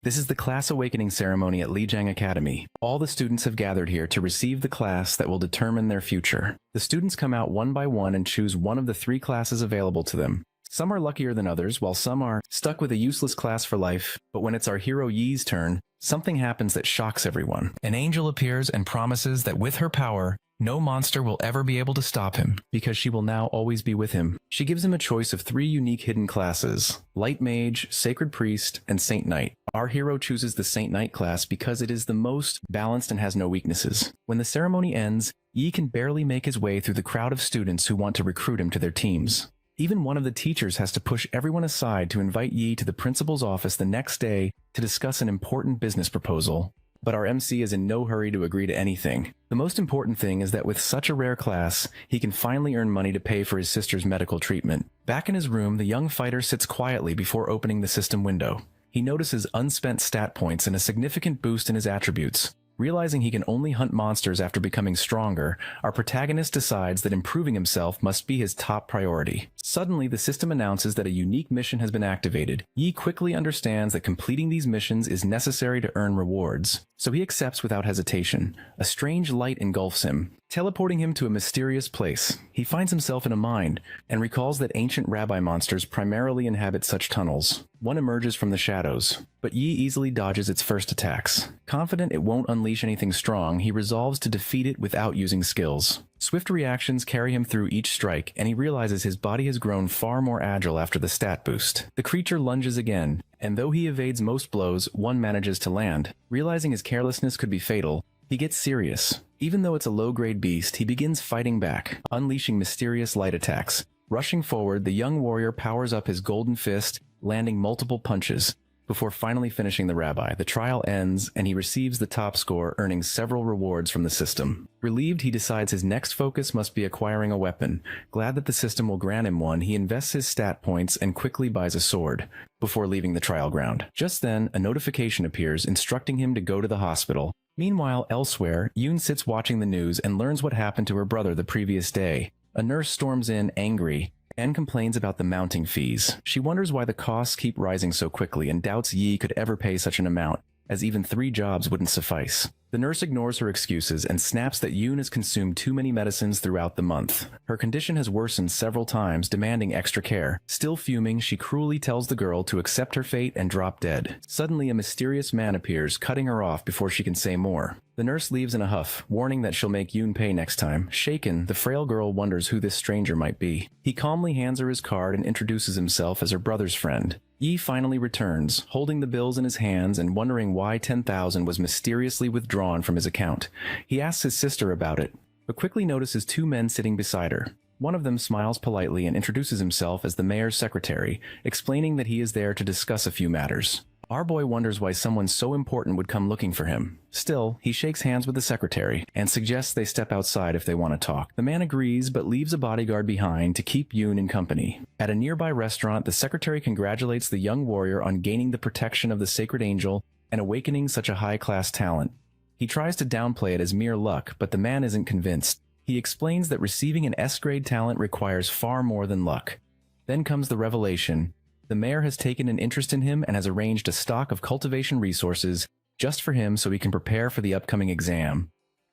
This is the class awakening ceremony at Lijiang Academy. All the students have gathered here to receive the class that will determine their future. The students come out one by one and choose one of the 3 classes available to them. Some are luckier than others, while some are stuck with a useless class for life. But when it's our hero Yi's turn, something happens that shocks everyone. An angel appears and promises that with her power, no monster will ever be able to stop him, because she will now always be with him. She gives him a choice of 3 unique hidden classes: Light Mage, Sacred Priest, and Saint Knight. Our hero chooses the Saint Knight class because it is the most balanced and has no weaknesses. When the ceremony ends, Yi can barely make his way through the crowd of students who want to recruit him to their teams. Even one of the teachers has to push everyone aside to invite Yi to the principal's office the next day to discuss an important business proposal. But our MC is in no hurry to agree to anything. The most important thing is that with such a rare class, he can finally earn money to pay for his sister's medical treatment. Back in his room, the young fighter sits quietly before opening the system window. He notices unspent stat points and a significant boost in his attributes. Realizing he can only hunt monsters after becoming stronger, our protagonist decides that improving himself must be his top priority. Suddenly, the system announces that a unique mission has been activated. Yi quickly understands that completing these missions is necessary to earn rewards, so he accepts without hesitation. A strange light engulfs him, teleporting him to a mysterious place. He finds himself in a mine, and recalls that ancient rabbi monsters primarily inhabit such tunnels. One emerges from the shadows, but Yi easily dodges its first attacks. Confident it won't unleash anything strong, he resolves to defeat it without using skills. Swift reactions carry him through each strike, and he realizes his body has grown far more agile after the stat boost. The creature lunges again, and though he evades most blows, one manages to land. Realizing his carelessness could be fatal, he gets serious. Even though it's a low-grade beast, he begins fighting back, unleashing mysterious light attacks. Rushing forward, the young warrior powers up his golden fist, landing multiple punches. Before finally finishing the rabbi, the trial ends, and he receives the top score, earning several rewards from the system. Relieved, he decides his next focus must be acquiring a weapon. Glad that the system will grant him one, he invests his stat points and quickly buys a sword, before leaving the trial ground. Just then, a notification appears instructing him to go to the hospital. Meanwhile, elsewhere, Yoon sits watching the news and learns what happened to her brother the previous day. A nurse storms in, angry, and complains about the mounting fees. She wonders why the costs keep rising so quickly and doubts Yi could ever pay such an amount, as even 3 jobs wouldn't suffice. The nurse ignores her excuses and snaps that Yoon has consumed too many medicines throughout the month. Her condition has worsened several times, demanding extra care. Still fuming, she cruelly tells the girl to accept her fate and drop dead. Suddenly, a mysterious man appears, cutting her off before she can say more. The nurse leaves in a huff, warning that she'll make Yoon pay next time. Shaken, the frail girl wonders who this stranger might be. He calmly hands her his card and introduces himself as her brother's friend. Yi finally returns, holding the bills in his hands and wondering why 10,000 was mysteriously withdrawn from his account. He asks his sister about it, but quickly notices 2 men sitting beside her. One of them smiles politely and introduces himself as the mayor's secretary, explaining that he is there to discuss a few matters. Our boy wonders why someone so important would come looking for him. Still, he shakes hands with the secretary and suggests they step outside if they want to talk. The man agrees, but leaves a bodyguard behind to keep Yoon in company. At a nearby restaurant, the secretary congratulates the young warrior on gaining the protection of the sacred angel and awakening such a high-class talent. He tries to downplay it as mere luck, but the man isn't convinced. He explains that receiving an S-grade talent requires far more than luck. Then comes the revelation. The mayor has taken an interest in him and has arranged a stock of cultivation resources just for him so he can prepare for the upcoming exam.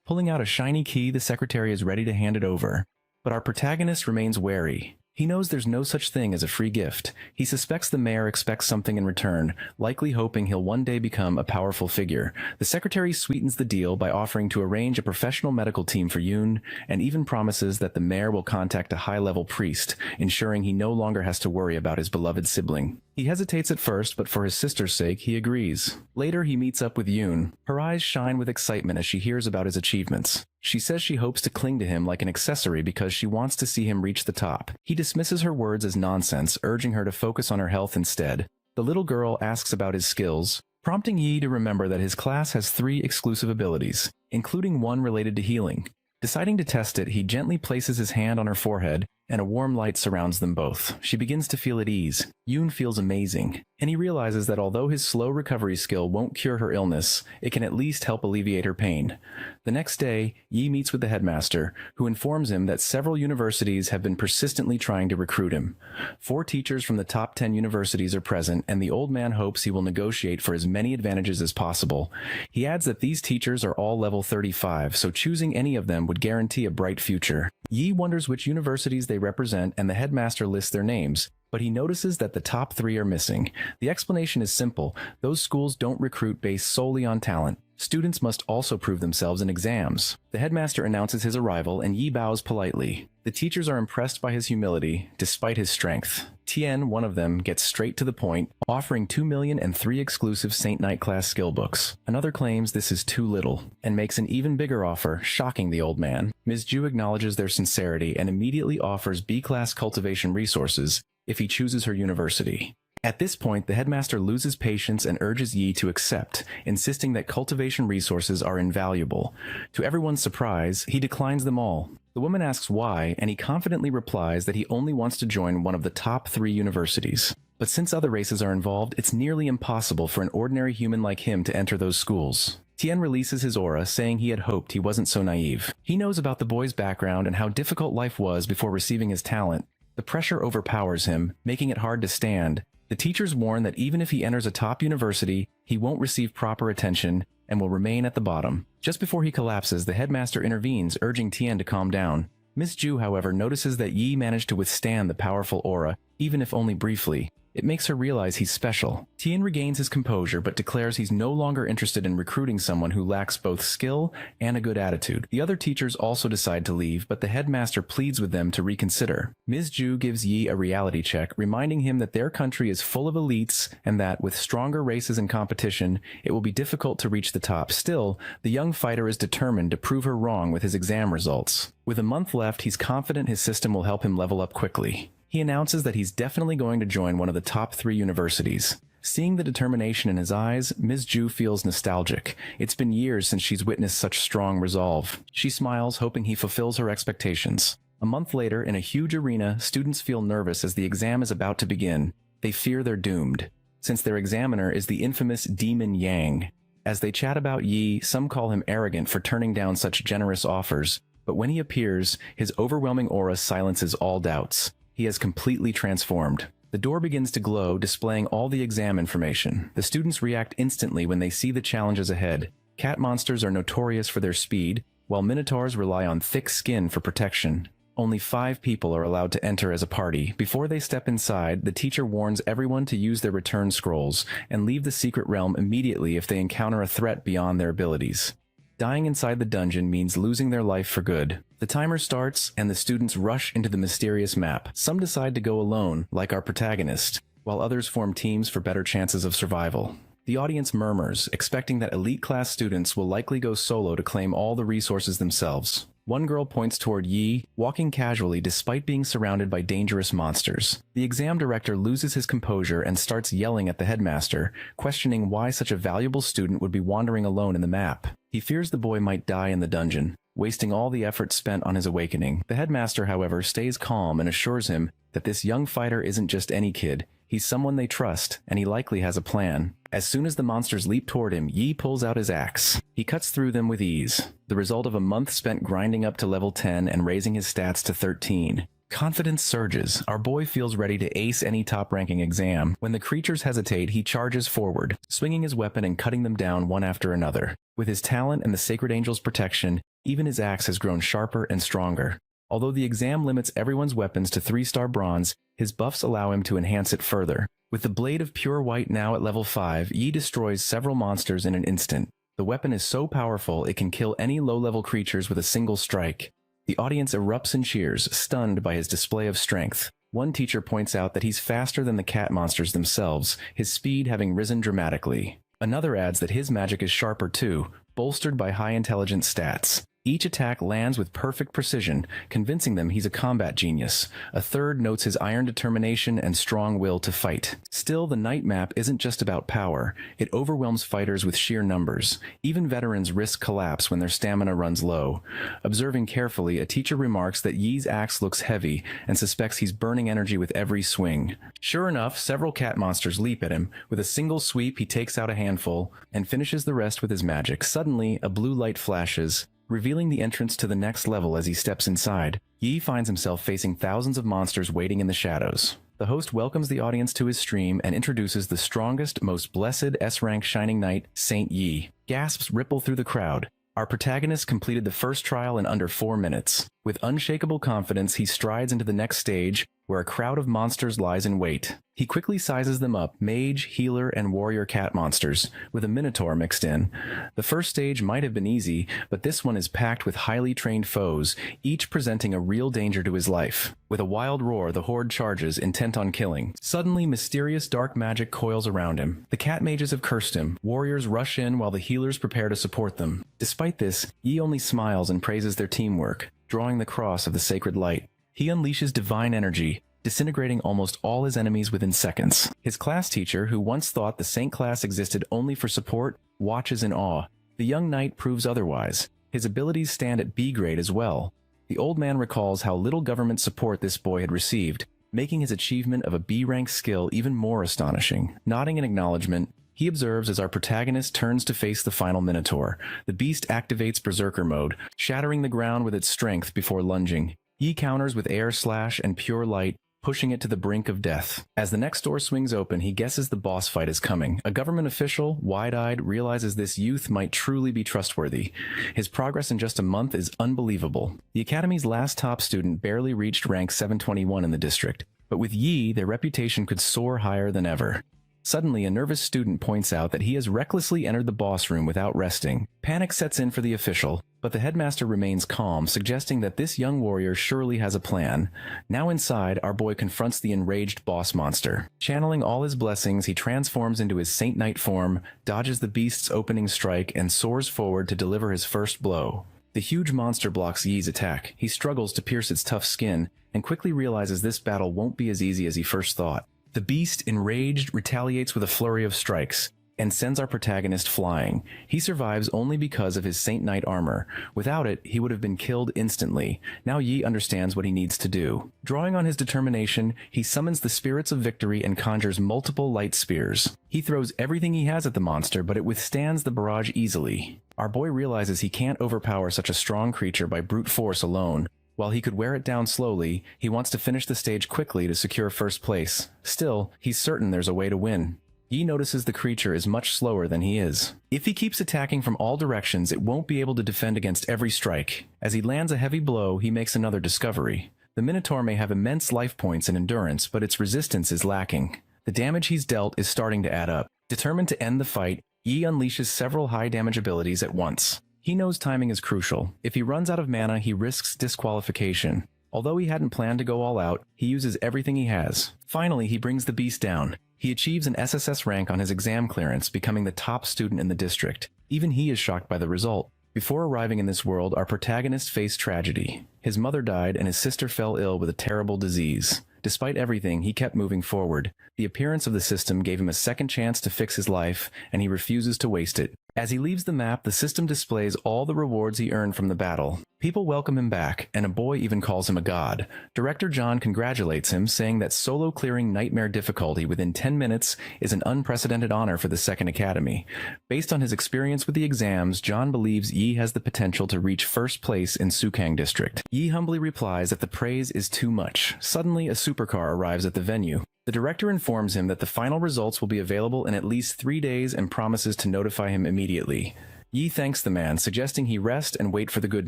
Pulling out a shiny key, the secretary is ready to hand it over. But our protagonist remains wary. He knows there's no such thing as a free gift. He suspects the mayor expects something in return, likely hoping he'll one day become a powerful figure. The secretary sweetens the deal by offering to arrange a professional medical team for Yoon, and even promises that the mayor will contact a high-level priest, ensuring he no longer has to worry about his beloved sibling. He hesitates at first, but for his sister's sake, he agrees. Later, he meets up with Yoon. Her eyes shine with excitement as she hears about his achievements. She says she hopes to cling to him like an accessory because she wants to see him reach the top. He dismisses her words as nonsense, urging her to focus on her health instead. The little girl asks about his skills, prompting Yi to remember that his class has 3 exclusive abilities, including one related to healing. Deciding to test it, he gently places his hand on her forehead and a warm light surrounds them both. She begins to feel at ease. Yoon feels amazing, and he realizes that although his slow recovery skill won't cure her illness, it can at least help alleviate her pain. The next day, Yi meets with the headmaster, who informs him that several universities have been persistently trying to recruit him. 4 teachers from the top 10 universities are present, and the old man hopes he will negotiate for as many advantages as possible. He adds that these teachers are all level 35, so choosing any of them would guarantee a bright future. Yi wonders which universities they represent, and the headmaster lists their names, but he notices that the top 3 are missing. The explanation is simple: those schools don't recruit based solely on talent. Students must also prove themselves in exams. The headmaster announces his arrival, and Yi bows politely. The teachers are impressed by his humility, despite his strength. Tien, one of them, gets straight to the point, offering 2 million and 3 exclusive Saint Knight class skill books. Another claims this is too little, and makes an even bigger offer, shocking the old man. Ms. Ju acknowledges their sincerity and immediately offers B-class cultivation resources if he chooses her university. At this point, the headmaster loses patience and urges Yi to accept, insisting that cultivation resources are invaluable. To everyone's surprise, he declines them all. The woman asks why, and he confidently replies that he only wants to join one of the top 3 universities. But since other races are involved, it's nearly impossible for an ordinary human like him to enter those schools. Tien releases his aura, saying he had hoped he wasn't so naive. He knows about the boy's background and how difficult life was before receiving his talent. The pressure overpowers him, making it hard to stand. The teachers warn that even if he enters a top university, he won't receive proper attention and will remain at the bottom. Just before he collapses, the headmaster intervenes, urging Tien to calm down. Miss Ju, however, notices that Yi managed to withstand the powerful aura, even if only briefly. It makes her realize he's special. Tien regains his composure but declares he's no longer interested in recruiting someone who lacks both skill and a good attitude. The other teachers also decide to leave, but the headmaster pleads with them to reconsider. Ms. Ju gives Yi a reality check, reminding him that their country is full of elites and that, with stronger races and competition, it will be difficult to reach the top. Still, the young fighter is determined to prove her wrong with his exam results. With a month left, he's confident his system will help him level up quickly. He announces that he's definitely going to join one of the top 3 universities. Seeing the determination in his eyes, Ms. Ju feels nostalgic. It's been years since she's witnessed such strong resolve. She smiles, hoping he fulfills her expectations. A month later, in a huge arena, students feel nervous as the exam is about to begin. They fear they're doomed, since their examiner is the infamous Demon Yang. As they chat about Yi, some call him arrogant for turning down such generous offers, but when he appears, his overwhelming aura silences all doubts. He has completely transformed. The door begins to glow, displaying all the exam information. The students react instantly when they see the challenges ahead. Cat monsters are notorious for their speed, while minotaurs rely on thick skin for protection. Only 5 people are allowed to enter as a party. Before they step inside, the teacher warns everyone to use their return scrolls and leave the secret realm immediately if they encounter a threat beyond their abilities. Dying inside the dungeon means losing their life for good. The timer starts, and the students rush into the mysterious map. Some decide to go alone, like our protagonist, while others form teams for better chances of survival. The audience murmurs, expecting that elite-class students will likely go solo to claim all the resources themselves. One girl points toward Yi, walking casually despite being surrounded by dangerous monsters. The exam director loses his composure and starts yelling at the headmaster, questioning why such a valuable student would be wandering alone in the map. He fears the boy might die in the dungeon, wasting all the effort spent on his awakening. The headmaster, however, stays calm and assures him that this young fighter isn't just any kid. He's someone they trust, and he likely has a plan. As soon as the monsters leap toward him, Yi pulls out his axe. He cuts through them with ease, the result of a month spent grinding up to level 10 and raising his stats to 13. Confidence surges. Our boy feels ready to ace any top-ranking exam. When the creatures hesitate, he charges forward, swinging his weapon and cutting them down one after another. With his talent and the Sacred Angel's protection, even his axe has grown sharper and stronger. Although the exam limits everyone's weapons to 3-star bronze, his buffs allow him to enhance it further. With the blade of pure white now at level 5, Yi destroys several monsters in an instant. The weapon is so powerful it can kill any low-level creatures with a single strike. The audience erupts in cheers, stunned by his display of strength. One teacher points out that he's faster than the cat monsters themselves, his speed having risen dramatically. Another adds that his magic is sharper too, bolstered by high intelligence stats. Each attack lands with perfect precision, convincing them he's a combat genius. A third notes his iron determination and strong will to fight. Still, the night map isn't just about power. It overwhelms fighters with sheer numbers. Even veterans risk collapse when their stamina runs low. Observing carefully, a teacher remarks that Yi's axe looks heavy and suspects he's burning energy with every swing. Sure enough, several cat monsters leap at him. With a single sweep, he takes out a handful and finishes the rest with his magic. Suddenly, a blue light flashes, revealing the entrance to the next level. As he steps inside, Yi finds himself facing thousands of monsters waiting in the shadows. The host welcomes the audience to his stream and introduces the strongest, most blessed S-rank Shining Knight, Saint Yi. Gasps ripple through the crowd. Our protagonist completed the first trial in under 4 minutes. With unshakable confidence, he strides into the next stage, where a crowd of monsters lies in wait. He quickly sizes them up: mage, healer, and warrior cat monsters, with a minotaur mixed in. The first stage might have been easy, but this one is packed with highly trained foes, each presenting a real danger to his life. With a wild roar, the horde charges, intent on killing. Suddenly, mysterious dark magic coils around him. The cat mages have cursed him. Warriors rush in while the healers prepare to support them. Despite this, Yi only smiles and praises their teamwork, drawing the cross of the sacred light. He unleashes divine energy, disintegrating almost all his enemies within seconds. His class teacher, who once thought the Saint class existed only for support, watches in awe. The young knight proves otherwise. His abilities stand at B grade as well. The old man recalls how little government support this boy had received, making his achievement of a B-rank skill even more astonishing. Nodding in acknowledgement, he observes as our protagonist turns to face the final Minotaur. The beast activates Berserker mode, shattering the ground with its strength before lunging. Yi counters with air slash and pure light, pushing it to the brink of death. As the next door swings open, he guesses the boss fight is coming. A government official, wide-eyed, realizes this youth might truly be trustworthy. His progress in just a month is unbelievable. The Academy's last top student barely reached rank 721 in the district, but with Yi, their reputation could soar higher than ever. Suddenly, a nervous student points out that he has recklessly entered the boss room without resting. Panic sets in for the official, but the headmaster remains calm, suggesting that this young warrior surely has a plan. Now inside, our boy confronts the enraged boss monster. Channeling all his blessings, he transforms into his Saint Knight form, dodges the beast's opening strike, and soars forward to deliver his first blow. The huge monster blocks Yi's attack. He struggles to pierce its tough skin, and quickly realizes this battle won't be as easy as he first thought. The beast, enraged, retaliates with a flurry of strikes, and sends our protagonist flying. He survives only because of his Saint Knight armor. Without it, he would have been killed instantly. Now Yi understands what he needs to do. Drawing on his determination, he summons the spirits of victory and conjures multiple light spears. He throws everything he has at the monster, but it withstands the barrage easily. Our boy realizes he can't overpower such a strong creature by brute force alone. While he could wear it down slowly, he wants to finish the stage quickly to secure first place. Still, he's certain there's a way to win. Yi notices the creature is much slower than he is. If he keeps attacking from all directions, it won't be able to defend against every strike. As he lands a heavy blow, he makes another discovery. The Minotaur may have immense life points and endurance, but its resistance is lacking. The damage he's dealt is starting to add up. Determined to end the fight, Yi unleashes several high-damage abilities at once. He knows timing is crucial. If he runs out of mana, he risks disqualification. Although he hadn't planned to go all out, he uses everything he has. Finally, he brings the beast down. He achieves an SSS rank on his exam clearance, becoming the top student in the district. Even he is shocked by the result. Before arriving in this world, our protagonist faced tragedy. His mother died and his sister fell ill with a terrible disease. Despite everything, he kept moving forward. The appearance of the system gave him a second chance to fix his life, and he refuses to waste it. As he leaves the map, the system displays all the rewards he earned from the battle. People welcome him back, and a boy even calls him a god. Director John congratulates him, saying that solo clearing nightmare difficulty within 10 minutes is an unprecedented honor for the Second Academy. Based on his experience with the exams, John believes Yi has the potential to reach first place in Sukang District. Yi humbly replies that the praise is too much. Suddenly, a supercar arrives at the venue. The director informs him that the final results will be available in at least 3 days and promises to notify him immediately. Yi thanks the man, suggesting he rest and wait for the good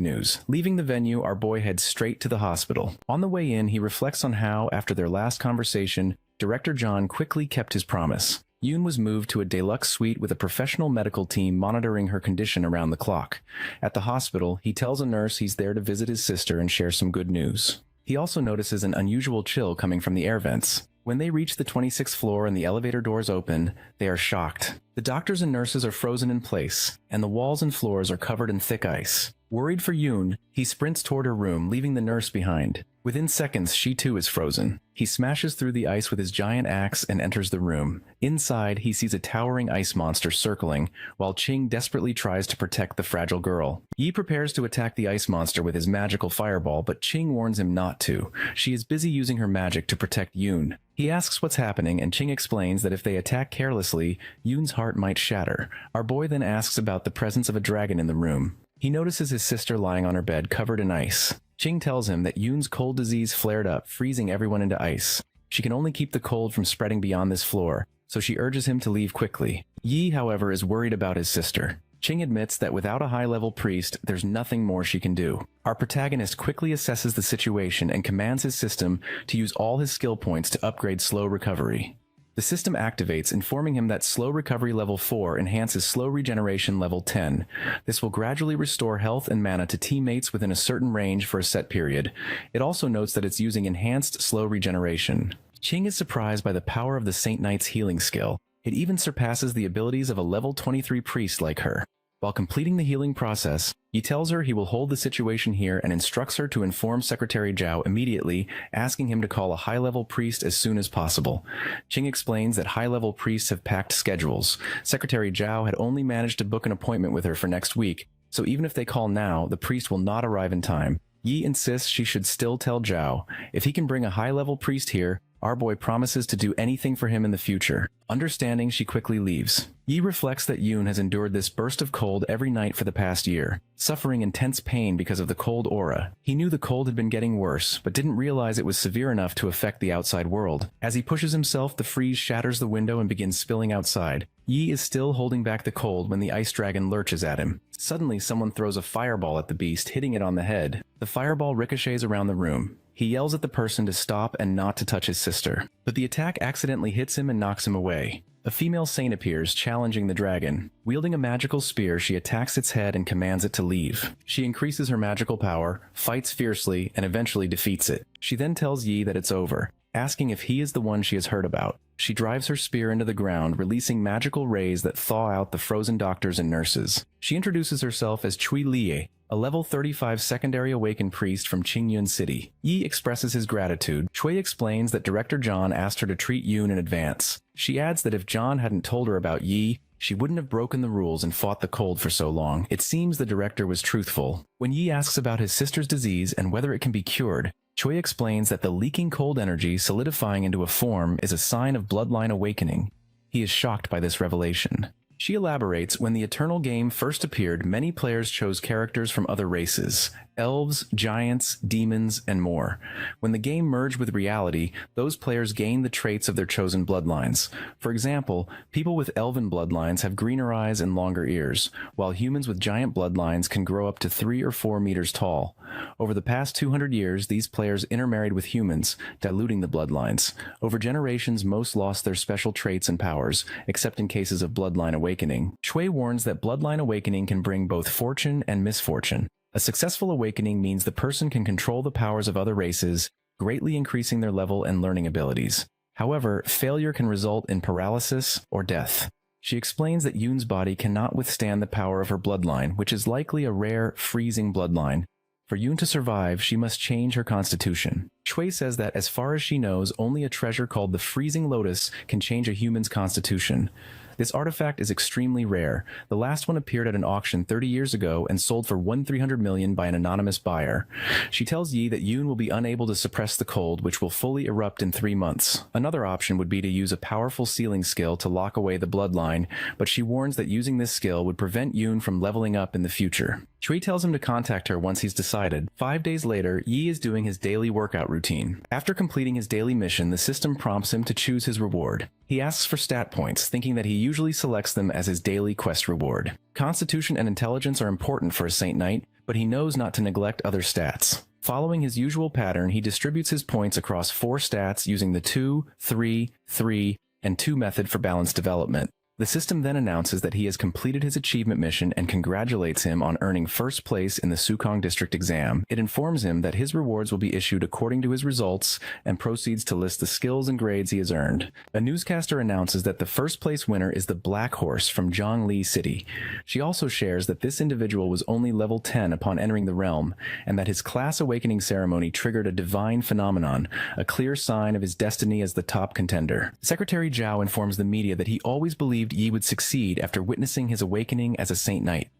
news. Leaving the venue, our boy heads straight to the hospital. On the way in, he reflects on how, after their last conversation, Director John quickly kept his promise. Yoon was moved to a deluxe suite with a professional medical team monitoring her condition around the clock. At the hospital, he tells a nurse he's there to visit his sister and share some good news. He also notices an unusual chill coming from the air vents. When they reach the 26th floor and the elevator doors open, they are shocked. The doctors and nurses are frozen in place, and the walls and floors are covered in thick ice. Worried for Yoon, he sprints toward her room, leaving the nurse behind. Within seconds, she too is frozen. He smashes through the ice with his giant axe and enters the room. Inside, he sees a towering ice monster circling, while Ching desperately tries to protect the fragile girl. Yi prepares to attack the ice monster with his magical fireball, but Ching warns him not to. She is busy using her magic to protect Yoon. He asks what's happening, and Ching explains that if they attack carelessly, Yoon's heart might shatter. Our boy then asks about the presence of a dragon in the room. He notices his sister lying on her bed covered in ice. Ching tells him that Yoon's cold disease flared up, freezing everyone into ice. She can only keep the cold from spreading beyond this floor, so she urges him to leave quickly. Yi, however, is worried about his sister. Ching admits that without a high-level priest, there's nothing more she can do. Our protagonist quickly assesses the situation and commands his system to use all his skill points to upgrade slow recovery. The system activates, informing him that slow recovery level 4 enhances slow regeneration level 10. This will gradually restore health and mana to teammates within a certain range for a set period. It also notes that it's using enhanced slow regeneration. Ching is surprised by the power of the Saint Knight's healing skill. It even surpasses the abilities of a level 23 priest like her. While completing the healing process, he tells her he will hold the situation here and instructs her to inform Secretary Zhao immediately, asking him to call a high-level priest as soon as possible. Ching explains that high-level priests have packed schedules. Secretary Zhao had only managed to book an appointment with her for next week, so even if they call now, the priest will not arrive in time. Yi insists she should still tell Zhao. If he can bring a high-level priest here, our boy promises to do anything for him in the future. Understanding, she quickly leaves. Yi reflects that Yoon has endured this burst of cold every night for the past year, suffering intense pain because of the cold aura. He knew the cold had been getting worse, but didn't realize it was severe enough to affect the outside world. As he pushes himself, the freeze shatters the window and begins spilling outside. Yi is still holding back the cold when the ice dragon lurches at him. Suddenly, someone throws a fireball at the beast, hitting it on the head. The fireball ricochets around the room. He yells at the person to stop and not to touch his sister, but the attack accidentally hits him and knocks him away. A female saint appears, challenging the dragon. Wielding a magical spear, she attacks its head and commands it to leave. She increases her magical power, fights fiercely, and eventually defeats it. She then tells Yi that it's over, asking if he is the one she has heard about. She drives her spear into the ground, releasing magical rays that thaw out the frozen doctors and nurses. She introduces herself as Cui Lie, a level 35 secondary awakened priest from Qingyun City. Yi expresses his gratitude. Cui explains that Director John asked her to treat Yoon in advance. She adds that if John hadn't told her about Yi, she wouldn't have broken the rules and fought the cold for so long. It seems the director was truthful. When Yi asks about his sister's disease and whether it can be cured, Cui explains that the leaking cold energy solidifying into a form is a sign of bloodline awakening. He is shocked by this revelation. She elaborates, when the Eternal game first appeared, many players chose characters from other races. Elves, giants, demons, and more. When the game merged with reality, those players gained the traits of their chosen bloodlines. For example, people with elven bloodlines have greener eyes and longer ears, while humans with giant bloodlines can grow up to 3 or 4 meters tall. Over the past 200 years, these players intermarried with humans, diluting the bloodlines. Over generations, most lost their special traits and powers, except in cases of bloodline awakening. Shui warns that bloodline awakening can bring both fortune and misfortune. A successful awakening means the person can control the powers of other races, greatly increasing their level and learning abilities. However, failure can result in paralysis or death. She explains that Yoon's body cannot withstand the power of her bloodline, which is likely a rare, freezing bloodline. For Yoon to survive, she must change her constitution. Shui says that as far as she knows, only a treasure called the Freezing Lotus can change a human's constitution. This artifact is extremely rare. The last one appeared at an auction 30 years ago and sold for 1,300 million by an anonymous buyer. She tells Yi that Yoon will be unable to suppress the cold, which will fully erupt in 3 months. Another option would be to use a powerful sealing skill to lock away the bloodline, but she warns that using this skill would prevent Yoon from leveling up in the future. Chui tells him to contact her once he's decided. 5 days later, Yi is doing his daily workout routine. After completing his daily mission, the system prompts him to choose his reward. He asks for stat points, thinking that he usually selects them as his daily quest reward. Constitution and intelligence are important for a Saint Knight, but he knows not to neglect other stats. Following his usual pattern, he distributes his points across 4 stats using the 2, 3, 3, and 2 method for balanced development. The system then announces that he has completed his achievement mission and congratulates him on earning first place in the Sukong District exam. It informs him that his rewards will be issued according to his results and proceeds to list the skills and grades he has earned. A newscaster announces that the first place winner is the Black Horse from Zhongli City. She also shares that this individual was only level 10 upon entering the realm, and that his class awakening ceremony triggered a divine phenomenon, a clear sign of his destiny as the top contender. Secretary Zhao informs the media that he always believed Yi would succeed after witnessing his awakening as a Saint Knight.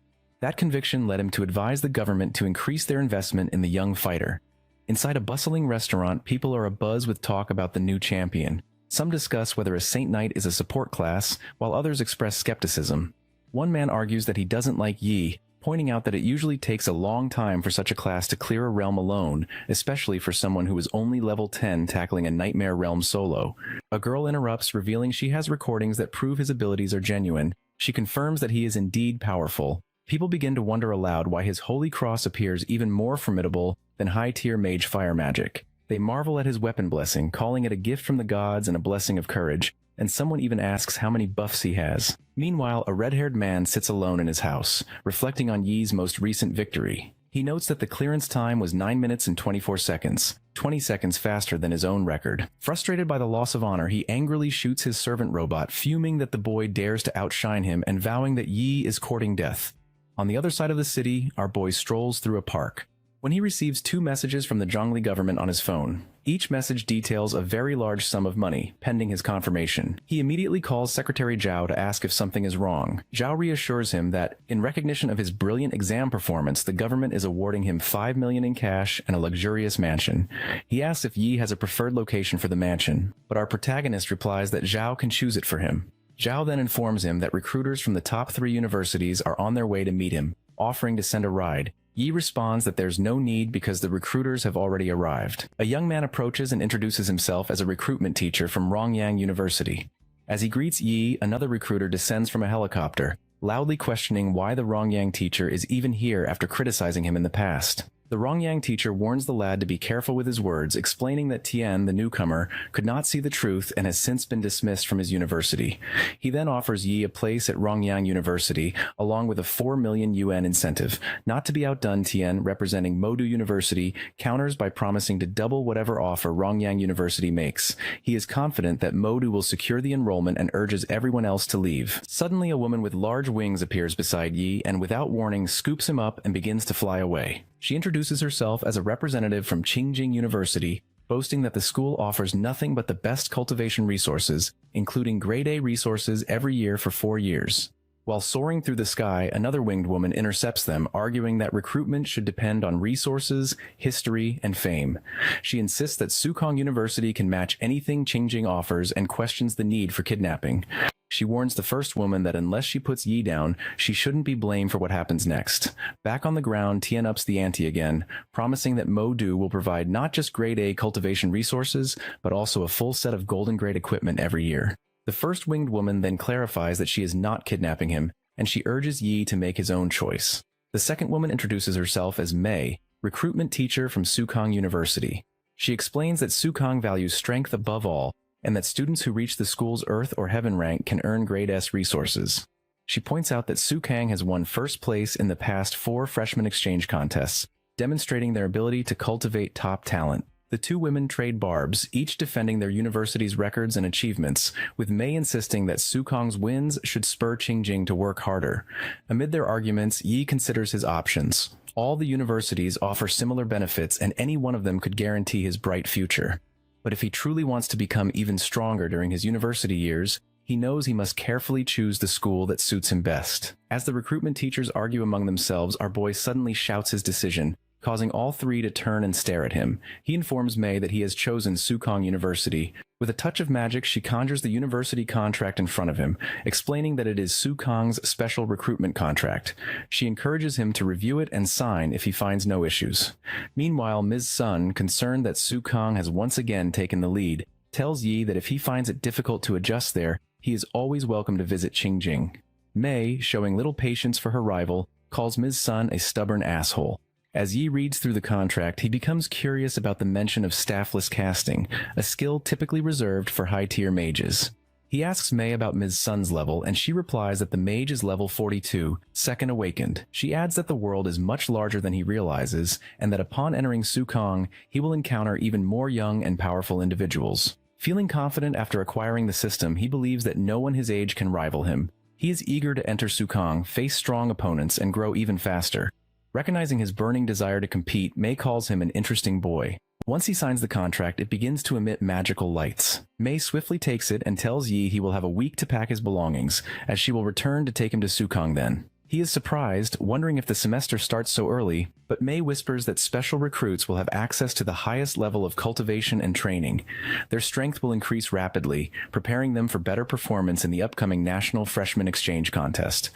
That conviction led him to advise the government to increase their investment in the young fighter. Inside a bustling restaurant, people are abuzz with talk about the new champion. Some discuss whether a Saint Knight is a support class, while others express skepticism. One man argues that he doesn't like Yi, pointing out that it usually takes a long time for such a class to clear a realm alone, especially for someone who is only level 10 tackling a nightmare realm solo. A girl interrupts, revealing she has recordings that prove his abilities are genuine. She confirms that he is indeed powerful. People begin to wonder aloud why his holy cross appears even more formidable than high-tier mage fire magic. They marvel at his weapon blessing, calling it a gift from the gods and a blessing of courage, and someone even asks how many buffs he has. Meanwhile, a red-haired man sits alone in his house, reflecting on Yi's most recent victory. He notes that the clearance time was 9 minutes and 24 seconds, 20 seconds faster than his own record. Frustrated by the loss of honor, he angrily shoots his servant robot, fuming that the boy dares to outshine him and vowing that Yi is courting death. On the other side of the city, our boy strolls through a park. When he receives 2 messages from the Zhongli government on his phone, each message details a very large sum of money, pending his confirmation. He immediately calls Secretary Zhao to ask if something is wrong. Zhao reassures him that, in recognition of his brilliant exam performance, the government is awarding him 5 million in cash and a luxurious mansion. He asks if Yi has a preferred location for the mansion, but our protagonist replies that Zhao can choose it for him. Zhao then informs him that recruiters from the top 3 universities are on their way to meet him, offering to send a ride. Yi responds that there's no need because the recruiters have already arrived. A young man approaches and introduces himself as a recruitment teacher from Rongyang University. As he greets Yi, another recruiter descends from a helicopter, loudly questioning why the Rongyang teacher is even here after criticizing him in the past. The Rongyang teacher warns the lad to be careful with his words, explaining that Tian, the newcomer, could not see the truth and has since been dismissed from his university. He then offers Yi a place at Rongyang University, along with a 4 million yuan incentive. Not to be outdone, Tian, representing Modu University, counters by promising to double whatever offer Rongyang University makes. He is confident that Modu will secure the enrollment and urges everyone else to leave. Suddenly, a woman with large wings appears beside Yi and, without warning, scoops him up and begins to fly away. She introduces herself as a representative from Qingjing University, boasting that the school offers nothing but the best cultivation resources, including grade A resources every year for 4 years. While soaring through the sky, another winged woman intercepts them, arguing that recruitment should depend on resources, history, and fame. She insists that Sukong University can match anything Qingjing offers and questions the need for kidnapping. She warns the first woman that unless she puts Yi down, she shouldn't be blamed for what happens next. Back on the ground, Tian ups the ante again, promising that Modu will provide not just grade A cultivation resources, but also a full set of golden grade equipment every year. The first winged woman then clarifies that she is not kidnapping him, and she urges Yi to make his own choice. The second woman introduces herself as Mei, recruitment teacher from Sukong University. She explains that Sukong values strength above all, and that students who reach the school's Earth or Heaven rank can earn grade S resources. She points out that Sukang has won first place in the past 4 freshman exchange contests, demonstrating their ability to cultivate top talent. The 2 women trade barbs, each defending their university's records and achievements, with Mei insisting that Sukong's wins should spur Qingjing to work harder. Amid their arguments, Yi considers his options. All the universities offer similar benefits, and any one of them could guarantee his bright future. But if he truly wants to become even stronger during his university years, he knows he must carefully choose the school that suits him best. As the recruitment teachers argue among themselves, our boy suddenly shouts his decision, causing all 3 to turn and stare at him. He informs Mei that he has chosen Sukong University. With a touch of magic, she conjures the university contract in front of him, explaining that it is Sukong's special recruitment contract. She encourages him to review it and sign if he finds no issues. Meanwhile, Ms. Sun, concerned that Sukong has once again taken the lead, tells Yi that if he finds it difficult to adjust there, he is always welcome to visit Qingjing. Mei, showing little patience for her rival, calls Ms. Sun a stubborn asshole. As Yi reads through the contract, he becomes curious about the mention of staffless casting, a skill typically reserved for high-tier mages. He asks Mei about Ms. Sun's level, and she replies that the mage is level 42, second awakened. She adds that the world is much larger than he realizes, and that upon entering Sukong, he will encounter even more young and powerful individuals. Feeling confident after acquiring the system, he believes that no one his age can rival him. He is eager to enter Sukong, face strong opponents, and grow even faster. Recognizing his burning desire to compete, Mei calls him an interesting boy. Once he signs the contract, it begins to emit magical lights. Mei swiftly takes it and tells Yi he will have a week to pack his belongings, as she will return to take him to Sukong then. He is surprised, wondering if the semester starts so early, but Mei whispers that special recruits will have access to the highest level of cultivation and training. Their strength will increase rapidly, preparing them for better performance in the upcoming National Freshman Exchange Contest.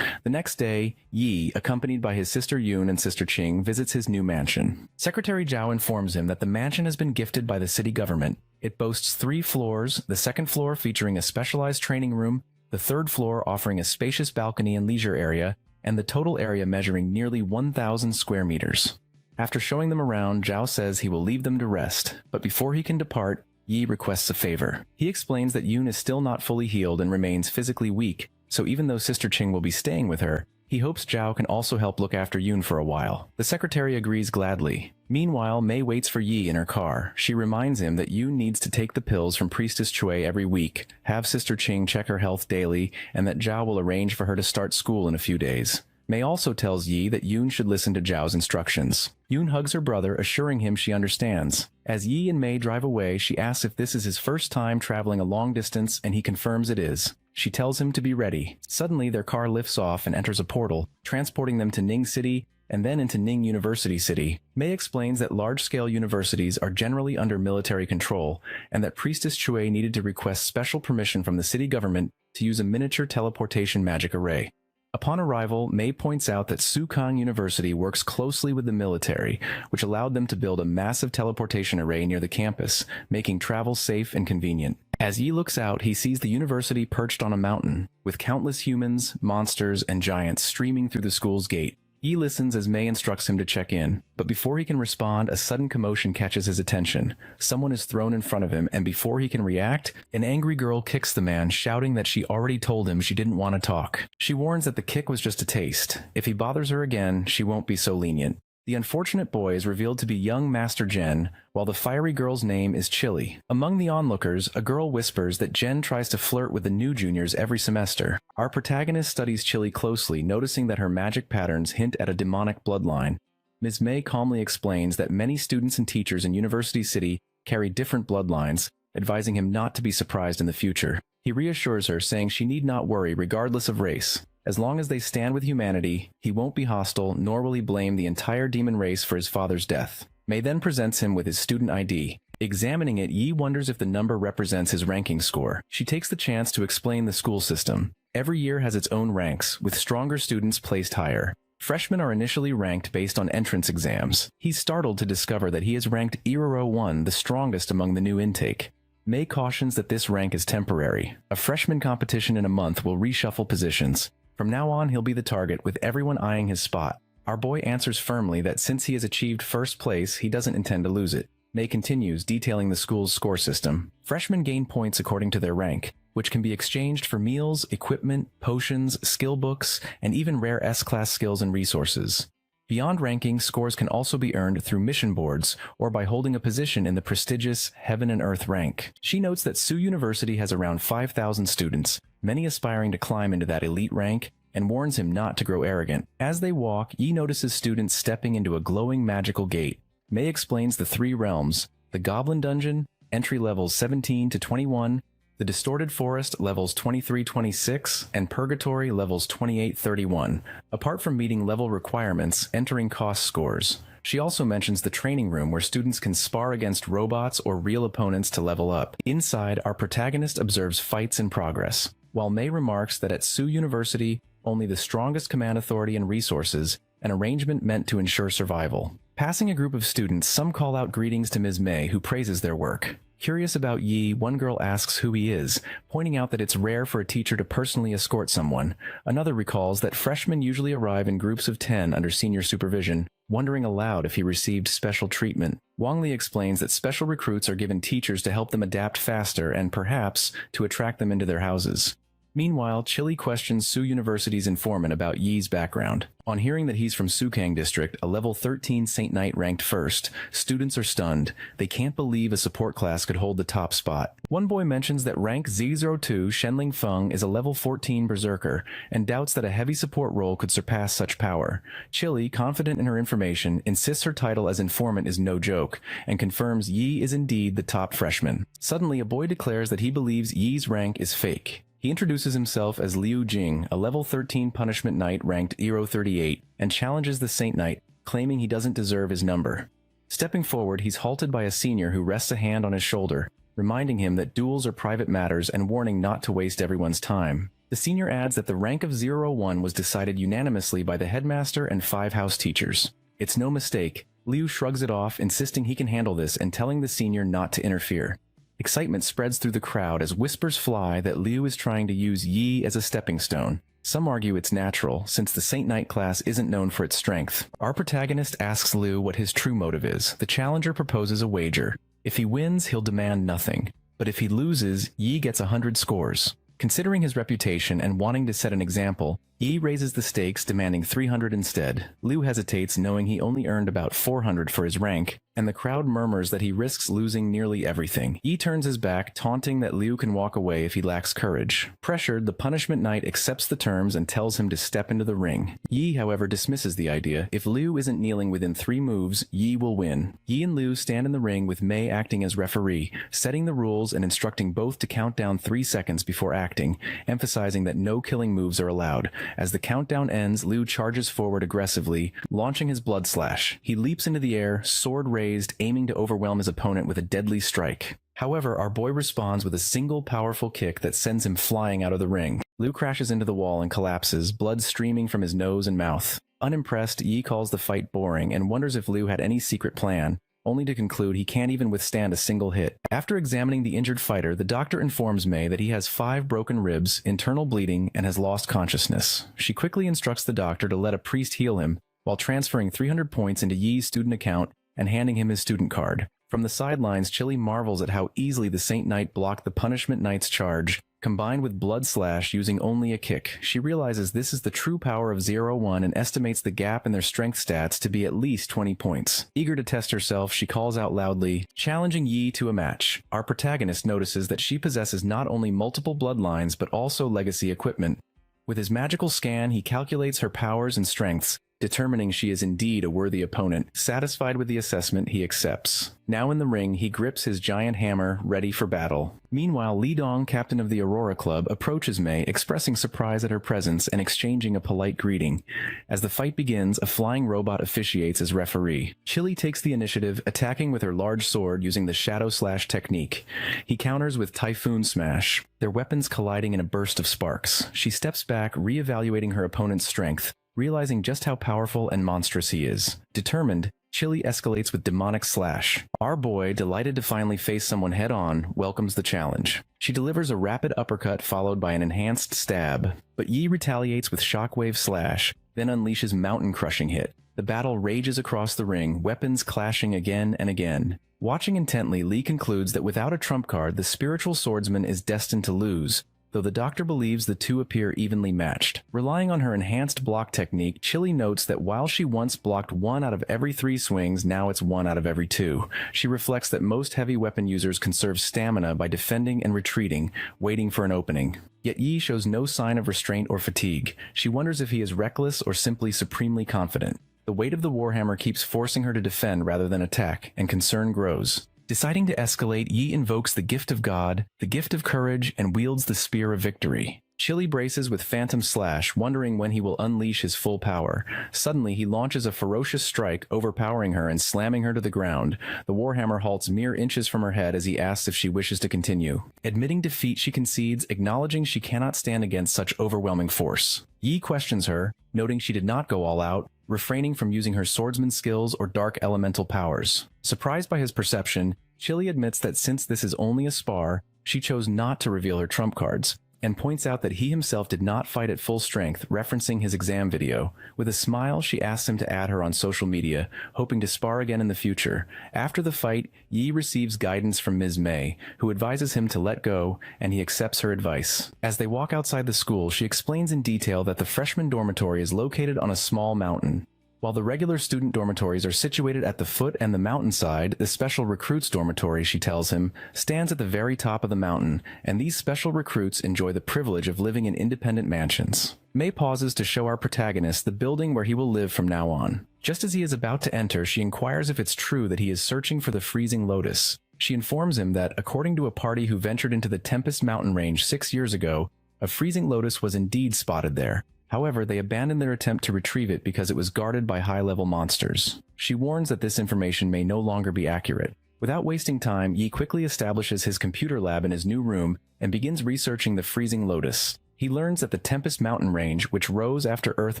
The next day, Yi, accompanied by his sister Yoon and sister Qing, visits his new mansion. Secretary Zhao informs him that the mansion has been gifted by the city government. It boasts 3 floors, the second floor featuring a specialized training room, the third floor offering a spacious balcony and leisure area, and the total area measuring nearly 1,000 square meters. After showing them around, Zhao says he will leave them to rest, but before he can depart, Yi requests a favor. He explains that Yoon is still not fully healed and remains physically weak, so even though Sister Qing will be staying with her, he hopes Zhao can also help look after Yoon for a while. The secretary agrees gladly. Meanwhile, Mei waits for Yi in her car. She reminds him that Yoon needs to take the pills from Priestess Chui every week, have Sister Qing check her health daily, and that Zhao will arrange for her to start school in a few days. Mei also tells Yi that Yoon should listen to Zhao's instructions. Yoon hugs her brother, assuring him she understands. As Yi and Mei drive away, she asks if this is his first time traveling a long distance, and he confirms it is. She tells him to be ready. Suddenly, their car lifts off and enters a portal, transporting them to Ning City and then into Ning University City. Mei explains that large-scale universities are generally under military control, and that Priestess Chui needed to request special permission from the city government to use a miniature teleportation magic array. Upon arrival, Mei points out that Sukong University works closely with the military, which allowed them to build a massive teleportation array near the campus, making travel safe and convenient. As Yi looks out, he sees the university perched on a mountain, with countless humans, monsters, and giants streaming through the school's gate. Yi listens as Mei instructs him to check in, but before he can respond, a sudden commotion catches his attention. Someone is thrown in front of him, and before he can react, an angry girl kicks the man, shouting that she already told him she didn't want to talk. She warns that the kick was just a taste. If he bothers her again, she won't be so lenient. The unfortunate boy is revealed to be young Master Jen, while the fiery girl's name is Chili. Among the onlookers, a girl whispers that Jen tries to flirt with the new juniors every semester. Our protagonist studies Chili closely, noticing that her magic patterns hint at a demonic bloodline. Ms. Mei calmly explains that many students and teachers in University City carry different bloodlines, advising him not to be surprised in the future. He reassures her, saying she need not worry regardless of race. As long as they stand with humanity, he won't be hostile, nor will he blame the entire demon race for his father's death. Mei then presents him with his student ID. Examining it, Yi wonders if the number represents his ranking score. She takes the chance to explain the school system. Every year has its own ranks, with stronger students placed higher. Freshmen are initially ranked based on entrance exams. He's startled to discover that he is ranked Iroro 1, the strongest among the new intake. Mei cautions that this rank is temporary. A freshman competition in a month will reshuffle positions. From now on, he'll be the target, with everyone eyeing his spot. Our boy answers firmly that since he has achieved first place, he doesn't intend to lose it. Mei continues, detailing the school's score system. Freshmen gain points according to their rank, which can be exchanged for meals, equipment, potions, skill books, and even rare S-class skills and resources. Beyond ranking, scores can also be earned through mission boards or by holding a position in the prestigious Heaven and Earth rank. She notes that Su University has around 5,000 students, many aspiring to climb into that elite rank, and warns him not to grow arrogant. As they walk, Yi notices students stepping into a glowing magical gate. Mei explains the 3 realms: the Goblin Dungeon, entry levels 17 to 21, the Distorted Forest levels 23-26, and Purgatory levels 28-31. Apart from meeting level requirements, entering cost scores. She also mentions the training room where students can spar against robots or real opponents to level up. Inside, our protagonist observes fights in progress. While Mei remarks that at Su University, only the strongest command authority and resources, an arrangement meant to ensure survival. Passing a group of students, some call out greetings to Ms. Mei, who praises their work. Curious about Yi, one girl asks who he is, pointing out that it's rare for a teacher to personally escort someone. Another recalls that freshmen usually arrive in groups of 10 under senior supervision, wondering aloud if he received special treatment. Wang Li explains that special recruits are given teachers to help them adapt faster and, perhaps, to attract them into their houses. Meanwhile, Chili questions Su University's informant about Yi's background. On hearing that he's from Sukang District, a level 13 Saint Knight ranked first, students are stunned. They can't believe a support class could hold the top spot. One boy mentions that rank Z02 Shenling Feng is a level 14 berserker, and doubts that a heavy support role could surpass such power. Chili, confident in her information, insists her title as informant is no joke, and confirms Yi is indeed the top freshman. Suddenly, a boy declares that he believes Yi's rank is fake. He introduces himself as Liu Jing, a level 13 punishment knight ranked 038, and challenges the Saint Knight, claiming he doesn't deserve his number. Stepping forward, he's halted by a senior who rests a hand on his shoulder, reminding him that duels are private matters and warning not to waste everyone's time. The senior adds that the rank of 001 was decided unanimously by the headmaster and 5 house teachers. It's no mistake. Liu shrugs it off, insisting he can handle this and telling the senior not to interfere. Excitement spreads through the crowd as whispers fly that Liu is trying to use Yi as a stepping stone. Some argue it's natural, since the Saint Knight class isn't known for its strength. Our protagonist asks Liu what his true motive is. The challenger proposes a wager. If he wins, he'll demand nothing. But if he loses, Yi gets 100 scores. Considering his reputation and wanting to set an example, Yi raises the stakes, demanding 300 instead. Liu hesitates, knowing he only earned about 400 for his rank, and the crowd murmurs that he risks losing nearly everything. Yi turns his back, taunting that Liu can walk away if he lacks courage. Pressured, the punishment knight accepts the terms and tells him to step into the ring. Yi, however, dismisses the idea. If Liu isn't kneeling within 3 moves, Yi will win. Yi and Liu stand in the ring with Mei acting as referee, setting the rules and instructing both to count down 3 seconds before acting, emphasizing that no killing moves are allowed. As the countdown ends, Liu charges forward aggressively, launching his blood slash. He leaps into the air, sword raised, aiming to overwhelm his opponent with a deadly strike. However, our boy responds with a single powerful kick that sends him flying out of the ring. Liu crashes into the wall and collapses, blood streaming from his nose and mouth. Unimpressed, Yi calls the fight boring and wonders if Liu had any secret plan, only to conclude he can't even withstand a single hit. After examining the injured fighter, the doctor informs Mei that he has 5 broken ribs, internal bleeding, and has lost consciousness. She quickly instructs the doctor to let a priest heal him, while transferring 300 points into Yi's student account and handing him his student card. From the sidelines, Chili marvels at how easily the Saint Knight blocked the punishment knight's charge, combined with blood slash using only a kick. She realizes this is the true power of 01 and estimates the gap in their strength stats to be at least 20 points. Eager to test herself, she calls out loudly, challenging Yi to a match. Our protagonist notices that she possesses not only multiple bloodlines but also legacy equipment. With his magical scan, he calculates her powers and strengths, determining she is indeed a worthy opponent. Satisfied with the assessment, he accepts. Now in the ring, he grips his giant hammer, ready for battle. Meanwhile, Li Dong, captain of the Aurora Club, approaches Mei, expressing surprise at her presence and exchanging a polite greeting. As the fight begins, a flying robot officiates as referee. Chili takes the initiative, attacking with her large sword using the Shadow Slash technique. He counters with Typhoon Smash, their weapons colliding in a burst of sparks. She steps back, re-evaluating her opponent's strength, realizing just how powerful and monstrous he is. Determined, Chili escalates with Demonic Slash. Our boy, delighted to finally face someone head-on, welcomes the challenge. She delivers a rapid uppercut followed by an enhanced stab, but Yi retaliates with Shockwave Slash, then unleashes Mountain Crushing Hit. The battle rages across the ring, weapons clashing again and again. Watching intently, Li concludes that without a trump card, the spiritual swordsman is destined to lose, though the doctor believes the two appear evenly matched. Relying on her enhanced block technique, Chili notes that while she once blocked 1 out of every 3 swings, now it's 1 out of every 2. She reflects that most heavy weapon users conserve stamina by defending and retreating, waiting for an opening. Yet Yi shows no sign of restraint or fatigue. She wonders if he is reckless or simply supremely confident. The weight of the Warhammer keeps forcing her to defend rather than attack, and concern grows. Deciding to escalate, Yi invokes the Gift of God, the Gift of Courage, and wields the Spear of Victory. Chili braces with Phantom Slash, wondering when he will unleash his full power. Suddenly, he launches a ferocious strike, overpowering her and slamming her to the ground. The Warhammer halts mere inches from her head as he asks if she wishes to continue. Admitting defeat, she concedes, acknowledging she cannot stand against such overwhelming force. Yi questions her, noting she did not go all out, refraining from using her swordsman skills or dark elemental powers. Surprised by his perception, Chili admits that since this is only a spar, she chose not to reveal her trump cards. and points out that he himself did not fight at full strength, referencing his exam video. With a smile, she asks him to add her on social media, hoping to spar again in the future. After the fight, Yi receives guidance from Ms. Mei, who advises him to let go, and he accepts her advice. As they walk outside the school, she explains in detail that the freshman dormitory is located on a small mountain. While the regular student dormitories are situated at the foot and the mountainside, the special recruits dormitory, she tells him, stands at the very top of the mountain, and these special recruits enjoy the privilege of living in independent mansions. Mei pauses to show our protagonist the building where he will live from now on. Just as he is about to enter, she inquires if it's true that he is searching for the freezing lotus. She informs him that, according to a party who ventured into the Tempest mountain range 6 years ago, a freezing lotus was indeed spotted there. However, they abandoned their attempt to retrieve it because it was guarded by high-level monsters. She warns that this information may no longer be accurate. Without wasting time, Yi quickly establishes his computer lab in his new room and begins researching the freezing lotus. He learns that the Tempest mountain range, which rose after Earth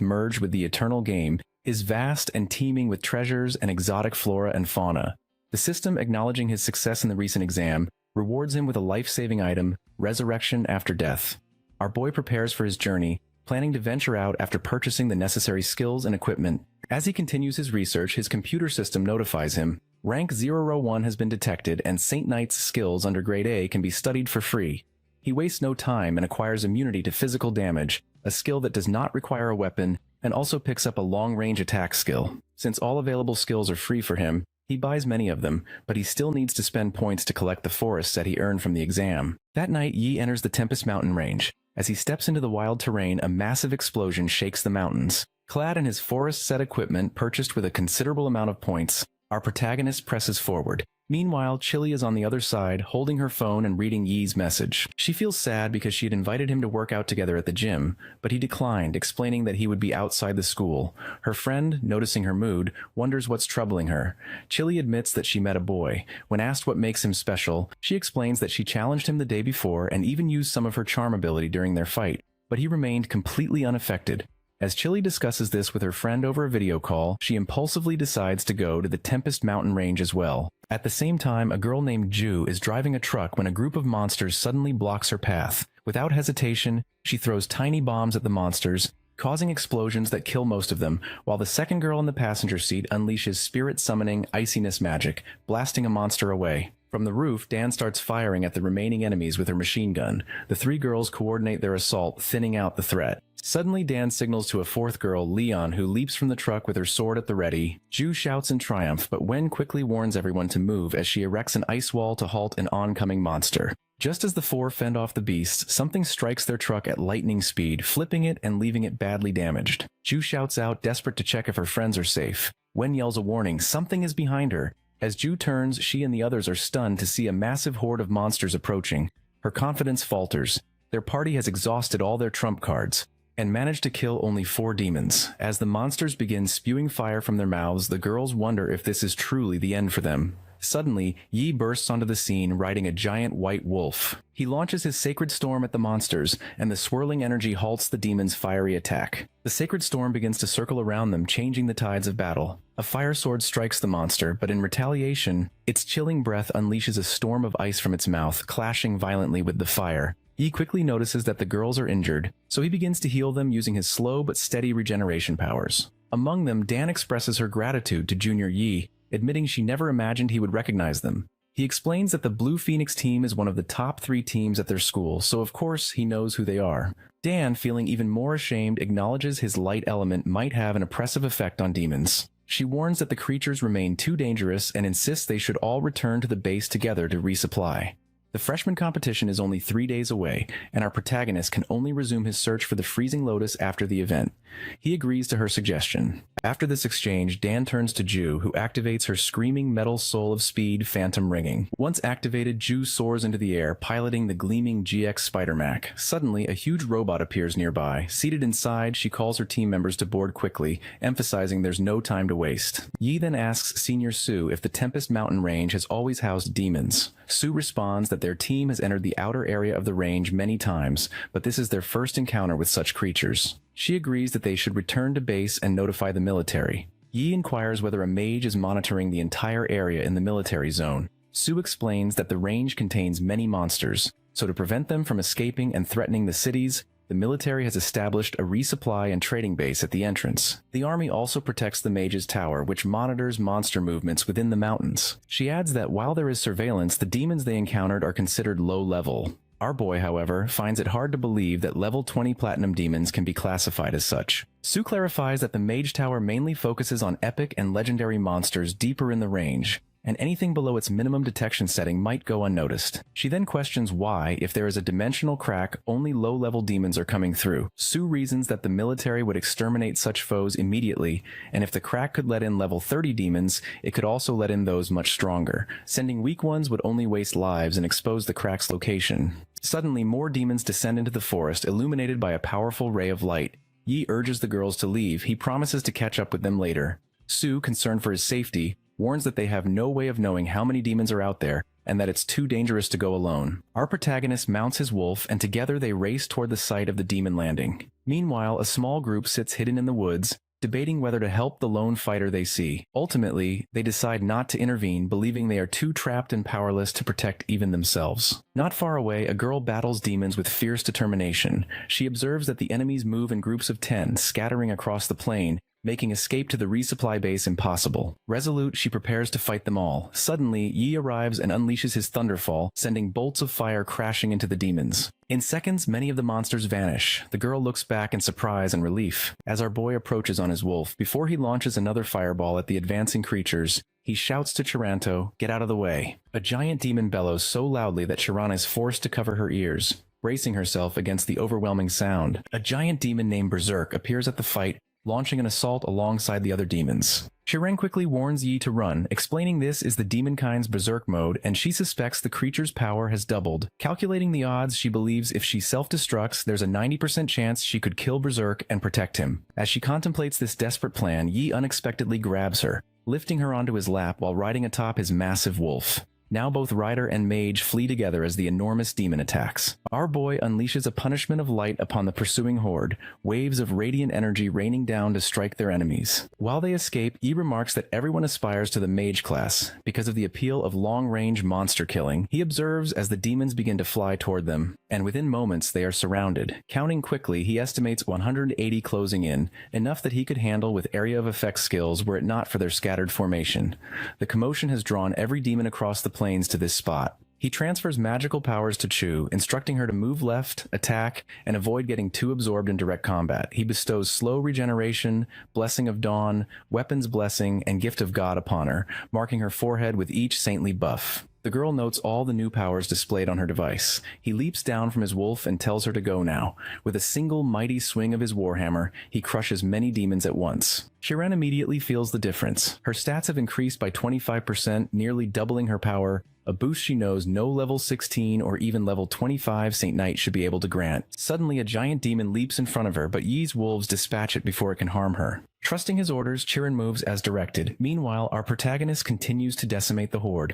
merged with the Eternal Game, is vast and teeming with treasures and exotic flora and fauna. The system, acknowledging his success in the recent exam, rewards him with a life-saving item, resurrection after death. Our boy prepares for his journey, planning to venture out after purchasing the necessary skills and equipment. As he continues his research, his computer system notifies him. Rank 001 has been detected, and Saint Knight's skills under Grade A can be studied for free. He wastes no time and acquires immunity to physical damage, a skill that does not require a weapon, and also picks up a long-range attack skill. Since all available skills are free for him, he buys many of them, but he still needs to spend points to collect the forests that he earned from the exam. That night, Yi enters the Tempest mountain range. As he steps into the wild terrain, a massive explosion shakes the mountains. Clad in his forest-set equipment purchased with a considerable amount of points, our protagonist presses forward. Meanwhile, Chili is on the other side, holding her phone and reading Yi's message. She feels sad because she had invited him to work out together at the gym, but he declined, explaining that he would be outside the school. Her friend, noticing her mood, wonders what's troubling her. Chili admits that she met a boy. When asked what makes him special, she explains that she challenged him the day before and even used some of her charm ability during their fight, but he remained completely unaffected. As Chili discusses this with her friend over a video call, she impulsively decides to go to the Tempest mountain range as well. At the same time, a girl named Ju is driving a truck when a group of monsters suddenly blocks her path. Without hesitation, she throws tiny bombs at the monsters, causing explosions that kill most of them, while the second girl in the passenger seat unleashes spirit-summoning iciness magic, blasting a monster away. From the roof, Dan starts firing at the remaining enemies with her machine gun. The three girls coordinate their assault, thinning out the threat. Suddenly, Dan signals to a fourth girl, Leon, who leaps from the truck with her sword at the ready. Ju shouts in triumph, but Wen quickly warns everyone to move as she erects an ice wall to halt an oncoming monster. Just as the four fend off the beast, something strikes their truck at lightning speed, flipping it and leaving it badly damaged. Ju shouts out, desperate to check if her friends are safe. Wen yells a warning, something is behind her. As Ju turns, she and the others are stunned to see a massive horde of monsters approaching. Her confidence falters. Their party has exhausted all their trump cards and managed to kill only 4 demons. As the monsters begin spewing fire from their mouths, the girls wonder if this is truly the end for them. Suddenly, Yi bursts onto the scene riding a giant white wolf. He launches his sacred storm at the monsters, and the swirling energy halts the demons' fiery attack. The sacred storm begins to circle around them, changing the tides of battle. A fire sword strikes the monster, but in retaliation, its chilling breath unleashes a storm of ice from its mouth, clashing violently with the fire. Yi quickly notices that the girls are injured, so he begins to heal them using his slow but steady regeneration powers. Among them, Dan expresses her gratitude to Junior Yi, admitting she never imagined he would recognize them. He explains that the Blue Phoenix team is one of the top 3 teams at their school, so of course he knows who they are. Dan, feeling even more ashamed, acknowledges his light element might have an oppressive effect on demons. She warns that the creatures remain too dangerous and insists they should all return to the base together to resupply. The freshman competition is only 3 days away, and our protagonist can only resume his search for the freezing lotus after the event. He agrees to her suggestion. After this exchange, Dan turns to Ju, who activates her screaming metal soul of speed phantom ringing. Once activated, Ju soars into the air, piloting the gleaming GX Spider-Mac. Suddenly, a huge robot appears nearby. Seated inside, she calls her team members to board quickly, emphasizing there's no time to waste. Yi then asks Senior Sue if the Tempest mountain range has always housed demons. Sue responds that their team has entered the outer area of the range many times, but this is their first encounter with such creatures. She agrees that they should return to base and notify the military. Yi inquires whether a mage is monitoring the entire area in the military zone. Sue explains that the range contains many monsters. So to prevent them from escaping and threatening the cities, the military has established a resupply and trading base at the entrance. The army also protects the Mage's Tower, which monitors monster movements within the mountains. She adds that while there is surveillance, the demons they encountered are considered low level. Our boy, however, finds it hard to believe that level 20 platinum demons can be classified as such. Sue clarifies that the Mage Tower mainly focuses on epic and legendary monsters deeper in the range, and anything below its minimum detection setting might go unnoticed. She then questions why, if there is a dimensional crack, only low-level demons are coming through. Sue reasons that the military would exterminate such foes immediately, and if the crack could let in level 30 demons, it could also let in those much stronger. Sending weak ones would only waste lives and expose the crack's location. Suddenly, more demons descend into the forest, illuminated by a powerful ray of light. Yi urges the girls to leave. He promises to catch up with them later. Sue, concerned for his safety, warns that they have no way of knowing how many demons are out there and that it's too dangerous to go alone. Our protagonist mounts his wolf and together they race toward the site of the demon landing. Meanwhile, a small group sits hidden in the woods, debating whether to help the lone fighter they see. Ultimately, they decide not to intervene, believing they are too trapped and powerless to protect even themselves. Not far away, a girl battles demons with fierce determination. She observes that the enemies move in groups of 10, scattering across the plain, making escape to the resupply base impossible. Resolute, she prepares to fight them all. Suddenly, Yi arrives and unleashes his thunderfall, sending bolts of fire crashing into the demons. In seconds, many of the monsters vanish. The girl looks back in surprise and relief as our boy approaches on his wolf. Before he launches another fireball at the advancing creatures, he shouts to Chiranto, "Get out of the way." A giant demon bellows so loudly that Chiran is forced to cover her ears, bracing herself against the overwhelming sound. A giant demon named Berserk appears at the fight, launching an assault alongside the other demons. Chiren quickly warns Yi to run, explaining this is the demonkind's berserk mode, and she suspects the creature's power has doubled. Calculating the odds, she believes if she self-destructs, there's a 90% chance she could kill Berserk and protect him. As she contemplates this desperate plan, Yi unexpectedly grabs her, lifting her onto his lap while riding atop his massive wolf. Now both rider and mage flee together as the enormous demon attacks. Our boy unleashes a punishment of light upon the pursuing horde, waves of radiant energy raining down to strike their enemies. While they escape, Yi remarks that everyone aspires to the mage class because of the appeal of long-range monster killing. He observes as the demons begin to fly toward them, and within moments they are surrounded. Counting quickly, he estimates 180 closing in, enough that he could handle with area of effect skills were it not for their scattered formation. The commotion has drawn every demon across the plains to this spot. He transfers magical powers to Chu, instructing her to move left, attack, and avoid getting too absorbed in direct combat. He bestows slow regeneration, Blessing of Dawn, Weapons Blessing, and Gift of God upon her, marking her forehead with each saintly buff. The girl notes all the new powers displayed on her device. He leaps down from his wolf and tells her to go now. With a single mighty swing of his warhammer, he crushes many demons at once. Chiren immediately feels the difference. Her stats have increased by 25%, nearly doubling her power, a boost she knows no level 16 or even level 25 Saint Knight should be able to grant. Suddenly, a giant demon leaps in front of her, but Yi's wolves dispatch it before it can harm her. Trusting his orders, Chiren moves as directed. Meanwhile, our protagonist continues to decimate the horde.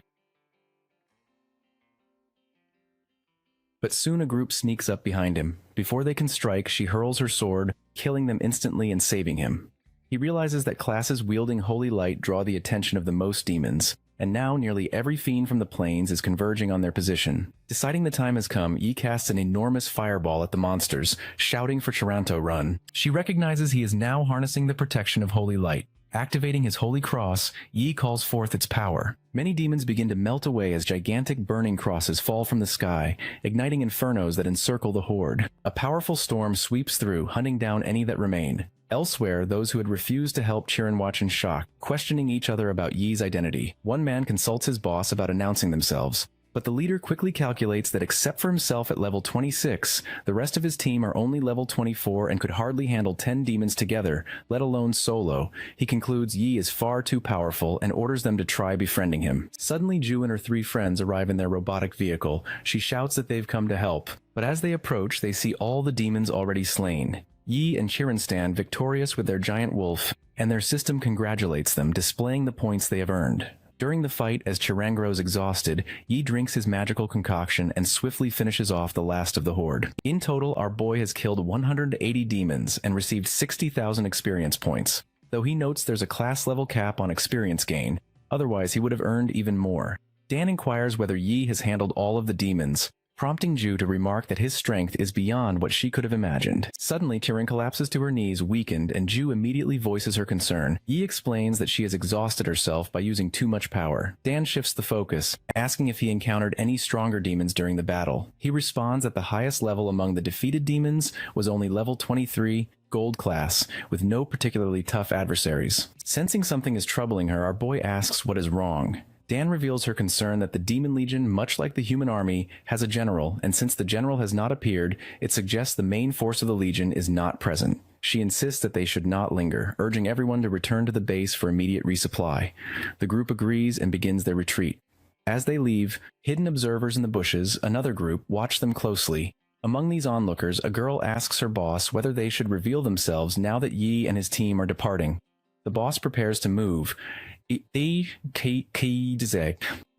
But soon a group sneaks up behind him. Before they can strike, she hurls her sword, killing them instantly and saving him. He realizes that classes wielding holy light draw the attention of the most demons, and now nearly every fiend from the plains is converging on their position. Deciding the time has come, Yi casts an enormous fireball at the monsters, shouting for Chiranto run. She recognizes he is now harnessing the protection of holy light. Activating his holy cross, Yi calls forth its power. Many demons begin to melt away as gigantic burning crosses fall from the sky, igniting infernos that encircle the horde. A powerful storm sweeps through, hunting down any that remain. Elsewhere, those who had refused to help Chiren watch in shock, questioning each other about Yi's identity. One man consults his boss about announcing themselves, but the leader quickly calculates that except for himself at level 26, the rest of his team are only level 24 and could hardly handle 10 demons together, let alone solo. He concludes Yi is far too powerful and orders them to try befriending him. Suddenly, Ju and her 3 friends arrive in their robotic vehicle. She shouts that they've come to help, but as they approach, they see all the demons already slain. Yi and Chiren stand victorious with their giant wolf, and their system congratulates them, displaying the points they have earned. During the fight, as Chiran grows exhausted, Yi drinks his magical concoction and swiftly finishes off the last of the horde. In total, our boy has killed 180 demons and received 60,000 experience points, though he notes there's a class level cap on experience gain, otherwise he would have earned even more. Dan inquires whether Yi has handled all of the demons, prompting Ju to remark that his strength is beyond what she could have imagined. Suddenly, Tyrion collapses to her knees, weakened, and Ju immediately voices her concern. Yi explains that she has exhausted herself by using too much power. Dan shifts the focus, asking if he encountered any stronger demons during the battle. He responds that the highest level among the defeated demons was only level 23, Gold class, with no particularly tough adversaries. Sensing something is troubling her, our boy asks what is wrong. Dan reveals her concern that the Demon Legion, much like the human army, has a general, and since the general has not appeared, it suggests the main force of the Legion is not present. She insists that they should not linger, urging everyone to return to the base for immediate resupply. The group agrees and begins their retreat. As they leave, hidden observers in the bushes, another group, watch them closely. Among these onlookers, a girl asks her boss whether they should reveal themselves now that Yi and his team are departing. The boss prepares to move,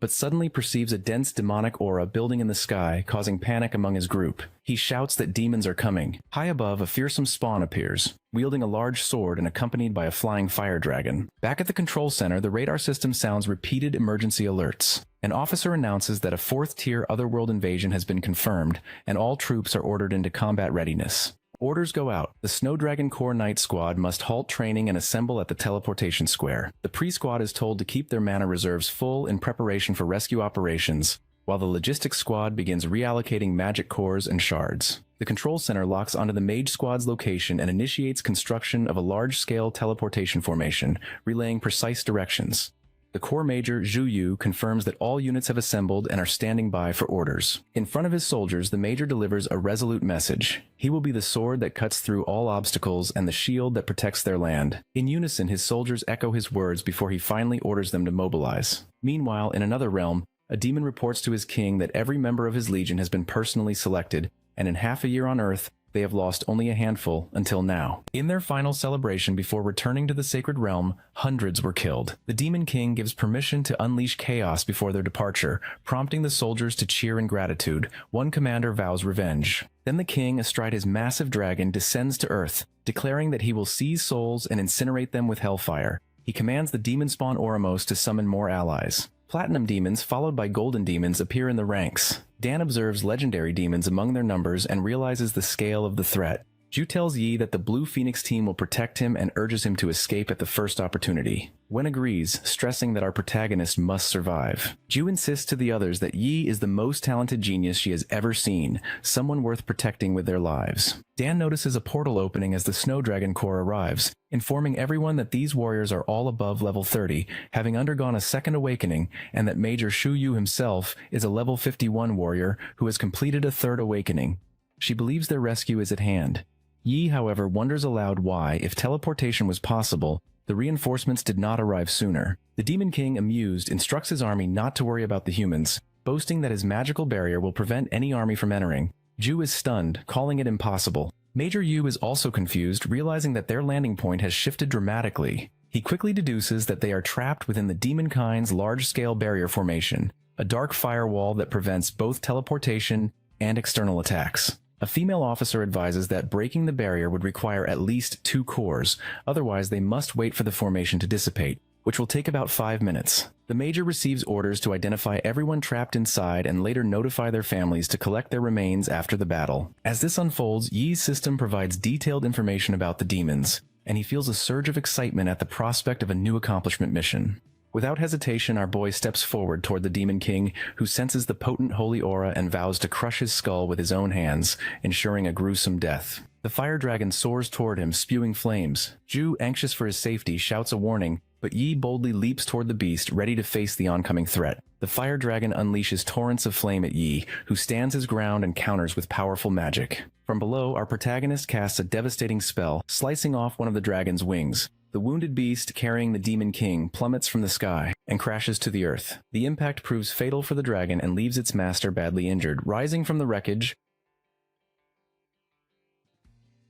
but suddenly perceives a dense demonic aura building in the sky, causing panic among his group. He shouts that demons are coming. High above, a fearsome spawn appears, wielding a large sword and accompanied by a flying fire dragon. Back at the control center, the radar system sounds repeated emergency alerts. An officer announces that a fourth-tier otherworld invasion has been confirmed, and all troops are ordered into combat readiness. Orders go out. The Snow Dragon Corps Knight Squad must halt training and assemble at the teleportation square. The pre-squad is told to keep their mana reserves full in preparation for rescue operations, while the logistics squad begins reallocating magic cores and shards. The control center locks onto the mage squad's location and initiates construction of a large-scale teleportation formation, relaying precise directions. The Corps Major, Zhu Yu, confirms that all units have assembled and are standing by for orders. In front of his soldiers, the Major delivers a resolute message. He will be the sword that cuts through all obstacles and the shield that protects their land. In unison, his soldiers echo his words before he finally orders them to mobilize. Meanwhile, in another realm, a demon reports to his king that every member of his legion has been personally selected, and in half a year on Earth, they have lost only a handful until now. In their final celebration before returning to the sacred realm, hundreds were killed. The Demon King gives permission to unleash chaos before their departure, prompting the soldiers to cheer in gratitude. One commander vows revenge. Then the king, astride his massive dragon, descends to Earth, declaring that he will seize souls and incinerate them with hellfire. He commands the demon spawn Oramos to summon more allies. Platinum demons, followed by golden demons, appear in the ranks. Dan observes legendary demons among their numbers and realizes the scale of the threat. Ju tells Yi that the Blue Phoenix team will protect him and urges him to escape at the first opportunity. Wen agrees, stressing that our protagonist must survive. Ju insists to the others that Yi is the most talented genius she has ever seen, someone worth protecting with their lives. Dan notices a portal opening as the Snow Dragon Corps arrives, informing everyone that these warriors are all above level 30, having undergone a second awakening, and that Major Shu Yu himself is a level 51 warrior who has completed a third awakening. She believes their rescue is at hand. Yi, however, wonders aloud why, if teleportation was possible, the reinforcements did not arrive sooner. The Demon King, amused, instructs his army not to worry about the humans, boasting that his magical barrier will prevent any army from entering. Ju is stunned, calling it impossible. Major Yu is also confused, realizing that their landing point has shifted dramatically. He quickly deduces that they are trapped within the Demonkind's large-scale barrier formation, a dark firewall that prevents both teleportation and external attacks. A female officer advises that breaking the barrier would require at least 2 cores, otherwise they must wait for the formation to dissipate, which will take about 5 minutes. The Major receives orders to identify everyone trapped inside and later notify their families to collect their remains after the battle. As this unfolds, Yi's system provides detailed information about the demons, and he feels a surge of excitement at the prospect of a new accomplishment mission. Without hesitation, our boy steps forward toward the Demon King, who senses the potent holy aura and vows to crush his skull with his own hands, ensuring a gruesome death. The fire dragon soars toward him, spewing flames. Ju, anxious for his safety, shouts a warning, but Yi boldly leaps toward the beast, ready to face the oncoming threat. The fire dragon unleashes torrents of flame at Yi, who stands his ground and counters with powerful magic. From below, our protagonist casts a devastating spell, slicing off one of the dragon's wings. The wounded beast, carrying the Demon King, plummets from the sky and crashes to the earth. The impact proves fatal for the dragon and leaves its master badly injured. Rising from the wreckage,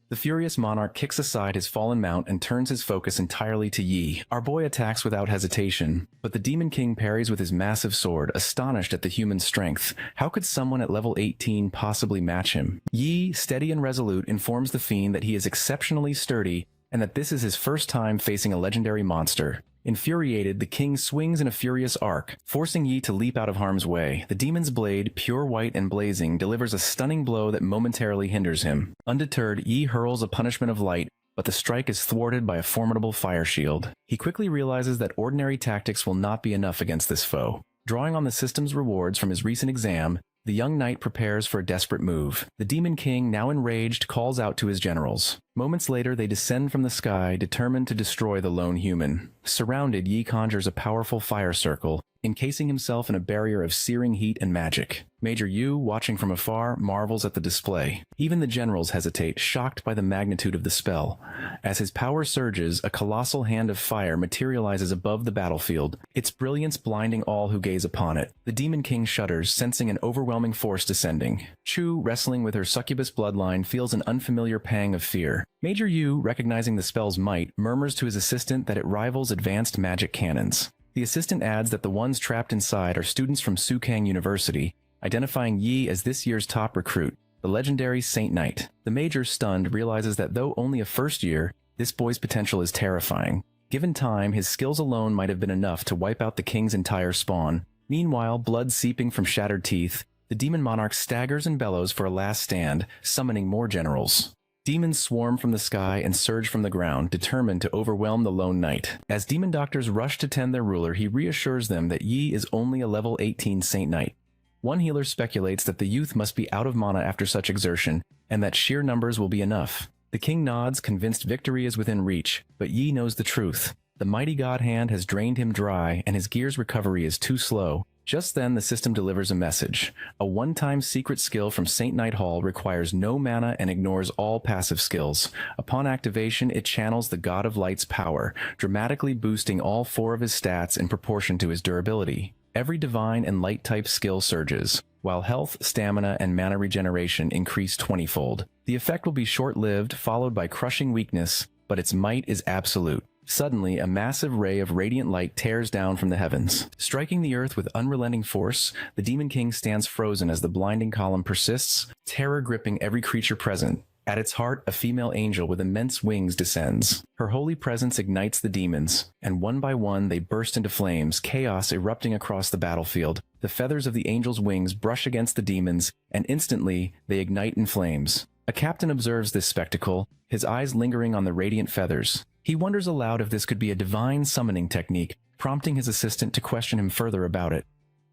the furious monarch kicks aside his fallen mount and turns his focus entirely to Yi. Our boy attacks without hesitation, but the Demon King parries with his massive sword, astonished at the human's strength. How could someone at level 18 possibly match him? Yi, steady and resolute, informs the fiend that he is exceptionally sturdy and that this is his first time facing a legendary monster. Infuriated, the king swings in a furious arc, forcing Yi to leap out of harm's way. The demon's blade, pure white and blazing, delivers a stunning blow that momentarily hinders him. Undeterred, Yi hurls a punishment of light, but the strike is thwarted by a formidable fire shield. He quickly realizes that ordinary tactics will not be enough against this foe. Drawing on the system's rewards from his recent exam, the young knight prepares for a desperate move. The Demon King, now enraged, calls out to his generals. Moments later, they descend from the sky, determined to destroy the lone human. Surrounded, Yi conjures a powerful fire circle, encasing himself in a barrier of searing heat and magic. Major Yu, watching from afar, marvels at the display. Even the generals hesitate, shocked by the magnitude of the spell. As his power surges, a colossal hand of fire materializes above the battlefield, its brilliance blinding all who gaze upon it. The Demon King shudders, sensing an overwhelming force descending. Chu, wrestling with her succubus bloodline, feels an unfamiliar pang of fear. Major Yu, recognizing the spell's might, murmurs to his assistant that it rivals advanced magic cannons. The assistant adds that the ones trapped inside are students from Sukang University, identifying Yi as this year's top recruit, the legendary Saint Knight. The major, stunned, realizes that though only a first year, this boy's potential is terrifying. Given time, his skills alone might have been enough to wipe out the king's entire spawn. Meanwhile, blood seeping from shattered teeth, the demon monarch staggers and bellows for a last stand, summoning more generals. Demons swarm from the sky and surge from the ground, determined to overwhelm the lone knight. As demon doctors rush to tend their ruler, he reassures them that Yi is only a level 18 Saint Knight. One healer speculates that the youth must be out of mana after such exertion, and that sheer numbers will be enough. The king nods, convinced victory is within reach, but Yi knows the truth. The mighty god hand has drained him dry, and his gear's recovery is too slow. Just then, the system delivers a message. A one-time secret skill from Saint Knight Hall requires no mana and ignores all passive skills. Upon activation, it channels the God of Light's power, dramatically boosting all 4 of his stats in proportion to his durability. Every divine and light-type skill surges, while health, stamina, and mana regeneration increase 20-fold. The effect will be short-lived, followed by crushing weakness, but its might is absolute. Suddenly, a massive ray of radiant light tears down from the heavens. Striking the earth with unrelenting force, the Demon King stands frozen as the blinding column persists, terror gripping every creature present. At its heart, a female angel with immense wings descends. Her holy presence ignites the demons, and one by one they burst into flames, chaos erupting across the battlefield. The feathers of the angel's wings brush against the demons, and instantly they ignite in flames. A captain observes this spectacle, his eyes lingering on the radiant feathers. He wonders aloud if this could be a divine summoning technique, prompting his assistant to question him further about it.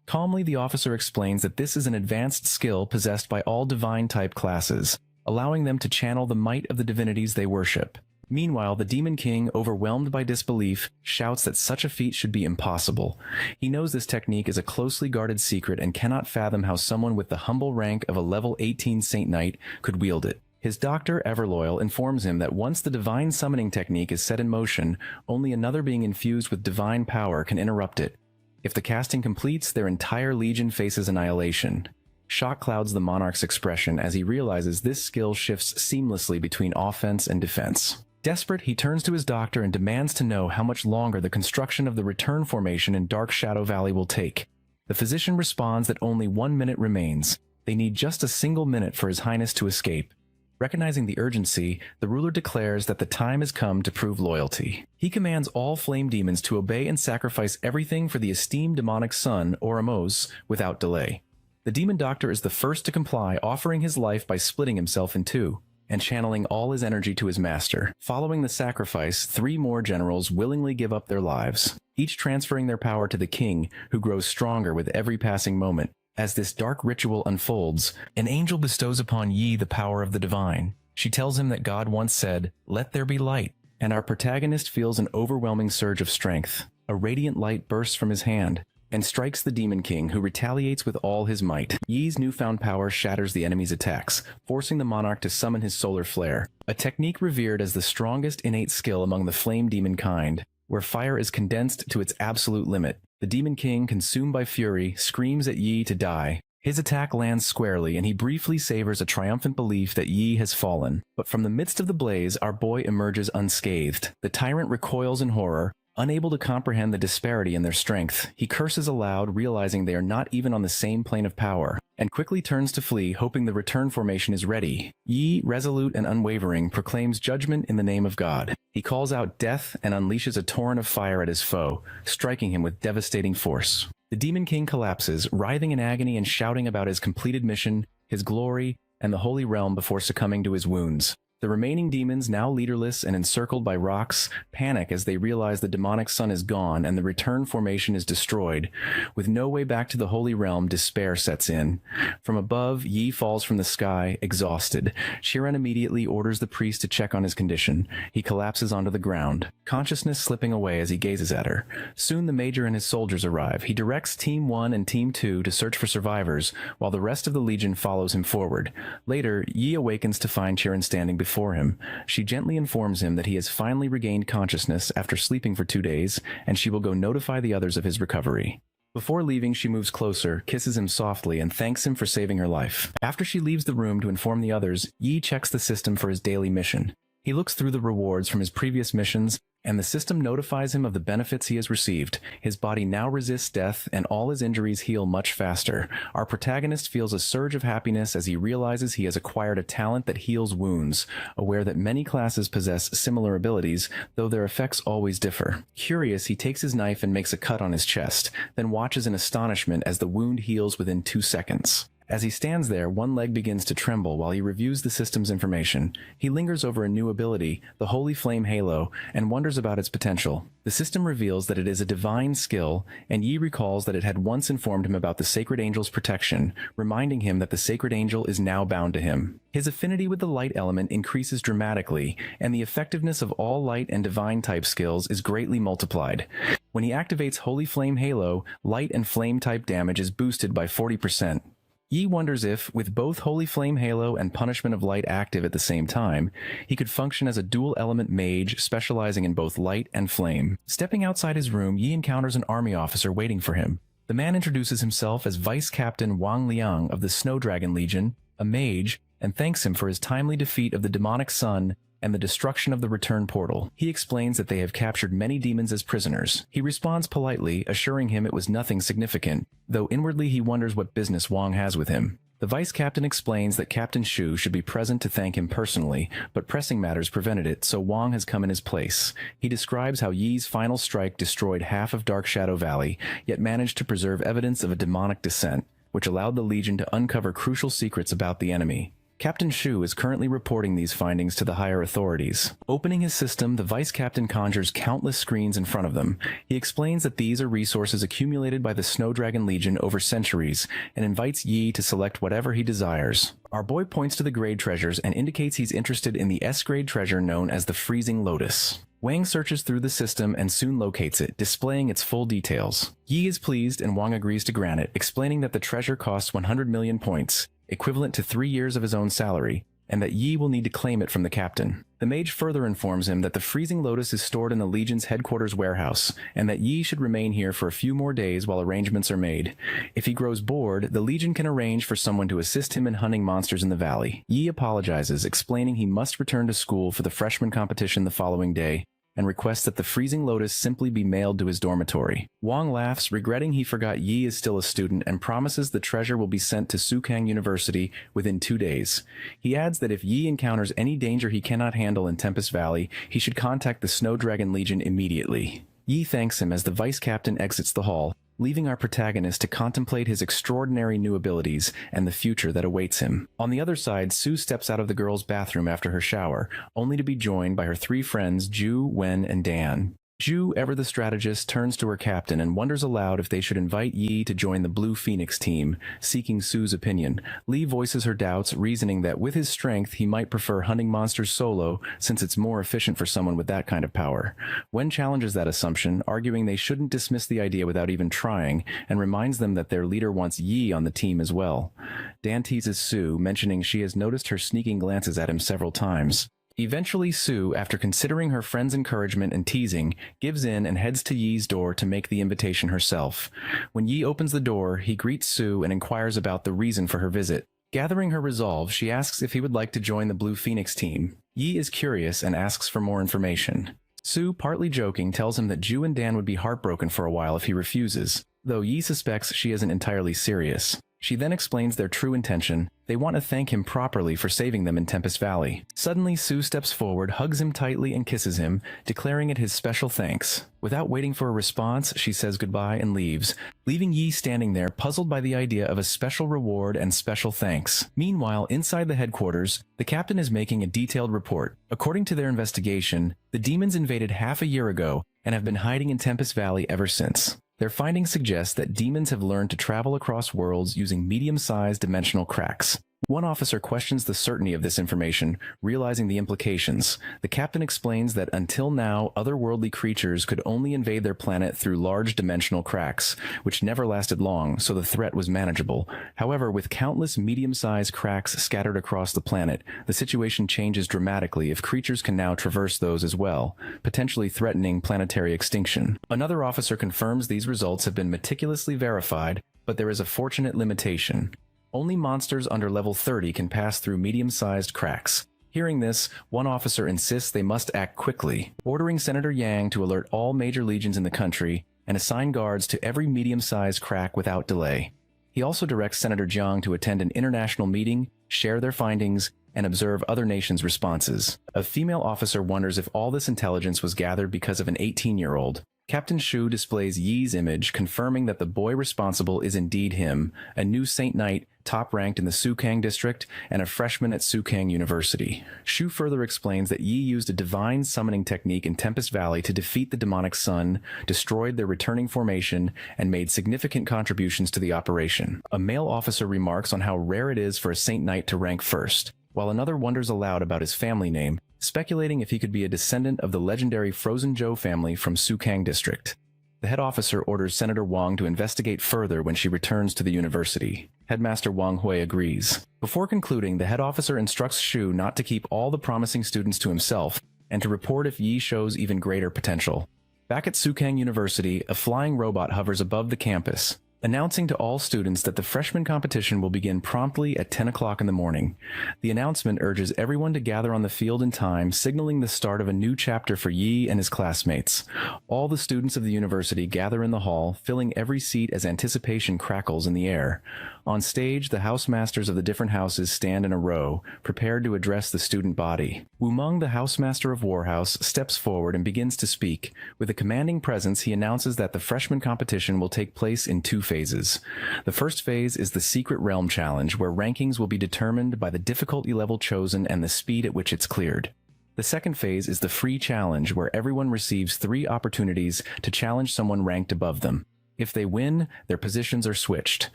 Calmly, the officer explains that this is an advanced skill possessed by all divine-type classes, allowing them to channel the might of the divinities they worship. Meanwhile, the Demon King, overwhelmed by disbelief, shouts that such a feat should be impossible. He knows this technique is a closely guarded secret and cannot fathom how someone with the humble rank of a level 18 Saint Knight could wield it. His doctor, Everloyal, informs him that once the divine summoning technique is set in motion, only another being infused with divine power can interrupt it. If the casting completes, their entire legion faces annihilation. Shock clouds the monarch's expression as he realizes this skill shifts seamlessly between offense and defense. Desperate, he turns to his doctor and demands to know how much longer the construction of the return formation in Dark Shadow Valley will take. The physician responds that only 1 minute remains. They need just a single minute for His Highness to escape. Recognizing the urgency, the ruler declares that the time has come to prove loyalty. He commands all flame demons to obey and sacrifice everything for the esteemed demonic son, Oramos, without delay. The demon doctor is the first to comply, offering his life by splitting himself in two, and channeling all his energy to his master. Following the sacrifice, 3 more generals willingly give up their lives, each transferring their power to the king, who grows stronger with every passing moment. As this dark ritual unfolds, an angel bestows upon Yi the power of the divine. She tells him that God once said, "Let there be light," and our protagonist feels an overwhelming surge of strength. A radiant light bursts from his hand and strikes the Demon King, who retaliates with all his might. Yi's newfound power shatters the enemy's attacks, forcing the monarch to summon his solar flare, a technique revered as the strongest innate skill among the flame demon kind, where fire is condensed to its absolute limit. The Demon King, consumed by fury, screams at Yi to die. His attack lands squarely, and he briefly savors a triumphant belief that Yi has fallen. But from the midst of the blaze, our boy emerges unscathed. The tyrant recoils in horror, Unable to comprehend the disparity in their strength, he curses aloud, realizing they are not even on the same plane of power, and quickly turns to flee, hoping the return formation is ready. Yi, resolute and unwavering, proclaims judgment in the name of God. He calls out death and unleashes a torrent of fire at his foe, striking him with devastating force. The Demon King collapses, writhing in agony and shouting about his completed mission, his glory, and the Holy Realm before succumbing to his wounds. The remaining demons, now leaderless and encircled by rocks, panic as they realize the demonic sun is gone and the return formation is destroyed. With no way back to the Holy Realm, despair sets in. From above, Yi falls from the sky, exhausted. Chiron immediately orders the priest to check on his condition. He collapses onto the ground, consciousness slipping away as he gazes at her. Soon the Major and his soldiers arrive. He directs Team 1 and Team 2 to search for survivors, while the rest of the Legion follows him forward. Later, Yi awakens to find Chiron standing before him. She gently informs him that he has finally regained consciousness after sleeping for 2 days, and she will go notify the others of his recovery. Before leaving, she moves closer, kisses him softly, and thanks him for saving her life. After she leaves the room to inform the others, Yi checks the system for his daily mission. He looks through the rewards from his previous missions, and the system notifies him of the benefits he has received. His body now resists death, and all his injuries heal much faster. Our protagonist feels a surge of happiness as he realizes he has acquired a talent that heals wounds, aware that many classes possess similar abilities, though their effects always differ. Curious, he takes his knife and makes a cut on his chest, then watches in astonishment as the wound heals within 2 seconds. As he stands there, one leg begins to tremble while he reviews the system's information. He lingers over a new ability, the Holy Flame Halo, and wonders about its potential. The system reveals that it is a divine skill, and Yi recalls that it had once informed him about the Sacred Angel's protection, reminding him that the Sacred Angel is now bound to him. His affinity with the light element increases dramatically, and the effectiveness of all light and divine type skills is greatly multiplied. When he activates Holy Flame Halo, light and flame type damage is boosted by 40%. Yi wonders if, with both Holy Flame Halo and Punishment of Light active at the same time, he could function as a dual-element mage specializing in both light and flame. Stepping outside his room, Yi encounters an army officer waiting for him. The man introduces himself as Vice Captain Wang Liang of the Snow Dragon Legion, a mage, and thanks him for his timely defeat of the demonic sun and the destruction of the return portal. He explains that they have captured many demons as prisoners. He responds politely, assuring him it was nothing significant, though inwardly he wonders what business Wang has with him. The vice captain explains that Captain Shu should be present to thank him personally, but pressing matters prevented it, so Wang has come in his place. He describes how Yi's final strike destroyed half of Dark Shadow Valley, yet managed to preserve evidence of a demonic descent, which allowed the Legion to uncover crucial secrets about the enemy. Captain Shu is currently reporting these findings to the higher authorities. Opening his system, the vice captain conjures countless screens in front of them. He explains that these are resources accumulated by the Snow Dragon Legion over centuries, and invites Yi to select whatever he desires. Our boy points to the grade treasures and indicates he's interested in the S-grade treasure known as the Freezing Lotus. Wang searches through the system and soon locates it, displaying its full details. Yi is pleased and Wang agrees to grant it, explaining that the treasure costs 100 million points, equivalent to 3 years of his own salary, and that Yi will need to claim it from the captain. The mage further informs him that the Freezing Lotus is stored in the Legion's headquarters warehouse, and that Yi should remain here for a few more days while arrangements are made. If he grows bored, the Legion can arrange for someone to assist him in hunting monsters in the valley. Yi apologizes, explaining he must return to school for the freshman competition the following day, and requests that the Freezing Lotus simply be mailed to his dormitory. Wang laughs, regretting he forgot Yi is still a student, and promises the treasure will be sent to Sukang University within 2 days. He adds that if Yi encounters any danger he cannot handle in Tempest Valley, he should contact the Snow Dragon Legion immediately. Yi thanks him as the vice captain exits the hall, leaving our protagonist to contemplate his extraordinary new abilities and the future that awaits him. On the other side, Sue steps out of the girls' bathroom after her shower, only to be joined by her 3 friends, Ju, Wen, and Dan. Ju, ever the strategist, turns to her captain and wonders aloud if they should invite Yi to join the Blue Phoenix team, seeking Sue's opinion. Lee voices her doubts, reasoning that with his strength he might prefer hunting monsters solo since it's more efficient for someone with that kind of power. Wen challenges that assumption, arguing they shouldn't dismiss the idea without even trying, and reminds them that their leader wants Yi on the team as well. Dan teases Sue, mentioning she has noticed her sneaking glances at him several times. Eventually, Sue, after considering her friend's encouragement and teasing, gives in and heads to Yi's door to make the invitation herself. When Yi opens the door, he greets Sue and inquires about the reason for her visit. Gathering her resolve, she asks if he would like to join the Blue Phoenix team. Yi is curious and asks for more information. Sue, partly joking, tells him that Ju and Dan would be heartbroken for a while if he refuses, though Yi suspects she isn't entirely serious. She then explains their true intention. They want to thank him properly for saving them in Tempest Valley. Suddenly, Sue steps forward, hugs him tightly, and kisses him, declaring it his special thanks. Without waiting for a response, she says goodbye and leaves, leaving Yi standing there, puzzled by the idea of a special reward and special thanks. Meanwhile, inside the headquarters, the captain is making a detailed report. According to their investigation, the demons invaded half a year ago and have been hiding in Tempest Valley ever since. Their findings suggest that demons have learned to travel across worlds using medium-sized dimensional cracks. One officer questions the certainty of this information, realizing the implications. The captain explains that until now, otherworldly creatures could only invade their planet through large dimensional cracks, which never lasted long, so the threat was manageable. However, with countless medium-sized cracks scattered across the planet, the situation changes dramatically if creatures can now traverse those as well, potentially threatening planetary extinction. Another officer confirms these results have been meticulously verified, but there is a fortunate limitation. Only monsters under level 30 can pass through medium-sized cracks. Hearing this, one officer insists they must act quickly, ordering Senator Yang to alert all major legions in the country and assign guards to every medium-sized crack without delay. He also directs Senator Jiang to attend an international meeting, share their findings, and observe other nations' responses. A female officer wonders if all this intelligence was gathered because of an 18-year-old. Captain Shu displays Yi's image, confirming that the boy responsible is indeed him, a new Saint Knight, top-ranked in the Sukang district, and a freshman at Sukang University. Shu further explains that Yi used a divine summoning technique in Tempest Valley to defeat the demonic sun, destroyed their returning formation, and made significant contributions to the operation. A male officer remarks on how rare it is for a Saint Knight to rank first, while another wonders aloud about his family name, speculating if he could be a descendant of the legendary Frozen Joe family from Sukang District. The head officer orders Senator Wang to investigate further when she returns to the university. Headmaster Wang Hui agrees. Before concluding, the head officer instructs Shu not to keep all the promising students to himself and to report if Yi shows even greater potential. Back at Sukang University, a flying robot hovers above the campus, announcing to all students that the freshman competition will begin promptly at 10 o'clock in the morning. The announcement urges everyone to gather on the field in time, signaling the start of a new chapter for Yi and his classmates. All the students of the university gather in the hall, filling every seat as anticipation crackles in the air. On stage, the housemasters of the different houses stand in a row, prepared to address the student body. Wu Meng, the housemaster of Warhouse, steps forward and begins to speak. With a commanding presence, he announces that the freshman competition will take place in two phases. The first phase is the Secret Realm Challenge, where rankings will be determined by the difficulty level chosen and the speed at which it's cleared. The second phase is the Free Challenge, where everyone receives 3 opportunities to challenge someone ranked above them. If they win, their positions are switched.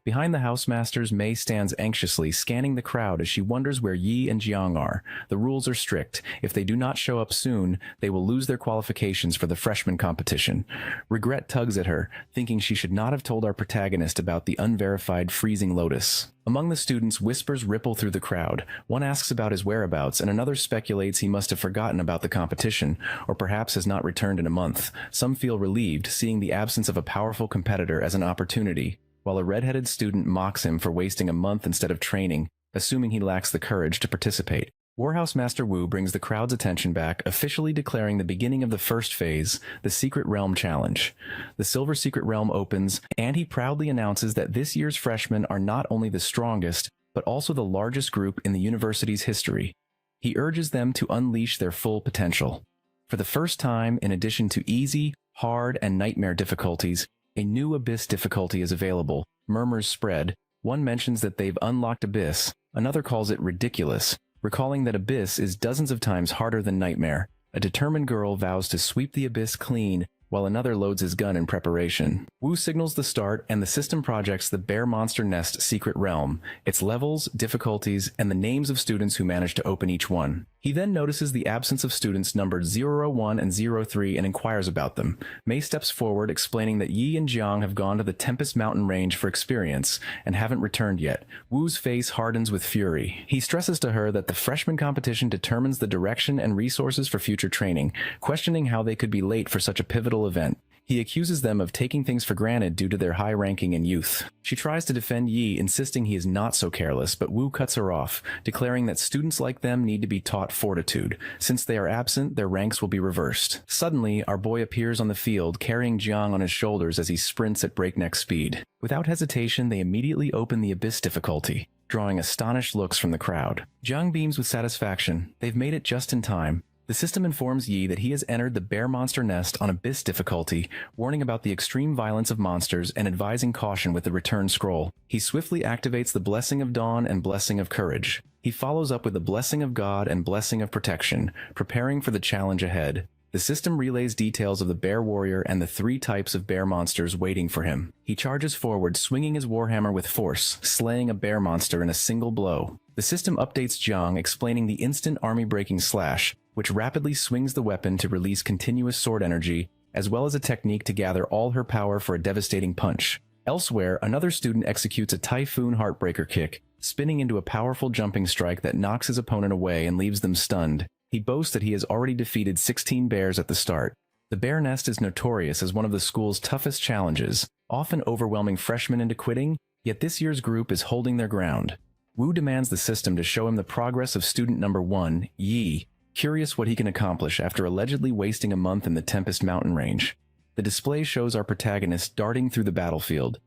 Behind the housemasters, Mei stands anxiously, scanning the crowd as she wonders where Yi and Jiang are. The rules are strict. If they do not show up soon, they will lose their qualifications for the freshman competition. Regret tugs at her, thinking she should not have told our protagonist about the unverified freezing lotus. Among the students, whispers ripple through the crowd. One asks about his whereabouts, and another speculates he must have forgotten about the competition, or perhaps has not returned in a month. Some feel relieved, seeing the absence of a powerful competitor as an opportunity, while a red-headed student mocks him for wasting a month instead of training, assuming he lacks the courage to participate. Warhouse Master Wu brings the crowd's attention back, officially declaring the beginning of the first phase, the Secret Realm Challenge. The Silver Secret Realm opens, and he proudly announces that this year's freshmen are not only the strongest, but also the largest group in the university's history. He urges them to unleash their full potential. For the first time, in addition to easy, hard, and nightmare difficulties, a new Abyss difficulty is available. Murmurs spread. One mentions that they've unlocked Abyss, another calls it ridiculous, recalling that Abyss is dozens of times harder than Nightmare. A determined girl vows to sweep the Abyss clean, while another loads his gun in preparation. Wu signals the start, and the system projects the Bear Monster Nest Secret Realm, its levels, difficulties, and the names of students who manage to open each one. He then notices the absence of students numbered 001 and 03 and inquires about them. Mei steps forward, explaining that Yi and Jiang have gone to the Tempest Mountain Range for experience and haven't returned yet. Wu's face hardens with fury. He stresses to her that the freshman competition determines the direction and resources for future training, questioning how they could be late for such a pivotal event. He accuses them of taking things for granted due to their high ranking in youth. She tries to defend Yi, insisting he is not so careless, but Wu cuts her off, declaring that students like them need to be taught fortitude. Since they are absent, their ranks will be reversed. Suddenly, our boy appears on the field, carrying Jiang on his shoulders as he sprints at breakneck speed. Without hesitation, they immediately open the abyss difficulty, drawing astonished looks from the crowd. Jiang beams with satisfaction. They've made it just in time. The system informs Yi that he has entered the bear monster nest on abyss difficulty, warning about the extreme violence of monsters and advising caution with the return scroll. He swiftly activates the Blessing of Dawn and Blessing of Courage. He follows up with the Blessing of God and Blessing of Protection, preparing for the challenge ahead. The system relays details of the bear warrior and the 3 types of bear monsters waiting for him. He charges forward, swinging his warhammer with force, slaying a bear monster in a single blow. The system updates Jiang, explaining the instant army-breaking slash, which rapidly swings the weapon to release continuous sword energy, as well as a technique to gather all her power for a devastating punch. Elsewhere, another student executes a Typhoon Heartbreaker kick, spinning into a powerful jumping strike that knocks his opponent away and leaves them stunned. He boasts that he has already defeated 16 bears at the start. The bear nest is notorious as one of the school's toughest challenges, often overwhelming freshmen into quitting, yet this year's group is holding their ground. Wu demands the system to show him the progress of student number 1, Yi, curious what he can accomplish after allegedly wasting a month in the Tempest mountain range. The display shows our protagonist darting through the battlefield,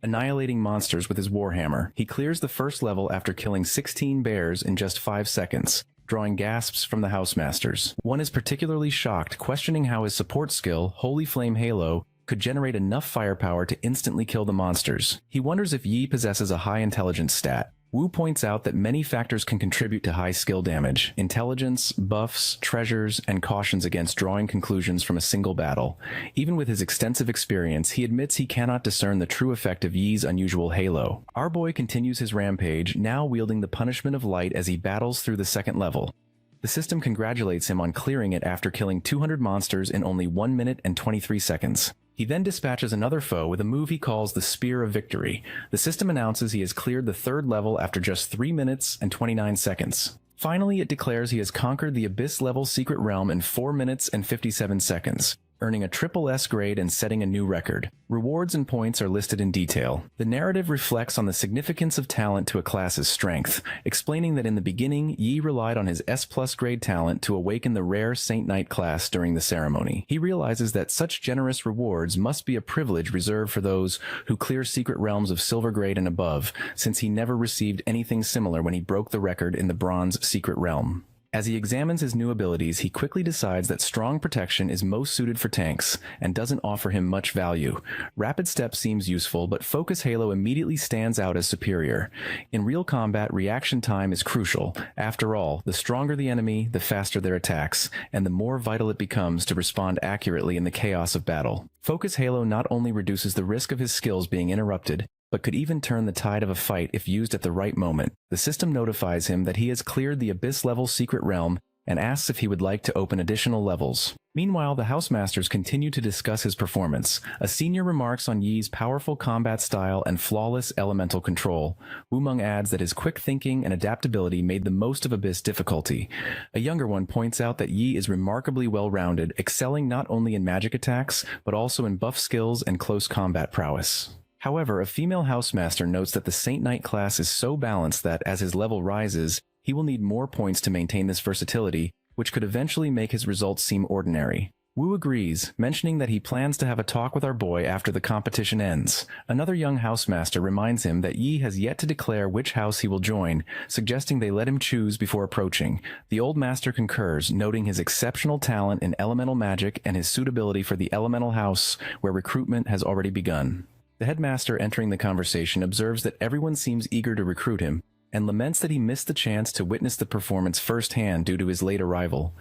annihilating monsters with his warhammer. He clears the first level after killing 16 bears in just 5 seconds, drawing gasps from the housemasters. One is particularly shocked, questioning how his support skill, Holy Flame Halo, could generate enough firepower to instantly kill the monsters. He wonders if Yi possesses a high intelligence stat. Wu points out that many factors can contribute to high skill damage: intelligence, buffs, treasures, and cautions against drawing conclusions from a single battle. Even with his extensive experience, he admits he cannot discern the true effect of Yi's unusual halo. Our boy continues his rampage, now wielding the punishment of light as he battles through the second level. The system congratulates him on clearing it after killing 200 monsters in only 1 minute and 23 seconds. He then dispatches another foe with a move he calls the Spear of Victory. The system announces he has cleared the 3rd level after just 3 minutes and 29 seconds. Finally, it declares he has conquered the Abyss-level Secret Realm in 4 minutes and 57 seconds, earning a triple S grade and setting a new record. Rewards and points are listed in detail. The narrative reflects on the significance of talent to a class's strength, explaining that in the beginning, Yi relied on his S+ grade talent to awaken the rare Saint Knight class during the ceremony. He realizes that such generous rewards must be a privilege reserved for those who clear secret realms of silver grade and above, since he never received anything similar when he broke the record in the bronze secret realm. As he examines his new abilities, he quickly decides that strong protection is most suited for tanks and doesn't offer him much value. Rapid Step seems useful, but Focus Halo immediately stands out as superior. In real combat, reaction time is crucial. After all, the stronger the enemy, the faster their attacks, and the more vital it becomes to respond accurately in the chaos of battle. Focus Halo not only reduces the risk of his skills being interrupted, but could even turn the tide of a fight if used at the right moment. The system notifies him that he has cleared the Abyss-level Secret Realm and asks if he would like to open additional levels. Meanwhile, the Housemasters continue to discuss his performance. A senior remarks on Yi's powerful combat style and flawless elemental control. Wumeng adds that his quick thinking and adaptability made the most of Abyss difficulty. A younger one points out that Yi is remarkably well-rounded, excelling not only in magic attacks, but also in buff skills and close combat prowess. However, a female housemaster notes that the Saint Knight class is so balanced that, as his level rises, he will need more points to maintain this versatility, which could eventually make his results seem ordinary. Wu agrees, mentioning that he plans to have a talk with our boy after the competition ends. Another young housemaster reminds him that Yi has yet to declare which house he will join, suggesting they let him choose before approaching. The old master concurs, noting his exceptional talent in elemental magic and his suitability for the elemental house, where recruitment has already begun. The headmaster, entering the conversation, observes that everyone seems eager to recruit him, and laments that he missed the chance to witness the performance firsthand due to his late arrival.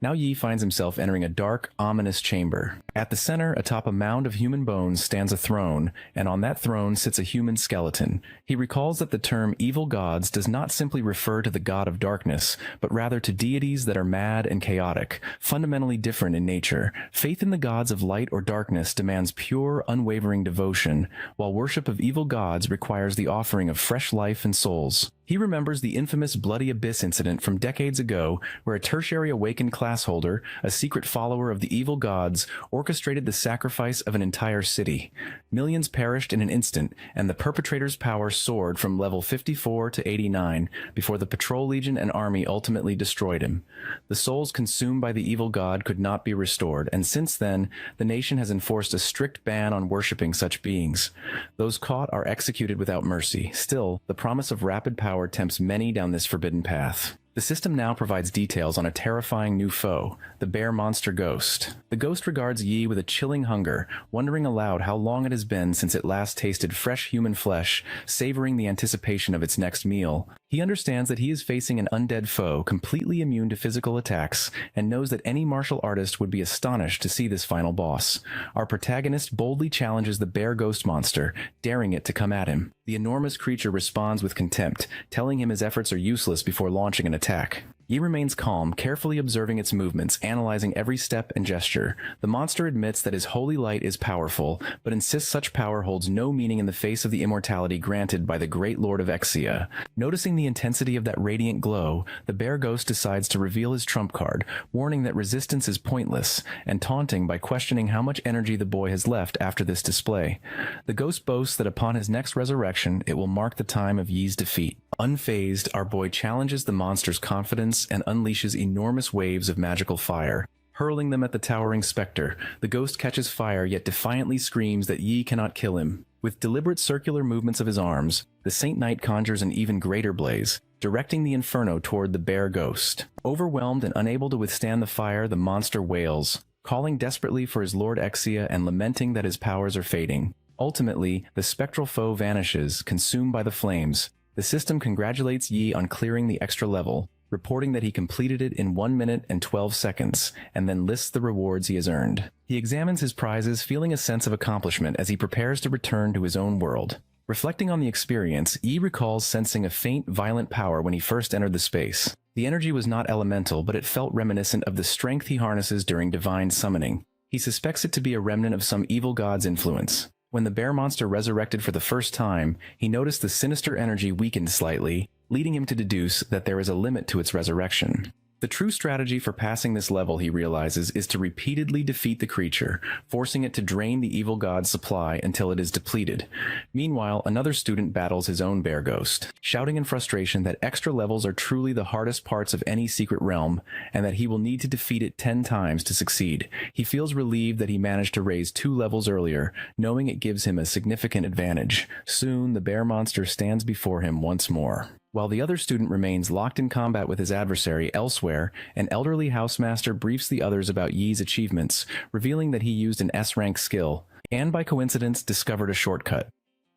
Now Yi finds himself entering a dark, ominous chamber. At the center, atop a mound of human bones, stands a throne, and on that throne sits a human skeleton. He recalls that the term evil gods does not simply refer to the god of darkness, but rather to deities that are mad and chaotic, fundamentally different in nature. Faith in the gods of light or darkness demands pure, unwavering devotion, while worship of evil gods requires the offering of fresh life and souls. He remembers the infamous Bloody Abyss incident from decades ago, where a tertiary awakened class holder, a secret follower of the evil gods, orchestrated the sacrifice of an entire city. Millions perished in an instant, and the perpetrator's power soared from level 54 to 89 before the Patrol Legion and army ultimately destroyed him. The souls consumed by the evil god could not be restored, and since then, the nation has enforced a strict ban on worshipping such beings. Those caught are executed without mercy. Still, the promise of rapid power tempts many down this forbidden path. The system now provides details on a terrifying new foe, the bear monster ghost. The ghost regards Yi with a chilling hunger, wondering aloud how long it has been since it last tasted fresh human flesh, savoring the anticipation of its next meal. He understands that he is facing an undead foe, completely immune to physical attacks, and knows that any martial artist would be astonished to see this final boss. Our protagonist boldly challenges the bear ghost monster, daring it to come at him. The enormous creature responds with contempt, telling him his efforts are useless before launching an attack. Yi remains calm, carefully observing its movements, analyzing every step and gesture. The monster admits that his holy light is powerful, but insists such power holds no meaning in the face of the immortality granted by the great lord of Exia. Noticing the intensity of that radiant glow, the bear ghost decides to reveal his trump card, warning that resistance is pointless, and taunting by questioning how much energy the boy has left after this display. The ghost boasts that upon his next resurrection, it will mark the time of Yi's defeat. Unfazed, our boy challenges the monster's confidence and unleashes enormous waves of magical fire. Hurling them at the towering specter, the ghost catches fire yet defiantly screams that Yi cannot kill him. With deliberate circular movements of his arms, the Saint Knight conjures an even greater blaze, directing the inferno toward the bear ghost. Overwhelmed and unable to withstand the fire, the monster wails, calling desperately for his lord Exia and lamenting that his powers are fading. Ultimately, the spectral foe vanishes, consumed by the flames. The system congratulates Yi on clearing the extra level, reporting that he completed it in 1 minute and 12 seconds, and then lists the rewards he has earned. He examines his prizes, feeling a sense of accomplishment as he prepares to return to his own world. Reflecting on the experience, Yi recalls sensing a faint, violent power when he first entered the space. The energy was not elemental, but it felt reminiscent of the strength he harnesses during divine summoning. He suspects it to be a remnant of some evil god's influence. When the bear monster resurrected for the first time, he noticed the sinister energy weakened slightly, leading him to deduce that there is a limit to its resurrection. The true strategy for passing this level, he realizes, is to repeatedly defeat the creature, forcing it to drain the evil god's supply until it is depleted. Meanwhile, another student battles his own bear ghost, shouting in frustration that extra levels are truly the hardest parts of any secret realm, and that he will need to defeat it 10 times to succeed. He feels relieved that he managed to raise 2 levels earlier, knowing it gives him a significant advantage. Soon, the bear monster stands before him once more. While the other student remains locked in combat with his adversary elsewhere, an elderly housemaster briefs the others about Yi's achievements, revealing that he used an S-rank skill, and by coincidence discovered a shortcut.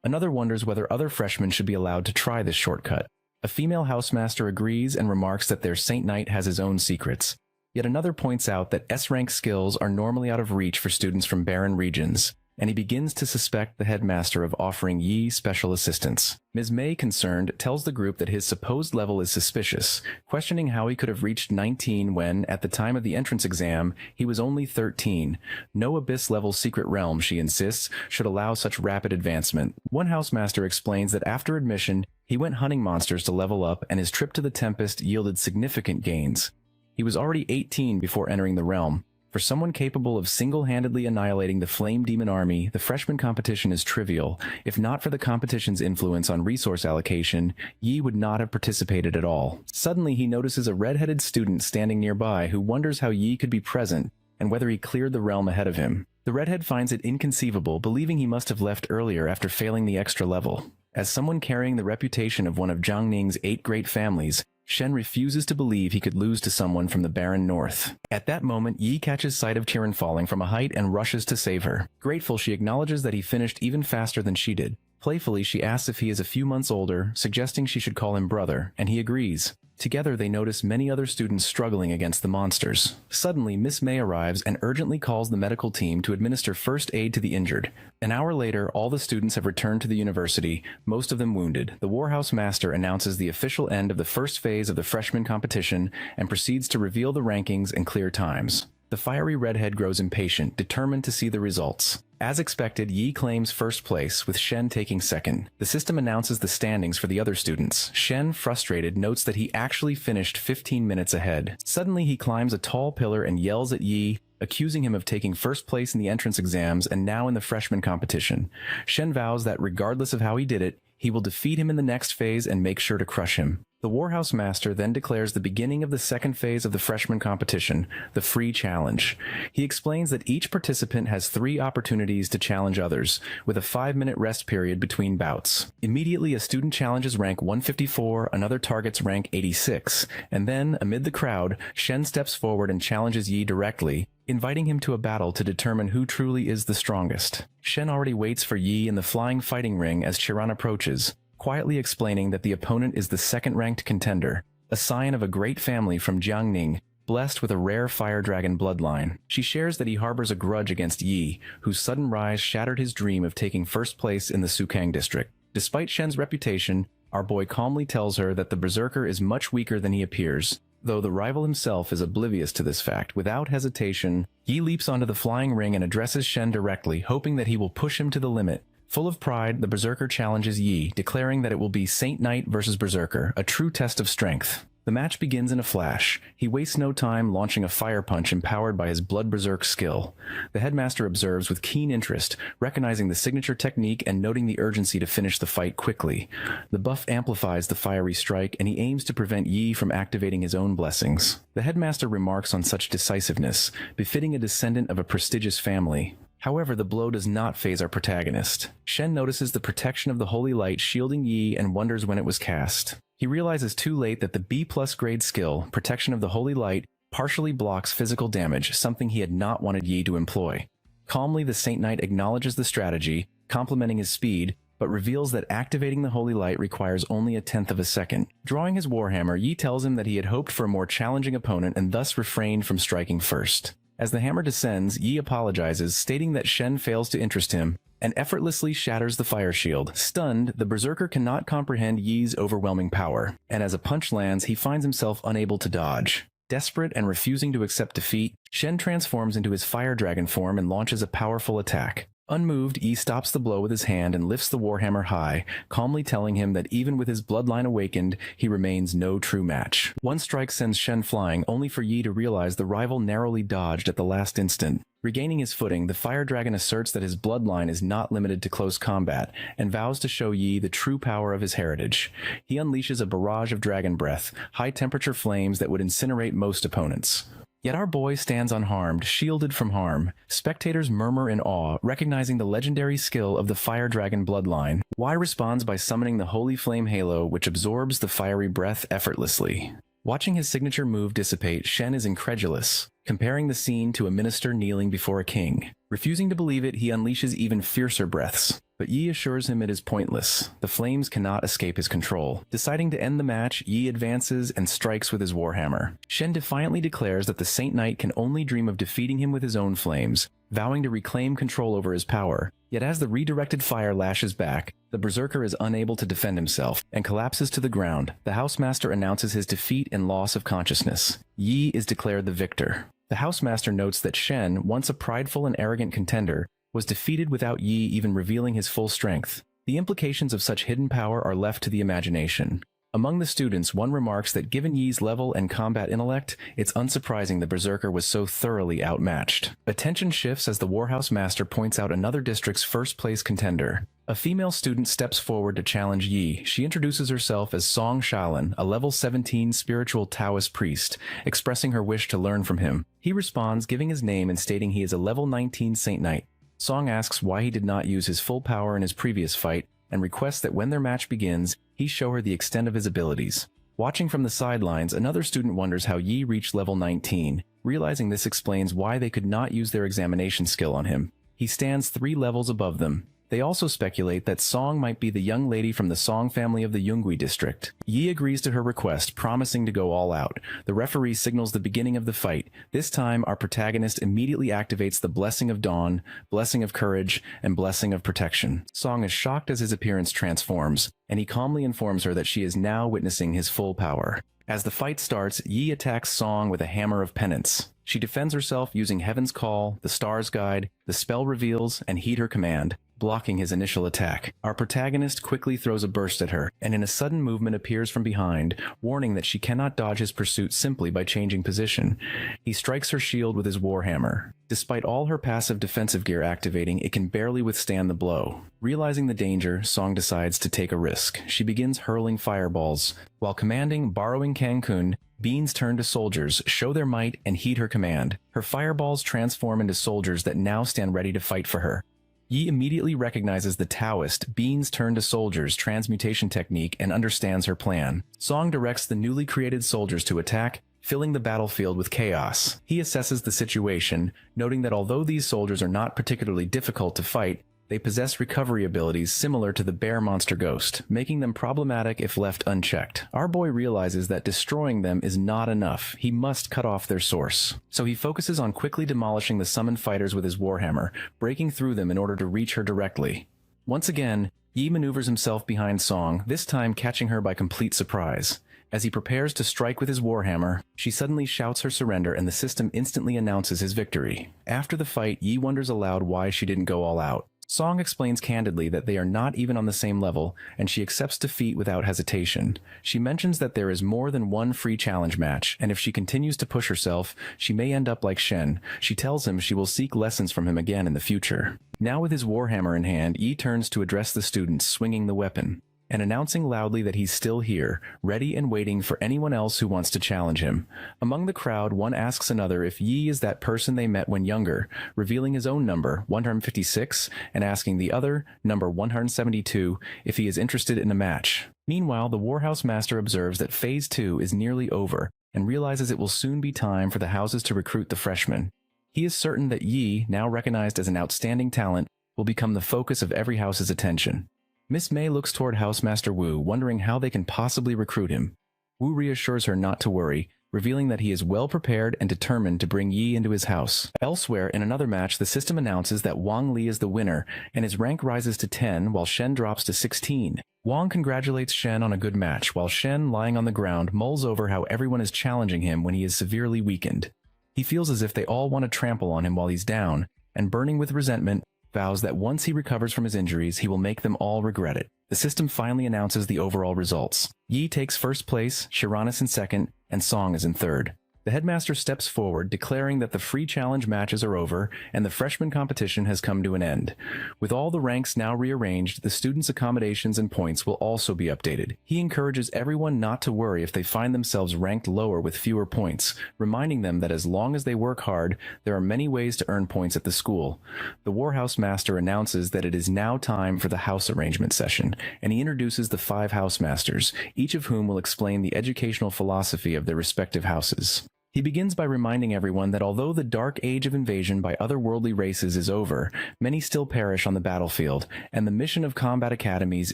Another wonders whether other freshmen should be allowed to try this shortcut. A female housemaster agrees and remarks that their Saint Knight has his own secrets. Yet another points out that S-rank skills are normally out of reach for students from barren regions, and he begins to suspect the headmaster of offering Yi special assistance. Ms. May, concerned, tells the group that his supposed level is suspicious, questioning how he could have reached 19 when, at the time of the entrance exam, he was only 13. No abyss-level secret realm, she insists, should allow such rapid advancement. One housemaster explains that after admission, he went hunting monsters to level up, and his trip to the Tempest yielded significant gains. He was already 18 before entering the realm. For someone capable of single-handedly annihilating the Flame Demon army, the freshman competition is trivial. If not for the competition's influence on resource allocation, Yi would not have participated at all. Suddenly, he notices a red-headed student standing nearby who wonders how Yi could be present and whether he cleared the realm ahead of him. The redhead finds it inconceivable, believing he must have left earlier after failing the extra level. As someone carrying the reputation of one of Jiangning's 8 great families, Shen refuses to believe he could lose to someone from the barren north. At that moment, Yi catches sight of Qiren falling from a height and rushes to save her. Grateful, she acknowledges that he finished even faster than she did. Playfully, she asks if he is a few months older, suggesting she should call him brother, and he agrees. Together, they notice many other students struggling against the monsters. Suddenly, Miss May arrives and urgently calls the medical team to administer first aid to the injured. An hour later, all the students have returned to the university, most of them wounded. The Warhouse Master announces the official end of the first phase of the freshman competition and proceeds to reveal the rankings and clear times. The fiery redhead grows impatient, determined to see the results. As expected, Yi claims first place, with Shen taking second. The system announces the standings for the other students. Shen, frustrated, notes that he actually finished 15 minutes ahead. Suddenly, he climbs a tall pillar and yells at Yi, accusing him of taking first place in the entrance exams and now in the freshman competition. Shen vows that regardless of how he did it, he will defeat him in the next phase and make sure to crush him. The Warhouse Master then declares the beginning of the second phase of the freshman competition, the free challenge. He explains that each participant has 3 opportunities to challenge others, with a 5-minute rest period between bouts. Immediately, a student challenges rank 154, another targets rank 86, and then, amid the crowd, Shen steps forward and challenges Yi directly, inviting him to a battle to determine who truly is the strongest. Shen already waits for Yi in the flying fighting ring as Chiron approaches, quietly explaining that the opponent is the second-ranked contender, a sign of a great family from Jiangning, blessed with a rare fire dragon bloodline. She shares that he harbors a grudge against Yi, whose sudden rise shattered his dream of taking first place in the Sukang district. Despite Shen's reputation, our boy calmly tells her that the berserker is much weaker than he appears. Though the rival himself is oblivious to this fact, without hesitation, Yi leaps onto the flying ring and addresses Shen directly, hoping that he will push him to the limit. Full of pride, the berserker challenges Yi, declaring that it will be Saint Knight versus Berserker, a true test of strength. The match begins in a flash. He wastes no time launching a fire punch empowered by his blood berserk skill. The headmaster observes with keen interest, recognizing the signature technique and noting the urgency to finish the fight quickly. The buff amplifies the fiery strike, and he aims to prevent Yi from activating his own blessings. The headmaster remarks on such decisiveness, befitting a descendant of a prestigious family. However, the blow does not faze our protagonist. Shen notices the protection of the holy light shielding Yi and wonders when it was cast. He realizes too late that the B+ grade skill, Protection of the Holy Light, partially blocks physical damage, something he had not wanted Yi to employ. Calmly, the Saint Knight acknowledges the strategy, complimenting his speed, but reveals that activating the Holy Light requires only 1/10 of a second. Drawing his warhammer, Yi tells him that he had hoped for a more challenging opponent and thus refrained from striking first. As the hammer descends, Yi apologizes, stating that Shen fails to interest him, and effortlessly shatters the fire shield. Stunned, the berserker cannot comprehend Yi's overwhelming power, and as a punch lands, he finds himself unable to dodge. Desperate and refusing to accept defeat, Shen transforms into his fire dragon form and launches a powerful attack. Unmoved, Yi stops the blow with his hand and lifts the warhammer high, calmly telling him that even with his bloodline awakened, he remains no true match. One strike sends Shen flying, only for Yi to realize the rival narrowly dodged at the last instant. Regaining his footing, the fire dragon asserts that his bloodline is not limited to close combat, and vows to show Yi the true power of his heritage. He unleashes a barrage of dragon breath, high-temperature flames that would incinerate most opponents. Yet our boy stands unharmed, shielded from harm. Spectators murmur in awe, recognizing the legendary skill of the fire dragon bloodline. Y responds by summoning the holy flame halo, which absorbs the fiery breath effortlessly. Watching his signature move dissipate, Shen is incredulous, comparing the scene to a minister kneeling before a king. Refusing to believe it, he unleashes even fiercer breaths. But Yi assures him it is pointless. The flames cannot escape his control. Deciding to end the match, Yi advances and strikes with his warhammer. Shen defiantly declares that the Saint Knight can only dream of defeating him with his own flames, vowing to reclaim control over his power. Yet as the redirected fire lashes back, the berserker is unable to defend himself and collapses to the ground. The Housemaster announces his defeat and loss of consciousness. Yi is declared the victor. The Housemaster notes that Shen, once a prideful and arrogant contender, was defeated without Yi even revealing his full strength. The implications of such hidden power are left to the imagination. Among the students, one remarks that given Yi's level and combat intellect, it's unsurprising the berserker was so thoroughly outmatched. Attention shifts as the Warhouse Master points out another district's first-place contender. A female student steps forward to challenge Yi. She introduces herself as Song Shaolin, a level 17 spiritual Taoist priest, expressing her wish to learn from him. He responds, giving his name and stating he is a level 19 Saint Knight. Song asks why he did not use his full power in his previous fight, and requests that when their match begins, he show her the extent of his abilities. Watching from the sidelines, another student wonders how Yi reached level 19. Realizing this explains why they could not use their examination skill on him. He stands 3 levels above them. They also speculate that Song might be the young lady from the Song family of the Yungui district. Yi agrees to her request, promising to go all out. The referee signals the beginning of the fight. This time, our protagonist immediately activates the Blessing of Dawn, Blessing of Courage, and Blessing of Protection. Song is shocked as his appearance transforms, and he calmly informs her that she is now witnessing his full power. As the fight starts, Yi attacks Song with a Hammer of Penance. She defends herself using Heaven's Call, the Star's Guide, the Spell Reveals, and Heed Her Command, blocking his initial attack. Our protagonist quickly throws a burst at her, and in a sudden movement appears from behind, warning that she cannot dodge his pursuit simply by changing position. He strikes her shield with his warhammer. Despite all her passive defensive gear activating, it can barely withstand the blow. Realizing the danger, Song decides to take a risk. She begins hurling fireballs. While commanding Borrowing Cancun, Beans turn to soldiers, show their might, and heed her command. Her fireballs transform into soldiers that now stand ready to fight for her. Yi immediately recognizes the Taoist Beans turn to soldiers transmutation technique and understands her plan. Song directs the newly created soldiers to attack, filling the battlefield with chaos. He assesses the situation, noting that although these soldiers are not particularly difficult to fight, they possess recovery abilities similar to the bear monster ghost, making them problematic if left unchecked. Our boy realizes that destroying them is not enough. He must cut off their source. So he focuses on quickly demolishing the summoned fighters with his warhammer, breaking through them in order to reach her directly. Once again, Yi maneuvers himself behind Song, this time catching her by complete surprise. As he prepares to strike with his warhammer, she suddenly shouts her surrender and the system instantly announces his victory. After the fight, Yi wonders aloud why she didn't go all out. Song explains candidly that they are not even on the same level, and she accepts defeat without hesitation. She mentions that there is more than one free challenge match, and if she continues to push herself, she may end up like Shen. She tells him she will seek lessons from him again in the future. Now with his warhammer in hand, Yi turns to address the students, swinging the weapon, and announcing loudly that he's still here, ready and waiting for anyone else who wants to challenge him. Among the crowd, one asks another if Yi is that person they met when younger, revealing his own number, 156, and asking the other, number 172, if he is interested in a match. Meanwhile, the Warhouse Master observes that Phase 2 is nearly over, and realizes it will soon be time for the houses to recruit the freshmen. He is certain that Yi, now recognized as an outstanding talent, will become the focus of every house's attention. Miss May looks toward Housemaster Wu, wondering how they can possibly recruit him. Wu reassures her not to worry, revealing that he is well prepared and determined to bring Yi into his house. Elsewhere, in another match, the system announces that Wang Li is the winner, and his rank rises to 10 while Shen drops to 16. Wang congratulates Shen on a good match, while Shen, lying on the ground, mulls over how everyone is challenging him when he is severely weakened. He feels as if they all want to trample on him while he's down, and burning with resentment, vows that once he recovers from his injuries, he will make them all regret it. The system finally announces the overall results. Yi takes first place, Shiranus in second, and Song is in third. The headmaster steps forward, declaring that the free challenge matches are over and the freshman competition has come to an end. With all the ranks now rearranged, the students' accommodations and points will also be updated. He encourages everyone not to worry if they find themselves ranked lower with fewer points, reminding them that as long as they work hard, there are many ways to earn points at the school. The Warhouse Master announces that it is now time for the house arrangement session, and he introduces the 5 house masters, each of whom will explain the educational philosophy of their respective houses. He begins by reminding everyone that although the dark age of invasion by otherworldly races is over, many still perish on the battlefield, and the mission of combat academies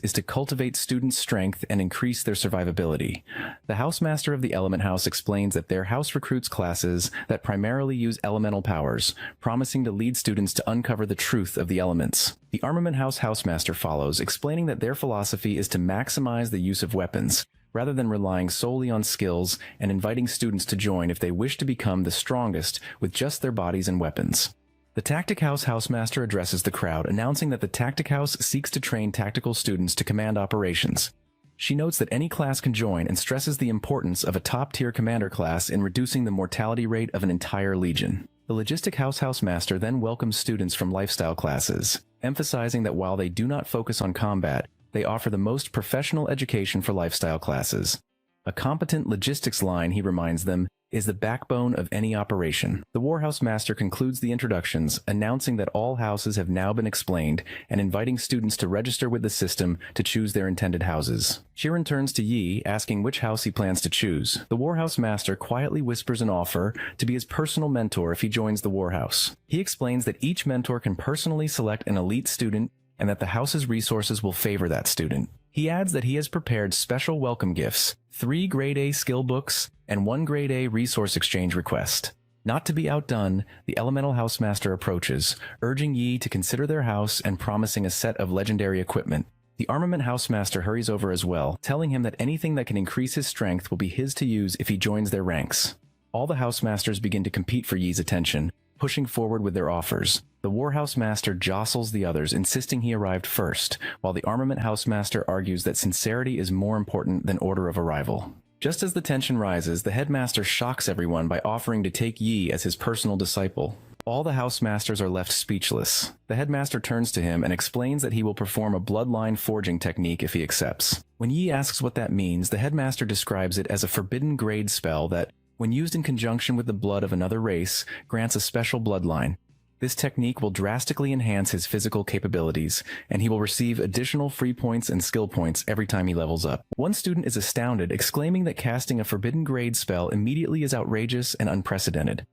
is to cultivate students' strength and increase their survivability. The housemaster of the Element House explains that their house recruits classes that primarily use elemental powers, promising to lead students to uncover the truth of the elements. The Armament House housemaster follows, explaining that their philosophy is to maximize the use of weapons, rather than relying solely on skills, and inviting students to join if they wish to become the strongest with just their bodies and weapons. The Tactic House housemaster addresses the crowd, announcing that the Tactic House seeks to train tactical students to command operations. She notes that any class can join and stresses the importance of a top-tier commander class in reducing the mortality rate of an entire legion. The Logistic House housemaster then welcomes students from lifestyle classes, emphasizing that while they do not focus on combat, they offer the most professional education for lifestyle classes. A competent logistics line, he reminds them, is the backbone of any operation. The Warhouse Master concludes the introductions, announcing that all houses have now been explained and inviting students to register with the system to choose their intended houses. Shiran turns to Yi, asking which house he plans to choose. The Warhouse Master quietly whispers an offer to be his personal mentor if he joins the Warhouse. He explains that each mentor can personally select an elite student and that the house's resources will favor that student. He adds that he has prepared special welcome gifts, 3 Grade A skill books, and 1 Grade A resource exchange request. Not to be outdone, the Elemental Housemaster approaches, urging Yi to consider their house and promising a set of legendary equipment. The Armament Housemaster hurries over as well, telling him that anything that can increase his strength will be his to use if he joins their ranks. All the Housemasters begin to compete for Yi's attention, pushing forward with their offers. The War Housemaster jostles the others, insisting he arrived first, while the Armament Housemaster argues that sincerity is more important than order of arrival. Just as the tension rises, the Headmaster shocks everyone by offering to take Yi as his personal disciple. All the Housemasters are left speechless. The Headmaster turns to him and explains that he will perform a bloodline forging technique if he accepts. When Yi asks what that means, the Headmaster describes it as a forbidden grade spell that, when used in conjunction with the blood of another race, grants a special bloodline. This technique will drastically enhance his physical capabilities, and he will receive additional free points and skill points every time he levels up. One student is astounded, exclaiming that casting a forbidden grade spell immediately is outrageous and unprecedented.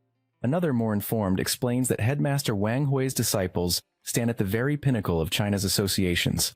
Another, more informed, explains that Headmaster Wang Hui's disciples stand at the very pinnacle of China's associations.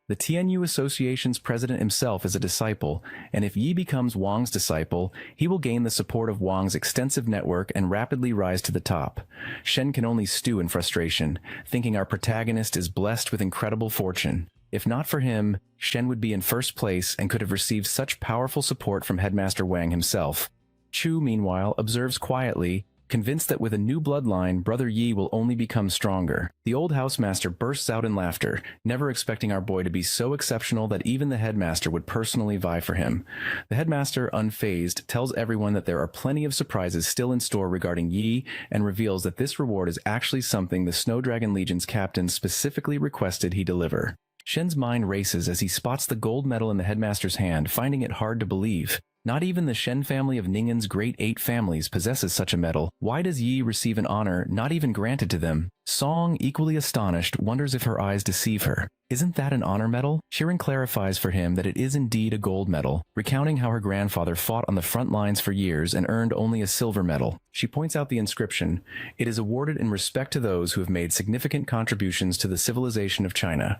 The Tianyu Association's president himself is a disciple, and if Yi becomes Wang's disciple, he will gain the support of Wang's extensive network and rapidly rise to the top. Shen can only stew in frustration, thinking our protagonist is blessed with incredible fortune. If not for him, Shen would be in first place and could have received such powerful support from Headmaster Wang himself. Chu, meanwhile, observes quietly, convinced that with a new bloodline, Brother Yi will only become stronger. The old Housemaster bursts out in laughter, never expecting our boy to be so exceptional that even the Headmaster would personally vie for him. The Headmaster, unfazed, tells everyone that there are plenty of surprises still in store regarding Yi, and reveals that this reward is actually something the Snow Dragon Legion's captain specifically requested he deliver. Shen's mind races as he spots the gold medal in the Headmaster's hand, finding it hard to believe. Not even the Shen family of Ningan's great 8 families possesses such a medal. Why does Yi receive an honor not even granted to them? Song, equally astonished, wonders if her eyes deceive her. Isn't that an honor medal? Shirin clarifies for him that it is indeed a gold medal, recounting how her grandfather fought on the front lines for years and earned only a silver medal. She points out the inscription. It is awarded in respect to those who have made significant contributions to the civilization of China.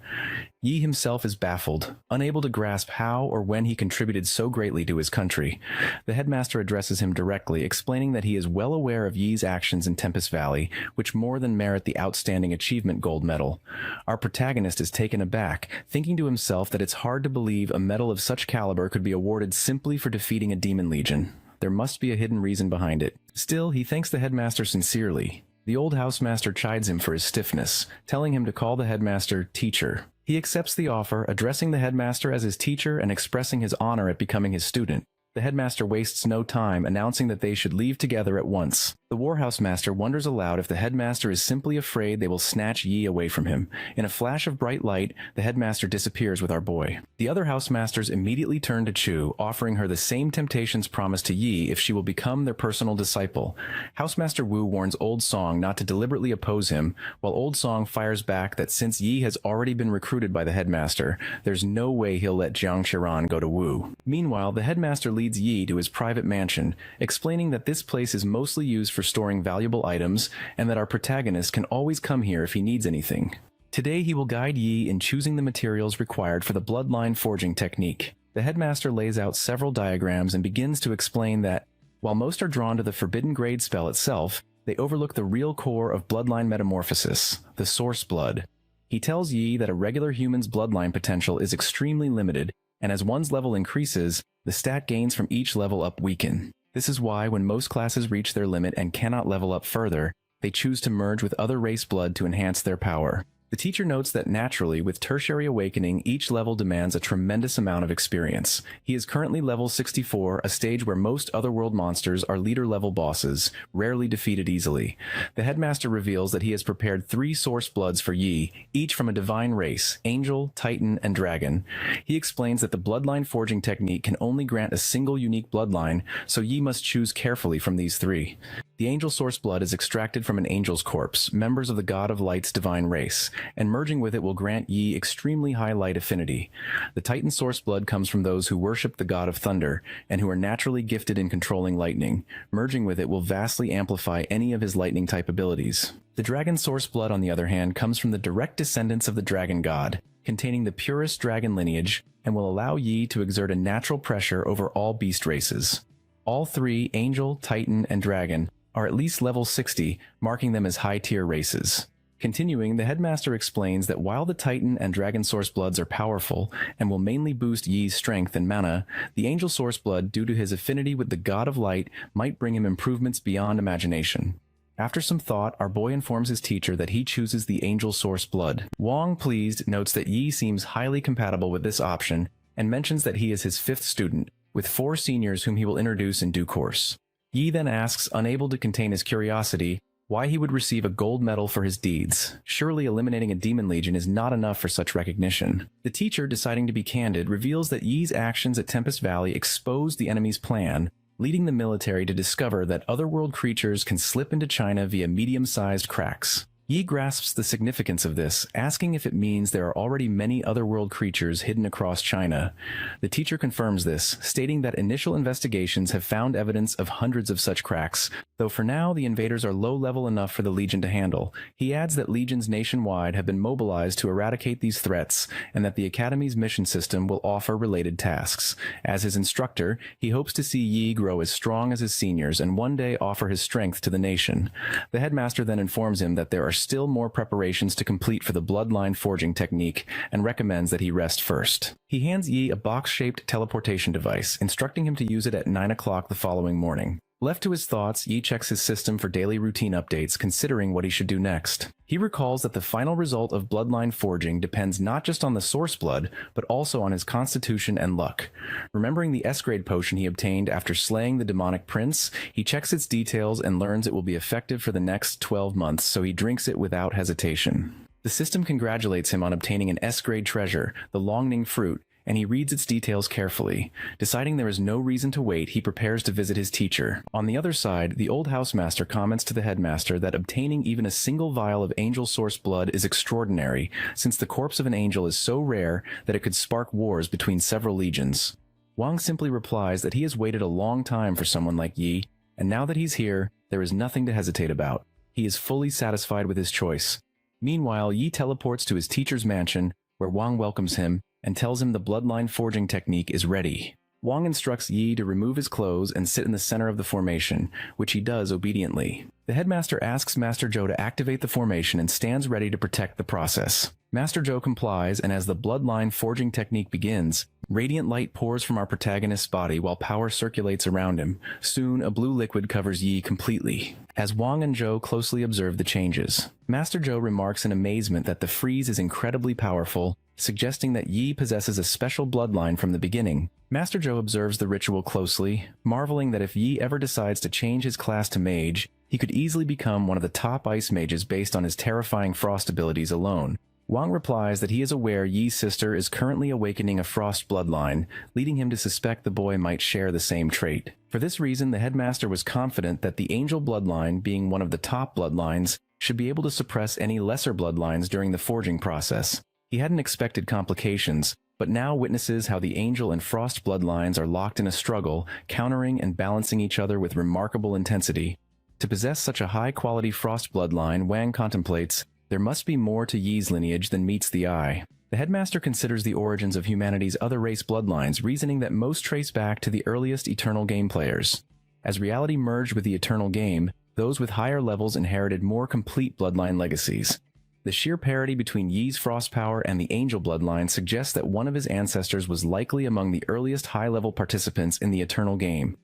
Yi himself is baffled, unable to grasp how or when he contributed so greatly to his country. The Headmaster addresses him directly, explaining that he is well aware of Yi's actions in Tempest Valley, which more than merit the Outstanding Achievement Gold Medal. Our protagonist is taken aback, thinking to himself that it's hard to believe a medal of such caliber could be awarded simply for defeating a demon legion. There must be a hidden reason behind it. Still, he thanks the Headmaster sincerely. The old Housemaster chides him for his stiffness, telling him to call the Headmaster teacher. He accepts the offer, addressing the Headmaster as his teacher and expressing his honor at becoming his student. The Headmaster wastes no time, announcing that they should leave together at once. The War Housemaster wonders aloud if the Headmaster is simply afraid they will snatch Yi away from him. In a flash of bright light, the Headmaster disappears with our boy. The other Housemasters immediately turn to Chu, offering her the same temptations promised to Yi if she will become their personal disciple. Housemaster Wu warns Old Song not to deliberately oppose him, while Old Song fires back that since Yi has already been recruited by the Headmaster, there's no way he'll let Jiang Qiran go to Wu. Meanwhile, the Headmaster leads Yi to his private mansion, explaining that this place is mostly used for storing valuable items, and that our protagonist can always come here if he needs anything. Today he will guide Yi in choosing the materials required for the bloodline forging technique. The Headmaster lays out several diagrams and begins to explain that, while most are drawn to the forbidden grade spell itself, they overlook the real core of bloodline metamorphosis, the source blood. He tells Yi that a regular human's bloodline potential is extremely limited, and as one's level increases, the stat gains from each level up weaken. This is why when most classes reach their limit and cannot level up further, they choose to merge with other race blood to enhance their power. The teacher notes that naturally, with tertiary awakening, each level demands a tremendous amount of experience. He is currently level 64, a stage where most otherworld monsters are leader-level bosses, rarely defeated easily. The Headmaster reveals that he has prepared 3 source bloods for Yi, each from a divine race, Angel, Titan, and Dragon. He explains that the bloodline forging technique can only grant a single unique bloodline, so Yi must choose carefully from these 3. The Angel source blood is extracted from an angel's corpse, members of the God of Light's divine race, and merging with it will grant Yi extremely high light affinity. The Titan source blood comes from those who worship the God of Thunder, and who are naturally gifted in controlling lightning. Merging with it will vastly amplify any of his lightning-type abilities. The Dragon source blood, on the other hand, comes from the direct descendants of the Dragon God, containing the purest dragon lineage, and will allow Yi to exert a natural pressure over all beast races. All 3, Angel, Titan, and Dragon, are at least level 60, marking them as high-tier races. Continuing, the headmaster explains that while the Titan and Dragon Source Bloods are powerful and will mainly boost Yi's strength and mana, the Angel Source Blood, due to his affinity with the God of Light, might bring him improvements beyond imagination. After some thought, our boy informs his teacher that he chooses the Angel Source Blood. Wang, pleased, notes that Yi seems highly compatible with this option and mentions that he is his 5th student, with 4 seniors whom he will introduce in due course. Yi then asks, unable to contain his curiosity, why he would receive a gold medal for his deeds. Surely eliminating a demon legion is not enough for such recognition. The teacher, deciding to be candid, reveals that Yi's actions at Tempest Valley exposed the enemy's plan, leading the military to discover that otherworld creatures can slip into China via medium-sized cracks. Yi grasps the significance of this, asking if it means there are already many otherworld creatures hidden across China. The teacher confirms this, stating that initial investigations have found evidence of hundreds of such cracks, though for now the invaders are low-level enough for the Legion to handle. He adds that legions nationwide have been mobilized to eradicate these threats, and that the Academy's mission system will offer related tasks. As his instructor, he hopes to see Yi grow as strong as his seniors and one day offer his strength to the nation. The headmaster then informs him that there are still more preparations to complete for the bloodline forging technique and recommends that he rest first. He hands Yi a box-shaped teleportation device, instructing him to use it at 9 o'clock the following morning. Left to his thoughts, Yi checks his system for daily routine updates, considering what he should do next. He recalls that the final result of bloodline forging depends not just on the source blood, but also on his constitution and luck. Remembering the S-grade potion he obtained after slaying the demonic prince, he checks its details and learns it will be effective for the next 12 months, so he drinks it without hesitation. The system congratulates him on obtaining an S-grade treasure, the Longning fruit, and he reads its details carefully. Deciding there is no reason to wait, he prepares to visit his teacher. On the other side, the old housemaster comments to the headmaster that obtaining even a single vial of angel source blood is extraordinary, since the corpse of an angel is so rare that it could spark wars between several legions. Wang simply replies that he has waited a long time for someone like Yi, and now that he's here, there is nothing to hesitate about. He is fully satisfied with his choice. Meanwhile, Yi teleports to his teacher's mansion, where Wang welcomes him and tells him the bloodline forging technique is ready. Wang instructs Yi to remove his clothes and sit in the center of the formation, which he does obediently. The headmaster asks Master Zhou to activate the formation and stands ready to protect the process. Master Zhou complies, and as the bloodline forging technique begins, radiant light pours from our protagonist's body while power circulates around him. Soon, a blue liquid covers Yi completely. As Wang and Zhou closely observe the changes, Master Zhou remarks in amazement that the freeze is incredibly powerful, suggesting that Yi possesses a special bloodline from the beginning. Master Zhou observes the ritual closely, marveling that if Yi ever decides to change his class to mage, he could easily become one of the top ice mages based on his terrifying frost abilities alone. Wang replies that he is aware Yi's sister is currently awakening a frost bloodline, leading him to suspect the boy might share the same trait. For this reason, the headmaster was confident that the angel bloodline, being one of the top bloodlines, should be able to suppress any lesser bloodlines during the forging process. He hadn't expected complications, but now witnesses how the angel and frost bloodlines are locked in a struggle, countering and balancing each other with remarkable intensity. To possess such a high-quality frost bloodline, Wang contemplates, there must be more to Yi's lineage than meets the eye. The headmaster considers the origins of humanity's other race bloodlines, reasoning that most trace back to the earliest Eternal Game players. As reality merged with the Eternal Game, those with higher levels inherited more complete bloodline legacies. The sheer parity between Yi's frost power and the angel bloodline suggests that one of his ancestors was likely among the earliest high-level participants in the Eternal Game.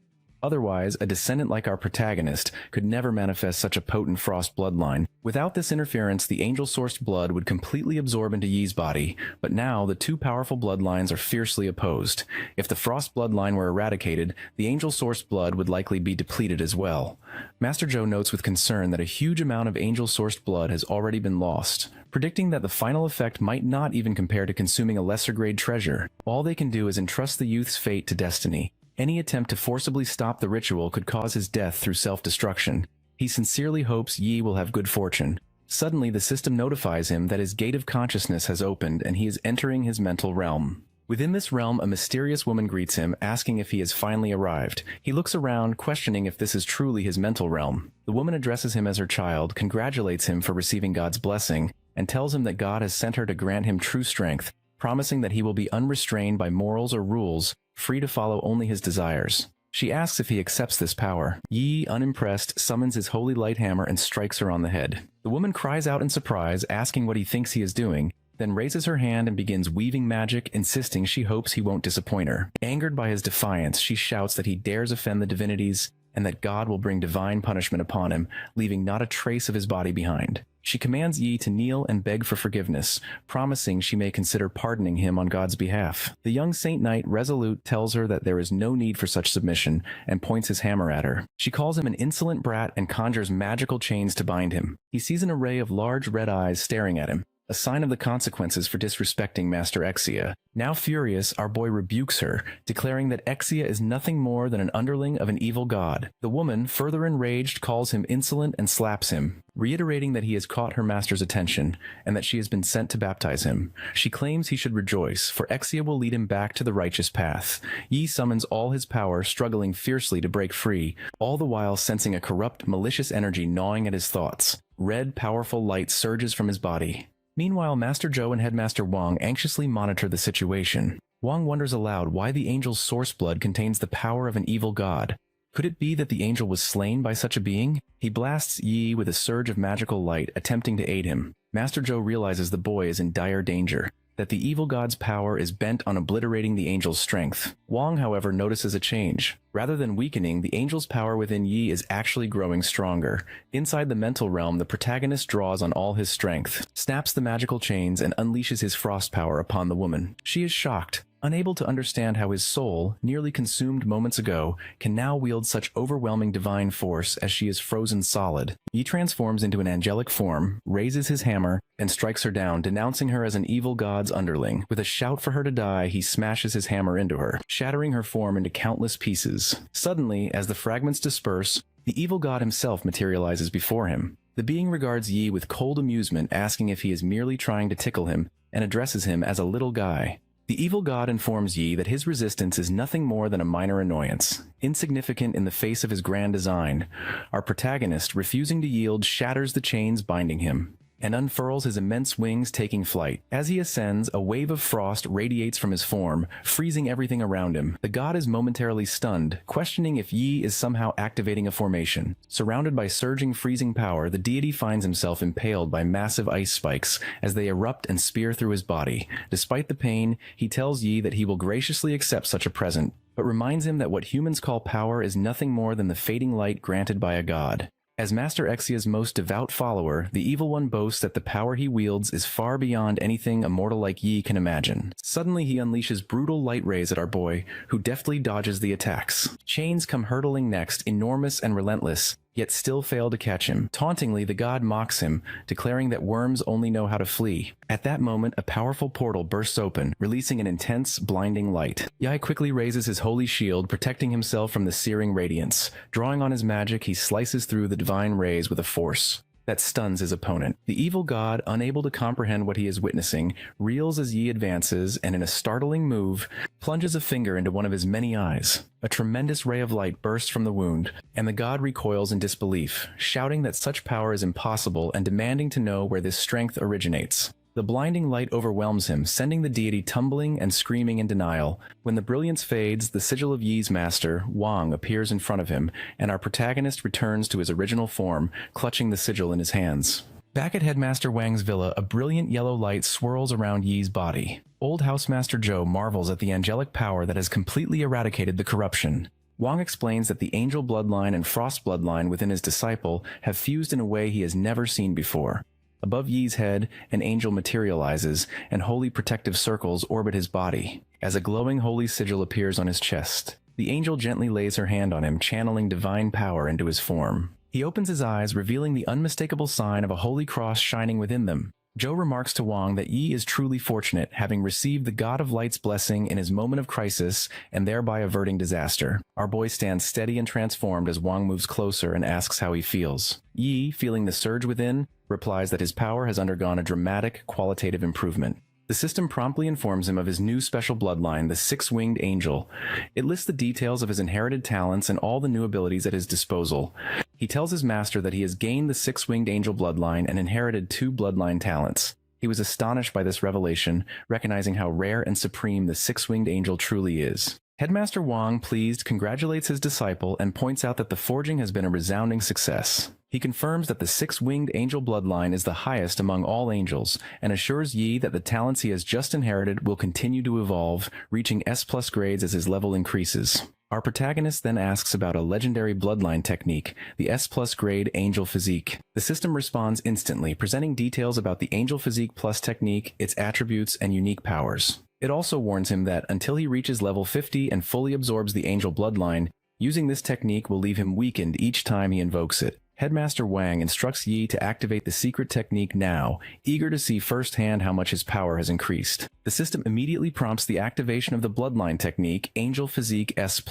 Otherwise, a descendant like our protagonist could never manifest such a potent frost bloodline. Without this interference, the angel-sourced blood would completely absorb into Yi's body, but now the two powerful bloodlines are fiercely opposed. If the frost bloodline were eradicated, the angel-sourced blood would likely be depleted as well. Master Zhou notes with concern that a huge amount of angel-sourced blood has already been lost, predicting that the final effect might not even compare to consuming a lesser-grade treasure. All they can do is entrust the youth's fate to destiny. Any attempt to forcibly stop the ritual could cause his death through self-destruction. He sincerely hopes Yi will have good fortune. Suddenly, the system notifies him that his gate of consciousness has opened and he is entering his mental realm. Within this realm, a mysterious woman greets him, asking if he has finally arrived. He looks around, questioning if this is truly his mental realm. The woman addresses him as her child, congratulates him for receiving God's blessing, and tells him that God has sent her to grant him true strength, promising that he will be unrestrained by morals or rules, free to follow only his desires. She asks if he accepts this power. Yi, unimpressed, summons his holy light hammer and strikes her on the head. The woman cries out in surprise, asking what he thinks he is doing, then raises her hand and begins weaving magic, insisting she hopes he won't disappoint her. Angered by his defiance, she shouts that he dares offend the divinities and that God will bring divine punishment upon him, leaving not a trace of his body behind. She commands Yi to kneel and beg for forgiveness, promising she may consider pardoning him on God's behalf. The young Saint Knight, resolute, tells her that there is no need for such submission and points his hammer at her. She calls him an insolent brat and conjures magical chains to bind him. He sees an array of large red eyes staring at him, a sign of the consequences for disrespecting Master Exia. Now furious, our boy rebukes her, declaring that Exia is nothing more than an underling of an evil god. The woman, further enraged, calls him insolent and slaps him, reiterating that he has caught her master's attention and that she has been sent to baptize him. She claims he should rejoice, for Exia will lead him back to the righteous path. Yi summons all his power, struggling fiercely to break free, all the while sensing a corrupt, malicious energy gnawing at his thoughts. Red, powerful light surges from his body. Meanwhile, Master Zhou and Headmaster Wang anxiously monitor the situation. Wang wonders aloud why the angel's source blood contains the power of an evil god. Could it be that the angel was slain by such a being? He blasts Yi with a surge of magical light, attempting to aid him. Master Zhou realizes the boy is in dire danger, that the evil god's power is bent on obliterating the angel's strength. Wang, however, notices a change. Rather than weakening, the angel's power within Yi is actually growing stronger. Inside the mental realm, the protagonist draws on all his strength, snaps the magical chains, and unleashes his frost power upon the woman. She is shocked, unable to understand how his soul, nearly consumed moments ago, can now wield such overwhelming divine force as she is frozen solid. He transforms into an angelic form, raises his hammer, and strikes her down, denouncing her as an evil god's underling. With a shout for her to die, he smashes his hammer into her, shattering her form into countless pieces. Suddenly, as the fragments disperse, the evil god himself materializes before him. The being regards Yi with cold amusement, asking if he is merely trying to tickle him, and addresses him as a little guy. The evil god informs Yi that his resistance is nothing more than a minor annoyance, insignificant in the face of his grand design. Our protagonist, refusing to yield, shatters the chains binding him and unfurls his immense wings, taking flight. As he ascends, a wave of frost radiates from his form, freezing everything around him. The god is momentarily stunned, questioning if Yi is somehow activating a formation. Surrounded by surging freezing power, the deity finds himself impaled by massive ice spikes as they erupt and spear through his body. Despite the pain, he tells Yi that he will graciously accept such a present, but reminds him that what humans call power is nothing more than the fading light granted by a god. As Master Exia's most devout follower, the evil one boasts that the power he wields is far beyond anything a mortal like Yi can imagine. Suddenly he unleashes brutal light rays at our boy, who deftly dodges the attacks. Chains come hurtling next, enormous and relentless, yet still fail to catch him. Tauntingly, the god mocks him, declaring that worms only know how to flee. At that moment, a powerful portal bursts open, releasing an intense, blinding light. Yi quickly raises his holy shield, protecting himself from the searing radiance. Drawing on his magic, he slices through the divine rays with a force that stuns his opponent. The evil god, unable to comprehend what he is witnessing, reels as Yi advances and in a startling move, plunges a finger into one of his many eyes. A tremendous ray of light bursts from the wound, and the god recoils in disbelief, shouting that such power is impossible and demanding to know where this strength originates. The blinding light overwhelms him, sending the deity tumbling and screaming in denial. When the brilliance fades, the sigil of Yi's master, Wang, appears in front of him, and our protagonist returns to his original form, clutching the sigil in his hands. Back at Headmaster Wang's villa, a brilliant yellow light swirls around Yi's body. Old Housemaster Zhou marvels at the angelic power that has completely eradicated the corruption. Wang explains that the angel bloodline and frost bloodline within his disciple have fused in a way he has never seen before. Above Yi's head, an angel materializes, and holy protective circles orbit his body. As a glowing holy sigil appears on his chest, the angel gently lays her hand on him, channeling divine power into his form. He opens his eyes, revealing the unmistakable sign of a holy cross shining within them. Zhou remarks to Wang that Yi is truly fortunate, having received the God of Light's blessing in his moment of crisis and thereby averting disaster. Our boy stands steady and transformed as Wang moves closer and asks how he feels. Yi, feeling the surge within, replies that his power has undergone a dramatic, qualitative improvement. The system promptly informs him of his new special bloodline, the Six-Winged Angel. It lists the details of his inherited talents and all the new abilities at his disposal. He tells his master that he has gained the Six-Winged Angel bloodline and inherited 2 bloodline talents. He was astonished by this revelation, recognizing how rare and supreme the Six-Winged Angel truly is. Headmaster Wang, pleased, congratulates his disciple and points out that the forging has been a resounding success. He confirms that the six-winged angel bloodline is the highest among all angels, and assures Yi that the talents he has just inherited will continue to evolve, reaching S+ grades as his level increases. Our protagonist then asks about a legendary bloodline technique, the S+ grade Angel Physique. The system responds instantly, presenting details about the Angel Physique Plus technique, its attributes, and unique powers. It also warns him that until he reaches level 50 and fully absorbs the angel bloodline, using this technique will leave him weakened each time he invokes it. Headmaster Wang instructs Yi to activate the secret technique now, eager to see firsthand how much his power has increased. The system immediately prompts the activation of the bloodline technique, Angel Physique S+,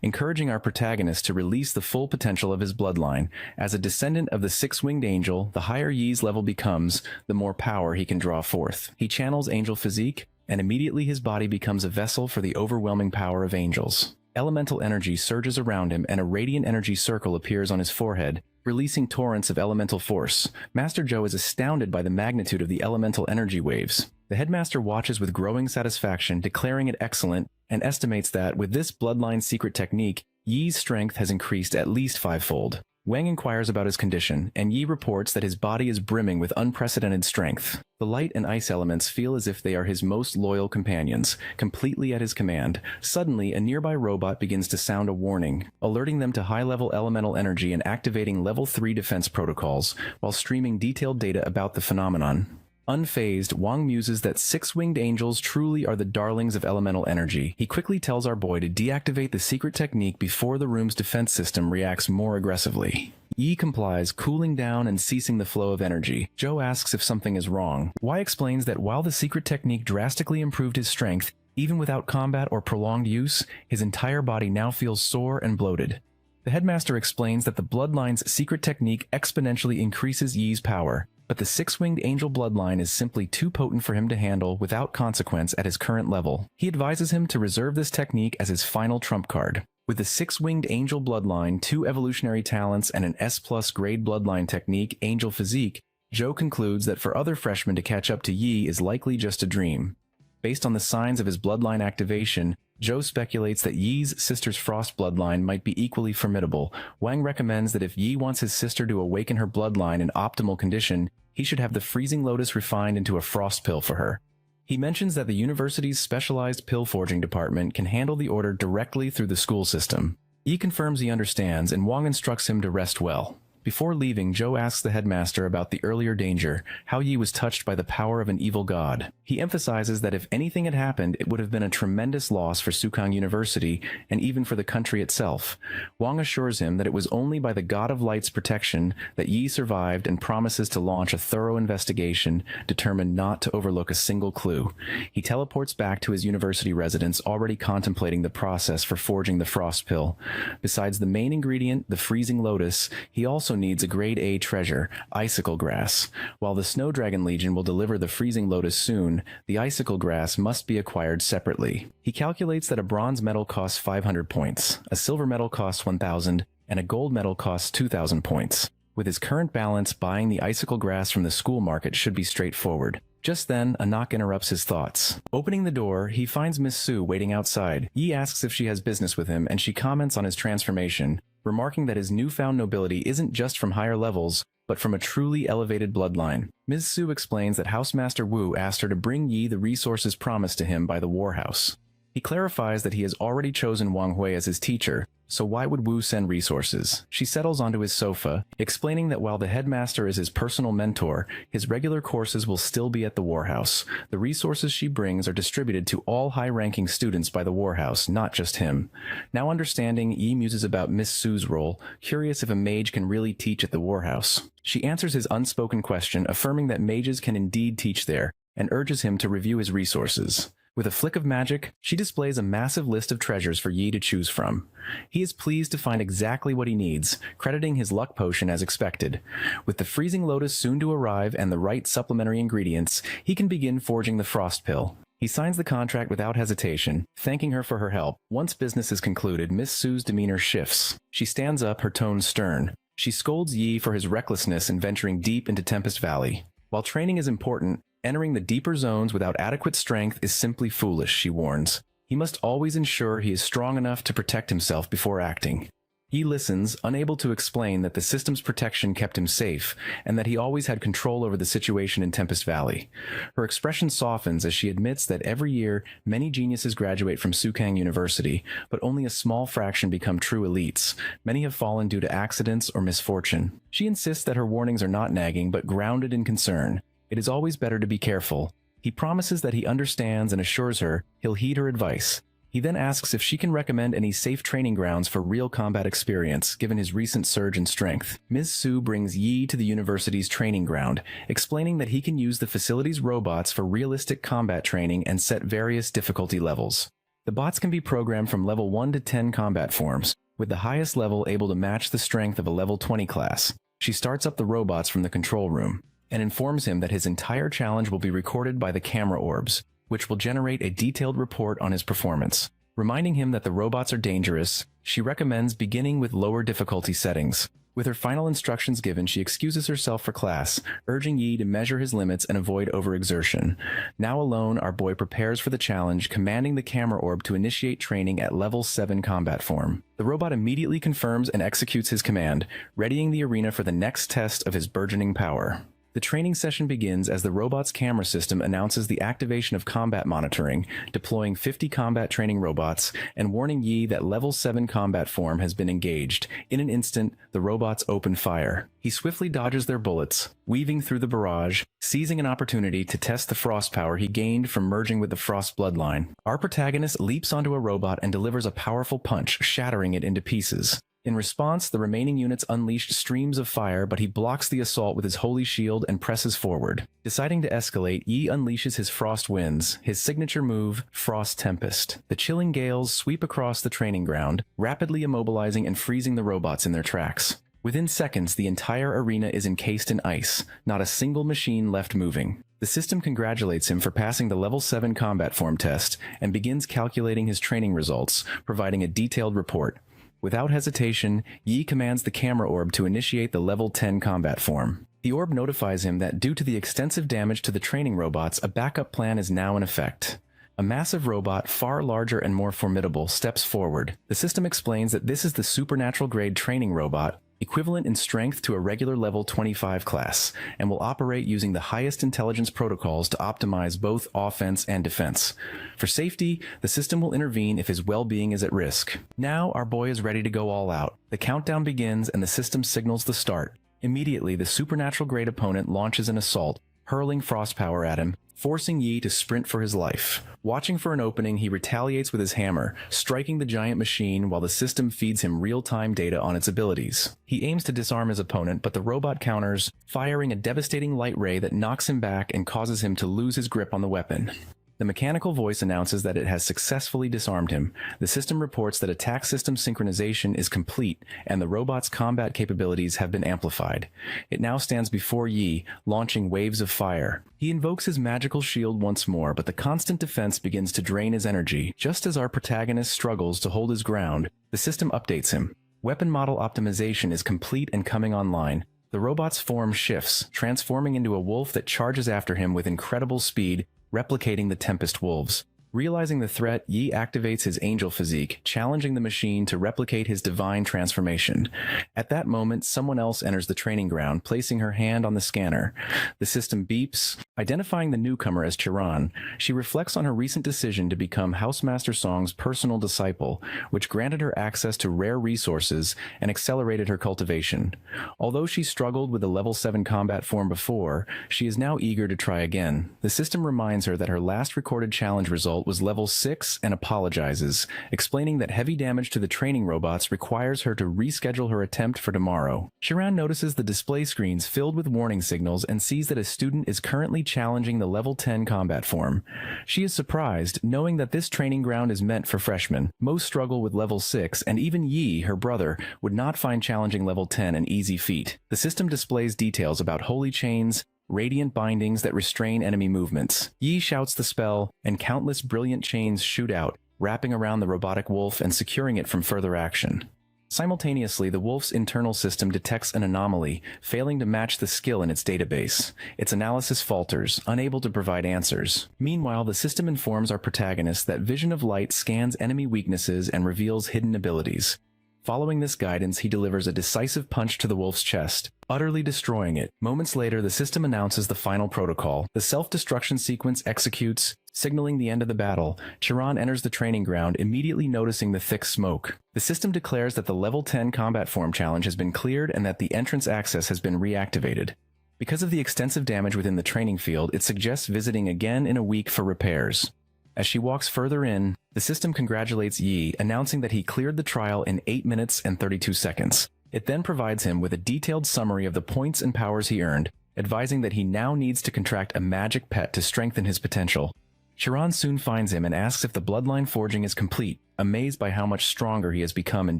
encouraging our protagonist to release the full potential of his bloodline. As a descendant of the six-winged angel, the higher Yi's level becomes, the more power he can draw forth. He channels Angel Physique, and immediately his body becomes a vessel for the overwhelming power of angels. Elemental energy surges around him and a radiant energy circle appears on his forehead, releasing torrents of elemental force. Master Zhou is astounded by the magnitude of the elemental energy waves. The headmaster watches with growing satisfaction, declaring it excellent, and estimates that, with this bloodline secret technique, Yi's strength has increased at least 5-fold. Wang inquires about his condition, and Yi reports that his body is brimming with unprecedented strength. The light and ice elements feel as if they are his most loyal companions, completely at his command. Suddenly, a nearby robot begins to sound a warning, alerting them to high-level elemental energy and activating level 3 defense protocols, while streaming detailed data about the phenomenon. Unfazed, Wang muses that six-winged angels truly are the darlings of elemental energy. He quickly tells our boy to deactivate the secret technique before the room's defense system reacts more aggressively. Yi complies, cooling down and ceasing the flow of energy. Zhou asks if something is wrong. Wei explains that while the secret technique drastically improved his strength, even without combat or prolonged use, his entire body now feels sore and bloated. The headmaster explains that the bloodline's secret technique exponentially increases Yi's power, but the six-winged angel bloodline is simply too potent for him to handle without consequence at his current level. He advises him to reserve this technique as his final trump card. With the six-winged angel bloodline, 2 evolutionary talents, and an S+ grade bloodline technique, Angel Physique, Zhou concludes that for other freshmen to catch up to Yi is likely just a dream. Based on the signs of his bloodline activation, Zhou speculates that Yi's sister's frost bloodline might be equally formidable. Wang recommends that if Yi wants his sister to awaken her bloodline in optimal condition, he should have the freezing lotus refined into a frost pill for her. He mentions that the university's specialized pill forging department can handle the order directly through the school system. Yi confirms he understands, and Wang instructs him to rest well. Before leaving, Zhou asks the headmaster about the earlier danger, how Yi was touched by the power of an evil god. He emphasizes that if anything had happened, it would have been a tremendous loss for Sukang University, and even for the country itself. Wang assures him that it was only by the God of Light's protection that Yi survived and promises to launch a thorough investigation, determined not to overlook a single clue. He teleports back to his university residence, already contemplating the process for forging the frost pill. Besides the main ingredient, the freezing lotus, he also needs a grade A treasure, icicle grass. While the Snow Dragon Legion will deliver the freezing lotus soon, the icicle grass must be acquired separately. He calculates that a bronze medal costs 500 points, a silver medal costs 1,000, and a gold medal costs 2,000 points. With his current balance, buying the icicle grass from the school market should be straightforward. Just then, a knock interrupts his thoughts. Opening the door, he finds Miss Su waiting outside. Yi asks if she has business with him, and she comments on his transformation, remarking that his newfound nobility isn't just from higher levels, but from a truly elevated bloodline. Ms. Su explains that Housemaster Wu asked her to bring Yi the resources promised to him by the War House. He clarifies that he has already chosen Wang Hui as his teacher, so why would Wu send resources? She settles onto his sofa, explaining that while the headmaster is his personal mentor, his regular courses will still be at the War House. The resources she brings are distributed to all high-ranking students by the War House, not just him. Now understanding, Yi muses about Miss Su's role, curious if a mage can really teach at the War House. She answers his unspoken question, affirming that mages can indeed teach there, and urges him to review his resources. With a flick of magic, she displays a massive list of treasures for Yi to choose from. He is pleased to find exactly what he needs, crediting his luck potion as expected. With the freezing lotus soon to arrive and the right supplementary ingredients, he can begin forging the frost pill. He signs the contract without hesitation, thanking her for her help. Once business is concluded, Miss Su's demeanor shifts. She stands up, her tone stern. She scolds Yi for his recklessness in venturing deep into Tempest Valley. While training is important, entering the deeper zones without adequate strength is simply foolish, she warns. He must always ensure he is strong enough to protect himself before acting. He listens, unable to explain that the system's protection kept him safe, and that he always had control over the situation in Tempest Valley. Her expression softens as she admits that every year, many geniuses graduate from Sukang University, but only a small fraction become true elites. Many have fallen due to accidents or misfortune. She insists that her warnings are not nagging, but grounded in concern. It is always better to be careful. He promises that he understands and assures her he'll heed her advice. He then asks if she can recommend any safe training grounds for real combat experience, given his recent surge in strength. Ms. Su brings Yi to the university's training ground, explaining that he can use the facility's robots for realistic combat training and set various difficulty levels. The bots can be programmed from level 1 to 10 combat forms, with the highest level able to match the strength of a level 20 class. She starts up the robots from the control room, and informs him that his entire challenge will be recorded by the camera orbs, which will generate a detailed report on his performance. Reminding him that the robots are dangerous, she recommends beginning with lower difficulty settings. With her final instructions given, she excuses herself for class, urging Yi to measure his limits and avoid overexertion. Now alone, our boy prepares for the challenge, commanding the camera orb to initiate training at level 7 combat form. The robot immediately confirms and executes his command, readying the arena for the next test of his burgeoning power. The training session begins as the robot's camera system announces the activation of combat monitoring, deploying 50 combat training robots and warning Yi that level 7 combat form has been engaged. In an instant, the robots open fire. He swiftly dodges their bullets, weaving through the barrage, seizing an opportunity to test the frost power he gained from merging with the frost bloodline. Our protagonist leaps onto a robot and delivers a powerful punch, shattering it into pieces. In response, the remaining units unleashed streams of fire, but he blocks the assault with his holy shield and presses forward. Deciding to escalate, Yi unleashes his Frost Winds, his signature move, Frost Tempest. The chilling gales sweep across the training ground, rapidly immobilizing and freezing the robots in their tracks. Within seconds, the entire arena is encased in ice, not a single machine left moving. The system congratulates him for passing the level 7 combat form test and begins calculating his training results, providing a detailed report. Without hesitation, Yi commands the camera orb to initiate the level 10 combat form. The orb notifies him that due to the extensive damage to the training robots, a backup plan is now in effect. A massive robot, far larger and more formidable, steps forward. The system explains that this is the supernatural-grade training robot, equivalent in strength to a regular level 25 class, and will operate using the highest intelligence protocols to optimize both offense and defense. For safety, the system will intervene if his well-being is at risk. Now, our boy is ready to go all out. The countdown begins and the system signals the start. Immediately, the supernatural-grade opponent launches an assault, hurling frost power at him, forcing Yi to sprint for his life. Watching for an opening, he retaliates with his hammer, striking the giant machine while the system feeds him real-time data on its abilities. He aims to disarm his opponent, but the robot counters, firing a devastating light ray that knocks him back and causes him to lose his grip on the weapon. The mechanical voice announces that it has successfully disarmed him. The system reports that attack system synchronization is complete, and the robot's combat capabilities have been amplified. It now stands before Yi, launching waves of fire. He invokes his magical shield once more, but the constant defense begins to drain his energy. Just as our protagonist struggles to hold his ground, the system updates him. Weapon model optimization is complete and coming online. The robot's form shifts, transforming into a wolf that charges after him with incredible speed, replicating the Tempest Wolves. Realizing the threat, Yi activates his angel physique, challenging the machine to replicate his divine transformation. At that moment, someone else enters the training ground, placing her hand on the scanner. The system beeps, identifying the newcomer as Chiron. She reflects on her recent decision to become Housemaster Song's personal disciple, which granted her access to rare resources and accelerated her cultivation. Although she struggled with the level 7 combat form before, she is now eager to try again. The system reminds her that her last recorded challenge result was level 6 and apologizes, explaining that heavy damage to the training robots requires her to reschedule her attempt for tomorrow. Chiron notices the display screens filled with warning signals and sees that a student is currently challenging the level 10 combat form. She is surprised, knowing that this training ground is meant for freshmen. Most struggle with level 6, and even Yi, her brother, would not find challenging level 10 an easy feat. The system displays details about holy chains, radiant bindings that restrain enemy movements. Yi shouts the spell, and countless brilliant chains shoot out, wrapping around the robotic wolf and securing it from further action. Simultaneously, the wolf's internal system detects an anomaly, failing to match the skill in its database. Its analysis falters, unable to provide answers. Meanwhile, the system informs our protagonist that Vision of Light scans enemy weaknesses and reveals hidden abilities. Following this guidance, he delivers a decisive punch to the wolf's chest, utterly destroying it. Moments later, the system announces the final protocol. The self-destruction sequence executes, signaling the end of the battle. Chiron enters the training ground, immediately noticing the thick smoke. The system declares that the level 10 combat form challenge has been cleared and that the entrance access has been reactivated. Because of the extensive damage within the training field, it suggests visiting again in a week for repairs. As she walks further in, the system congratulates Yi, announcing that he cleared the trial in 8 minutes and 32 seconds. It then provides him with a detailed summary of the points and powers he earned, advising that he now needs to contract a magic pet to strengthen his potential. Chiron soon finds him and asks if the bloodline forging is complete, amazed by how much stronger he has become in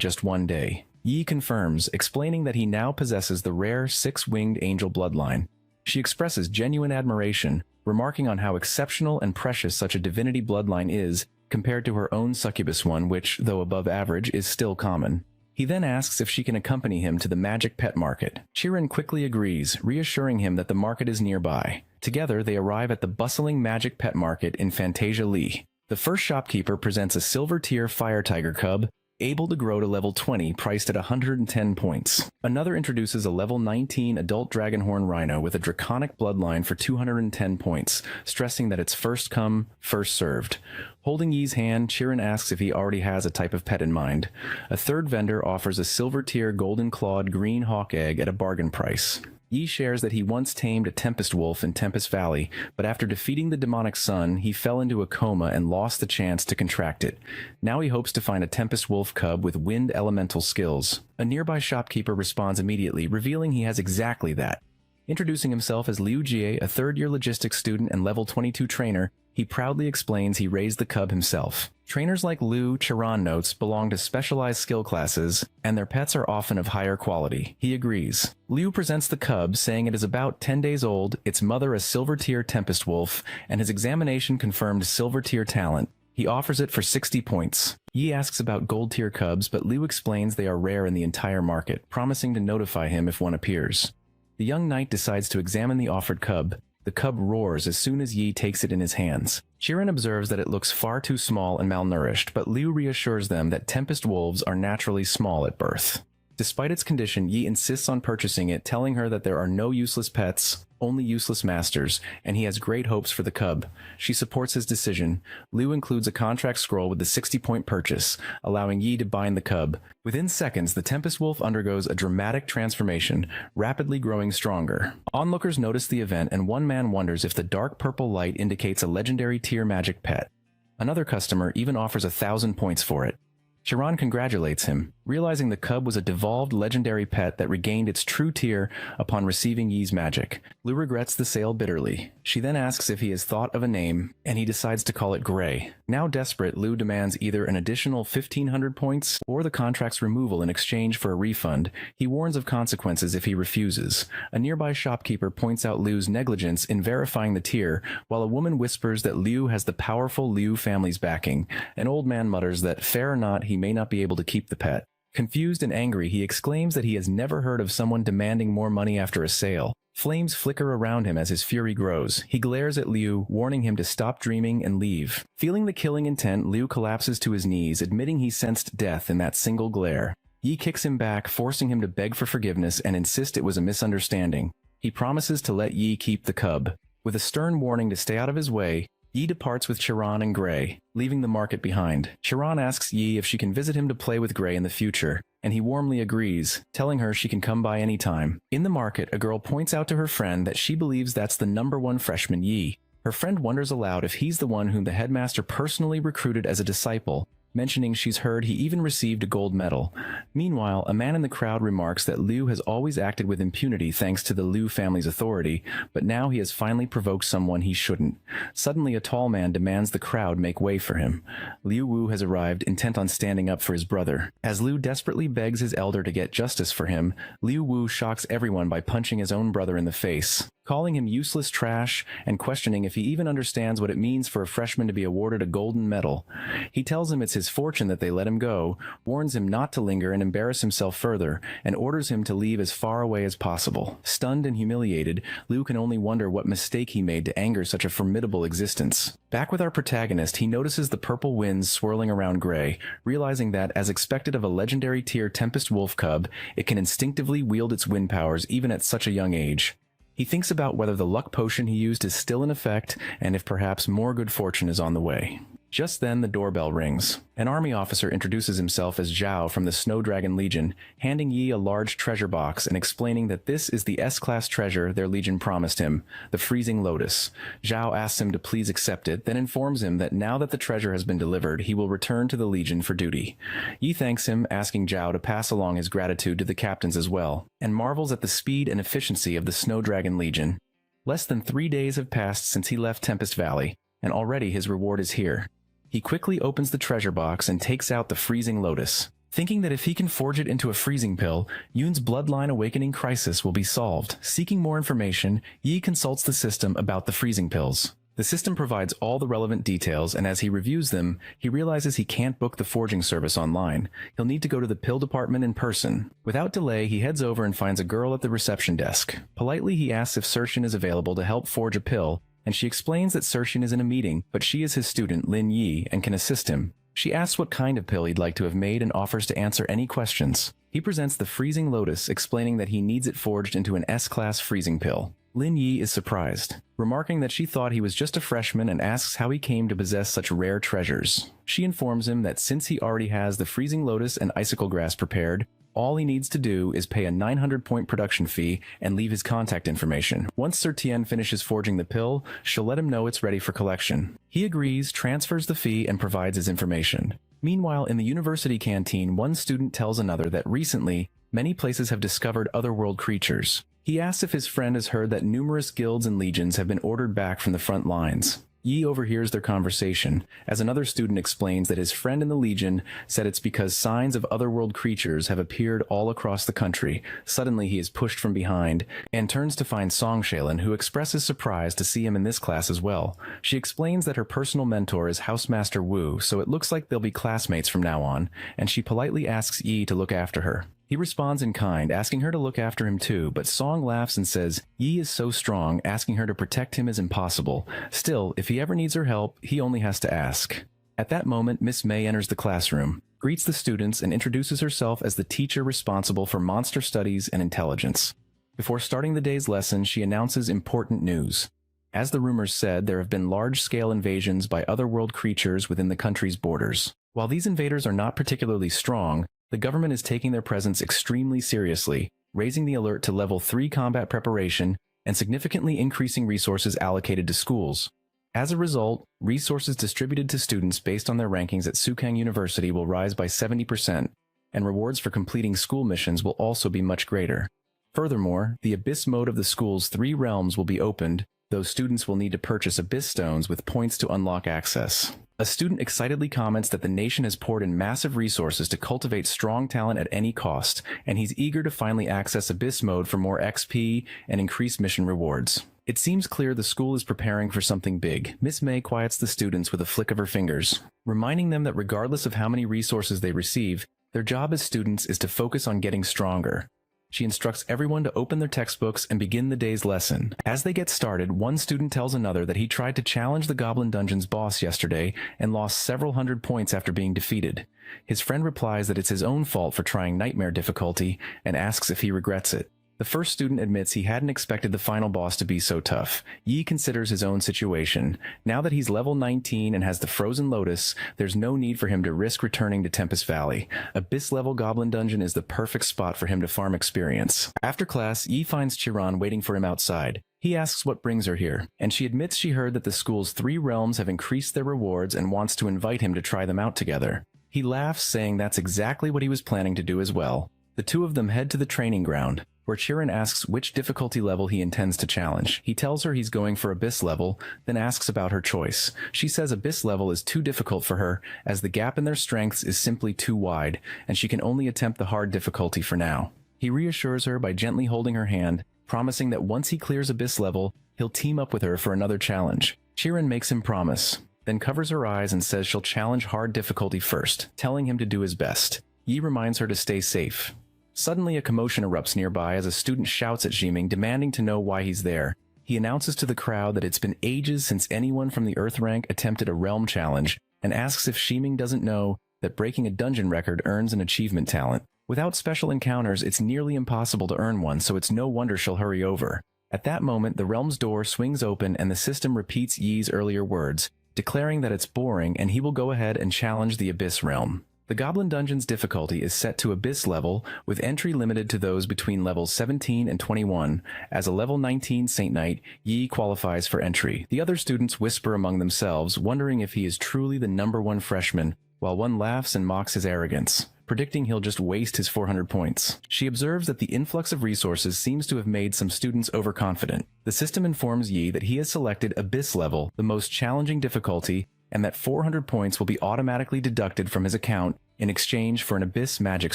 just one day. Yi confirms, explaining that he now possesses the rare 6-winged angel bloodline. She expresses genuine admiration, remarking on how exceptional and precious such a divinity bloodline is compared to her own succubus one, which, though above average, is still common. He then asks if she can accompany him to the magic pet market. Chiron quickly agrees, reassuring him that the market is nearby. Together, they arrive at the bustling magic pet market in Fantasia Lee. The first shopkeeper presents a silver tier fire tiger cub, able to grow to level 20, priced at 110 points. Another introduces a level 19 adult dragonhorn rhino with a draconic bloodline for 210 points, stressing that it's first come, first served. Holding Yi's hand, Chiron asks if he already has a type of pet in mind. A third vendor offers a silver tier golden-clawed green hawk egg at a bargain price. Yi shares that he once tamed a Tempest Wolf in Tempest Valley, but after defeating the demonic sun, he fell into a coma and lost the chance to contract it. Now he hopes to find a Tempest Wolf cub with wind elemental skills. A nearby shopkeeper responds immediately, revealing he has exactly that. Introducing himself as Liu Jie, a third-year logistics student and level 22 trainer, he proudly explains he raised the cub himself. Trainers like Liu, Chiron notes, belong to specialized skill classes, and their pets are often of higher quality. He agrees. Liu presents the cub, saying it is about 10 days old, its mother a silver-tier Tempest Wolf, and his examination confirmed silver-tier talent. He offers it for 60 points. Yi asks about gold-tier cubs, but Liu explains they are rare in the entire market, promising to notify him if one appears. The young knight decides to examine the offered cub. The cub roars as soon as Yi takes it in his hands. Chiron observes that it looks far too small and malnourished, but Liu reassures them that Tempest Wolves are naturally small at birth. Despite its condition, Yi insists on purchasing it, telling her that there are no useless pets, only useless masters, and he has great hopes for the cub. She supports his decision. Liu includes a contract scroll with the 60-point purchase, allowing Yi to bind the cub. Within seconds, the Tempest Wolf undergoes a dramatic transformation, rapidly growing stronger. Onlookers notice the event, and one man wonders if the dark purple light indicates a legendary tier magic pet. Another customer even offers 1,000 points for it. Chiron congratulates him, realizing the cub was a devolved legendary pet that regained its true tier upon receiving Yi's magic. Liu regrets the sale bitterly. She then asks if he has thought of a name, and he decides to call it Gray. Now desperate, Liu demands either an additional 1,500 points or the contract's removal in exchange for a refund. He warns of consequences if he refuses. A nearby shopkeeper points out Liu's negligence in verifying the tier, while a woman whispers that Liu has the powerful Liu family's backing. An old man mutters that, fair or not, he may not be able to keep the pet. Confused and angry, he exclaims that he has never heard of someone demanding more money after a sale. Flames flicker around him as his fury grows. He glares at Liu, warning him to stop dreaming and leave. Feeling the killing intent, Liu collapses to his knees, admitting he sensed death in that single glare. Yi kicks him back, forcing him to beg for forgiveness and insist it was a misunderstanding. He promises to let Yi keep the cub. With a stern warning to stay out of his way, Yi departs with Chiron and Gray, leaving the market behind. Chiron asks Yi if she can visit him to play with Gray in the future, and he warmly agrees, telling her she can come by any time. In the market, a girl points out to her friend that she believes that's the #1 freshman Yi. Her friend wonders aloud if he's the one whom the headmaster personally recruited as a disciple, mentioning she's heard he even received a gold medal. Meanwhile, a man in the crowd remarks that Liu has always acted with impunity thanks to the Liu family's authority, but now he has finally provoked someone he shouldn't. Suddenly, a tall man demands the crowd make way for him. Liu Wu has arrived, intent on standing up for his brother. As Liu desperately begs his elder to get justice for him, Liu Wu shocks everyone by punching his own brother in the face. calling him useless trash and questioning if he even understands what it means for a freshman to be awarded a golden medal. He tells him it's his fortune that they let him go, warns him not to linger and embarrass himself further, and orders him to leave as far away as possible. Stunned and humiliated, Liu can only wonder what mistake he made to anger such a formidable existence. Back with our protagonist, he notices the purple winds swirling around Gray, realizing that, as expected of a legendary tier Tempest Wolf Cub, it can instinctively wield its wind powers even at such a young age. He thinks about whether the luck potion he used is still in effect, and if perhaps more good fortune is on the way. Just then, the doorbell rings. An army officer introduces himself as Zhao from the Snow Dragon Legion, handing Yi a large treasure box and explaining that this is the S-class treasure their legion promised him, the Freezing Lotus. Zhao asks him to please accept it, then informs him that now that the treasure has been delivered, he will return to the legion for duty. Yi thanks him, asking Zhao to pass along his gratitude to the captains as well, and marvels at the speed and efficiency of the Snow Dragon Legion. Less than 3 days have passed since he left Tempest Valley, and already his reward is here. He quickly opens the treasure box and takes out the Freezing Lotus. Thinking that if he can forge it into a freezing pill, Yoon's bloodline awakening crisis will be solved. Seeking more information, Yi consults the system about the freezing pills. The system provides all the relevant details, and as he reviews them, he realizes he can't book the forging service online. He'll need to go to the pill department in person. Without delay, he heads over and finds a girl at the reception desk. Politely, he asks if Sershin is available to help forge a pill, and she explains that Sershin is in a meeting, but she is his student, Lin Yi, and can assist him. She asks what kind of pill he'd like to have made and offers to answer any questions. He presents the Freezing Lotus, explaining that he needs it forged into an S-class freezing pill. Lin Yi is surprised, remarking that she thought he was just a freshman and asks how he came to possess such rare treasures. She informs him that since he already has the Freezing Lotus and Icicle Grass prepared, all he needs to do is pay a 900-point production fee and leave his contact information. Once Sir Tien finishes forging the pill, she'll let him know it's ready for collection. He agrees, transfers the fee, and provides his information. Meanwhile, in the university canteen, one student tells another that recently, many places have discovered otherworld creatures. He asks if his friend has heard that numerous guilds and legions have been ordered back from the front lines. Yi overhears their conversation, as another student explains that his friend in the Legion said it's because signs of otherworld creatures have appeared all across the country. Suddenly he is pushed from behind, and turns to find Song Shaylin, who expresses surprise to see him in this class as well. She explains that her personal mentor is Housemaster Wu, so it looks like they'll be classmates from now on, and she politely asks Yi to look after her. He responds in kind, asking her to look after him too, but Song laughs and says Yi is so strong, asking her to protect him is impossible. Still, if he ever needs her help, he only has to ask. At that moment, Miss May enters the classroom, greets the students, and introduces herself as the teacher responsible for monster studies and intelligence. Before starting the day's lesson, she announces important news. As the rumors said, there have been large-scale invasions by otherworld creatures within the country's borders. While these invaders are not particularly strong, the government is taking their presence extremely seriously, raising the alert to level 3 combat preparation and significantly increasing resources allocated to schools. As a result, resources distributed to students based on their rankings at Sukang University will rise by 70%, and rewards for completing school missions will also be much greater. Furthermore, the Abyss mode of the school's 3 realms will be opened, though students will need to purchase Abyss stones with points to unlock access. A student excitedly comments that the nation has poured in massive resources to cultivate strong talent at any cost, and he's eager to finally access Abyss mode for more XP and increased mission rewards. It seems clear the school is preparing for something big. Miss May quiets the students with a flick of her fingers, reminding them that regardless of how many resources they receive, their job as students is to focus on getting stronger. She instructs everyone to open their textbooks and begin the day's lesson. As they get started, one student tells another that he tried to challenge the Goblin Dungeon's boss yesterday and lost several hundred points after being defeated. His friend replies that it's his own fault for trying Nightmare difficulty and asks if he regrets it. The first student admits he hadn't expected the final boss to be so tough. Yi considers his own situation. Now that he's level 19 and has the Frozen Lotus, there's no need for him to risk returning to Tempest Valley. Abyss-level Goblin Dungeon is the perfect spot for him to farm experience. After class, Yi finds Chiron waiting for him outside. He asks what brings her here, and she admits she heard that the school's 3 realms have increased their rewards and wants to invite him to try them out together. He laughs, saying that's exactly what he was planning to do as well. The two of them head to the training ground, where Chiron asks which difficulty level he intends to challenge. He tells her he's going for Abyss level, then asks about her choice. She says Abyss level is too difficult for her, as the gap in their strengths is simply too wide, and she can only attempt the hard difficulty for now. He reassures her by gently holding her hand, promising that once he clears Abyss level, he'll team up with her for another challenge. Chiron makes him promise, then covers her eyes and says she'll challenge hard difficulty first, telling him to do his best. Yi reminds her to stay safe. Suddenly, a commotion erupts nearby as a student shouts at Jiming, demanding to know why he's there. He announces to the crowd that it's been ages since anyone from the Earth rank attempted a realm challenge, and asks if Jiming doesn't know that breaking a dungeon record earns an achievement talent. Without special encounters, it's nearly impossible to earn one, so it's no wonder she'll hurry over. At that moment, the realm's door swings open and the system repeats Yi's earlier words, declaring that it's boring and he will go ahead and challenge the Abyss realm. The Goblin Dungeon's difficulty is set to Abyss level, with entry limited to those between levels 17 and 21. As a level 19 Saint Knight, Yi qualifies for entry. The other students whisper among themselves, wondering if he is truly the #1 freshman, while one laughs and mocks his arrogance, predicting he'll just waste his 400 points. She observes that the influx of resources seems to have made some students overconfident. The system informs Yi that he has selected Abyss level, the most challenging difficulty, and that 400 points will be automatically deducted from his account in exchange for an Abyss magic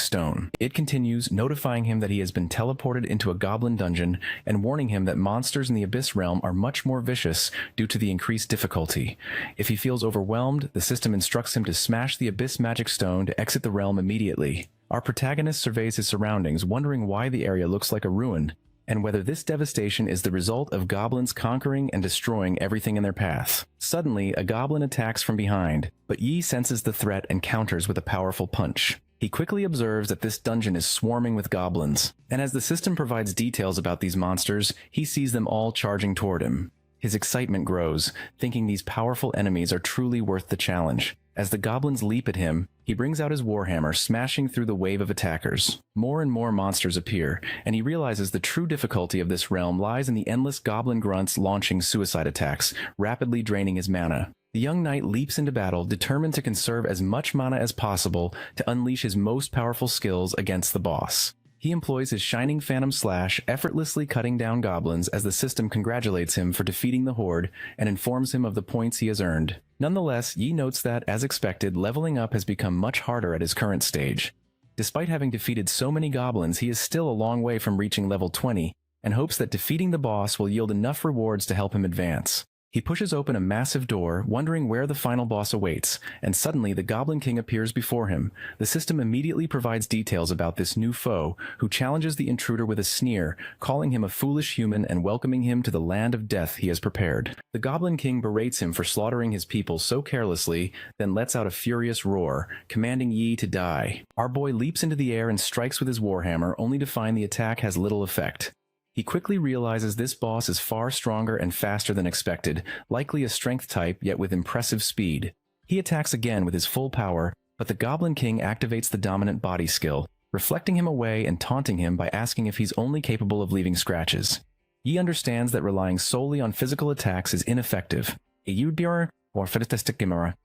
stone. It continues, notifying him that he has been teleported into a goblin dungeon and warning him that monsters in the Abyss realm are much more vicious due to the increased difficulty. If he feels overwhelmed, the system instructs him to smash the Abyss magic stone to exit the realm immediately. Our protagonist surveys his surroundings, wondering why the area looks like a ruin, and whether this devastation is the result of goblins conquering and destroying everything in their path. Suddenly, a goblin attacks from behind, but Yi senses the threat and counters with a powerful punch. He quickly observes that this dungeon is swarming with goblins, and as the system provides details about these monsters, he sees them all charging toward him. His excitement grows, thinking these powerful enemies are truly worth the challenge. As the goblins leap at him, he brings out his warhammer, smashing through the wave of attackers. More and more monsters appear, and he realizes the true difficulty of this realm lies in the endless goblin grunts launching suicide attacks, rapidly draining his mana. The young knight leaps into battle, determined to conserve as much mana as possible to unleash his most powerful skills against the boss. He employs his Shining Phantom Slash, effortlessly cutting down goblins as the system congratulates him for defeating the horde and informs him of the points he has earned. Nonetheless, Yi notes that, as expected, leveling up has become much harder at his current stage. Despite having defeated so many goblins, he is still a long way from reaching level 20, and hopes that defeating the boss will yield enough rewards to help him advance. He pushes open a massive door, wondering where the final boss awaits, and suddenly the Goblin King appears before him. The system immediately provides details about this new foe, who challenges the intruder with a sneer, calling him a foolish human and welcoming him to the land of death he has prepared. The Goblin King berates him for slaughtering his people so carelessly, then lets out a furious roar, commanding Yi to die. Our boy leaps into the air and strikes with his warhammer, only to find the attack has little effect. He quickly realizes this boss is far stronger and faster than expected, likely a strength type, yet with impressive speed. He attacks again with his full power, but the Goblin King activates the dominant body skill, reflecting him away and taunting him by asking if he's only capable of leaving scratches. Yi understands that relying solely on physical attacks is ineffective.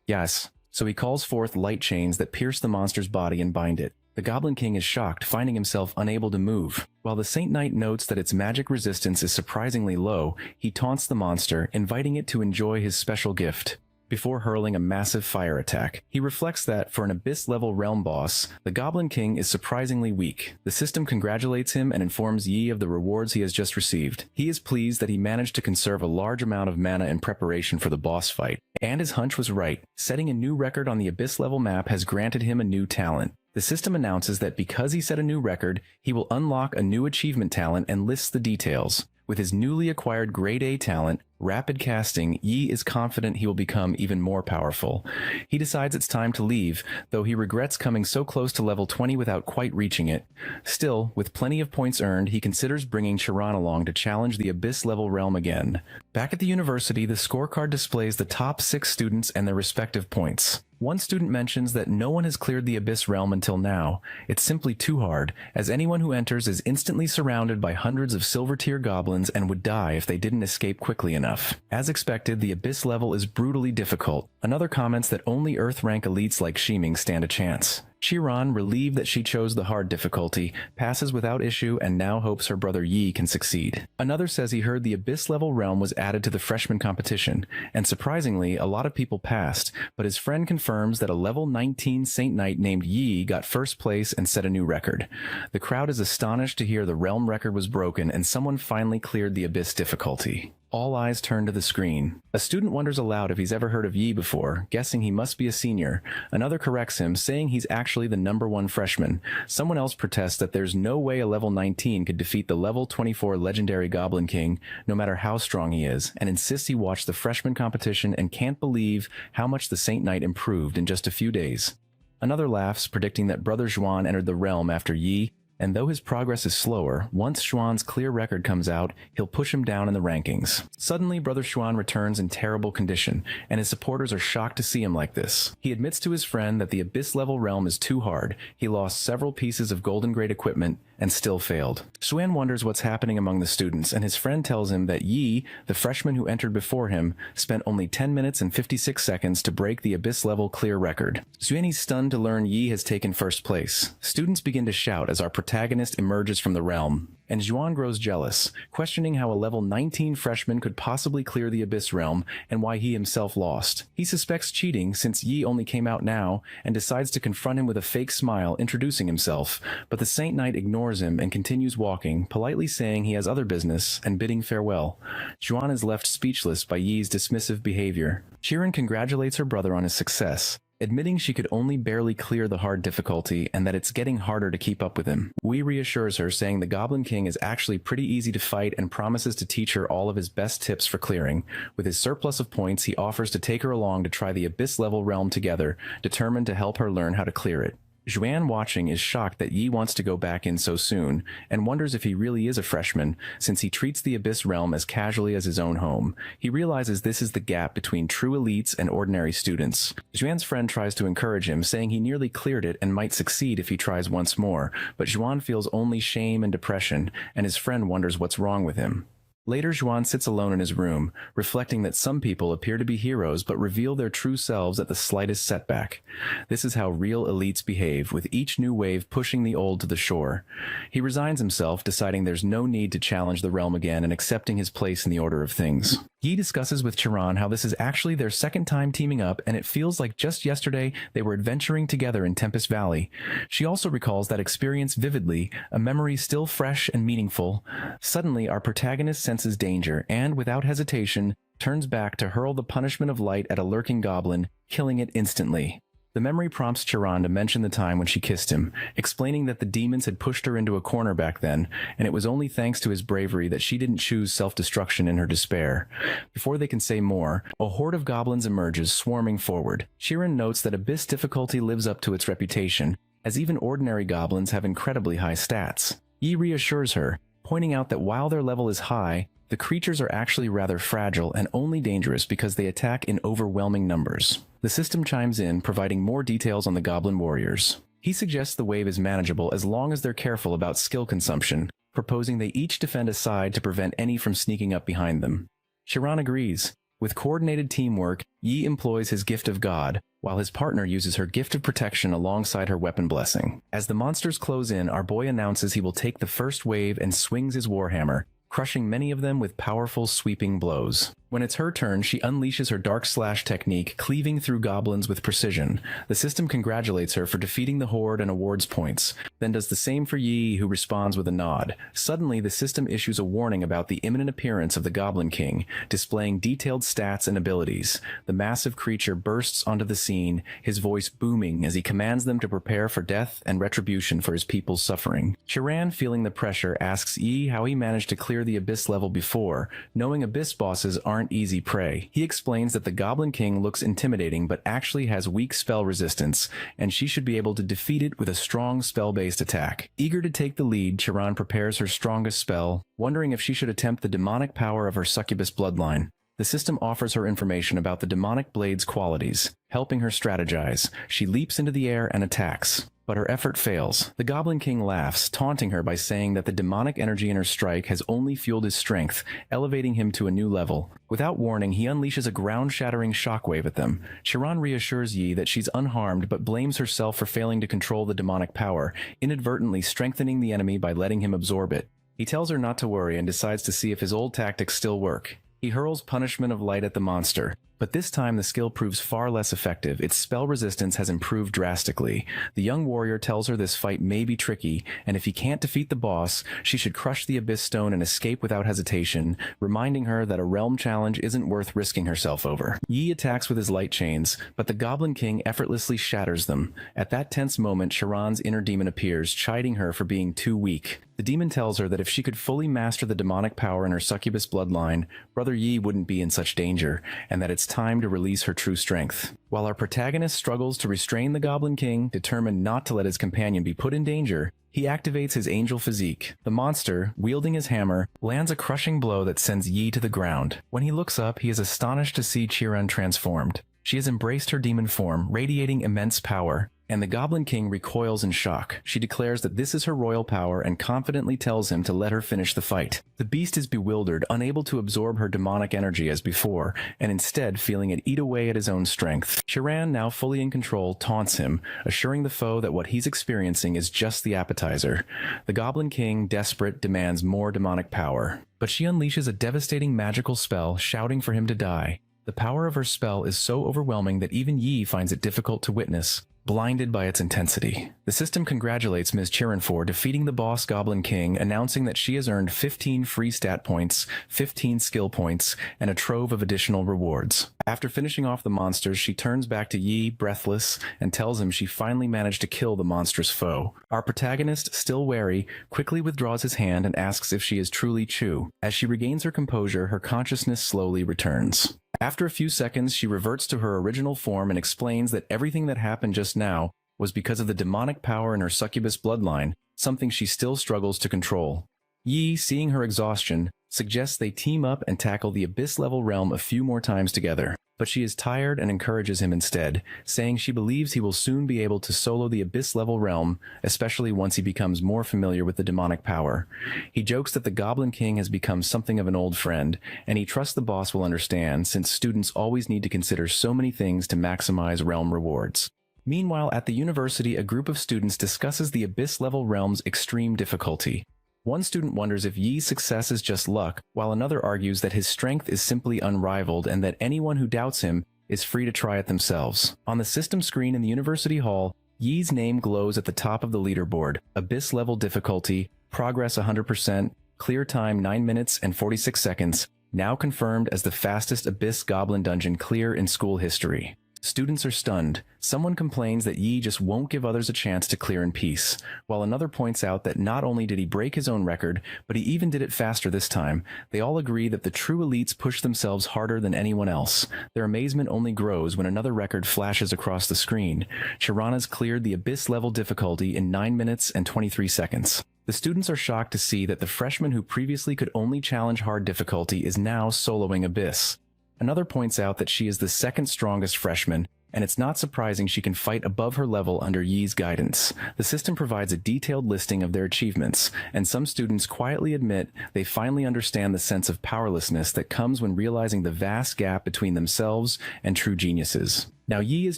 Yes, so he calls forth light chains that pierce the monster's body and bind it. The Goblin King is shocked, finding himself unable to move. While the Saint Knight notes that its magic resistance is surprisingly low, he taunts the monster, inviting it to enjoy his special gift. Before hurling a massive fire attack, he reflects that, for an Abyss-level realm boss, the Goblin King is surprisingly weak. The system congratulates him and informs Yi of the rewards he has just received. He is pleased that he managed to conserve a large amount of mana in preparation for the boss fight. And his hunch was right. Setting a new record on the Abyss-level map has granted him a new talent. The system announces that because he set a new record, he will unlock a new achievement talent and lists the details. With his newly acquired Grade A talent, Rapid Casting, Yi is confident he will become even more powerful. He decides it's time to leave, though he regrets coming so close to level 20 without quite reaching it. Still, with plenty of points earned, he considers bringing Chiron along to challenge the Abyss-level realm again. Back at the university, the scorecard displays the top 6 students and their respective points. One student mentions that no one has cleared the Abyss realm until now. It's simply too hard, as anyone who enters is instantly surrounded by hundreds of silver-tier goblins and would die if they didn't escape quickly enough. enough. As expected, the Abyss level is brutally difficult. Another comments that only Earth rank elites like Shiming stand a chance. Chiron, relieved that she chose the hard difficulty, passes without issue and now hopes her brother Yi can succeed. Another says he heard the Abyss-level realm was added to the freshman competition, and surprisingly, a lot of people passed, but his friend confirms that a level 19 Saint Knight named Yi got first place and set a new record. The crowd is astonished to hear the realm record was broken and someone finally cleared the Abyss difficulty. All eyes turn to the screen. A student wonders aloud if he's ever heard of Yi before, guessing he must be a senior. Another corrects him, saying he's actually the #1 freshman. Someone else protests that there's no way a level 19 could defeat the level 24 legendary Goblin King, no matter how strong he is, and insists he watched the freshman competition and can't believe how much the Saint Knight improved in just a few days. Another laughs, predicting that Brother Zhuan entered the realm after Yi, and though his progress is slower, once Xuan's clear record comes out, he'll push him down in the rankings. Suddenly, Brother Xuan returns in terrible condition, and his supporters are shocked to see him like this. He admits to his friend that the Abyss-level realm is too hard. He lost several pieces of golden-grade equipment and still failed. Xuan wonders what's happening among the students, and his friend tells him that Yi, the freshman who entered before him, spent only 10 minutes and 56 seconds to break the Abyss-level clear record. Xuan is stunned to learn Yi has taken first place. Students begin to shout as our protagonist emerges from the realm, and Zhuan grows jealous, questioning how a level 19 freshman could possibly clear the Abyss realm and why he himself lost. He suspects cheating since Yi only came out now and decides to confront him with a fake smile, introducing himself, but the Saint Knight ignores him and continues walking, politely saying he has other business and bidding farewell. Zhuan is left speechless by Yi's dismissive behavior. Chiron congratulates her brother on his success, admitting she could only barely clear the hard difficulty and that it's getting harder to keep up with him. Wei reassures her, saying the Goblin King is actually pretty easy to fight and promises to teach her all of his best tips for clearing. With his surplus of points, he offers to take her along to try the Abyss-level realm together, determined to help her learn how to clear it. Zhuan, watching, is shocked that Yi wants to go back in so soon, and wonders if he really is a freshman, since he treats the Abyss realm as casually as his own home. He realizes this is the gap between true elites and ordinary students. Zhuan's friend tries to encourage him, saying he nearly cleared it and might succeed if he tries once more, but Zhuan feels only shame and depression, and his friend wonders what's wrong with him. Later, Zhuan sits alone in his room, reflecting that some people appear to be heroes but reveal their true selves at the slightest setback. This is how real elites behave, with each new wave pushing the old to the shore. He resigns himself, deciding there's no need to challenge the realm again and accepting his place in the order of things. Yi discusses with Chiron how this is actually their second time teaming up, and it feels like just yesterday they were adventuring together in Tempest Valley. She also recalls that experience vividly, a memory still fresh and meaningful. Suddenly, our protagonist senses danger and, without hesitation, turns back to hurl the punishment of light at a lurking goblin, killing it instantly. The memory prompts Chiron to mention the time when she kissed him, explaining that the demons had pushed her into a corner back then, and it was only thanks to his bravery that she didn't choose self-destruction in her despair. Before they can say more, a horde of goblins emerges, swarming forward. Chiron notes that Abyss difficulty lives up to its reputation, as even ordinary goblins have incredibly high stats. Yi reassures her, pointing out that while their level is high, the creatures are actually rather fragile and only dangerous because they attack in overwhelming numbers. The system chimes in, providing more details on the goblin warriors. He suggests the wave is manageable as long as they're careful about skill consumption, proposing they each defend a side to prevent any from sneaking up behind them. Chiron agrees. With coordinated teamwork, Yi employs his gift of God, while his partner uses her gift of protection alongside her weapon blessing. As the monsters close in, our boy announces he will take the first wave and swings his warhammer, crushing many of them with powerful sweeping blows. When it's her turn, she unleashes her dark slash technique, cleaving through goblins with precision. The system congratulates her for defeating the horde and awards points, then does the same for Yi, who responds with a nod. Suddenly, the system issues a warning about the imminent appearance of the Goblin King, displaying detailed stats and abilities. The massive creature bursts onto the scene, his voice booming as he commands them to prepare for death and retribution for his people's suffering. Chiran, feeling the pressure, asks Yi how he managed to clear the Abyss level before, knowing Abyss bosses aren't easy prey. He explains that the Goblin King looks intimidating but actually has weak spell resistance, and she should be able to defeat it with a strong spell-based attack. Eager to take the lead, Chiron prepares her strongest spell, wondering if she should attempt the demonic power of her succubus bloodline. The system offers her information about the demonic blade's qualities, helping her strategize. She leaps into the air and attacks, but her effort fails. The Goblin King laughs, taunting her by saying that the demonic energy in her strike has only fueled his strength, elevating him to a new level. Without warning, he unleashes a ground-shattering shockwave at them. Chiron reassures Yi that she's unharmed but blames herself for failing to control the demonic power, inadvertently strengthening the enemy by letting him absorb it. He tells her not to worry and decides to see if his old tactics still work. He hurls Punishment of Light at the monster, but this time the skill proves far less effective. Its spell resistance has improved drastically. The young warrior tells her this fight may be tricky, and if he can't defeat the boss, she should crush the Abyss Stone and escape without hesitation, reminding her that a realm challenge isn't worth risking herself over. Yi attacks with his light chains, but the Goblin King effortlessly shatters them. At that tense moment, Chiron's inner demon appears, chiding her for being too weak. The demon tells her that if she could fully master the demonic power in her succubus bloodline, Brother Yi wouldn't be in such danger, and that it's time to release her true strength. While our protagonist struggles to restrain the Goblin King, determined not to let his companion be put in danger, he activates his angel physique. The monster, wielding his hammer, lands a crushing blow that sends Yi to the ground. When he looks up, he is astonished to see Chiron transformed. She has embraced her demon form, radiating immense power, and the Goblin King recoils in shock. She declares that this is her royal power and confidently tells him to let her finish the fight. The beast is bewildered, unable to absorb her demonic energy as before, and instead feeling it eat away at his own strength. Chiron, now fully in control, taunts him, assuring the foe that what he's experiencing is just the appetizer. The Goblin King, desperate, demands more demonic power, but she unleashes a devastating magical spell, shouting for him to die. The power of her spell is so overwhelming that even Yi finds it difficult to witness, blinded by its intensity. The system congratulates Ms. Chiron for defeating the boss Goblin King, announcing that she has earned 15 free stat points, 15 skill points, and a trove of additional rewards. After finishing off the monsters, she turns back to Yi, breathless, and tells him she finally managed to kill the monstrous foe. Our protagonist, still wary, quickly withdraws his hand and asks if she is truly Chu. As she regains her composure, her consciousness slowly returns. After a few seconds, she reverts to her original form and explains that everything that happened just now was because of the demonic power in her succubus bloodline, something she still struggles to control. Yi, seeing her exhaustion, suggests they team up and tackle the abyss-level realm a few more times together. But she is tired and encourages him instead, saying she believes he will soon be able to solo the abyss-level realm, especially once he becomes more familiar with the demonic power. He jokes that the Goblin King has become something of an old friend, and he trusts the boss will understand, since students always need to consider so many things to maximize realm rewards. Meanwhile, at the university, a group of students discusses the abyss-level realm's extreme difficulty. One student wonders if Yi's success is just luck, while another argues that his strength is simply unrivaled and that anyone who doubts him is free to try it themselves. On the system screen in the university hall, Yi's name glows at the top of the leaderboard. Abyss level difficulty, progress 100%, clear time 9 minutes and 46 seconds, now confirmed as the fastest Abyss Goblin dungeon clear in school history. Students are stunned. Someone complains that Yi just won't give others a chance to clear in peace, while another points out that not only did he break his own record, but he even did it faster this time. They all agree that the true elites push themselves harder than anyone else. Their amazement only grows when another record flashes across the screen. Chiron has cleared the Abyss-level difficulty in 9 minutes and 23 seconds. The students are shocked to see that the freshman who previously could only challenge hard difficulty is now soloing Abyss. Another points out that she is the second strongest freshman, and it's not surprising she can fight above her level under Yi's guidance. The system provides a detailed listing of their achievements, and some students quietly admit they finally understand the sense of powerlessness that comes when realizing the vast gap between themselves and true geniuses. Now Yi is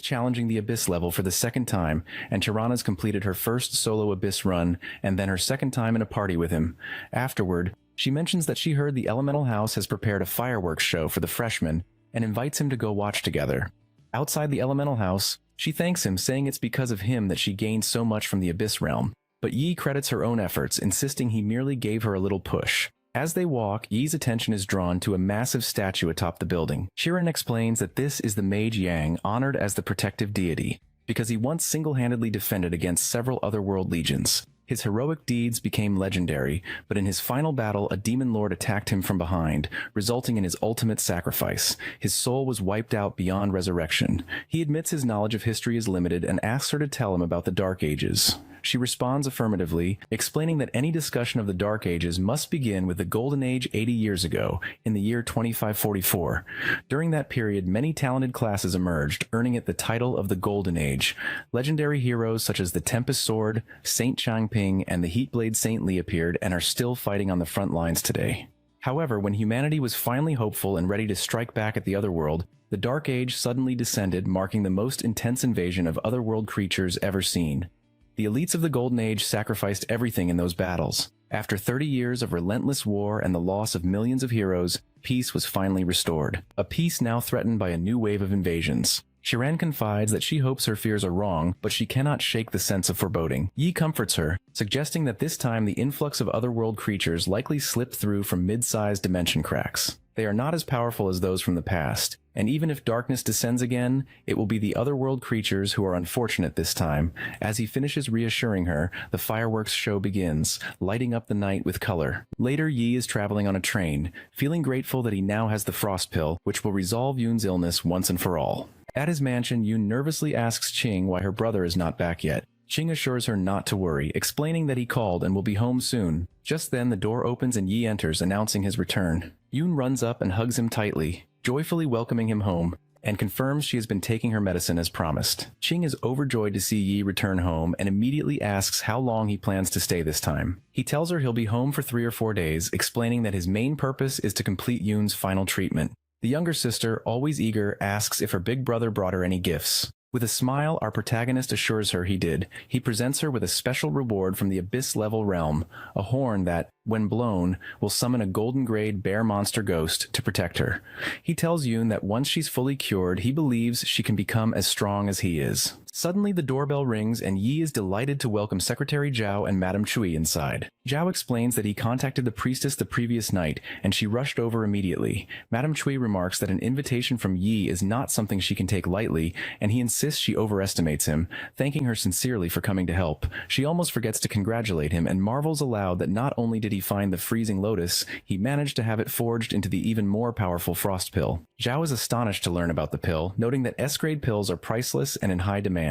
challenging the Abyss level for the second time, and Chiron has completed her first solo Abyss run, and then her second time in a party with him. Afterward, she mentions that she heard the Elemental House has prepared a fireworks show for the freshmen and invites him to go watch together. Outside the Elemental House, she thanks him, saying it's because of him that she gained so much from the Abyss realm. But Yi credits her own efforts, insisting he merely gave her a little push. As they walk, Yi's attention is drawn to a massive statue atop the building. Chiron explains that this is the Mage Yang, honored as the protective deity, because he once single-handedly defended against several otherworld legions. His heroic deeds became legendary, but in his final battle, a demon lord attacked him from behind, resulting in his ultimate sacrifice. His soul was wiped out beyond resurrection. He admits his knowledge of history is limited and asks her to tell him about the Dark Ages. She responds affirmatively, explaining that any discussion of the Dark Ages must begin with the Golden Age 80 years ago, in the year 2544. During that period, many talented classes emerged, earning it the title of the Golden Age. Legendary heroes such as the Tempest Sword, Saint Changping, and the Heatblade Saint Li appeared and are still fighting on the front lines today. However, when humanity was finally hopeful and ready to strike back at the Otherworld, the Dark Age suddenly descended, marking the most intense invasion of otherworld creatures ever seen. The elites of the Golden Age sacrificed everything in those battles. After 30 years of relentless war and the loss of millions of heroes, peace was finally restored. A peace now threatened by a new wave of invasions. Shiran confides that she hopes her fears are wrong, but she cannot shake the sense of foreboding. Yi comforts her, suggesting that this time the influx of otherworld creatures likely slipped through from mid-sized dimension cracks. They are not as powerful as those from the past, and even if darkness descends again, it will be the otherworld creatures who are unfortunate this time. As he finishes reassuring her, the fireworks show begins, lighting up the night with color. Later, Yi is traveling on a train, feeling grateful that he now has the frost pill, which will resolve Yoon's illness once and for all. At his mansion, Yoon nervously asks Ching why her brother is not back yet. Ching assures her not to worry, explaining that he called and will be home soon. Just then, the door opens and Yi enters, announcing his return. Yoon runs up and hugs him tightly, joyfully welcoming him home, and confirms she has been taking her medicine as promised. Ching is overjoyed to see Yi return home and immediately asks how long he plans to stay this time. He tells her he'll be home for 3 or 4 days, explaining that his main purpose is to complete Yoon's final treatment. The younger sister, always eager, asks if her big brother brought her any gifts. With a smile, our protagonist assures her he did. He presents her with a special reward from the Abyss-level realm, a horn that, when blown, will summon a golden-grade bear monster ghost to protect her. He tells Yoon that once she's fully cured, he believes she can become as strong as he is. Suddenly, the doorbell rings and Yi is delighted to welcome Secretary Zhao and Madame Chui inside. Zhao explains that he contacted the priestess the previous night, and she rushed over immediately. Madame Chui remarks that an invitation from Yi is not something she can take lightly, and he insists she overestimates him, thanking her sincerely for coming to help. She almost forgets to congratulate him and marvels aloud that not only did he find the freezing lotus, he managed to have it forged into the even more powerful frost pill. Zhao is astonished to learn about the pill, noting that S-grade pills are priceless and in high demand.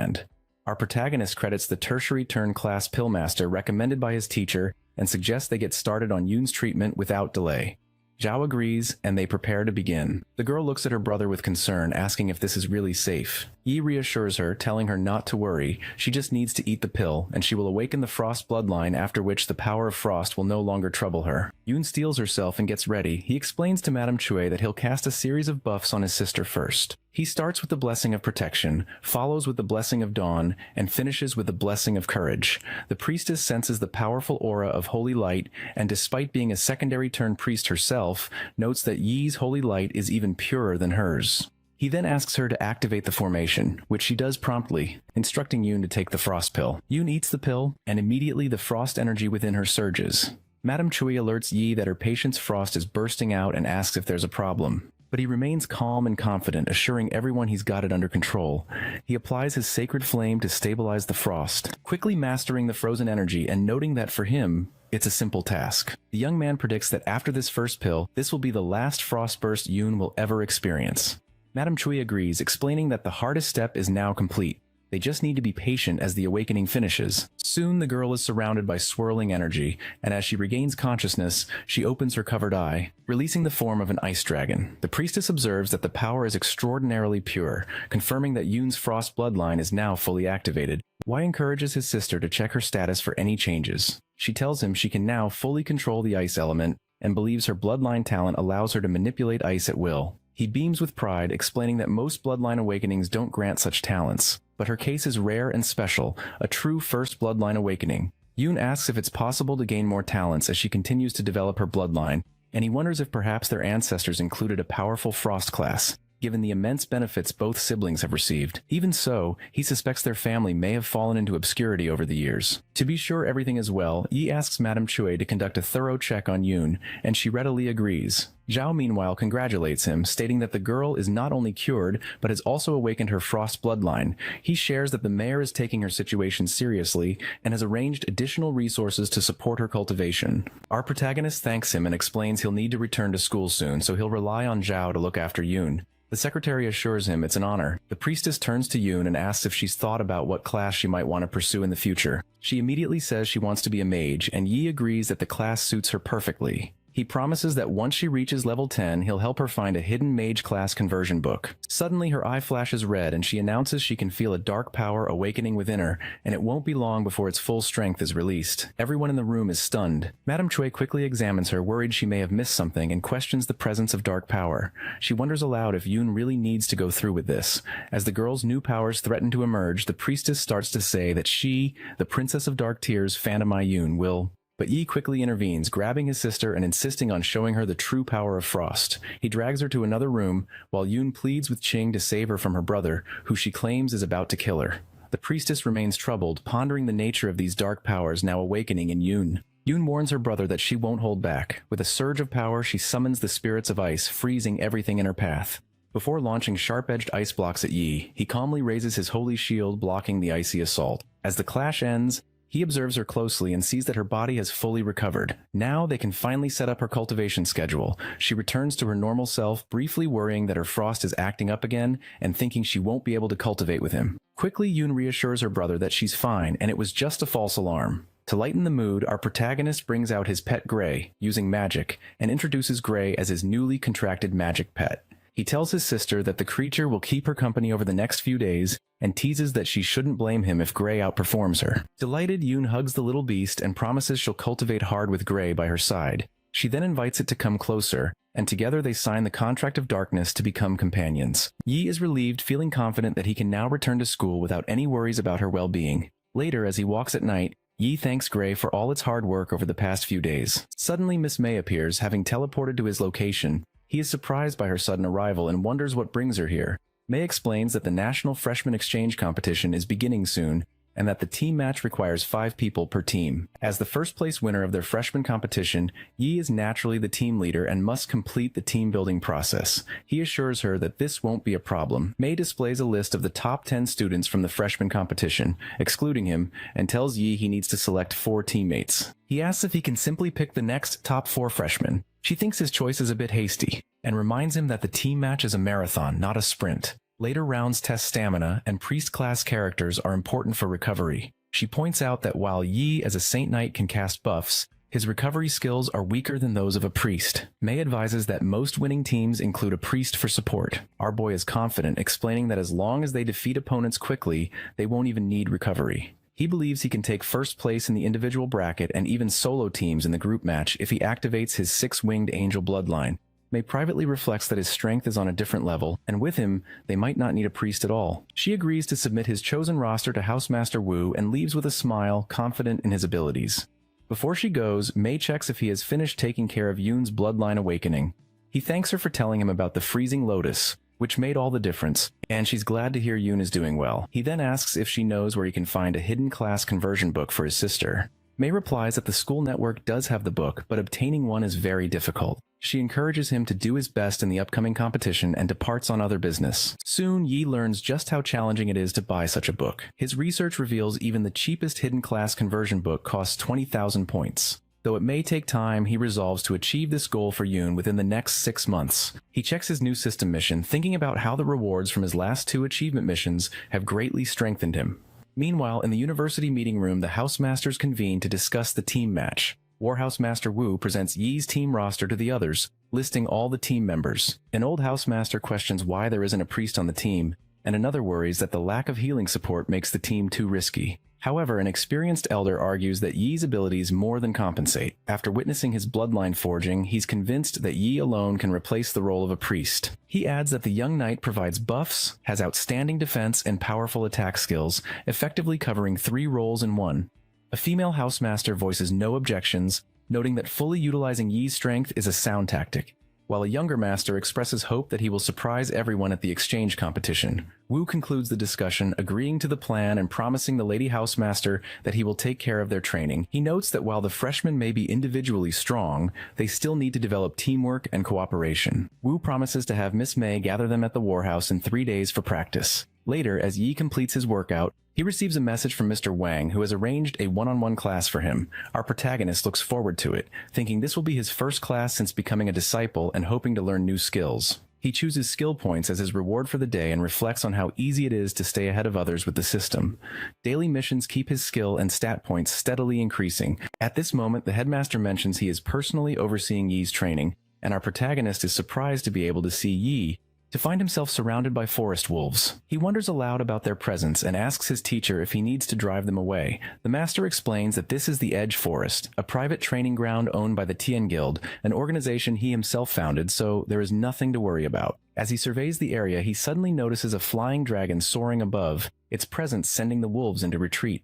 Our protagonist credits the tertiary turn class pillmaster recommended by his teacher and suggests they get started on Yoon's treatment without delay. Zhao agrees, and they prepare to begin. The girl looks at her brother with concern, asking if this is really safe. Yi reassures her, telling her not to worry. She just needs to eat the pill, and she will awaken the frost bloodline, after which the power of frost will no longer trouble her. Yoon steels herself and gets ready. He explains to Madame Chui that he'll cast a series of buffs on his sister first. He starts with the blessing of protection, follows with the blessing of dawn, and finishes with the blessing of courage. The priestess senses the powerful aura of holy light, and despite being a secondary turn priest herself, notes that Yi's holy light is even purer than hers. He then asks her to activate the formation, which she does promptly, instructing Yoon to take the frost pill. Yoon eats the pill, and immediately the frost energy within her surges. Madame Chui alerts Yi that her patient's frost is bursting out and asks if there's a problem. But he remains calm and confident, assuring everyone he's got it under control. He applies his sacred flame to stabilize the frost, quickly mastering the frozen energy and noting that for him, it's a simple task. The young man predicts that after this first pill, this will be the last frost burst Yoon will ever experience. Madame Chui agrees, explaining that the hardest step is now complete. They just need to be patient as the awakening finishes. Soon the girl is surrounded by swirling energy, and as she regains consciousness, she opens her covered eye, releasing the form of an ice dragon. The priestess observes that the power is extraordinarily pure, confirming that Yoon's frost bloodline is now fully activated. Wei encourages his sister to check her status for any changes. She tells him she can now fully control the ice element, and believes her bloodline talent allows her to manipulate ice at will. He beams with pride, explaining that most bloodline awakenings don't grant such talents, but her case is rare and special, a true first bloodline awakening. Yoon asks if it's possible to gain more talents as she continues to develop her bloodline, and he wonders if perhaps their ancestors included a powerful frost class, given the immense benefits both siblings have received. Even so, he suspects their family may have fallen into obscurity over the years. To be sure everything is well, Yi asks Madame Chui to conduct a thorough check on Yoon, and she readily agrees. Zhao meanwhile congratulates him, stating that the girl is not only cured, but has also awakened her frost bloodline. He shares that the mayor is taking her situation seriously, and has arranged additional resources to support her cultivation. Our protagonist thanks him and explains he'll need to return to school soon, so he'll rely on Zhao to look after Yoon. The secretary assures him it's an honor. The priestess turns to Yoon and asks if she's thought about what class she might want to pursue in the future. She immediately says she wants to be a mage, and Yi agrees that the class suits her perfectly. He promises that once she reaches level 10, he'll help her find a hidden mage class conversion book. Suddenly, her eye flashes red and she announces she can feel a dark power awakening within her, and it won't be long before its full strength is released. Everyone in the room is stunned. Madame Choi quickly examines her, worried she may have missed something, and questions the presence of dark power. She wonders aloud if Yoon really needs to go through with this. As the girl's new powers threaten to emerge, the priestess starts to say that she, the Princess of Dark Tears, Phantom Yoon, will... But Yi quickly intervenes, grabbing his sister and insisting on showing her the true power of frost. He drags her to another room, while Yoon pleads with Ching to save her from her brother, who she claims is about to kill her. The priestess remains troubled, pondering the nature of these dark powers now awakening in Yoon. Yoon warns her brother that she won't hold back. With a surge of power, she summons the spirits of ice, freezing everything in her path. Before launching sharp-edged ice blocks at Yi, he calmly raises his holy shield, blocking the icy assault. As the clash ends, he observes her closely and sees that her body has fully recovered. Now they can finally set up her cultivation schedule. She returns to her normal self, briefly worrying that her frost is acting up again and thinking she won't be able to cultivate with him. Quickly, Yoon reassures her brother that she's fine and it was just a false alarm. To lighten the mood, our protagonist brings out his pet Gray, using magic, and introduces Gray as his newly contracted magic pet. He tells his sister that the creature will keep her company over the next few days, and teases that she shouldn't blame him if Gray outperforms her. Delighted, Yoon hugs the little beast and promises she'll cultivate hard with Gray by her side. She then invites it to come closer, and together they sign the contract of darkness to become companions. Yi is relieved, feeling confident that he can now return to school without any worries about her well-being. Later, as he walks at night, Yi thanks Gray for all its hard work over the past few days. Suddenly, Miss May appears, having teleported to his location. He is surprised by her sudden arrival and wonders what brings her here. May explains that the National Freshman Exchange Competition is beginning soon, and that the team match requires 5 people per team. As the first-place winner of their freshman competition, Yi is naturally the team leader and must complete the team-building process. He assures her that this won't be a problem. May displays a list of the top 10 students from the freshman competition, excluding him, and tells Yi he needs to select 4 teammates. He asks if he can simply pick the next top 4 freshmen. She thinks his choice is a bit hasty, and reminds him that the team match is a marathon, not a sprint. Later rounds test stamina, and priest-class characters are important for recovery. She points out that while Yi as a Saint Knight can cast buffs, his recovery skills are weaker than those of a priest. May advises that most winning teams include a priest for support. Our boy is confident, explaining that as long as they defeat opponents quickly, they won't even need recovery. He believes he can take first place in the individual bracket and even solo teams in the group match if he activates his 6-winged angel bloodline. May privately reflects that his strength is on a different level, and with him, they might not need a priest at all. She agrees to submit his chosen roster to Housemaster Wu and leaves with a smile, confident in his abilities. Before she goes, May checks if he has finished taking care of Yoon's bloodline awakening. He thanks her for telling him about the freezing lotus, which made all the difference, and she's glad to hear Yoon is doing well. He then asks if she knows where he can find a hidden class conversion book for his sister. May replies that the school network does have the book, but obtaining one is very difficult. She encourages him to do his best in the upcoming competition and departs on other business. Soon, Yi learns just how challenging it is to buy such a book. His research reveals even the cheapest hidden class conversion book costs 20,000 points. Though it may take time, he resolves to achieve this goal for Yoon within the next 6 months. He checks his new system mission, thinking about how the rewards from his last 2 achievement missions have greatly strengthened him. Meanwhile, in the university meeting room, the Housemasters convene to discuss the team match. Warhouse Master Wu presents Yi's team roster to the others, listing all the team members. An old housemaster questions why there isn't a priest on the team, and another worries that the lack of healing support makes the team too risky. However, an experienced elder argues that Yi's abilities more than compensate. After witnessing his bloodline forging, he's convinced that Yi alone can replace the role of a priest. He adds that the young knight provides buffs, has outstanding defense, and powerful attack skills, effectively covering 3 roles in one. A female housemaster voices no objections, noting that fully utilizing Yi's strength is a sound tactic, while a younger master expresses hope that he will surprise everyone at the exchange competition. Wu concludes the discussion, agreeing to the plan and promising the lady housemaster that he will take care of their training. He notes that while the freshmen may be individually strong, they still need to develop teamwork and cooperation. Wu promises to have Miss May gather them at the Warhouse in 3 days for practice. Later, as Yi completes his workout, he receives a message from Mr. Wang, who has arranged a one-on-one class for him. Our protagonist looks forward to it, thinking this will be his first class since becoming a disciple and hoping to learn new skills. He chooses skill points as his reward for the day and reflects on how easy it is to stay ahead of others with the system. Daily missions keep his skill and stat points steadily increasing. At this moment, the headmaster mentions he is personally overseeing Yi's training, and our protagonist is surprised to be able to see Yi, to find himself surrounded by forest wolves. He wonders aloud about their presence and asks his teacher if he needs to drive them away. The master explains that this is the Edge Forest, a private training ground owned by the Tien Guild, an organization he himself founded, so there is nothing to worry about. As he surveys the area, he suddenly notices a flying dragon soaring above, its presence sending the wolves into retreat.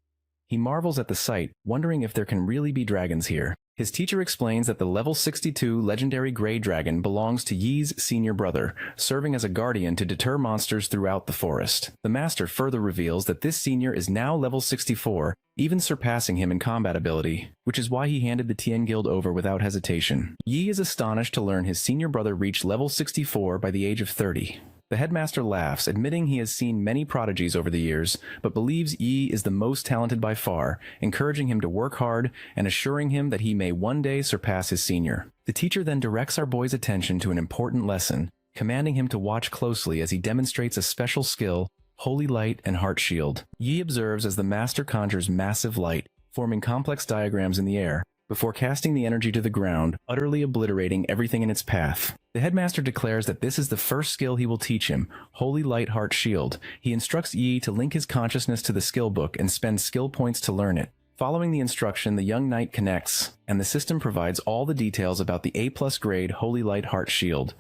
He marvels at the sight, wondering if there can really be dragons here. His teacher explains that the level 62 legendary gray dragon belongs to Yi's senior brother, serving as a guardian to deter monsters throughout the forest. The master further reveals that this senior is now level 64, even surpassing him in combat ability, which is why he handed the Tien Guild over without hesitation. Yi is astonished to learn his senior brother reached level 64 by the age of 30. The headmaster laughs, admitting he has seen many prodigies over the years, but believes Yi is the most talented by far, encouraging him to work hard and assuring him that he may one day surpass his senior. The teacher then directs our boy's attention to an important lesson, commanding him to watch closely as he demonstrates a special skill, Holy Light and Heart Shield. Yi observes as the master conjures massive light, forming complex diagrams in the air, before casting the energy to the ground, utterly obliterating everything in its path. The headmaster declares that this is the first skill he will teach him, Holy Light Heart Shield. He instructs Yi to link his consciousness to the skill book and spend skill points to learn it. Following the instruction, the young knight connects, and the system provides all the details about the A+ grade Holy Light Heart Shield.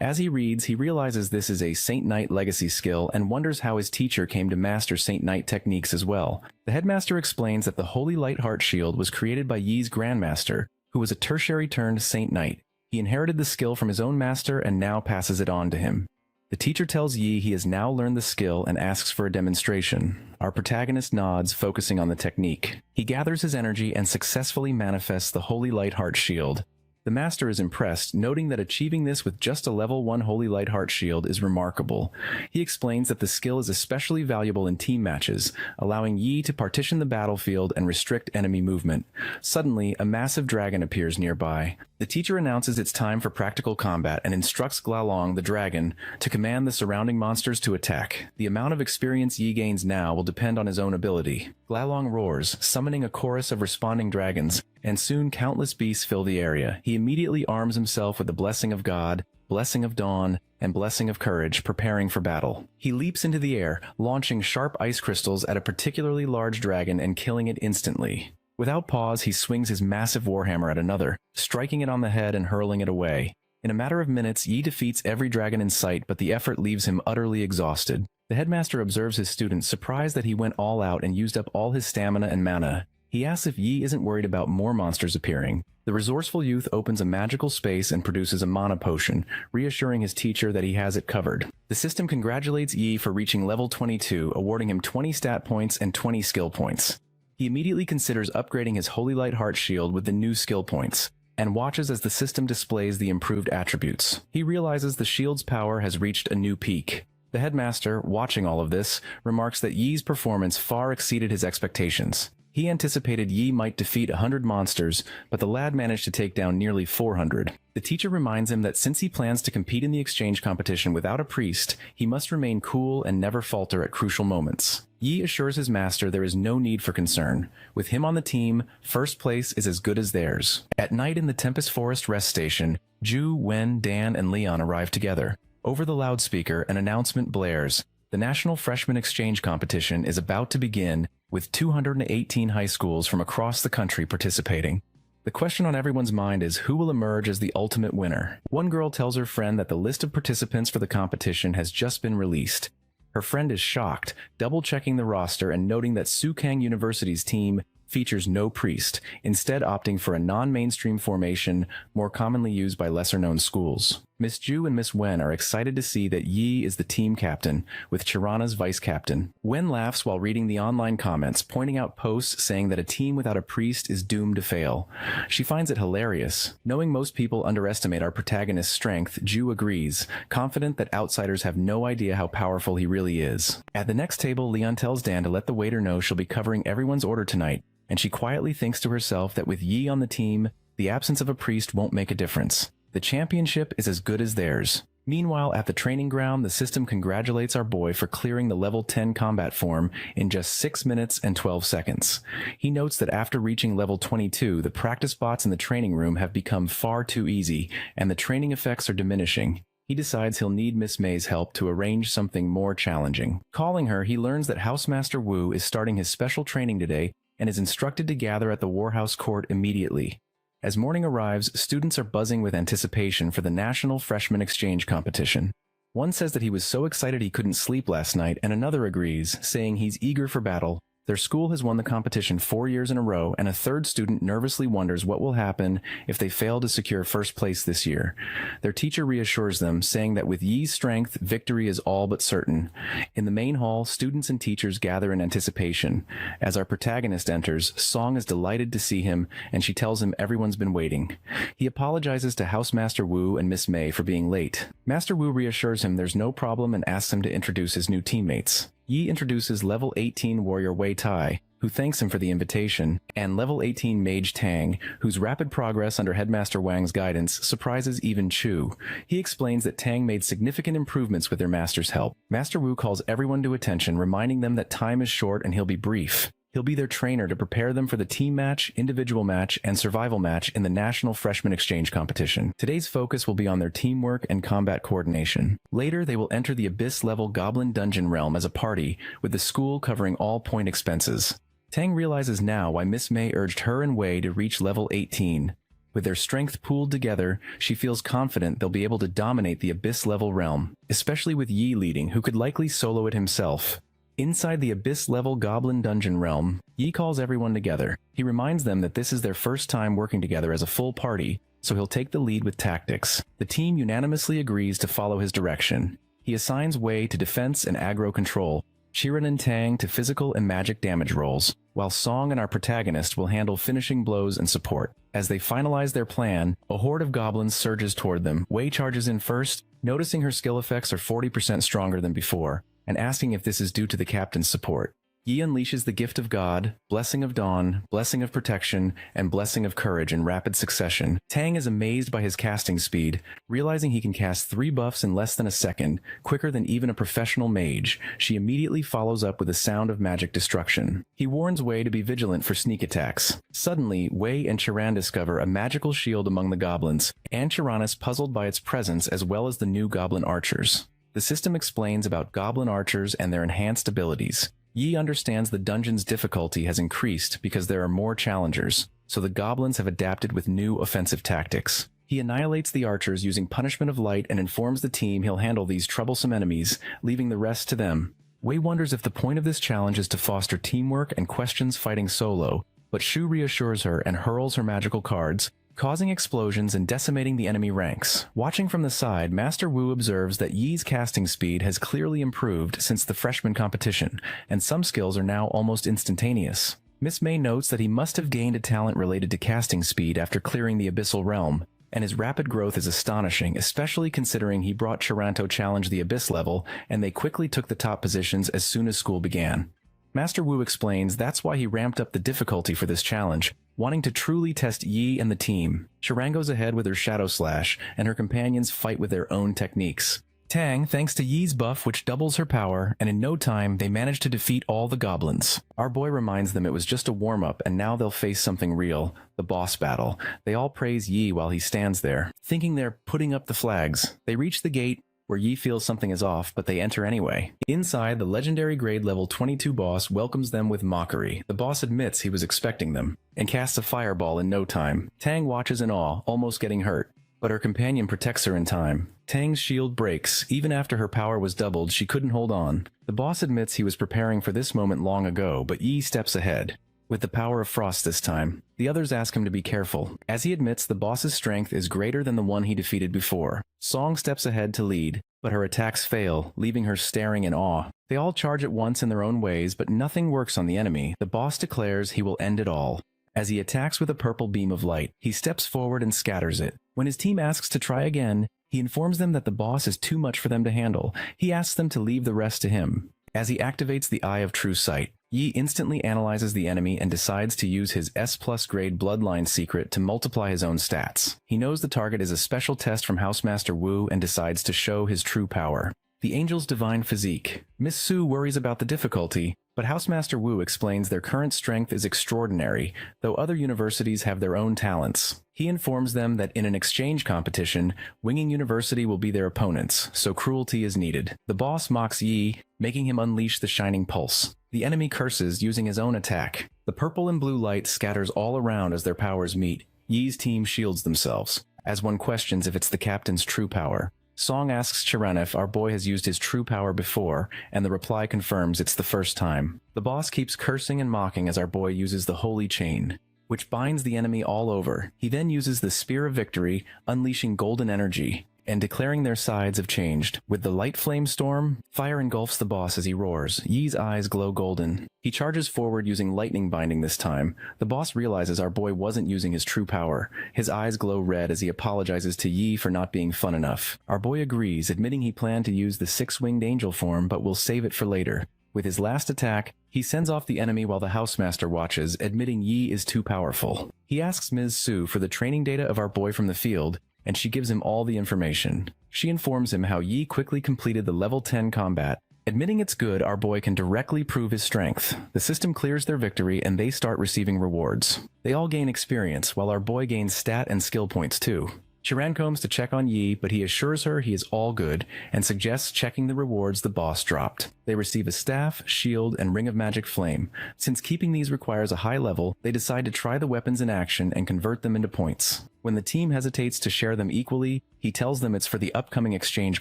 As he reads, he realizes this is a Saint Knight legacy skill and wonders how his teacher came to master Saint Knight techniques as well. The headmaster explains that the Holy Light Heart Shield was created by Yi's grandmaster, who was a tertiary turned Saint Knight. He inherited the skill from his own master and now passes it on to him. The teacher tells Yi he has now learned the skill and asks for a demonstration. Our protagonist nods, focusing on the technique. He gathers his energy and successfully manifests the Holy Light Heart Shield. The master is impressed, noting that achieving this with just a level 1 Holy Light Heart Shield is remarkable. He explains that the skill is especially valuable in team matches, allowing Yi to partition the battlefield and restrict enemy movement. Suddenly, a massive dragon appears nearby. The teacher announces it's time for practical combat and instructs Glalong, the dragon, to command the surrounding monsters to attack. The amount of experience Yi gains now will depend on his own ability. Glalong roars, summoning a chorus of responding dragons, and soon countless beasts fill the area. He immediately arms himself with the Blessing of God, Blessing of Dawn, and Blessing of Courage, preparing for battle. He leaps into the air, launching sharp ice crystals at a particularly large dragon and killing it instantly. Without pause, he swings his massive warhammer at another, striking it on the head and hurling it away. In a matter of minutes, Yi defeats every dragon in sight, but the effort leaves him utterly exhausted. The headmaster observes his student, surprised that he went all out and used up all his stamina and mana. He asks if Yi isn't worried about more monsters appearing. The resourceful youth opens a magical space and produces a mana potion, reassuring his teacher that he has it covered. The system congratulates Yi for reaching level 22, awarding him 20 stat points and 20 skill points. He immediately considers upgrading his Holy Light Heart Shield with the new skill points, and watches as the system displays the improved attributes. He realizes the shield's power has reached a new peak. The headmaster, watching all of this, remarks that Yi's performance far exceeded his expectations. He anticipated Yi might defeat 100 monsters, but the lad managed to take down nearly 400. The teacher reminds him that since he plans to compete in the exchange competition without a priest, he must remain cool and never falter at crucial moments. Yi assures his master there is no need for concern. With him on the team, first place is as good as theirs. At night in the Tempest Forest rest station, Ju, Wen, Dan, and Leon arrive together. Over the loudspeaker, an announcement blares. The National Freshman Exchange Competition is about to begin, with 218 high schools from across the country participating. The question on everyone's mind is who will emerge as the ultimate winner. One girl tells her friend that the list of participants for the competition has just been released. Her friend is shocked, double-checking the roster and noting that Sukang University's team features no priest, instead opting for a non-mainstream formation more commonly used by lesser-known schools. Miss Ju and Miss Wen are excited to see that Yi is the team captain, with Chirana's vice-captain. Wen laughs while reading the online comments, pointing out posts saying that a team without a priest is doomed to fail. She finds it hilarious. Knowing most people underestimate our protagonist's strength, Ju agrees, confident that outsiders have no idea how powerful he really is. At the next table, Leon tells Dan to let the waiter know she'll be covering everyone's order tonight, and she quietly thinks to herself that with Yi on the team, the absence of a priest won't make a difference. The championship is as good as theirs. Meanwhile, at the training ground, the system congratulates our boy for clearing the level 10 combat form in just 6 minutes and 12 seconds. He notes that after reaching level 22, the practice bots in the training room have become far too easy, and the training effects are diminishing. He decides he'll need Miss May's help to arrange something more challenging. Calling her, he learns that Housemaster Wu is starting his special training today and is instructed to gather at the Warhouse Court immediately. As morning arrives, students are buzzing with anticipation for the National Freshman Exchange Competition. One says that he was so excited he couldn't sleep last night, and another agrees, saying he's eager for battle. Their school has won the competition 4 years in a row, and a third student nervously wonders what will happen if they fail to secure first place this year. Their teacher reassures them, saying that with Yi's strength, victory is all but certain. In the main hall, students and teachers gather in anticipation. As our protagonist enters, Song is delighted to see him, and she tells him everyone's been waiting. He apologizes to Housemaster Wu and Miss May for being late. Master Wu reassures him there's no problem and asks him to introduce his new teammates. Yi introduces level 18 warrior Wei Tai, who thanks him for the invitation, and level 18 mage Tang, whose rapid progress under Headmaster Wang's guidance surprises even Chu. He explains that Tang made significant improvements with their master's help. Master Wu calls everyone to attention, reminding them that time is short and he'll be brief. He'll be their trainer to prepare them for the team match, individual match, and survival match in the National Freshman Exchange Competition. Today's focus will be on their teamwork and combat coordination. Later, they will enter the Abyss-level Goblin Dungeon realm as a party, with the school covering all point expenses. Tang realizes now why Miss May urged her and Wei to reach level 18. With their strength pooled together, she feels confident they'll be able to dominate the Abyss-level realm, especially with Yi leading, who could likely solo it himself. Inside the Abyss-level Goblin Dungeon realm, Yi calls everyone together. He reminds them that this is their first time working together as a full party, so he'll take the lead with tactics. The team unanimously agrees to follow his direction. He assigns Wei to defense and aggro control, Chiron and Tang to physical and magic damage rolls, while Song and our protagonist will handle finishing blows and support. As they finalize their plan, a horde of goblins surges toward them. Wei charges in first, noticing her skill effects are 40% stronger than before, and asking if this is due to the captain's support. Yi unleashes the gift of God, blessing of dawn, blessing of protection, and blessing of courage in rapid succession. Tang is amazed by his casting speed, realizing he can cast 3 buffs in less than a second, quicker than even a professional mage. She immediately follows up with a sound of magic destruction. He warns Wei to be vigilant for sneak attacks. Suddenly, Wei and Chiran discover a magical shield among the goblins, and Chiran is puzzled by its presence as well as the new goblin archers. The system explains about goblin archers and their enhanced abilities. Yi understands the dungeon's difficulty has increased because there are more challengers, so the goblins have adapted with new offensive tactics. He annihilates the archers using Punishment of Light and informs the team he'll handle these troublesome enemies, leaving the rest to them. Wei wonders if the point of this challenge is to foster teamwork and questions fighting solo, but Shu reassures her and hurls her magical cards, causing explosions and decimating the enemy ranks. Watching from the side, Master Wu observes that Yi's casting speed has clearly improved since the freshman competition, and some skills are now almost instantaneous. Miss May notes that he must have gained a talent related to casting speed after clearing the Abyssal Realm, and his rapid growth is astonishing, especially considering he brought Chiranto challenge the Abyss level, and they quickly took the top positions as soon as school began. Master Wu explains that's why he ramped up the difficulty for this challenge, wanting to truly test Yi and the team. Chiran goes ahead with her Shadow Slash, and her companions fight with their own techniques. Tang thanks to Yi's buff, which doubles her power, and in no time, they manage to defeat all the goblins. Our boy reminds them it was just a warm-up, and now they'll face something real, the boss battle. They all praise Yi while he stands there, thinking they're putting up the flags. They reach the gate, where Yi feels something is off, but they enter anyway. Inside, the legendary grade level 22 boss welcomes them with mockery. The boss admits he was expecting them, and casts a fireball in no time. Tang watches in awe, almost getting hurt, but her companion protects her in time. Tang's shield breaks. Even after her power was doubled, she couldn't hold on. The boss admits he was preparing for this moment long ago, but Yi steps ahead, with the power of frost this time. The others ask him to be careful. As he admits, the boss's strength is greater than the one he defeated before. Song steps ahead to lead, but her attacks fail, leaving her staring in awe. They all charge at once in their own ways, but nothing works on the enemy. The boss declares he will end it all. As he attacks with a purple beam of light, he steps forward and scatters it. When his team asks to try again, he informs them that the boss is too much for them to handle. He asks them to leave the rest to him. As he activates the Eye of True Sight, Yi instantly analyzes the enemy and decides to use his S+ grade bloodline secret to multiply his own stats. He knows the target is a special test from Housemaster Wu and decides to show his true power. The Angel's divine physique. Miss Su worries about the difficulty, but Housemaster Wu explains their current strength is extraordinary, though other universities have their own talents. He informs them that in an exchange competition, Winging University will be their opponents, so cruelty is needed. The boss mocks Yi, making him unleash the Shining Pulse. The enemy curses using his own attack. The purple and blue light scatters all around as their powers meet. Yi's team shields themselves, as one questions if it's the captain's true power. Song asks Chiran if our boy has used his true power before, and the reply confirms it's the first time. The boss keeps cursing and mocking as our boy uses the Holy Chain, which binds the enemy all over. He then uses the Spear of Victory, unleashing golden energy, and declaring their sides have changed. With the light flame storm, fire engulfs the boss as he roars. Yi's eyes glow golden. He charges forward using lightning binding this time. The boss realizes our boy wasn't using his true power. His eyes glow red as he apologizes to Yi for not being fun enough. Our boy agrees, admitting he planned to use the six-winged angel form but will save it for later. With his last attack, he sends off the enemy while the Housemaster watches, admitting Yi is too powerful. He asks Ms. Su for the training data of our boy from the field, and she gives him all the information. She informs him how Yi quickly completed the level 10 combat. Admitting it's good, our boy can directly prove his strength. The system clears their victory and they start receiving rewards. They all gain experience, while our boy gains stat and skill points too. Chiran comes to check on Yi, but he assures her he is all good and suggests checking the rewards the boss dropped. They receive a staff, shield, and ring of magic flame. Since keeping these requires a high level, they decide to try the weapons in action and convert them into points. When the team hesitates to share them equally, he tells them it's for the upcoming exchange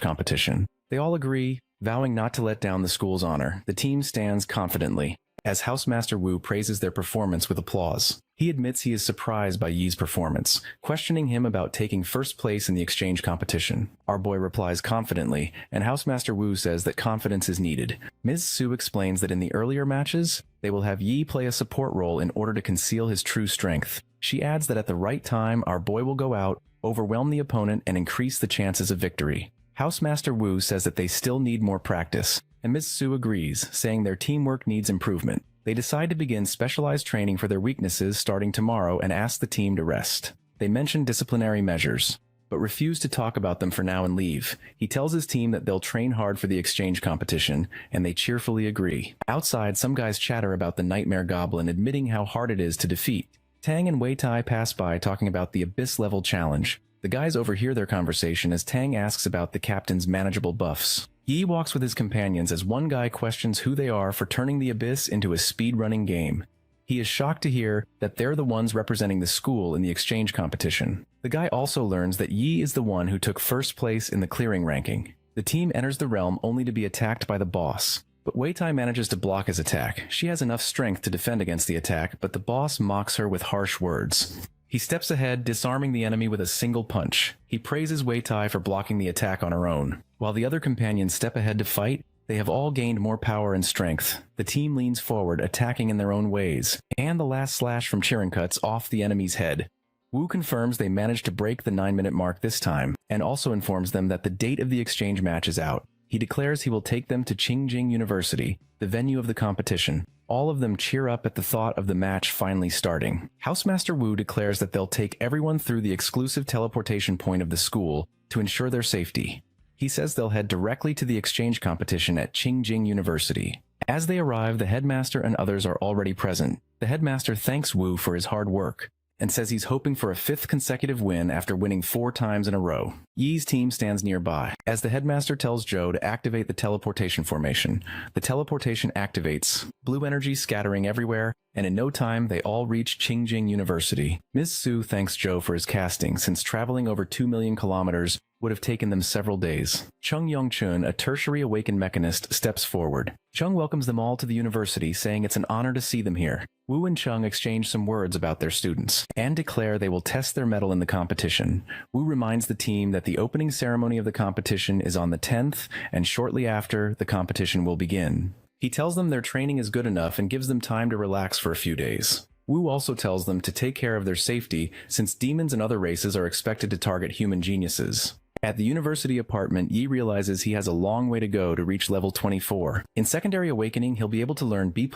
competition. They all agree, vowing not to let down the school's honor. The team stands confidently, as Housemaster Wu praises their performance with applause. He admits he is surprised by Yi's performance, questioning him about taking first place in the exchange competition. Our boy replies confidently, and Housemaster Wu says that confidence is needed. Ms. Su explains that in the earlier matches, they will have Yi play a support role in order to conceal his true strength. She adds that at the right time, our boy will go out, overwhelm the opponent, and increase the chances of victory. Housemaster Wu says that they still need more practice, and Ms. Su agrees, saying their teamwork needs improvement. They decide to begin specialized training for their weaknesses starting tomorrow and ask the team to rest. They mention disciplinary measures, but refuse to talk about them for now and leave. He tells his team that they'll train hard for the exchange competition, and they cheerfully agree. Outside, some guys chatter about the Nightmare Goblin, admitting how hard it is to defeat. Tang and Wei Tai pass by talking about the Abyss-level challenge. The guys overhear their conversation as Tang asks about the captain's manageable buffs. Yi walks with his companions as one guy questions who they are for turning the Abyss into a speedrunning game. He is shocked to hear that they're the ones representing the school in the exchange competition. The guy also learns that Yi is the one who took first place in the clearing ranking. The team enters the realm only to be attacked by the boss, but Wei Tai manages to block his attack. She has enough strength to defend against the attack, but the boss mocks her with harsh words. He steps ahead, disarming the enemy with a single punch. He praises Wei Tai for blocking the attack on her own. While the other companions step ahead to fight, they have all gained more power and strength. The team leans forward, attacking in their own ways, and the last slash from Chiran cuts off the enemy's head. Wu confirms they managed to break the 9-minute mark this time, and also informs them that the date of the exchange match is out. He declares he will take them to Qingjing University, the venue of the competition. All of them cheer up at the thought of the match finally starting. Housemaster Wu declares that they'll take everyone through the exclusive teleportation point of the school to ensure their safety. He says they'll head directly to the exchange competition at Qingjing University. As they arrive, the headmaster and others are already present. The headmaster thanks Wu for his hard work, and says he's hoping for a 5th consecutive win after winning 4 times in a row. Yi's team stands nearby, as the headmaster tells Zhou to activate the teleportation formation. The teleportation activates, blue energy scattering everywhere, and in no time they all reach Qingjing University. Ms. Su thanks Zhou for his casting, since traveling over 2 million kilometers would have taken them several days. Chung Yongchun, a tertiary awakened mechanist, steps forward. Chung welcomes them all to the university, saying it's an honor to see them here. Wu and Chung exchange some words about their students, and declare they will test their mettle in the competition. Wu reminds the team that the opening ceremony of the competition is on the 10th, and shortly after, the competition will begin. He tells them their training is good enough and gives them time to relax for a few days. Wu also tells them to take care of their safety, since demons and other races are expected to target human geniuses. At the university apartment, Yi realizes he has a long way to go to reach level 24. In Secondary Awakening, he'll be able to learn B++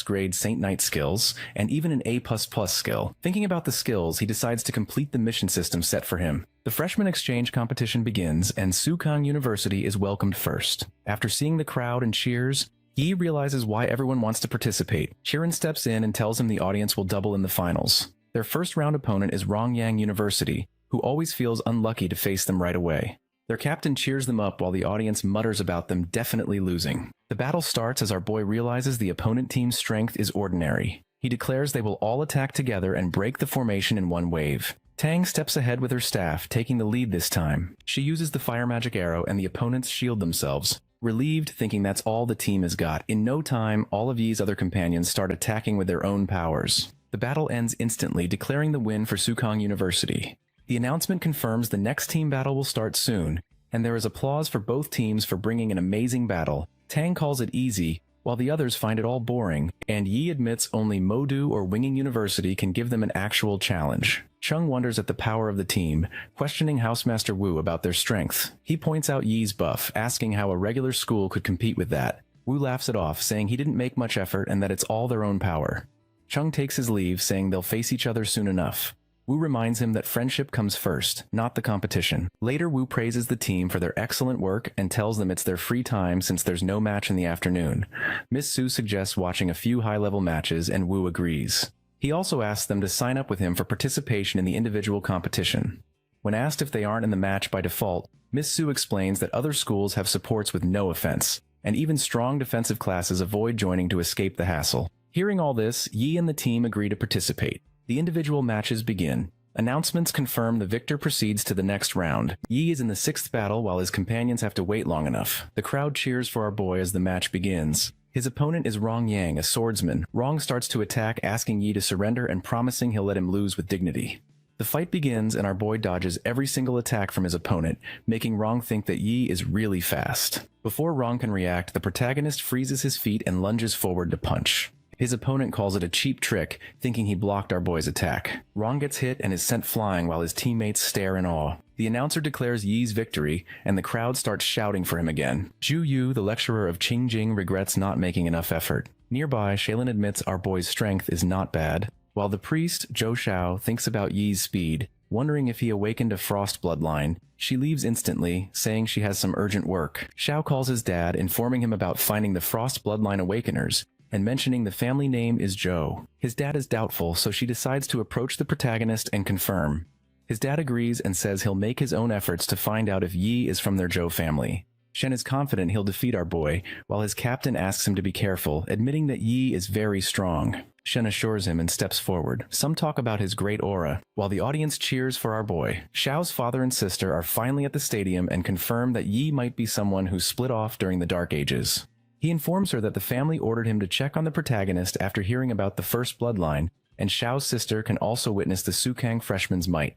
grade Saint Knight skills, and even an A++ skill. Thinking about the skills, he decides to complete the mission system set for him. The freshman exchange competition begins, and Sukang University is welcomed first. After seeing the crowd and cheers, Yi realizes why everyone wants to participate. Chiron steps in and tells him the audience will double in the finals. Their first round opponent is Rongyang University, who always feels unlucky to face them right away. Their captain cheers them up while the audience mutters about them definitely losing. The battle starts as our boy realizes the opponent team's strength is ordinary. He declares they will all attack together and break the formation in one wave. Tang steps ahead with her staff, taking the lead this time. She uses the fire magic arrow and the opponents shield themselves. Relieved, thinking that's all the team has got. In no time, all of Yi's other companions start attacking with their own powers. The battle ends instantly, declaring the win for Sukang University. The announcement confirms the next team battle will start soon, and there is applause for both teams for bringing an amazing battle. Tang calls it easy, while the others find it all boring, and Yi admits only Modu or Winging University can give them an actual challenge. Chung wonders at the power of the team, questioning Housemaster Wu about their strength. He points out Yi's buff, asking how a regular school could compete with that. Wu laughs it off, saying he didn't make much effort and that it's all their own power. Chung takes his leave, saying they'll face each other soon enough. Wu reminds him that friendship comes first, not the competition. Later, Wu praises the team for their excellent work and tells them it's their free time since there's no match in the afternoon. Miss Su suggests watching a few high-level matches, and Wu agrees. He also asks them to sign up with him for participation in the individual competition. When asked if they aren't in the match by default, Miss Su explains that other schools have supports with no offense, and even strong defensive classes avoid joining to escape the hassle. Hearing all this, Yi and the team agree to participate. The individual matches begin. Announcements confirm the victor proceeds to the next round. Yi is in the 6th battle while his companions have to wait long enough. The crowd cheers for our boy as the match begins. His opponent is Rong Yang, a swordsman. Rong starts to attack, asking Yi to surrender and promising he'll let him lose with dignity. The fight begins and our boy dodges every single attack from his opponent, making Rong think that Yi is really fast. Before Rong can react, the protagonist freezes his feet and lunges forward to punch. His opponent calls it a cheap trick, thinking he blocked our boy's attack. Rong gets hit and is sent flying while his teammates stare in awe. The announcer declares Yi's victory, and the crowd starts shouting for him again. Zhu Yu, the lecturer of Qingjing, regrets not making enough effort. Nearby, Shaylin admits our boy's strength is not bad, while the priest, Zhou Xiao, thinks about Yi's speed, wondering if he awakened a frost bloodline. She leaves instantly, saying she has some urgent work. Xiao calls his dad, informing him about finding the frost bloodline awakeners, and mentioning the family name is Zhou. His dad is doubtful, so she decides to approach the protagonist and confirm. His dad agrees and says he'll make his own efforts to find out if Yi is from their Zhou family. Shen is confident he'll defeat our boy, while his captain asks him to be careful, admitting that Yi is very strong. Shen assures him and steps forward. Some talk about his great aura, while the audience cheers for our boy. Xiao's father and sister are finally at the stadium and confirm that Yi might be someone who split off during the Dark Ages. He informs her that the family ordered him to check on the protagonist after hearing about the first bloodline, and Xiao's sister can also witness the Sukang freshman's might.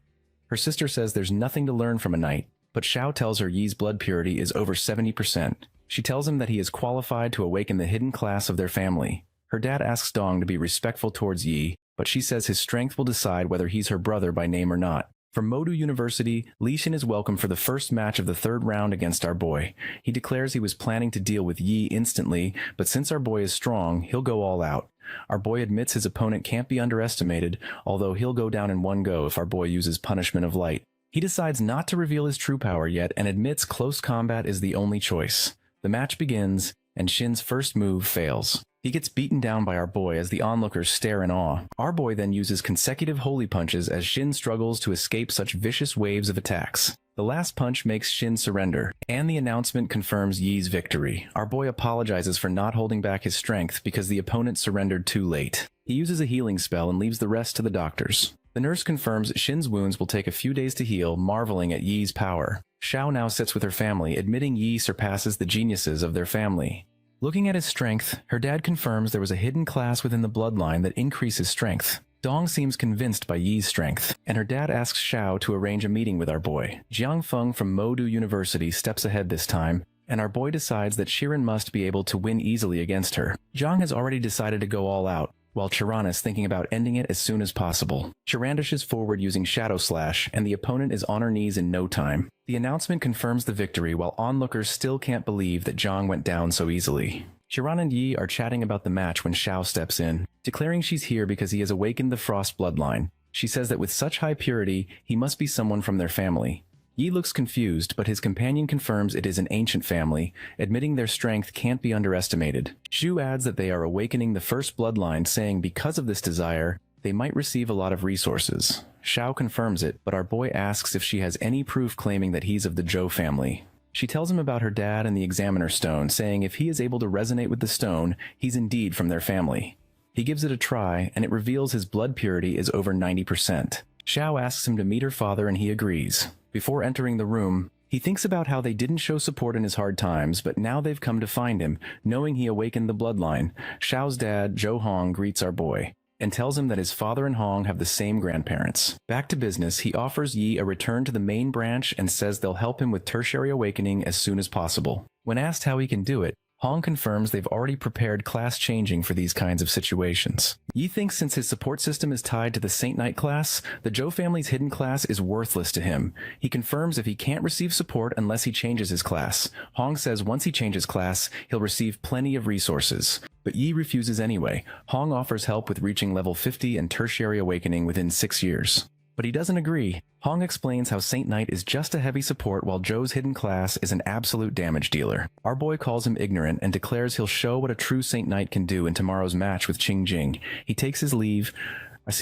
Her sister says there's nothing to learn from a knight, but Xiao tells her Yi's blood purity is over 70%. She tells him that he is qualified to awaken the hidden class of their family. Her dad asks Dong to be respectful towards Yi, but she says his strength will decide whether he's her brother by name or not. From Modu University, Li Xin is welcome for the first match of the 3rd round against our boy. He declares he was planning to deal with Yi instantly, but since our boy is strong, he'll go all out. Our boy admits his opponent can't be underestimated, although he'll go down in one go if our boy uses Punishment of Light. He decides not to reveal his true power yet and admits close combat is the only choice. The match begins, and Shin's first move fails. He gets beaten down by our boy as the onlookers stare in awe. Our boy then uses consecutive holy punches as Shin struggles to escape such vicious waves of attacks. The last punch makes Shin surrender, and the announcement confirms Yi's victory. Our boy apologizes for not holding back his strength because the opponent surrendered too late. He uses a healing spell and leaves the rest to the doctors. The nurse confirms Shin's wounds will take a few days to heal, marveling at Yi's power. Xiao now sits with her family, admitting Yi surpasses the geniuses of their family. Looking at his strength, her dad confirms there was a hidden class within the bloodline that increases strength. Dong seems convinced by Yi's strength, and her dad asks Xiao to arrange a meeting with our boy. Jiang Feng from Modu University steps ahead this time, and our boy decides that Shirin must be able to win easily against her. Jiang has already decided to go all out, while Chiron is thinking about ending it as soon as possible. Chiron dashes forward using Shadow Slash, and the opponent is on her knees in no time. The announcement confirms the victory, while onlookers still can't believe that Zhang went down so easily. Chiron and Yi are chatting about the match when Xiao steps in, declaring she's here because he has awakened the Frost bloodline. She says that with such high purity, he must be someone from their family. Yi looks confused, but his companion confirms it is an ancient family, admitting their strength can't be underestimated. Zhu adds that they are awakening the first bloodline, saying because of this desire, they might receive a lot of resources. Xiao confirms it, but our boy asks if she has any proof claiming that he's of the Zhou family. She tells him about her dad and the Examiner Stone, saying if he is able to resonate with the stone, he's indeed from their family. He gives it a try, and it reveals his blood purity is over 90%. Xiao asks him to meet her father, and he agrees. Before entering the room, he thinks about how they didn't show support in his hard times, but now they've come to find him, knowing he awakened the bloodline. Xiao's dad, Zhou Hong, greets our boy, and tells him that his father and Hong have the same grandparents. Back to business, he offers Yi a return to the main branch and says they'll help him with tertiary awakening as soon as possible. When asked how he can do it, Hong confirms they've already prepared class changing for these kinds of situations. Yi thinks since his support system is tied to the Saint Knight class, the Zhou family's hidden class is worthless to him. He confirms if he can't receive support unless he changes his class. Hong says once he changes class, he'll receive plenty of resources. But Yi refuses anyway. Hong offers help with reaching level 50 and tertiary awakening within 6 years. But he doesn't agree. Hong explains how Saint Knight is just a heavy support while Zhou's hidden class is an absolute damage dealer. Our boy calls him ignorant and declares he'll show what a true Saint Knight can do in tomorrow's match with Qing Jing. He takes his leave, while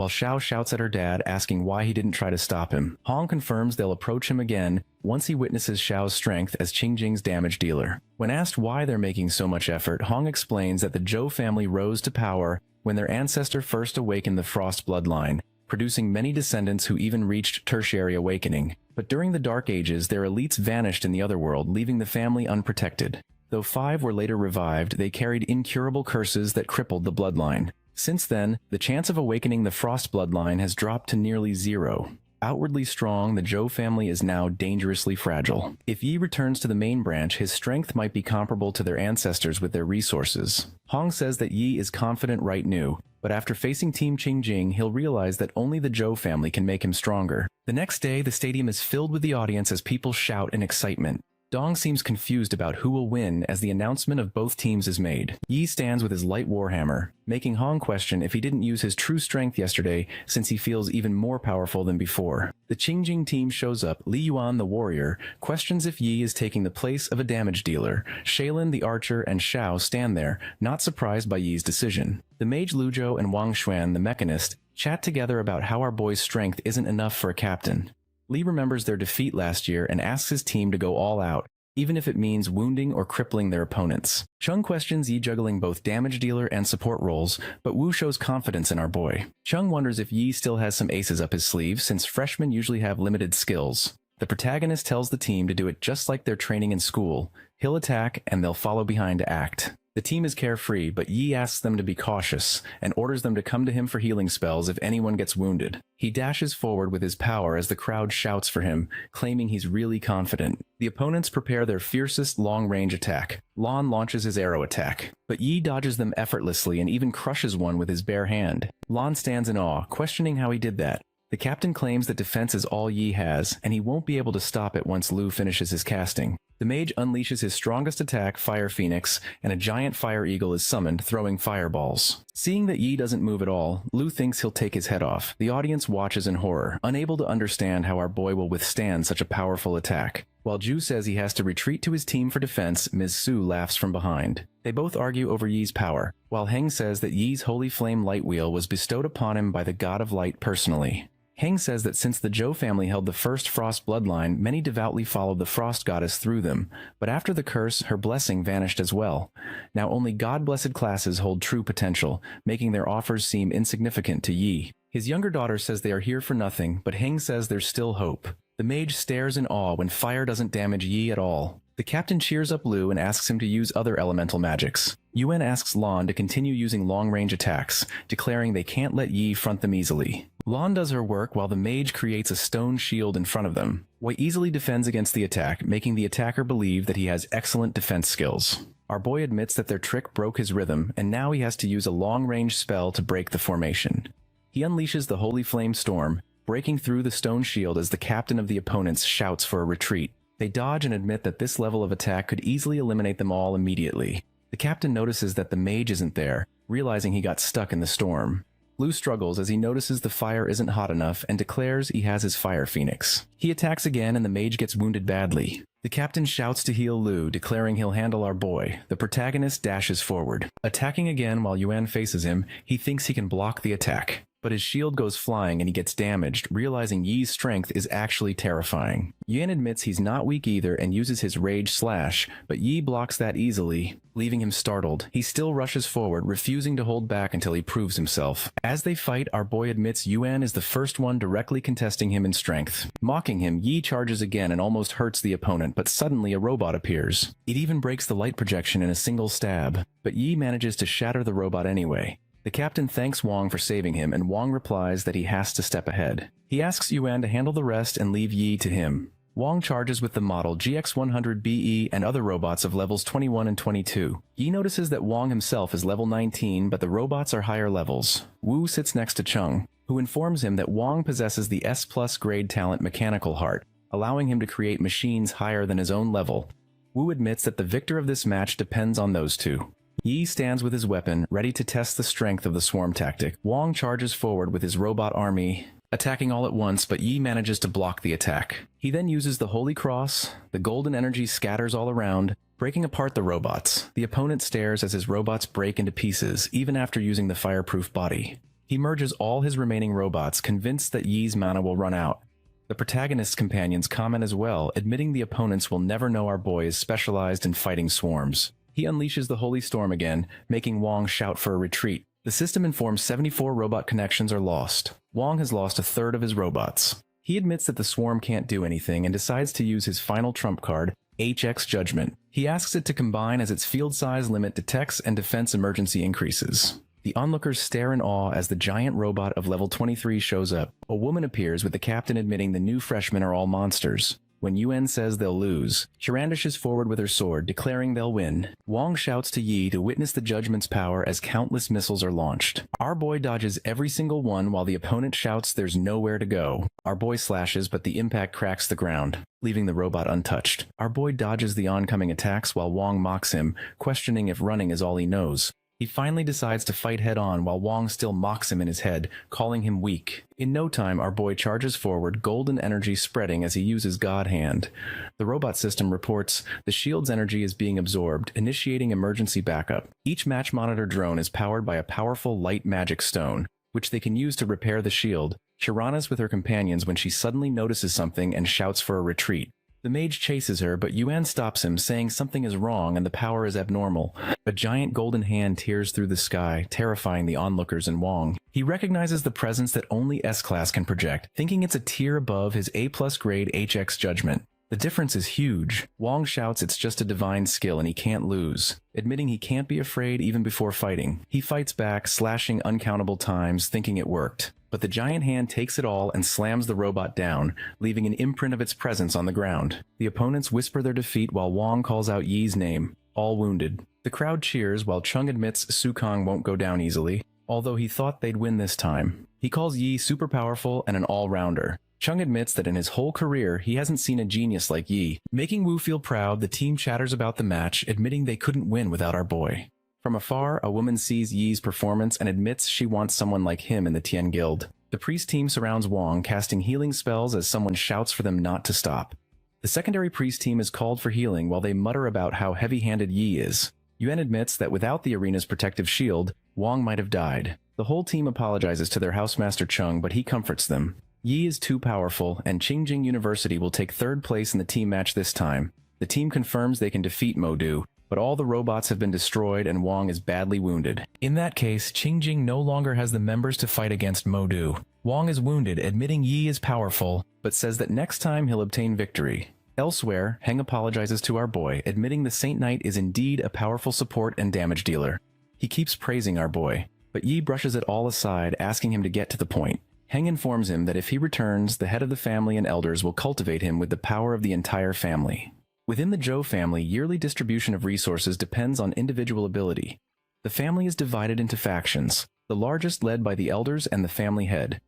Xiao shouts at her dad, asking why he didn't try to stop him. Hong confirms they'll approach him again once he witnesses Xiao's strength as Qing Jing's damage dealer. When asked why they're making so much effort, Hong explains that the Zhou family rose to power when their ancestor first awakened the Frost bloodline, producing many descendants who even reached tertiary awakening. But during the Dark Ages, their elites vanished in the other world, leaving the family unprotected. Though 5 were later revived, they carried incurable curses that crippled the bloodline. Since then, the chance of awakening the Frost bloodline has dropped to nearly 0. Outwardly strong, the Zhou family is now dangerously fragile. If Yi returns to the main branch, his strength might be comparable to their ancestors with their resources. Hong says that Yi is confident right now, but after facing Team Qing Jing, he'll realize that only the Zhou family can make him stronger. The next day, the stadium is filled with the audience as people shout in excitement. Dong seems confused about who will win as the announcement of both teams is made. Yi stands with his light warhammer, making Hong question if he didn't use his true strength yesterday since he feels even more powerful than before. The Qingjing team shows up. Li Yuan, the warrior, questions if Yi is taking the place of a damage dealer. Shaylin, the archer, and Xiao stand there, not surprised by Yi's decision. The mage Luzhou and Wang Xuan, the mechanist, chat together about how our boy's strength isn't enough for a captain. Li remembers their defeat last year and asks his team to go all out, even if it means wounding or crippling their opponents. Chung questions Yi juggling both damage dealer and support roles, but Wu shows confidence in our boy. Chung wonders if Yi still has some aces up his sleeve, since freshmen usually have limited skills. The protagonist tells the team to do it just like they're training in school. He'll attack, and they'll follow behind to act. The team is carefree, but Yi asks them to be cautious, and orders them to come to him for healing spells if anyone gets wounded. He dashes forward with his power as the crowd shouts for him, claiming he's really confident. The opponents prepare their fiercest long-range attack. Lan launches his arrow attack, but Yi dodges them effortlessly and even crushes one with his bare hand. Lan stands in awe, questioning how he did that. The captain claims that defense is all Yi has, and he won't be able to stop it once Lu finishes his casting. The mage unleashes his strongest attack, Fire Phoenix, and a giant fire eagle is summoned, throwing fireballs. Seeing that Yi doesn't move at all, Lu thinks he'll take his head off. The audience watches in horror, unable to understand how our boy will withstand such a powerful attack. While Ju says he has to retreat to his team for defense, Ms. Su laughs from behind. They both argue over Yi's power, while Heng says that Yi's Holy Flame Light Wheel was bestowed upon him by the God of Light personally. Heng says that since the Zhou family held the first Frost bloodline, many devoutly followed the Frost goddess through them, but after the curse, her blessing vanished as well. Now only God-blessed classes hold true potential, making their offers seem insignificant to Yi. His younger daughter says they are here for nothing, but Heng says there's still hope. The mage stares in awe when fire doesn't damage Yi at all. The captain cheers up Lu and asks him to use other elemental magics. Yuan asks Lan to continue using long-range attacks, declaring they can't let Yi front them easily. Lan does her work while the mage creates a stone shield in front of them. Wei easily defends against the attack, making the attacker believe that he has excellent defense skills. Our boy admits that their trick broke his rhythm, and now he has to use a long-range spell to break the formation. He unleashes the Holy Flame Storm, breaking through the stone shield as the captain of the opponents shouts for a retreat. They dodge and admit that this level of attack could easily eliminate them all immediately. The captain notices that the mage isn't there, realizing he got stuck in the storm. Lu struggles as he notices the fire isn't hot enough and declares he has his fire phoenix. He attacks again and the mage gets wounded badly. The captain shouts to heal Lu, declaring he'll handle our boy. The protagonist dashes forward. Attacking again while Yuan faces him, he thinks he can block the attack. But his shield goes flying and he gets damaged, realizing Yi's strength is actually terrifying. Yuan admits he's not weak either and uses his Rage Slash, but Yi blocks that easily, leaving him startled. He still rushes forward, refusing to hold back until he proves himself. As they fight, our boy admits Yuan is the first one directly contesting him in strength. Mocking him, Yi charges again and almost hurts the opponent, but suddenly a robot appears. It even breaks the light projection in a single stab, but Yi manages to shatter the robot anyway. The captain thanks Wong for saving him, and Wong replies that he has to step ahead. He asks Yuan to handle the rest and leave Yi to him. Wong charges with the model GX100BE and other robots of levels 21 and 22. Yi notices that Wong himself is level 19, but the robots are higher levels. Wu sits next to Chung, who informs him that Wong possesses the S+ grade talent Mechanical Heart, allowing him to create machines higher than his own level. Wu admits that the victor of this match depends on those two. Yi stands with his weapon, ready to test the strength of the swarm tactic. Wong charges forward with his robot army, attacking all at once, but Yi manages to block the attack. He then uses the Holy Cross. The golden energy scatters all around, breaking apart the robots. The opponent stares as his robots break into pieces, even after using the fireproof body. He merges all his remaining robots, convinced that Yi's mana will run out. The protagonist's companions comment as well, admitting the opponents will never know our boy is specialized in fighting swarms. He unleashes the Holy Storm again, making Wong shout for a retreat. The system informs 74 robot connections are lost. Wong has lost a third of his robots. He admits that the swarm can't do anything and decides to use his final trump card, HX Judgment. He asks it to combine as its field size limit detects and defense emergency increases. The onlookers stare in awe as the giant robot of level 23 shows up. A woman appears with the captain admitting the new freshmen are all monsters. When Yuan says they'll lose, she brandishes forward with her sword, declaring they'll win. Wong shouts to Yi to witness the judgment's power as countless missiles are launched. Our boy dodges every single one while the opponent shouts there's nowhere to go. Our boy slashes, but the impact cracks the ground, leaving the robot untouched. Our boy dodges the oncoming attacks while Wong mocks him, questioning if running is all he knows. He finally decides to fight head-on while Wong still mocks him in his head, calling him weak. In no time, our boy charges forward, golden energy spreading as he uses God Hand. The robot system reports the shield's energy is being absorbed, initiating emergency backup. Each match monitor drone is powered by a powerful light magic stone, which they can use to repair the shield. Shirana's with her companions when she suddenly notices something and shouts for a retreat. The mage chases her, but Yuan stops him, saying something is wrong and the power is abnormal. A giant golden hand tears through the sky, terrifying the onlookers and Wong. He recognizes the presence that only S-Class can project, thinking it's a tier above his A+ grade HX Judgment. The difference is huge. Wong shouts it's just a divine skill and he can't lose, admitting he can't be afraid even before fighting. He fights back, slashing uncountable times, thinking it worked. But the giant hand takes it all and slams the robot down, leaving an imprint of its presence on the ground. The opponents whisper their defeat while Wong calls out Yi's name, all wounded. The crowd cheers while Chung admits Sukong won't go down easily, although he thought they'd win this time. He calls Yi super powerful and an all-rounder. Chung admits that in his whole career, he hasn't seen a genius like Yi. Making Wu feel proud, the team chatters about the match, admitting they couldn't win without our boy. From afar, a woman sees Yi's performance and admits she wants someone like him in the Tien Guild. The priest team surrounds Wong, casting healing spells as someone shouts for them not to stop. The secondary priest team is called for healing while they mutter about how heavy-handed Yi is. Yuan admits that without the arena's protective shield, Wong might have died. The whole team apologizes to their housemaster Chung, but he comforts them. Yi is too powerful, and Qingjing University will take third place in the team match this time. The team confirms they can defeat Modu, but all the robots have been destroyed and Wong is badly wounded. In that case, Qingjing no longer has the members to fight against Modu. Wong is wounded, admitting Yi is powerful, but says that next time he'll obtain victory. Elsewhere, Heng apologizes to our boy, admitting the Saint Knight is indeed a powerful support and damage dealer. He keeps praising our boy, but Yi brushes it all aside, asking him to get to the point. Heng informs him that if he returns, the head of the family and elders will cultivate him with the power of the entire family. Within the Zhou family, yearly distribution of resources depends on individual ability. The family is divided into factions, the largest led by the elders and the family head.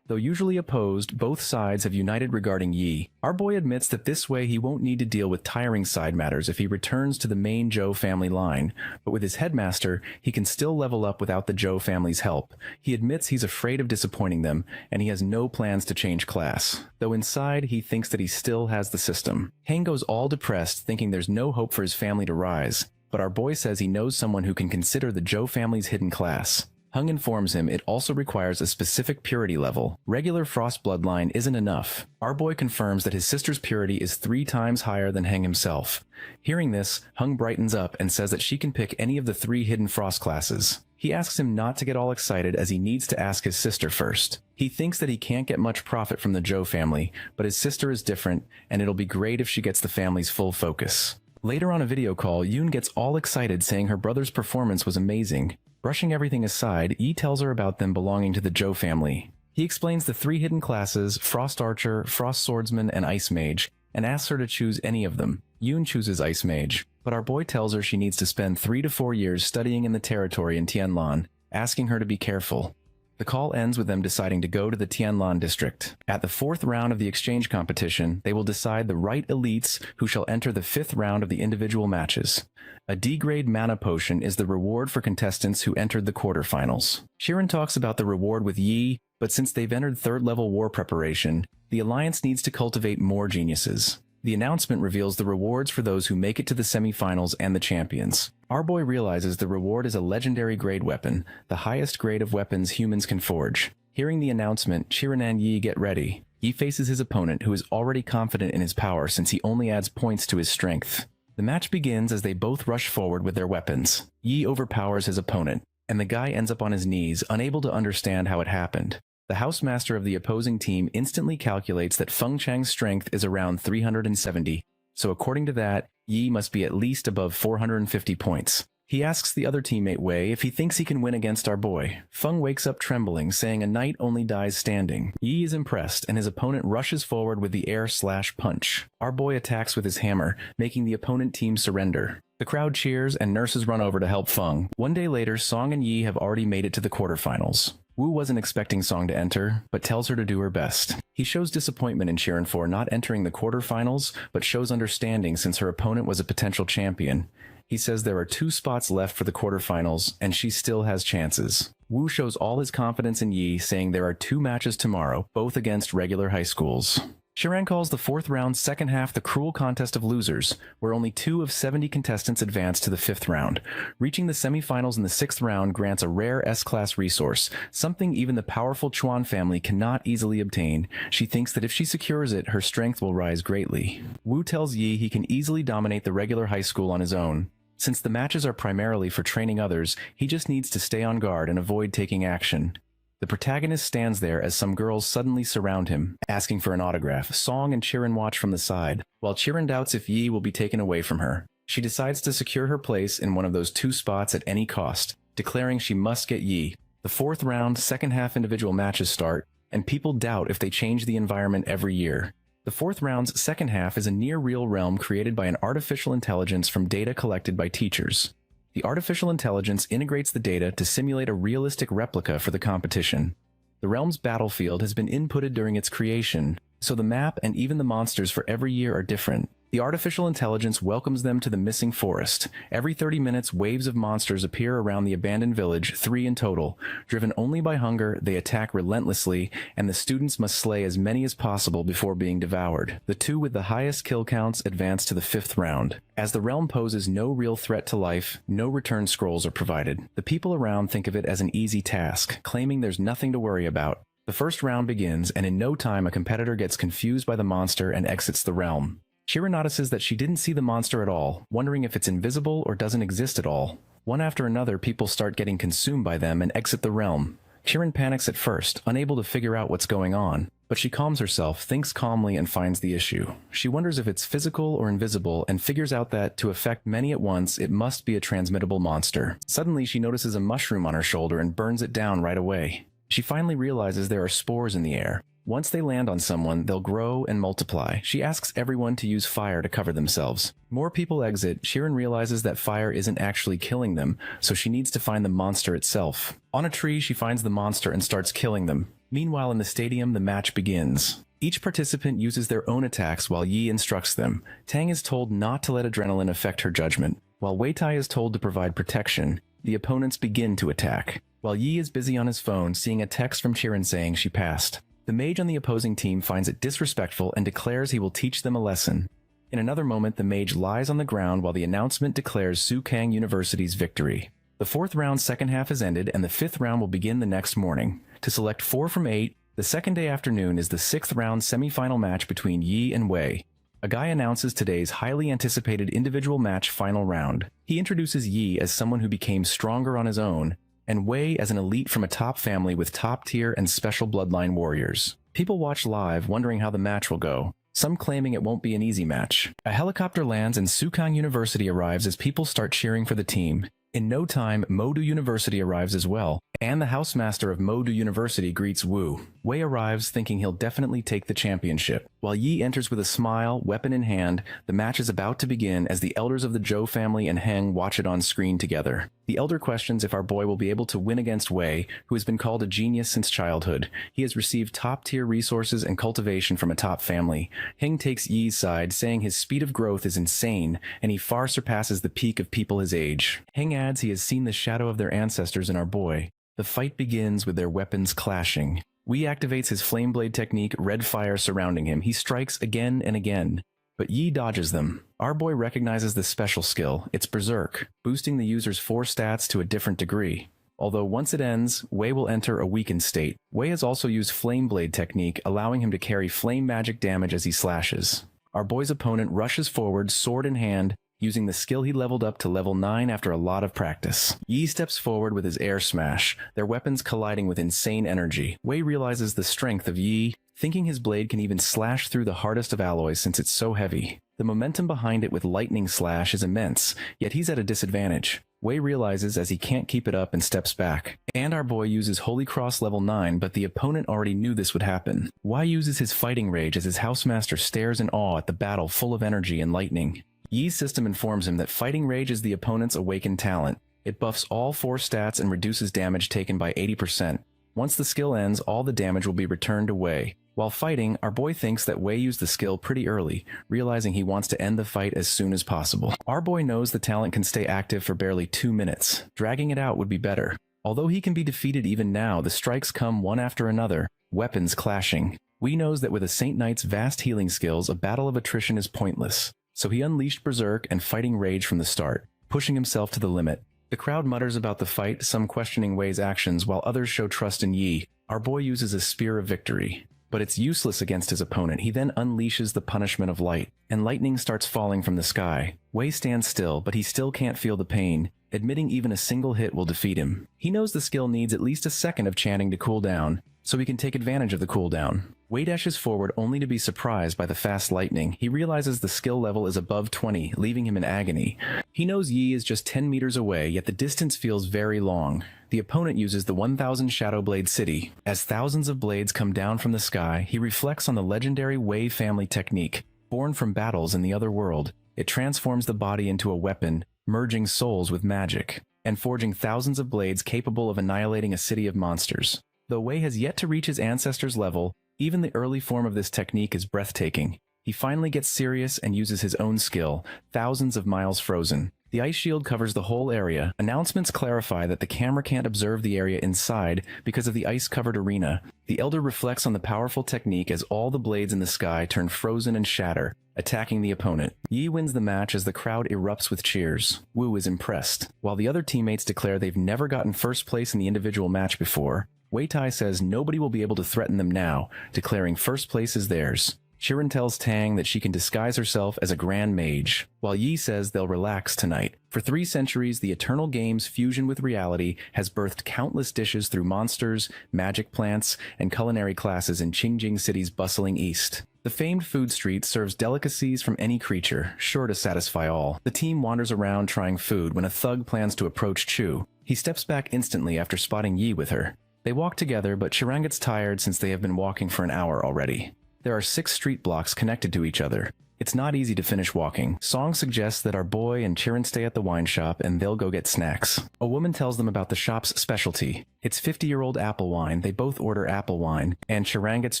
Though usually opposed, both sides have united regarding Yi. Our boy admits that this way he won't need to deal with tiring side matters if he returns to the main Zhou family line, but with his headmaster, he can still level up without the Zhou family's help. He admits he's afraid of disappointing them, and he has no plans to change class, though inside he thinks that he still has the system. Hang goes all depressed, thinking there's no hope for his family to rise, but our boy says he knows someone who can consider the Zhou family's hidden class. Hung informs him it also requires a specific purity level. Regular frost bloodline isn't enough. Our boy confirms that his sister's purity is 3 times higher than Hang himself. Hearing this, Hung brightens up and says that she can pick any of the 3 hidden frost classes. He asks him not to get all excited as he needs to ask his sister first. He thinks that he can't get much profit from the Zhou family, but his sister is different, and it'll be great if she gets the family's full focus. Later on a video call, Yoon gets all excited saying her brother's performance was amazing. Brushing everything aside, Yi tells her about them belonging to the Zhou family. He explains the 3 hidden classes, Frost Archer, Frost Swordsman, and Ice Mage, and asks her to choose any of them. Yoon chooses Ice Mage, but our boy tells her she needs to spend 3 to 4 years studying in the territory in Tianlan, asking her to be careful. The call ends with them deciding to go to the Tianlan district. At the 4th round of the exchange competition, they will decide the right elites who shall enter the 5th round of the individual matches. A D-grade mana potion is the reward for contestants who entered the quarterfinals. Shirin talks about the reward with Yi, but since they've entered 3rd level war preparation, the alliance needs to cultivate more geniuses. The announcement reveals the rewards for those who make it to the semifinals and the champions. Our boy realizes the reward is a legendary grade weapon, the highest grade of weapons humans can forge. Hearing the announcement, Shirin and Yi get ready. Yi faces his opponent, who is already confident in his power since he only adds points to his strength. The match begins as they both rush forward with their weapons. Yi overpowers his opponent, and the guy ends up on his knees, unable to understand how it happened. The housemaster of the opposing team instantly calculates that Feng Chang's strength is around 370, so according to that, Yi must be at least above 450 points. He asks the other teammate Wei if he thinks he can win against our boy. Feng wakes up trembling, saying a knight only dies standing. Yi is impressed, and his opponent rushes forward with the air/punch. Our boy attacks with his hammer, making the opponent team surrender. The crowd cheers, and nurses run over to help Feng. One day later, Song and Yi have already made it to the quarterfinals. Wu wasn't expecting Song to enter, but tells her to do her best. He shows disappointment in Shirin for not entering the quarterfinals, but shows understanding since her opponent was a potential champion. He says there are 2 spots left for the quarterfinals, and she still has chances. Wu shows all his confidence in Yi, saying there are 2 matches tomorrow, both against regular high schools. Shiran calls the 4th round second half the cruel contest of losers, where only 2 of 70 contestants advance to the 5th round. Reaching the semifinals in the 6th round grants a rare S-class resource, something even the powerful Chuan family cannot easily obtain. She thinks that if she secures it, her strength will rise greatly. Wu tells Yi he can easily dominate the regular high school on his own. Since the matches are primarily for training others, he just needs to stay on guard and avoid taking action. The protagonist stands there as some girls suddenly surround him, asking for an autograph. Song and Chirin watch from the side, while Chirin doubts if Yi will be taken away from her. She decides to secure her place in one of those 2 spots at any cost, declaring she must get Yi. The 4th round, second half individual matches start, and people doubt if they change the environment every year. The 4th round's second half is a near-real realm created by an artificial intelligence from data collected by teachers. The artificial intelligence integrates the data to simulate a realistic replica for the competition. The realm's battlefield has been inputted during its creation, so the map and even the monsters for every year are different. The artificial intelligence welcomes them to the missing forest. Every 30 minutes, waves of monsters appear around the abandoned village, 3 in total. Driven only by hunger, they attack relentlessly, and the students must slay as many as possible before being devoured. The 2 with the highest kill counts advance to the 5th round. As the realm poses no real threat to life, no return scrolls are provided. The people around think of it as an easy task, claiming there's nothing to worry about. The first round begins, and in no time a competitor gets confused by the monster and exits the realm. Shira notices that she didn't see the monster at all, wondering if it's invisible or doesn't exist at all. One after another, people start getting consumed by them and exit the realm. Chirin panics at first, unable to figure out what's going on, but she calms herself, thinks calmly, and finds the issue. She wonders if it's physical or invisible and figures out that, to affect many at once, it must be a transmittable monster. Suddenly, she notices a mushroom on her shoulder and burns it down right away. She finally realizes there are spores in the air. Once they land on someone, they'll grow and multiply. She asks everyone to use fire to cover themselves. More people exit. Shirin realizes that fire isn't actually killing them, so she needs to find the monster itself. On a tree, she finds the monster and starts killing them. Meanwhile, in the stadium, the match begins. Each participant uses their own attacks while Yi instructs them. Tang is told not to let adrenaline affect her judgment. While Wei Tai is told to provide protection, the opponents begin to attack. While Yi is busy on his phone, seeing a text from Shirin saying she passed. The mage on the opposing team finds it disrespectful and declares he will teach them a lesson. In another moment, the mage lies on the ground while the announcement declares Sukang University's victory. The 4th round's second half has ended, and the 5th round will begin the next morning. To select 4 from 8, the second day afternoon is the 6th round semi-final match between Yi and Wei. A guy announces today's highly anticipated individual match final round. He introduces Yi as someone who became stronger on his own, and Wei as an elite from a top family with top-tier and special bloodline warriors. People watch live, wondering how the match will go, some claiming it won't be an easy match. A helicopter lands and Sukang University arrives as people start cheering for the team. In no time, Modu University arrives as well, and the housemaster of Modu University greets Wu. Wei arrives thinking he'll definitely take the championship. While Yi enters with a smile, weapon in hand, the match is about to begin as the elders of the Zhou family and Heng watch it on screen together. The elder questions if our boy will be able to win against Wei, who has been called a genius since childhood. He has received top-tier resources and cultivation from a top family. Heng takes Yi's side, saying his speed of growth is insane, and he far surpasses the peak of people his age. Heng adds he has seen the shadow of their ancestors in our boy. The fight begins with their weapons clashing. Wei activates his flame blade technique, red fire surrounding him. He strikes again and again, but Yi dodges them. Our boy recognizes this special skill. It's Berserk, boosting the user's 4 stats to a different degree. Although once it ends, Wei will enter a weakened state. Wei has also used flame blade technique, allowing him to carry flame magic damage as he slashes. Our boy's opponent rushes forward, sword in hand, using the skill he leveled up to level 9 after a lot of practice. Yi steps forward with his air smash, their weapons colliding with insane energy. Wei realizes the strength of Yi, thinking his blade can even slash through the hardest of alloys since it's so heavy. The momentum behind it with lightning slash is immense, yet he's at a disadvantage. Wei realizes as he can't keep it up and steps back. And our boy uses Holy Cross level 9, but the opponent already knew this would happen. Wei uses his fighting rage as his housemaster stares in awe at the battle full of energy and lightning. Yi's system informs him that Fighting Rage is the opponent's awakened talent. It buffs all 4 stats and reduces damage taken by 80%. Once the skill ends, all the damage will be returned to Wei. While fighting, our boy thinks that Wei used the skill pretty early, realizing he wants to end the fight as soon as possible. Our boy knows the talent can stay active for barely 2 minutes. Dragging it out would be better. Although he can be defeated even now, the strikes come one after another, weapons clashing. Wei knows that with a Saint Knight's vast healing skills, a battle of attrition is pointless. So he unleashed Berserk and Fighting Rage from the start, pushing himself to the limit. The crowd mutters about the fight, some questioning Wei's actions while others show trust in Yi. Our boy uses a Spear of Victory, but it's useless against his opponent. He then unleashes the punishment of light, and lightning starts falling from the sky. Wei stands still, but he still can't feel the pain, admitting even a single hit will defeat him. He knows the skill needs at least a second of chanting to cool down, so he can take advantage of the cooldown. Wei dashes forward only to be surprised by the fast lightning. He realizes the skill level is above 20, leaving him in agony. He knows Yi is just 10 meters away, yet the distance feels very long. The opponent uses the 1000 Shadow Blade City. As thousands of blades come down from the sky, he reflects on the legendary Wei family technique. Born from battles in the other world, it transforms the body into a weapon, merging souls with magic, and forging thousands of blades capable of annihilating a city of monsters. Though Wei has yet to reach his ancestors' level, even the early form of this technique is breathtaking. He finally gets serious and uses his own skill, thousands of miles frozen. The ice shield covers the whole area. Announcements clarify that the camera can't observe the area inside because of the ice-covered arena. The Elder reflects on the powerful technique as all the blades in the sky turn frozen and shatter, attacking the opponent. Yi wins the match as the crowd erupts with cheers. Wu is impressed. While the other teammates declare they've never gotten first place in the individual match before, Wei Tai says nobody will be able to threaten them now, declaring first place is theirs. Shirin tells Tang that she can disguise herself as a grand mage, while Yi says they'll relax tonight. For 3 centuries, the Eternal Game's fusion with reality has birthed countless dishes through monsters, magic plants, and culinary classes in Qingjing City's bustling east. The famed food street serves delicacies from any creature, sure to satisfy all. The team wanders around trying food when a thug plans to approach Chu. He steps back instantly after spotting Yi with her. They walk together, but Chiran gets tired since they have been walking for an hour already. There are 6 street blocks connected to each other. It's not easy to finish walking. Song suggests that our boy and Chiran stay at the wine shop and they'll go get snacks. A woman tells them about the shop's specialty. It's 50-year-old apple wine. They both order apple wine, and Chiran gets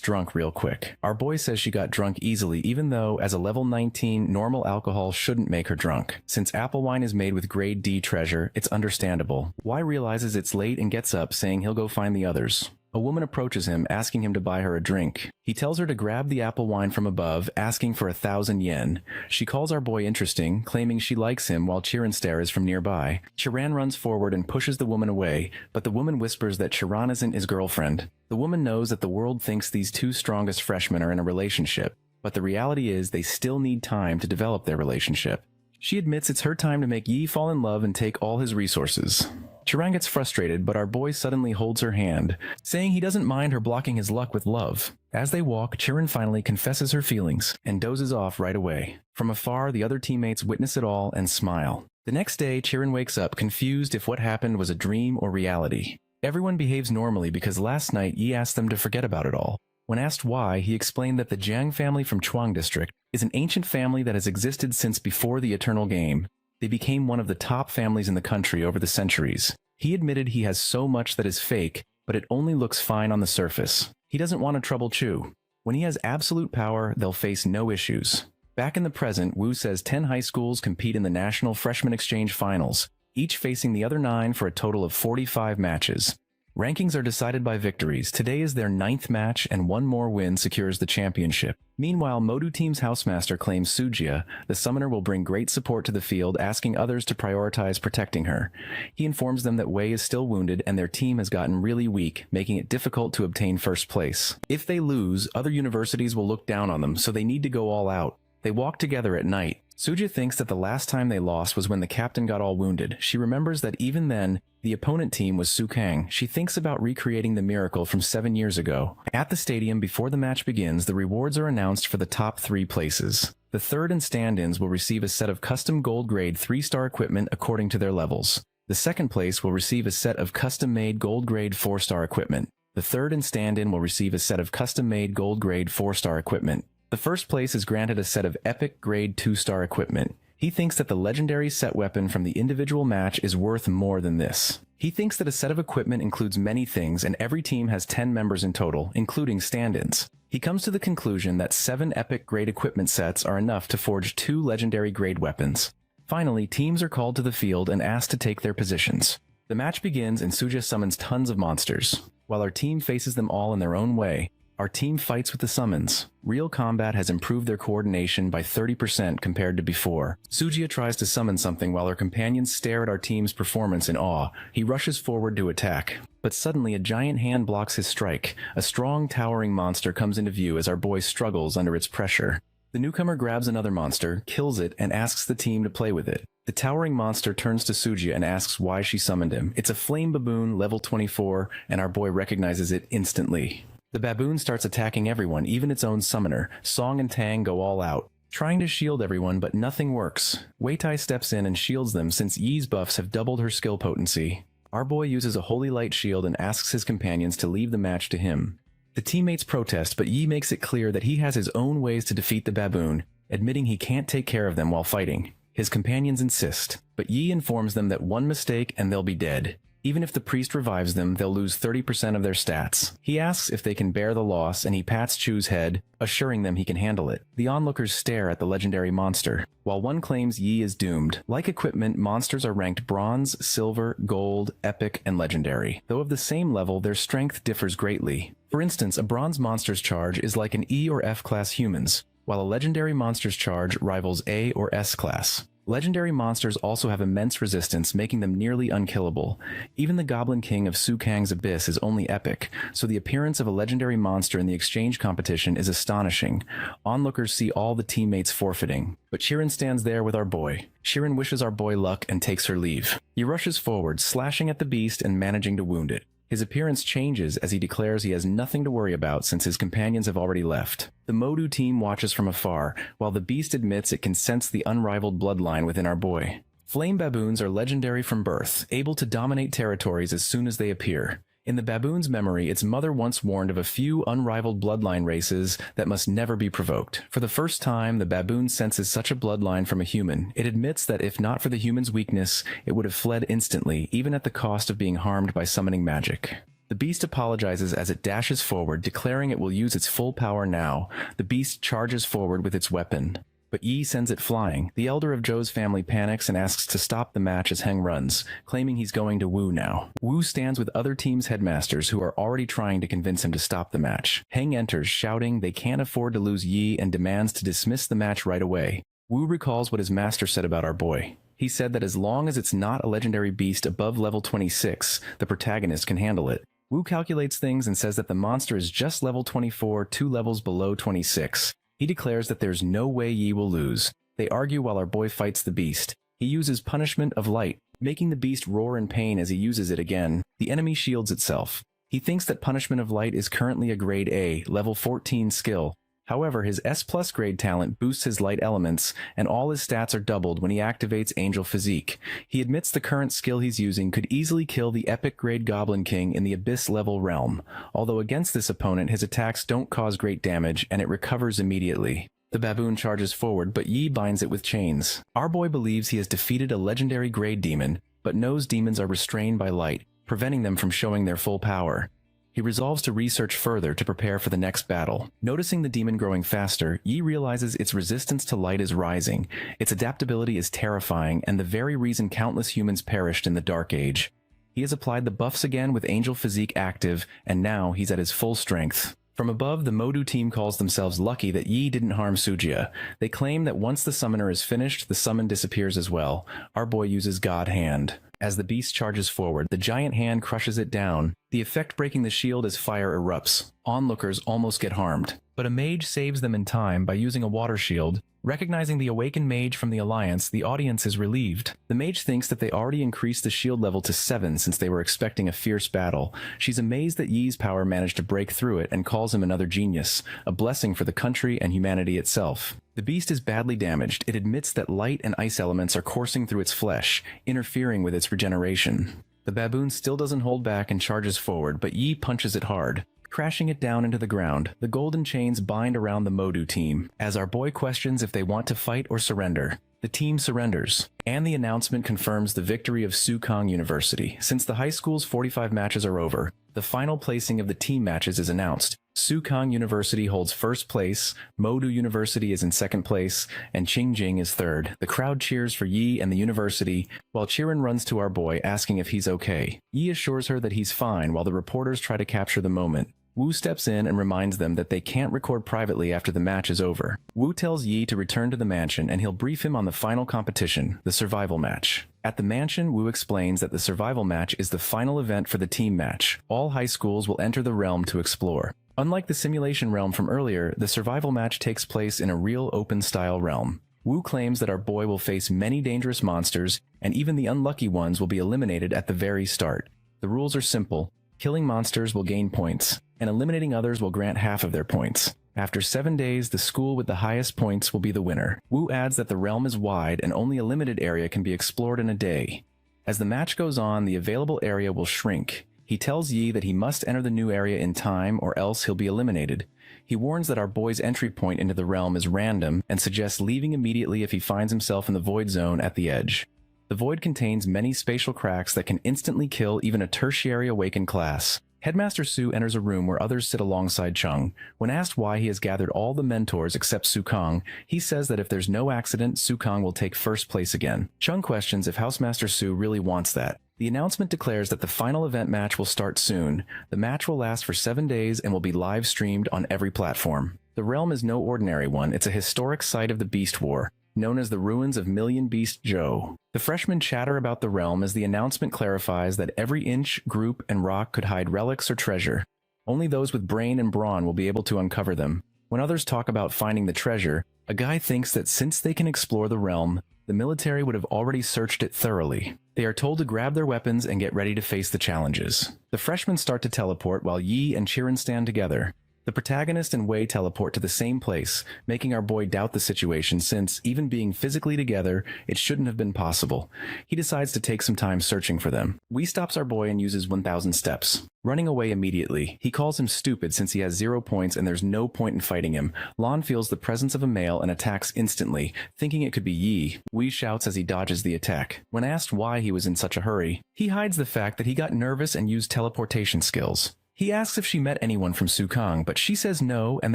drunk real quick. Our boy says she got drunk easily, even though, as a level 19, normal alcohol shouldn't make her drunk. Since apple wine is made with grade D treasure, it's understandable. Y realizes it's late and gets up, saying he'll go find the others. A woman approaches him, asking him to buy her a drink. He tells her to grab the apple wine from above, asking for 1,000 yen. She calls our boy interesting, claiming she likes him while Chiran stares from nearby. Chiran runs forward and pushes the woman away, but the woman whispers that Chiran isn't his girlfriend. The woman knows that the world thinks these 2 strongest freshmen are in a relationship, but the reality is they still need time to develop their relationship. She admits it's her time to make Yi fall in love and take all his resources. Chiran gets frustrated, but our boy suddenly holds her hand, saying he doesn't mind her blocking his luck with love. As they walk, Chiran finally confesses her feelings and dozes off right away. From afar, the other teammates witness it all and smile. The next day, Chiran wakes up confused if what happened was a dream or reality. Everyone behaves normally because last night Yi asked them to forget about it all. When asked why, he explained that the Jiang family from Chuang District is an ancient family that has existed since before the Eternal Game. They became one of the top families in the country over the centuries. He admitted he has so much that is fake, but it only looks fine on the surface. He doesn't want to trouble Chu. When he has absolute power, they'll face no issues. Back in the present, Wu says 10 high schools compete in the National Freshman Exchange Finals, each facing the other 9 for a total of 45 matches. Rankings are decided by victories. Today is their 9th match, and one more win secures the championship. Meanwhile, Modu Team's housemaster claims Sujia, the summoner, will bring great support to the field, asking others to prioritize protecting her. He informs them that Wei is still wounded and their team has gotten really weak, making it difficult to obtain first place. If they lose, other universities will look down on them, so they need to go all out. They walk together at night. Sujia thinks that the last time they lost was when the captain got all wounded. She remembers that even then, the opponent team was Sukang. She thinks about recreating the miracle from 7 years ago. At the stadium, before the match begins, the rewards are announced for the top 3 places. The third and stand-ins will receive a set of custom gold grade 3-star equipment according to their levels. The second place will receive a set of custom-made gold grade 4-star equipment. The third and stand-in will receive a set of custom-made gold grade 4-star equipment. The first place is granted a set of epic grade 2-star equipment. He thinks that the legendary set weapon from the individual match is worth more than this. He thinks that a set of equipment includes many things and every team has 10 members in total, including stand-ins. He comes to the conclusion that 7 epic grade equipment sets are enough to forge 2 legendary grade weapons. Finally, teams are called to the field and asked to take their positions. The match begins and Suja summons tons of monsters. While our team faces them all in their own way, our team fights with the summons. Real combat has improved their coordination by 30% compared to before. Sujia tries to summon something while her companions stare at our team's performance in awe. He rushes forward to attack. But suddenly a giant hand blocks his strike. A strong, towering monster comes into view as our boy struggles under its pressure. The newcomer grabs another monster, kills it, and asks the team to play with it. The towering monster turns to Sujia and asks why she summoned him. It's a flame baboon, level 24, and our boy recognizes it instantly. The baboon starts attacking everyone, even its own summoner. Song and Tang go all out, trying to shield everyone, but nothing works. Wei Tai steps in and shields them since Yi's buffs have doubled her skill potency. Our boy uses a holy light shield and asks his companions to leave the match to him. The teammates protest, but Yi makes it clear that he has his own ways to defeat the baboon, admitting he can't take care of them while fighting. His companions insist, but Yi informs them that one mistake and they'll be dead. Even if the priest revives them, they'll lose 30% of their stats. He asks if they can bear the loss, and he pats Chu's head, assuring them he can handle it. The onlookers stare at the legendary monster, while one claims Yi is doomed. Like equipment, monsters are ranked bronze, silver, gold, epic, and legendary. Though of the same level, their strength differs greatly. For instance, a bronze monster's charge is like an E or F class humans, while a legendary monster's charge rivals A or S class. Legendary monsters also have immense resistance, making them nearly unkillable. Even the Goblin King of Su Kang's Abyss is only epic, so the appearance of a legendary monster in the exchange competition is astonishing. Onlookers see all the teammates forfeiting. But Shirin stands there with our boy. Shirin wishes our boy luck and takes her leave. He rushes forward, slashing at the beast and managing to wound it. His appearance changes as he declares he has nothing to worry about since his companions have already left. The Modu team watches from afar, while the beast admits it can sense the unrivaled bloodline within our boy. Flame baboons are legendary from birth, able to dominate territories as soon as they appear. In the baboon's memory, its mother once warned of a few unrivaled bloodline races that must never be provoked. For the first time, the baboon senses such a bloodline from a human. It admits that if not for the human's weakness, it would have fled instantly, even at the cost of being harmed by summoning magic. The beast apologizes as it dashes forward, declaring it will use its full power now. The beast charges forward with its weapon, but Yi sends it flying. The elder of Zhou's family panics and asks to stop the match as Heng runs, claiming he's going to Wu now. Wu stands with other teams' headmasters who are already trying to convince him to stop the match. Heng enters, shouting they can't afford to lose Yi and demands to dismiss the match right away. Wu recalls what his master said about our boy. He said that as long as it's not a legendary beast above level 26, the protagonist can handle it. Wu calculates things and says that the monster is just level 24, 2 levels below 26. He declares that there's no way Yi will lose. They argue while our boy fights the beast. He uses Punishment of Light, making the beast roar in pain as he uses it again. The enemy shields itself. He thinks that Punishment of Light is currently a grade A, level 14 skill. However, his S+ grade talent boosts his light elements, and all his stats are doubled when he activates Angel Physique. He admits the current skill he's using could easily kill the epic grade Goblin King in the Abyss level realm. Although against this opponent, his attacks don't cause great damage, and it recovers immediately. The baboon charges forward, but Yi binds it with chains. Our boy believes he has defeated a legendary grade demon, but knows demons are restrained by light, preventing them from showing their full power. He resolves to research further to prepare for the next battle. Noticing the demon growing faster, Yi realizes its resistance to light is rising. Its adaptability is terrifying, and the very reason countless humans perished in the Dark Age. He has applied the buffs again with Angel Physique active, and now he's at his full strength. From above, the Modu team calls themselves lucky that Yi didn't harm Sujia. They claim that once the summoner is finished, the summon disappears as well. Our boy uses God Hand. As the beast charges forward, the giant hand crushes it down, the effect breaking the shield as fire erupts. Onlookers almost get harmed, but a mage saves them in time by using a water shield. Recognizing the awakened mage from the Alliance, the audience is relieved. The mage thinks that they already increased the shield level to 7 since they were expecting a fierce battle. She's amazed that Yi's power managed to break through it and calls him another genius, a blessing for the country and humanity itself. The beast is badly damaged. It admits that light and ice elements are coursing through its flesh, interfering with its regeneration. The baboon still doesn't hold back and charges forward, but Yi punches it hard, crashing it down into the ground. The golden chains bind around the Modu team. As our boy questions if they want to fight or surrender, the team surrenders, and the announcement confirms the victory of Sukong University. Since the high school's 45 matches are over, the final placing of the team matches is announced. Sukong University holds first place, Modu University is in second place, and Qingjing is third. The crowd cheers for Yi and the university, while Chirin runs to our boy asking if he's okay. Yi assures her that he's fine while the reporters try to capture the moment. Wu steps in and reminds them that they can't record privately after the match is over. Wu tells Yi to return to the mansion and he'll brief him on the final competition, the survival match. At the mansion, Wu explains that the survival match is the final event for the team match. All high schools will enter the realm to explore. Unlike the simulation realm from earlier, the survival match takes place in a real open-style realm. Wu claims that our boy will face many dangerous monsters, and even the unlucky ones will be eliminated at the very start. The rules are simple. Killing monsters will gain points, and eliminating others will grant half of their points. After 7 days, the school with the highest points will be the winner. Wu adds that the realm is wide and only a limited area can be explored in a day. As the match goes on, the available area will shrink. He tells Yi that he must enter the new area in time or else he'll be eliminated. He warns that our boy's entry point into the realm is random and suggests leaving immediately if he finds himself in the void zone at the edge. The void contains many spatial cracks that can instantly kill even a tertiary awakened class. Headmaster Su enters a room where others sit alongside Chung. When asked why he has gathered all the mentors except Sukong, he says that if there's no accident, Sukong will take first place again. Chung questions if Housemaster Su really wants that. The announcement declares that the final event match will start soon. The match will last for 7 days and will be live streamed on every platform. The realm is no ordinary one. It's a historic site of the Beast War, known as the ruins of Million Beast Zhou. The freshmen chatter about the realm as the announcement clarifies that every inch, group, and rock could hide relics or treasure. Only those with brain and brawn will be able to uncover them. When others talk about finding the treasure, a guy thinks that since they can explore the realm, the military would have already searched it thoroughly. They are told to grab their weapons and get ready to face the challenges. The freshmen start to teleport while Yi and Chirin stand together. The protagonist and Wei teleport to the same place, making our boy doubt the situation since, even being physically together, it shouldn't have been possible. He decides to take some time searching for them. Wei stops our boy and uses 1,000 steps. Running away immediately, he calls him stupid since he has 0 points and there's no point in fighting him. Lon feels the presence of a male and attacks instantly, thinking it could be Yi. Wei shouts as he dodges the attack. When asked why he was in such a hurry, he hides the fact that he got nervous and used teleportation skills. He asks if she met anyone from Sukang, but she says no and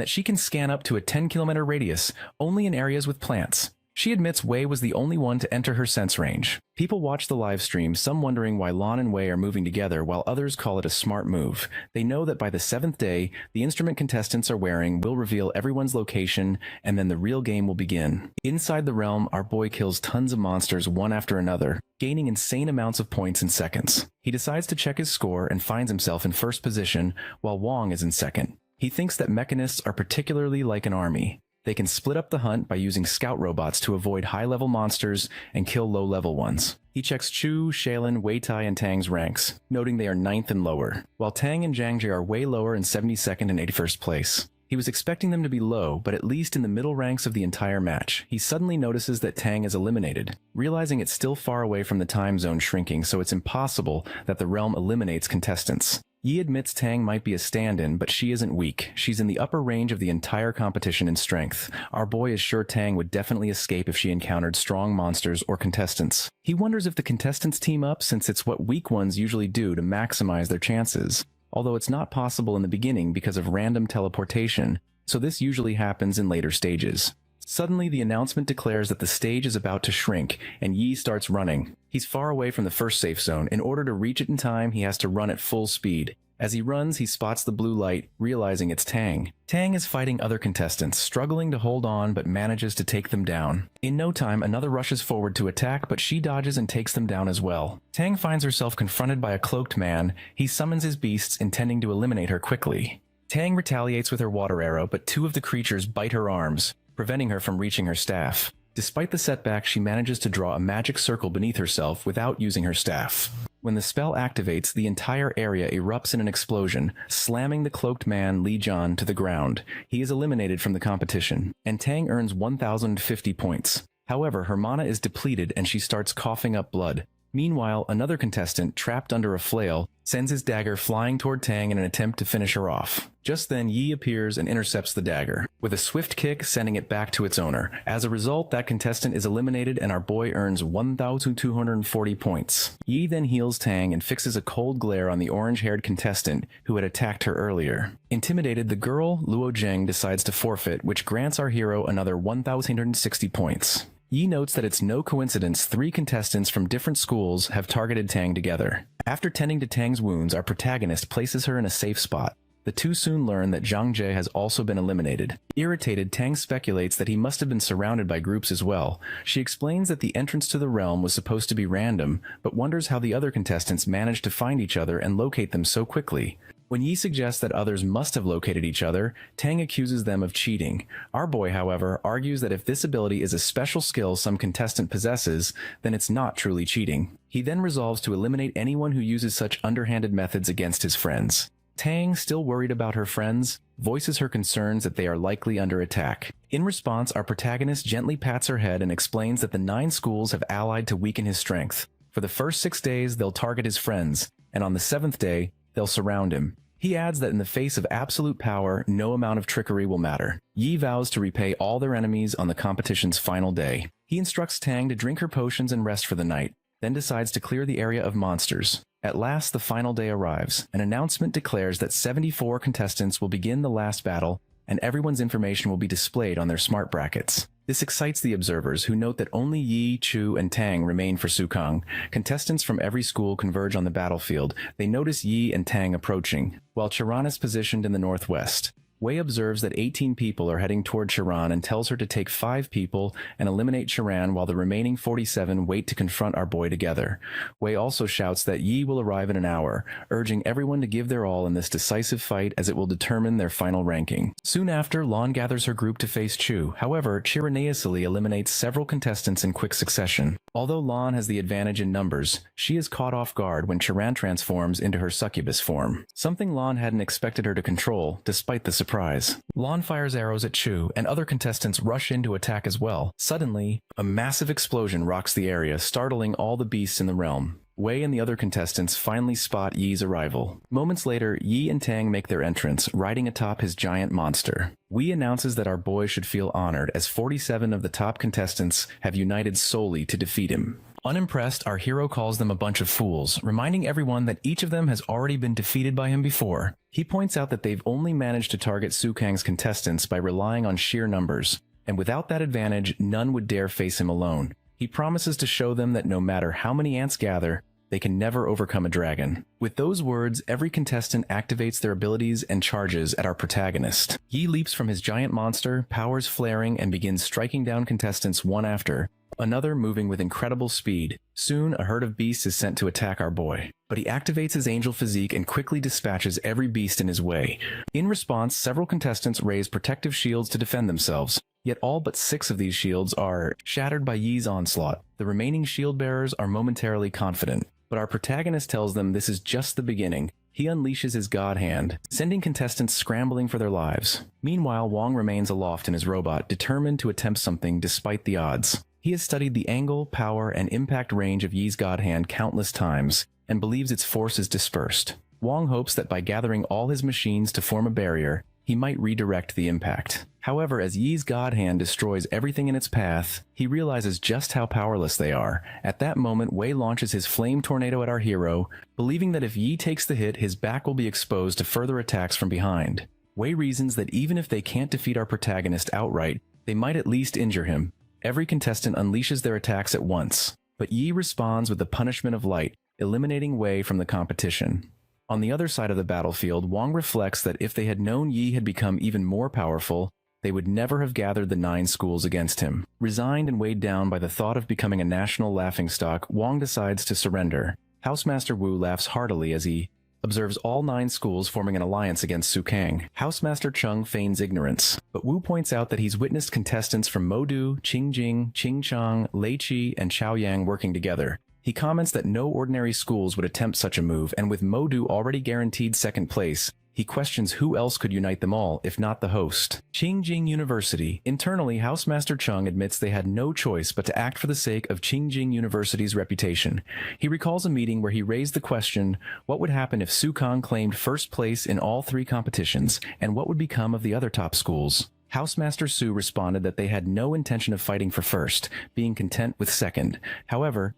that she can scan up to a 10-kilometer radius, only in areas with plants. She admits Wei was the only one to enter her sense range. People watch the live stream, some wondering why Lon and Wei are moving together, while others call it a smart move. They know that by the 7th day, the instrument contestants are wearing will reveal everyone's location, and then the real game will begin. Inside the realm, our boy kills tons of monsters one after another, gaining insane amounts of points in seconds. He decides to check his score and finds himself in first position, while Wong is in second. He thinks that mechanists are particularly like an army. They can split up the hunt by using scout robots to avoid high-level monsters and kill low-level ones. He checks Chu, Shaolin, Wei Tai, and Tang's ranks, noting they are 9th and lower, while Tang and Zhang Jie are way lower in 72nd and 81st place. He was expecting them to be low, but at least in the middle ranks of the entire match. He suddenly notices that Tang is eliminated, realizing it's still far away from the time zone shrinking, so it's impossible that the realm eliminates contestants. Yi admits Tang might be a stand-in, but she isn't weak. She's in the upper range of the entire competition in strength. Our boy is sure Tang would definitely escape if she encountered strong monsters or contestants. He wonders if the contestants team up since it's what weak ones usually do to maximize their chances. Although it's not possible in the beginning because of random teleportation, so this usually happens in later stages. Suddenly, the announcement declares that the stage is about to shrink, and Yi starts running. He's far away from the first safe zone. In order to reach it in time, he has to run at full speed. As he runs, he spots the blue light, realizing it's Tang. Tang is fighting other contestants, struggling to hold on but manages to take them down. In no time, another rushes forward to attack, but she dodges and takes them down as well. Tang finds herself confronted by a cloaked man. He summons his beasts, intending to eliminate her quickly. Tang retaliates with her water arrow, but 2 of the creatures bite her arms, preventing her from reaching her staff. Despite the setback, she manages to draw a magic circle beneath herself without using her staff. When the spell activates, the entire area erupts in an explosion, slamming the cloaked man Li Jian to the ground. He is eliminated from the competition, and Tang earns 1,050 points. However, her mana is depleted and she starts coughing up blood. Meanwhile, another contestant, trapped under a flail, sends his dagger flying toward Tang in an attempt to finish her off. Just then, Yi appears and intercepts the dagger, with a swift kick sending it back to its owner. As a result, that contestant is eliminated and our boy earns 1,240 points. Yi then heals Tang and fixes a cold glare on the orange-haired contestant who had attacked her earlier. Intimidated, the girl, Luo Zheng, decides to forfeit, which grants our hero another 1,860 points. Yi notes that it's no coincidence 3 contestants from different schools have targeted Tang together. After tending to Tang's wounds, our protagonist places her in a safe spot. The 2 soon learn that Zhang Jie has also been eliminated. Irritated, Tang speculates that he must have been surrounded by groups as well. She explains that the entrance to the realm was supposed to be random, but wonders how the other contestants managed to find each other and locate them so quickly. When Yi suggests that others must have located each other, Tang accuses them of cheating. Our boy, however, argues that if this ability is a special skill some contestant possesses, then it's not truly cheating. He then resolves to eliminate anyone who uses such underhanded methods against his friends. Tang, still worried about her friends, voices her concerns that they are likely under attack. In response, our protagonist gently pats her head and explains that the 9 schools have allied to weaken his strength. For the first 6 days, they'll target his friends, and on the 7th day, they'll surround him. He adds that in the face of absolute power, no amount of trickery will matter. Yi vows to repay all their enemies on the competition's final day. He instructs Tang to drink her potions and rest for the night, then decides to clear the area of monsters. At last, the final day arrives. An announcement declares that 74 contestants will begin the last battle, and everyone's information will be displayed on their smart brackets. This excites the observers, who note that only Yi, Chu, and Tang remain for Sukang. Contestants from every school converge on the battlefield. They notice Yi and Tang approaching, while Charan is positioned in the northwest. Wei observes that 18 people are heading toward Charan and tells her to take 5 people and eliminate Charan while the remaining 47 wait to confront our boy together. Wei also shouts that Yi will arrive in an hour, urging everyone to give their all in this decisive fight as it will determine their final ranking. Soon after, Lon gathers her group to face Chu. However, tyrannously eliminates several contestants in quick succession. Although Lon has the advantage in numbers, she is caught off guard when Charan transforms into her succubus form, something Lon hadn't expected her to control, despite the surprise. surprise. Lon fires arrows at Chu, and other contestants rush in to attack as well. Suddenly, a massive explosion rocks the area, startling all the beasts in the realm. Wei and the other contestants finally spot Yi's arrival. Moments later, Yi and Tang make their entrance, riding atop his giant monster. Wei announces that our boy should feel honored, as 47 of the top contestants have united solely to defeat him. Unimpressed, our hero calls them a bunch of fools, reminding everyone that each of them has already been defeated by him before. He points out that they've only managed to target Su Kang's contestants by relying on sheer numbers, and without that advantage, none would dare face him alone. He promises to show them that no matter how many ants gather, they can never overcome a dragon. With those words, every contestant activates their abilities and charges at our protagonist. Yi leaps from his giant monster, powers flaring, and begins striking down contestants one after another, moving with incredible speed. Soon, a herd of beasts is sent to attack our boy, but he activates his angel physique and quickly dispatches every beast in his way. In response, several contestants raise protective shields to defend themselves. Yet all but 6 of these shields are shattered by Yi's onslaught. The remaining shield bearers are momentarily confident, but our protagonist tells them this is just the beginning. He unleashes his god hand, sending contestants scrambling for their lives. Meanwhile, Wong remains aloft in his robot, determined to attempt something despite the odds. He has studied the angle, power, and impact range of Yi's god hand countless times, and believes its force is dispersed. Wong hopes that by gathering all his machines to form a barrier, he might redirect the impact. However, as Yi's god hand destroys everything in its path, he realizes just how powerless they are. At that moment, Wei launches his flame tornado at our hero, believing that if Yi takes the hit, his back will be exposed to further attacks from behind. Wei reasons that even if they can't defeat our protagonist outright, they might at least injure him. Every contestant unleashes their attacks at once, but Yi responds with the punishment of light, eliminating Wei from the competition. On the other side of the battlefield, Wong reflects that if they had known Yi had become even more powerful, they would never have gathered the 9 schools against him. Resigned and weighed down by the thought of becoming a national laughingstock, Wong decides to surrender. Housemaster Wu laughs heartily as he observes all 9 schools forming an alliance against Su Kang. Housemaster Chung feigns ignorance, but Wu points out that he's witnessed contestants from Modu, Qingjing, Qingchang, Leiqi, and Chaoyang working together. He comments that no ordinary schools would attempt such a move, and with Modu already guaranteed second place, he questions who else could unite them all, if not the host. Qingjing University. Internally, Housemaster Chung admits they had no choice but to act for the sake of Qingjing University's reputation. He recalls a meeting where he raised the question, what would happen if Su Kang claimed first place in all 3 competitions, and what would become of the other top schools? Housemaster Su responded that they had no intention of fighting for first, being content with second. However,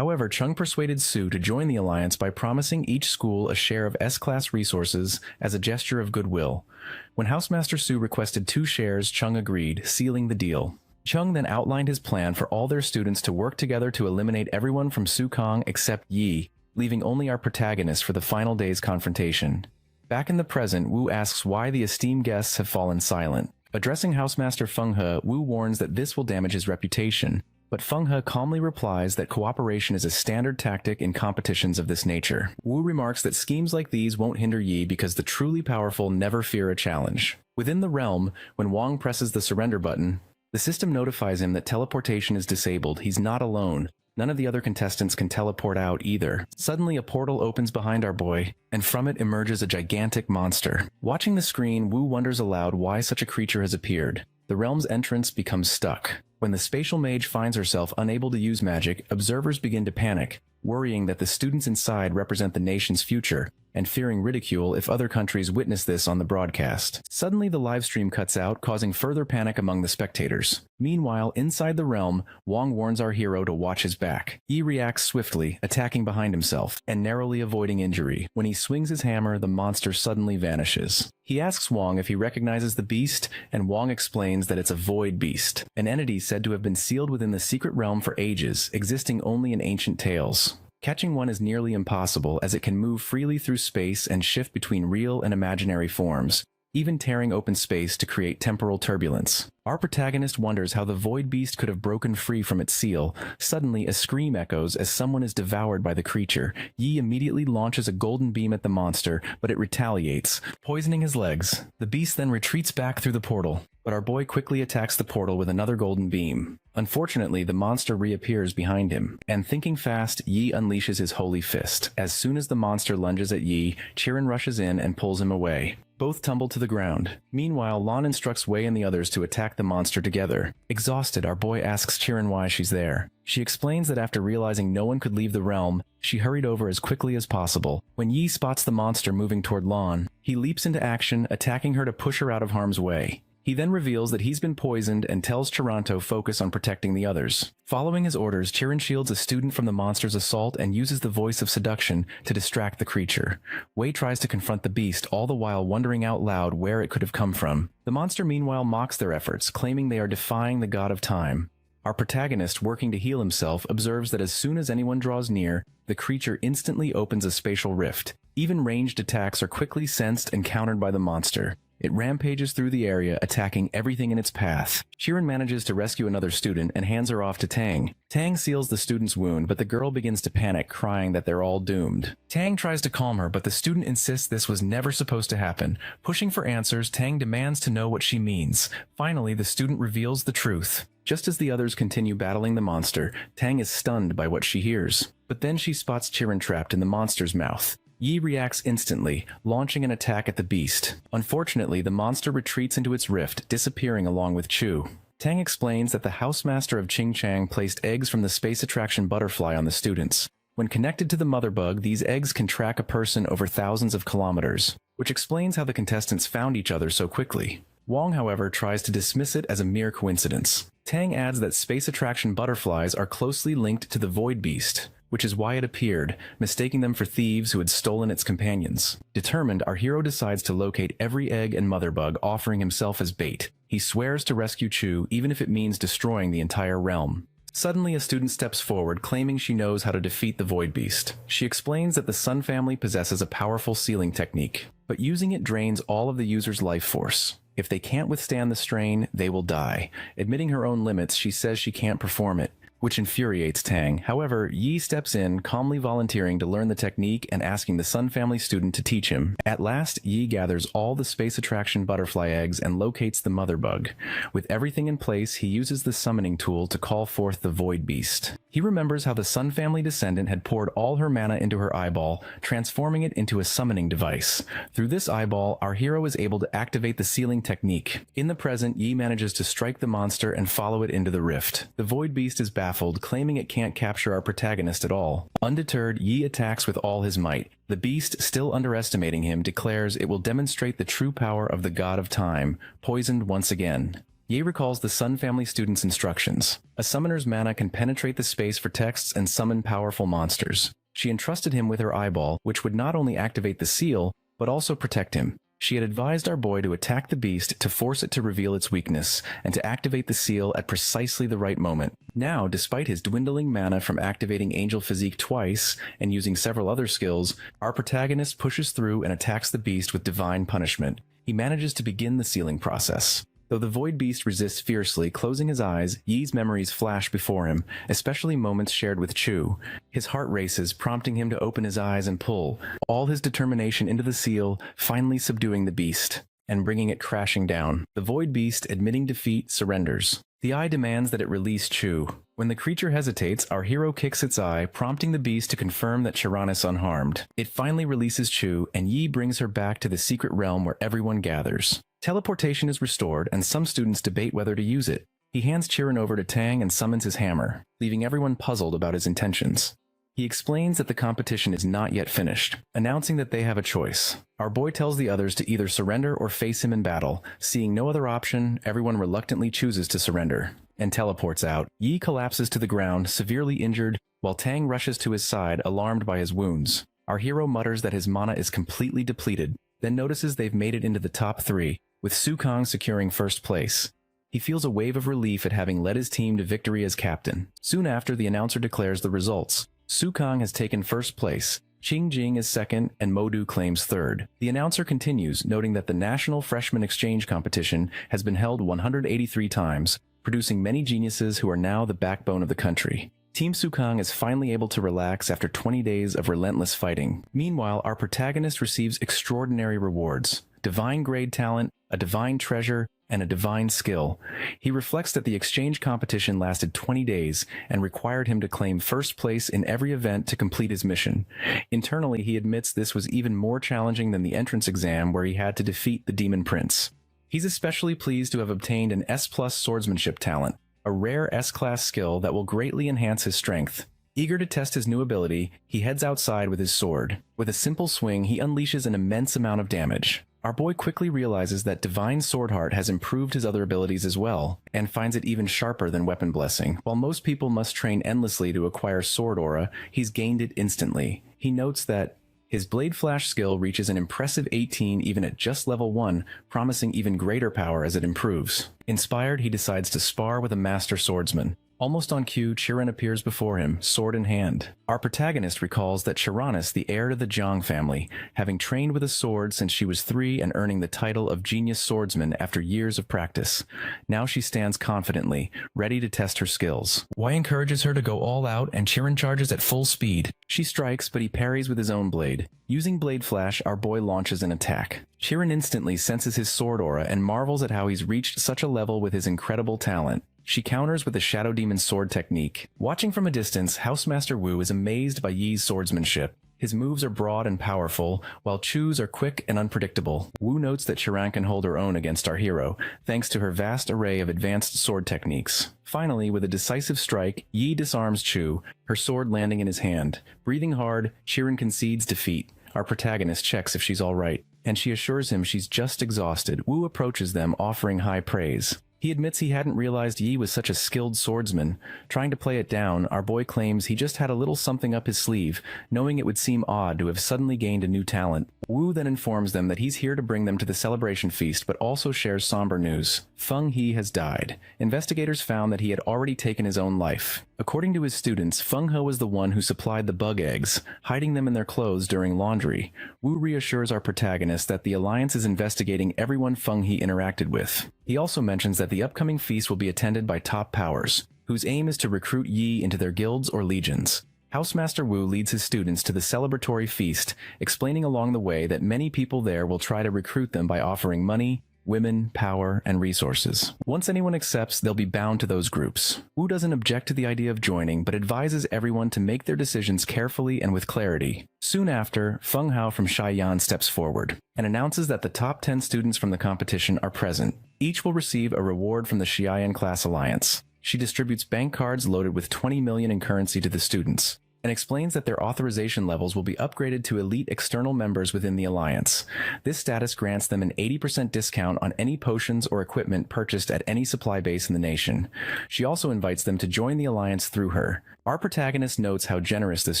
Chung persuaded Su to join the alliance by promising each school a share of S-class resources as a gesture of goodwill. When Housemaster Su requested 2 shares, Chung agreed, sealing the deal. Chung then outlined his plan for all their students to work together to eliminate everyone from Su Kang except Yi, leaving only our protagonist for the final day's confrontation. Back in the present, Wu asks why the esteemed guests have fallen silent. Addressing Housemaster Feng He, Wu warns that this will damage his reputation, but Feng He calmly replies that cooperation is a standard tactic in competitions of this nature. Wu remarks that schemes like these won't hinder Yi because the truly powerful never fear a challenge. Within the realm, when Wong presses the surrender button, the system notifies him that teleportation is disabled. He's not alone. None of the other contestants can teleport out either. Suddenly, a portal opens behind our boy, and from it emerges a gigantic monster. Watching the screen, Wu wonders aloud why such a creature has appeared. The realm's entrance becomes stuck. When the spatial mage finds herself unable to use magic, observers begin to panic, worrying that the students inside represent the nation's future, and fearing ridicule if other countries witness this on the broadcast. Suddenly, the livestream cuts out, causing further panic among the spectators. Meanwhile, inside the realm, Wong warns our hero to watch his back. Yi reacts swiftly, attacking behind himself, and narrowly avoiding injury. When he swings his hammer, the monster suddenly vanishes. He asks Wong if he recognizes the beast, and Wong explains that it's a void beast, an entity said to have been sealed within the secret realm for ages, existing only in ancient tales. Catching one is nearly impossible, as it can move freely through space and shift between real and imaginary forms, even tearing open space to create temporal turbulence. Our protagonist wonders how the void beast could have broken free from its seal. Suddenly, a scream echoes as someone is devoured by the creature. Yi immediately launches a golden beam at the monster, but it retaliates, poisoning his legs. The beast then retreats back through the portal, but our boy quickly attacks the portal with another golden beam. Unfortunately, the monster reappears behind him, and thinking fast, Yi unleashes his holy fist. As soon as the monster lunges at Yi, Chirin rushes in and pulls him away. Both tumble to the ground. Meanwhile, Lan instructs Wei and the others to attack the monster together. Exhausted, our boy asks Chirin why she's there. She explains that after realizing no one could leave the realm, she hurried over as quickly as possible. When Yi spots the monster moving toward Lan, he leaps into action, attacking her to push her out of harm's way. He then reveals that he's been poisoned and tells Chiran to focus on protecting the others. Following his orders, Chiran shields a student from the monster's assault and uses the voice of seduction to distract the creature. Wei tries to confront the beast, all the while wondering out loud where it could have come from. The monster meanwhile mocks their efforts, claiming they are defying the god of time. Our protagonist, working to heal himself, observes that as soon as anyone draws near, the creature instantly opens a spatial rift. Even ranged attacks are quickly sensed and countered by the monster. It rampages through the area, attacking everything in its path. Chiran manages to rescue another student and hands her off to Tang. Tang seals the student's wound, but the girl begins to panic, crying that they're all doomed. Tang tries to calm her, but the student insists this was never supposed to happen. Pushing for answers, Tang demands to know what she means. Finally, the student reveals the truth. Just as the others continue battling the monster, Tang is stunned by what she hears. But then she spots Chiran trapped in the monster's mouth. Yi reacts instantly, launching an attack at the beast. Unfortunately, the monster retreats into its rift, disappearing along with Chu. Tang explains that the housemaster of Qingchang placed eggs from the space attraction butterfly on the students. When connected to the mother bug, these eggs can track a person over thousands of kilometers, which explains how the contestants found each other so quickly. Wong, however, tries to dismiss it as a mere coincidence. Tang adds that space attraction butterflies are closely linked to the Void Beast, which is why it appeared, mistaking them for thieves who had stolen its companions. Determined, our hero decides to locate every egg and mother bug, offering himself as bait. He swears to rescue Chu, even if it means destroying the entire realm. Suddenly, a student steps forward, claiming she knows how to defeat the Void Beast. She explains that the Sun family possesses a powerful sealing technique, but using it drains all of the user's life force. If they can't withstand the strain, they will die. Admitting her own limits, she says she can't perform it, which infuriates Tang. However, Yi steps in, calmly volunteering to learn the technique and asking the Sun family student to teach him. At last, Yi gathers all the space attraction butterfly eggs and locates the mother bug. With everything in place, he uses the summoning tool to call forth the Void Beast. He remembers how the Sun family descendant had poured all her mana into her eyeball, transforming it into a summoning device. Through this eyeball, our hero is able to activate the sealing technique. In the present, Yi manages to strike the monster and follow it into the rift. The Void Beast is baffled, claiming it can't capture our protagonist at all. Undeterred, Yi attacks with all his might. The beast, still underestimating him, declares it will demonstrate the true power of the god of time, poisoned once again. Yi recalls the Sun family student's instructions. A summoner's mana can penetrate the space for texts and summon powerful monsters. She entrusted him with her eyeball, which would not only activate the seal, but also protect him. She had advised our boy to attack the beast to force it to reveal its weakness, and to activate the seal at precisely the right moment. Now, despite his dwindling mana from activating Angel Physique twice, and using several other skills, our protagonist pushes through and attacks the beast with divine punishment. He manages to begin the sealing process. Though the Void Beast resists fiercely, closing his eyes, Yi's memories flash before him, especially moments shared with Chu. His heart races, prompting him to open his eyes and pull, all his determination into the seal, finally subduing the beast, and bringing it crashing down. The Void Beast, admitting defeat, surrenders. The eye demands that it release Chu. When the creature hesitates, our hero kicks its eye, prompting the beast to confirm that Chiran is unharmed. It finally releases Chu, and Yi brings her back to the secret realm where everyone gathers. Teleportation is restored, and some students debate whether to use it. He hands Chiran over to Tang and summons his hammer, leaving everyone puzzled about his intentions. He explains that the competition is not yet finished, announcing that they have a choice. Our boy tells the others to either surrender or face him in battle. Seeing no other option, everyone reluctantly chooses to surrender, and teleports out. Yi collapses to the ground, severely injured, while Tang rushes to his side, alarmed by his wounds. Our hero mutters that his mana is completely depleted, then notices they've made it into the top 3, with Su Kang securing first place. He feels a wave of relief at having led his team to victory as captain. Soon after, the announcer declares the results. Su Kang has taken first place, Qing Jing is second, and Modu claims third. The announcer continues, noting that the National Freshman Exchange Competition has been held 183 times, producing many geniuses who are now the backbone of the country. Team Su Kang is finally able to relax after 20 days of relentless fighting. Meanwhile, our protagonist receives extraordinary rewards: divine grade talent, a divine treasure, and a divine skill. He reflects that the exchange competition lasted 20 days and required him to claim first place in every event to complete his mission. Internally, he admits this was even more challenging than the entrance exam where he had to defeat the Demon Prince. He's especially pleased to have obtained an S+ swordsmanship talent, a rare S-class skill that will greatly enhance his strength. Eager to test his new ability, he heads outside with his sword. With a simple swing, he unleashes an immense amount of damage. Our boy quickly realizes that Divine Swordheart has improved his other abilities as well, and finds it even sharper than Weapon Blessing. While most people must train endlessly to acquire Sword Aura, he's gained it instantly. He notes that his Blade Flash skill reaches an impressive 18 even at just level 1, promising even greater power as it improves. Inspired, he decides to spar with a master swordsman. Almost on cue, Chiron appears before him, sword in hand. Our protagonist recalls that Chironis, the heir to the Zhang family, having trained with a sword since she was 3 and earning the title of Genius Swordsman after years of practice. Now she stands confidently, ready to test her skills. Wei encourages her to go all out, and Chiron charges at full speed. She strikes, but he parries with his own blade. Using Blade Flash, our boy launches an attack. Chiron instantly senses his sword aura and marvels at how he's reached such a level with his incredible talent. She counters with the Shadow Demon's sword technique. Watching from a distance, Housemaster Wu is amazed by Yi's swordsmanship. His moves are broad and powerful, while Chu's are quick and unpredictable. Wu notes that Chiron can hold her own against our hero, thanks to her vast array of advanced sword techniques. Finally, with a decisive strike, Yi disarms Chu, her sword landing in his hand. Breathing hard, Chiron concedes defeat. Our protagonist checks if she's all right, and she assures him she's just exhausted. Wu approaches them, offering high praise. He admits he hadn't realized Yi was such a skilled swordsman. Trying to play it down, our boy claims he just had a little something up his sleeve, knowing it would seem odd to have suddenly gained a new talent. Wu then informs them that he's here to bring them to the celebration feast, but also shares somber news. Feng He has died. Investigators found that he had already taken his own life. According to his students, Feng He was the one who supplied the bug eggs, hiding them in their clothes during laundry. Wu reassures our protagonist that the Alliance is investigating everyone Feng He interacted with. He also mentions that the upcoming feast will be attended by top powers, whose aim is to recruit Yi into their guilds or legions. Housemaster Wu leads his students to the celebratory feast, explaining along the way that many people there will try to recruit them by offering money, women, power, and resources. Once anyone accepts, they'll be bound to those groups. Wu doesn't object to the idea of joining, but advises everyone to make their decisions carefully and with clarity. Soon after, Feng Hao from Shaiyan steps forward and announces that the top 10 students from the competition are present. Each will receive a reward from the Xiaoyan Class Alliance. She distributes bank cards loaded with 20 million in currency to the students, and explains that their authorization levels will be upgraded to elite external members within the Alliance. This status grants them an 80% discount on any potions or equipment purchased at any supply base in the nation. She also invites them to join the Alliance through her. Our protagonist notes how generous this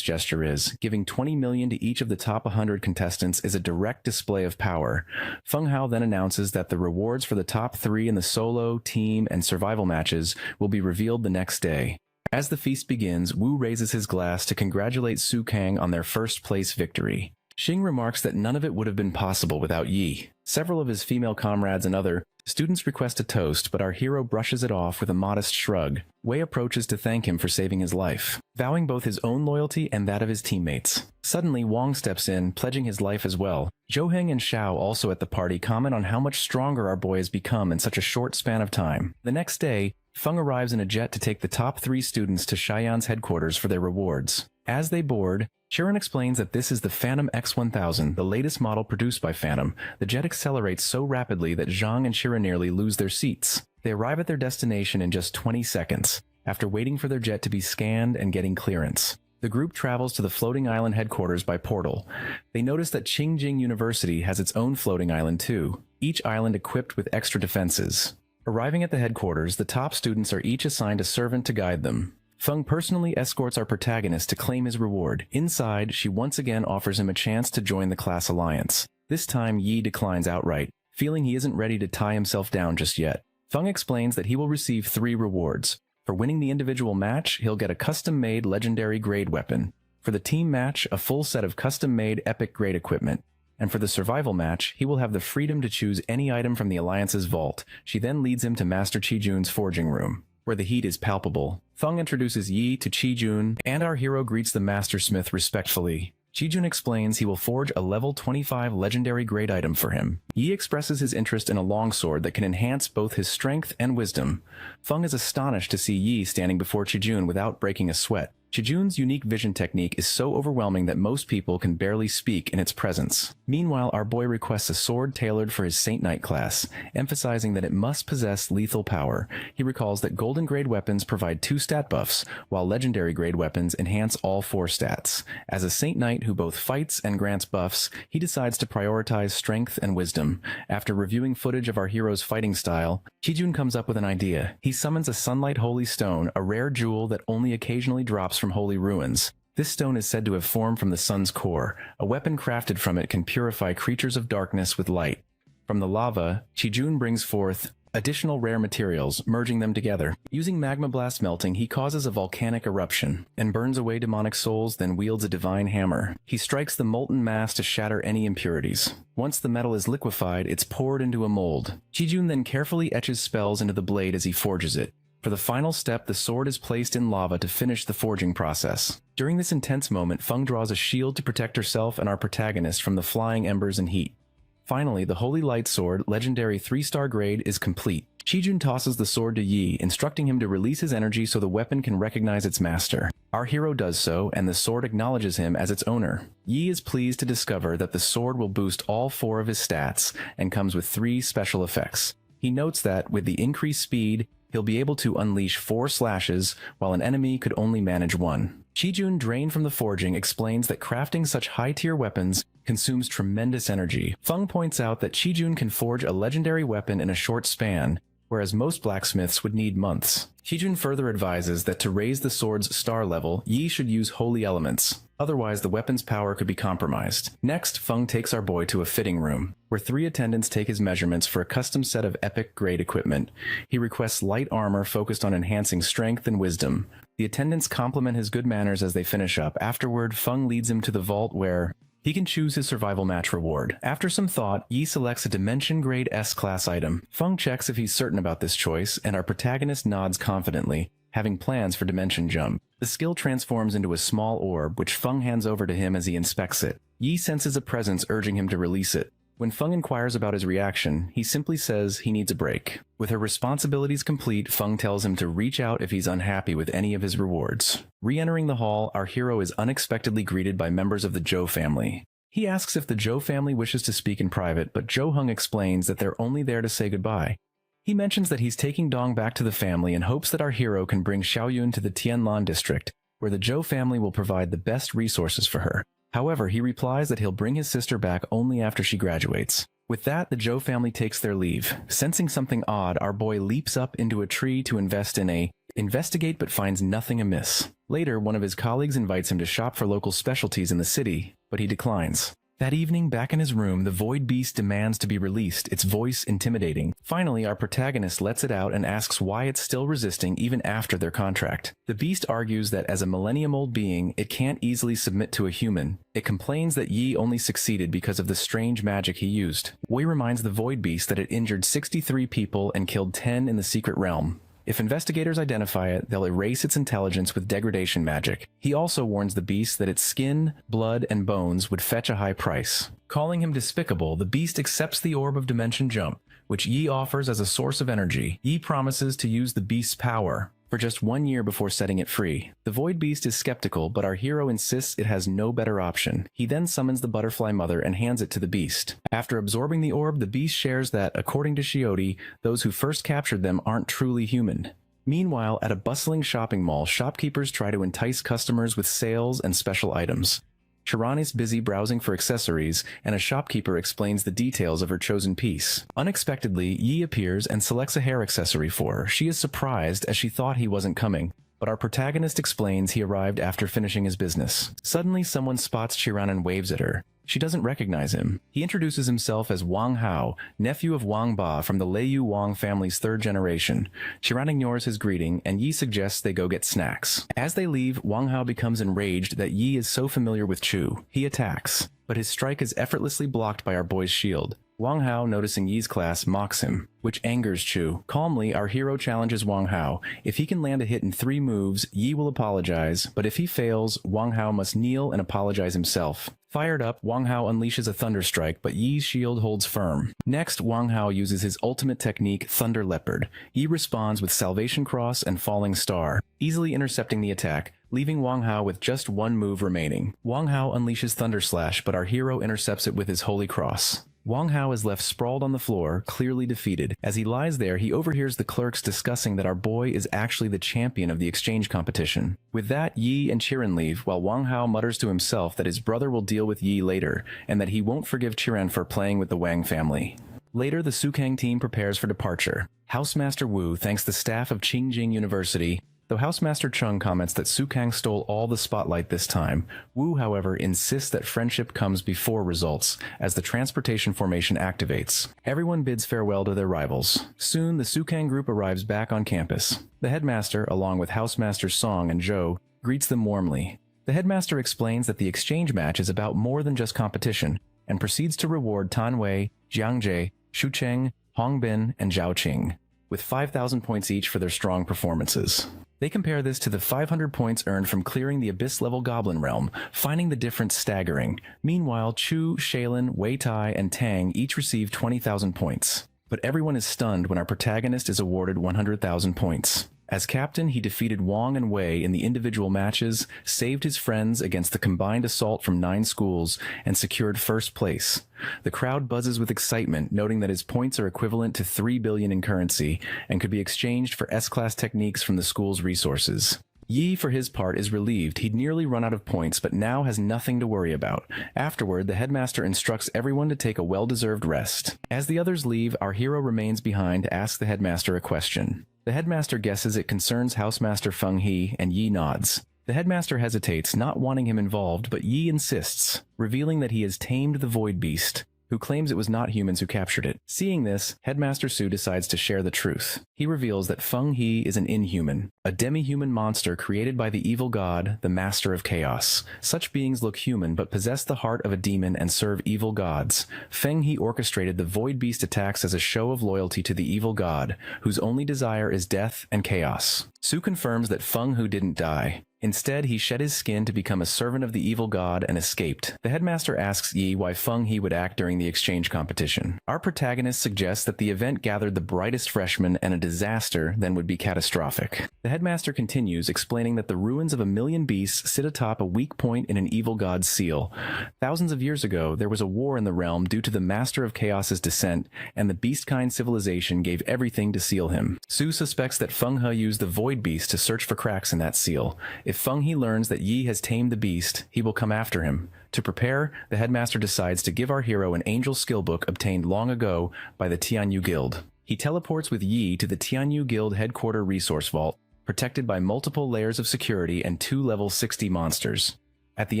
gesture is. Giving 20 million to each of the top 100 contestants is a direct display of power. Feng Hao then announces that the rewards for the top 3 in the solo, team, and survival matches will be revealed the next day. As the feast begins, Wu raises his glass to congratulate Su Kang on their first place victory. Xing remarks that none of it would have been possible without Yi. Several of his female comrades and other students request a toast, but our hero brushes it off with a modest shrug. Wei approaches to thank him for saving his life, vowing both his own loyalty and that of his teammates. Suddenly, Wang steps in, pledging his life as well. Zhou Heng and Xiao, also at the party, comment on how much stronger our boy has become in such a short span of time. The next day, Feng arrives in a jet to take the top 3 students to Shaiyan's headquarters for their rewards. As they board, Chiron explains that this is the Phantom X1000, the latest model produced by Phantom. The jet accelerates so rapidly that Zhang and Chiron nearly lose their seats. They arrive at their destination in just 20 seconds, after waiting for their jet to be scanned and getting clearance. The group travels to the floating island headquarters by portal. They notice that Qingjing University has its own floating island too, each island equipped with extra defenses. Arriving at the headquarters, the top students are each assigned a servant to guide them. Feng personally escorts our protagonist to claim his reward. Inside, she once again offers him a chance to join the class alliance. This time, Yi declines outright, feeling he isn't ready to tie himself down just yet. Feng explains that he will receive 3 rewards. For winning the individual match, he'll get a custom-made legendary grade weapon. For the team match, a full set of custom-made epic grade equipment. And for the survival match, he will have the freedom to choose any item from the Alliance's vault. She then leads him to Master Qijun's forging room, where the heat is palpable. Feng introduces Yi to Qijun, and our hero greets the Master Smith respectfully. Chijun explains he will forge a level 25 legendary grade item for him. Yi expresses his interest in a longsword that can enhance both his strength and wisdom. Feng is astonished to see Yi standing before Chijun without breaking a sweat. Chijun's unique vision technique is so overwhelming that most people can barely speak in its presence. Meanwhile, our boy requests a sword tailored for his Saint Knight class, emphasizing that it must possess lethal power. He recalls that golden grade weapons provide 2 stat buffs, while legendary grade weapons enhance all 4 stats. As a Saint Knight who both fights and grants buffs, he decides to prioritize strength and wisdom. After reviewing footage of our hero's fighting style, Chijun comes up with an idea. He summons a Sunlight Holy Stone, a rare jewel that only occasionally drops from holy ruins. This stone is said to have formed from the sun's core. A weapon crafted from it can purify creatures of darkness with light. From the lava, Chijun brings forth additional rare materials, merging them together. Using magma blast melting, he causes a volcanic eruption and burns away demonic souls, then wields a divine hammer. He strikes the molten mass to shatter any impurities. Once the metal is liquefied, it's poured into a mold. Chijun then carefully etches spells into the blade as he forges it. For the final step, the sword is placed in lava to finish the forging process. During this intense moment, Feng draws a shield to protect herself and our protagonist from the flying embers and heat. Finally, the Holy Light Sword, legendary 3-star grade, is complete. Chijun tosses the sword to Yi, instructing him to release his energy so the weapon can recognize its master. Our hero does so, and the sword acknowledges him as its owner. Yi is pleased to discover that the sword will boost all 4 of his stats and comes with 3 special effects. He notes that, with the increased speed, he'll be able to unleash 4 slashes, while an enemy could only manage 1. Chijun, drained from the forging, explains that crafting such high-tier weapons consumes tremendous energy. Feng points out that Chijun can forge a legendary weapon in a short span, whereas most blacksmiths would need months. Chijun further advises that to raise the sword's star level, Yi should use holy elements. Otherwise, the weapon's power could be compromised. Next, Feng takes our boy to a fitting room, where 3 attendants take his measurements for a custom set of epic-grade equipment. He requests light armor focused on enhancing strength and wisdom. The attendants compliment his good manners as they finish up. Afterward, Feng leads him to the vault where he can choose his survival match reward. After some thought, Yi selects a Dimension Grade S-class item. Feng checks if he's certain about this choice, and our protagonist nods confidently, having plans for Dimension Jump. The skill transforms into a small orb, which Feng hands over to him as he inspects it. Yi senses a presence urging him to release it. When Feng inquires about his reaction, he simply says he needs a break. With her responsibilities complete, Feng tells him to reach out if he's unhappy with any of his rewards. Re-entering the hall, our hero is unexpectedly greeted by members of the Zhou family. He asks if the Zhou family wishes to speak in private, but Zhou Heng explains that they're only there to say goodbye. He mentions that he's taking Dong back to the family and hopes that our hero can bring Xiaoyun to the Tianlan district, where the Zhou family will provide the best resources for her. However, he replies that he'll bring his sister back only after she graduates. With that, the Zhou family takes their leave. Sensing something odd, our boy leaps up into a tree to investigate but finds nothing amiss. Later, one of his colleagues invites him to shop for local specialties in the city, but he declines. That evening, back in his room, the Void Beast demands to be released, its voice intimidating. Finally, our protagonist lets it out and asks why it's still resisting even after their contract. The beast argues that as a millennium-old being, it can't easily submit to a human. It complains that Yi only succeeded because of the strange magic he used. Wei reminds the Void Beast that it injured 63 people and killed 10 in the secret realm. If investigators identify it, they'll erase its intelligence with degradation magic. He also warns the beast that its skin, blood, and bones would fetch a high price. Calling him despicable, the beast accepts the Orb of Dimension Jump, which Yi offers as a source of energy. Yi promises to use the beast's power for just 1 year before setting it free. The Void Beast is skeptical, but our hero insists it has no better option. He then summons the Butterfly Mother and hands it to the beast. After absorbing the orb, the beast shares that, according to Shioti, those who first captured them aren't truly human. Meanwhile, at a bustling shopping mall, shopkeepers try to entice customers with sales and special items. Chiron is busy browsing for accessories, and a shopkeeper explains the details of her chosen piece. Unexpectedly, Yi appears and selects a hair accessory for her. She is surprised as she thought he wasn't coming, but our protagonist explains he arrived after finishing his business. Suddenly, someone spots Chiron and waves at her. She doesn't recognize him. He introduces himself as Wang Hao, nephew of Wang Ba from the Leiyu Wang family's 3rd generation. Chiron ignores his greeting, and Yi suggests they go get snacks. As they leave, Wang Hao becomes enraged that Yi is so familiar with Chu. He attacks, but his strike is effortlessly blocked by our boy's shield. Wang Hao, noticing Yi's class, mocks him, which angers Chu. Calmly, our hero challenges Wang Hao. If he can land a hit in 3 moves, Yi will apologize, but if he fails, Wang Hao must kneel and apologize himself. Fired up, Wang Hao unleashes a thunder strike, but Yi's shield holds firm. Next, Wang Hao uses his ultimate technique, Thunder Leopard. Yi responds with Salvation Cross and Falling Star, easily intercepting the attack, leaving Wang Hao with just 1 move remaining. Wang Hao unleashes Thunder Slash, but our hero intercepts it with his Holy Cross. Wang Hao is left sprawled on the floor, clearly defeated. As he lies there, he overhears the clerks discussing that our boy is actually the champion of the exchange competition. With that, Yi and Chiran leave, while Wang Hao mutters to himself that his brother will deal with Yi later, and that he won't forgive Chiran for playing with the Wang family. Later, the Sukang team prepares for departure. Housemaster Wu thanks the staff of Qingjing University, though Housemaster Chung comments that Sukang stole all the spotlight this time. Wu, however, insists that friendship comes before results, as the transportation formation activates. Everyone bids farewell to their rivals. Soon, the Sukang group arrives back on campus. The headmaster, along with Housemasters Song and Zhou, greets them warmly. The headmaster explains that the exchange match is about more than just competition, and proceeds to reward Tan Wei, Jiang Jie, Shu Cheng, Hong Bin, and Zhao Qing with 5,000 points each for their strong performances. They compare this to the 500 points earned from clearing the Abyss-level Goblin Realm, finding the difference staggering. Meanwhile, Chu, Shaylin, Wei Tai, and Tang each receive 20,000 points. But everyone is stunned when our protagonist is awarded 100,000 points. As captain, he defeated Wang and Wei in the individual matches, saved his friends against the combined assault from 9 schools, and secured first place. The crowd buzzes with excitement, noting that his points are equivalent to 3 billion in currency, and could be exchanged for S-class techniques from the school's resources. Yi, for his part, is relieved. He'd nearly run out of points, but now has nothing to worry about. Afterward, the headmaster instructs everyone to take a well-deserved rest. As the others leave, our hero remains behind to ask the headmaster a question. The headmaster guesses it concerns Housemaster Feng He, and Yi nods. The headmaster hesitates, not wanting him involved, but Yi insists, revealing that he has tamed the Void Beast, who claims it was not humans who captured it. Seeing this, Headmaster Su decides to share the truth. He reveals that Feng He is an inhuman, a demi-human monster created by the evil god, the Master of Chaos. Such beings look human but possess the heart of a demon and serve evil gods. Feng He orchestrated the Void Beast attacks as a show of loyalty to the evil god, whose only desire is death and chaos. Su confirms that Feng He didn't die. Instead, he shed his skin to become a servant of the evil god and escaped. The headmaster asks Yi why Feng He would act during the exchange competition. Our protagonist suggests that the event gathered the brightest freshmen and a disaster then would be catastrophic. The headmaster continues, explaining that the ruins of a million beasts sit atop a weak point in an evil god's seal. Thousands of years ago, there was a war in the realm due to the Master of Chaos's descent, and the beast-kind civilization gave everything to seal him. Su suspects that Feng He used the Void Beast to search for cracks in that seal. If Feng He learns that Yi has tamed the beast, he will come after him. To prepare, the headmaster decides to give our hero an angel skill book obtained long ago by the Tianyu Guild. He teleports with Yi to the Tianyu Guild headquarter resource vault, protected by multiple layers of security and 2 level 60 monsters. At the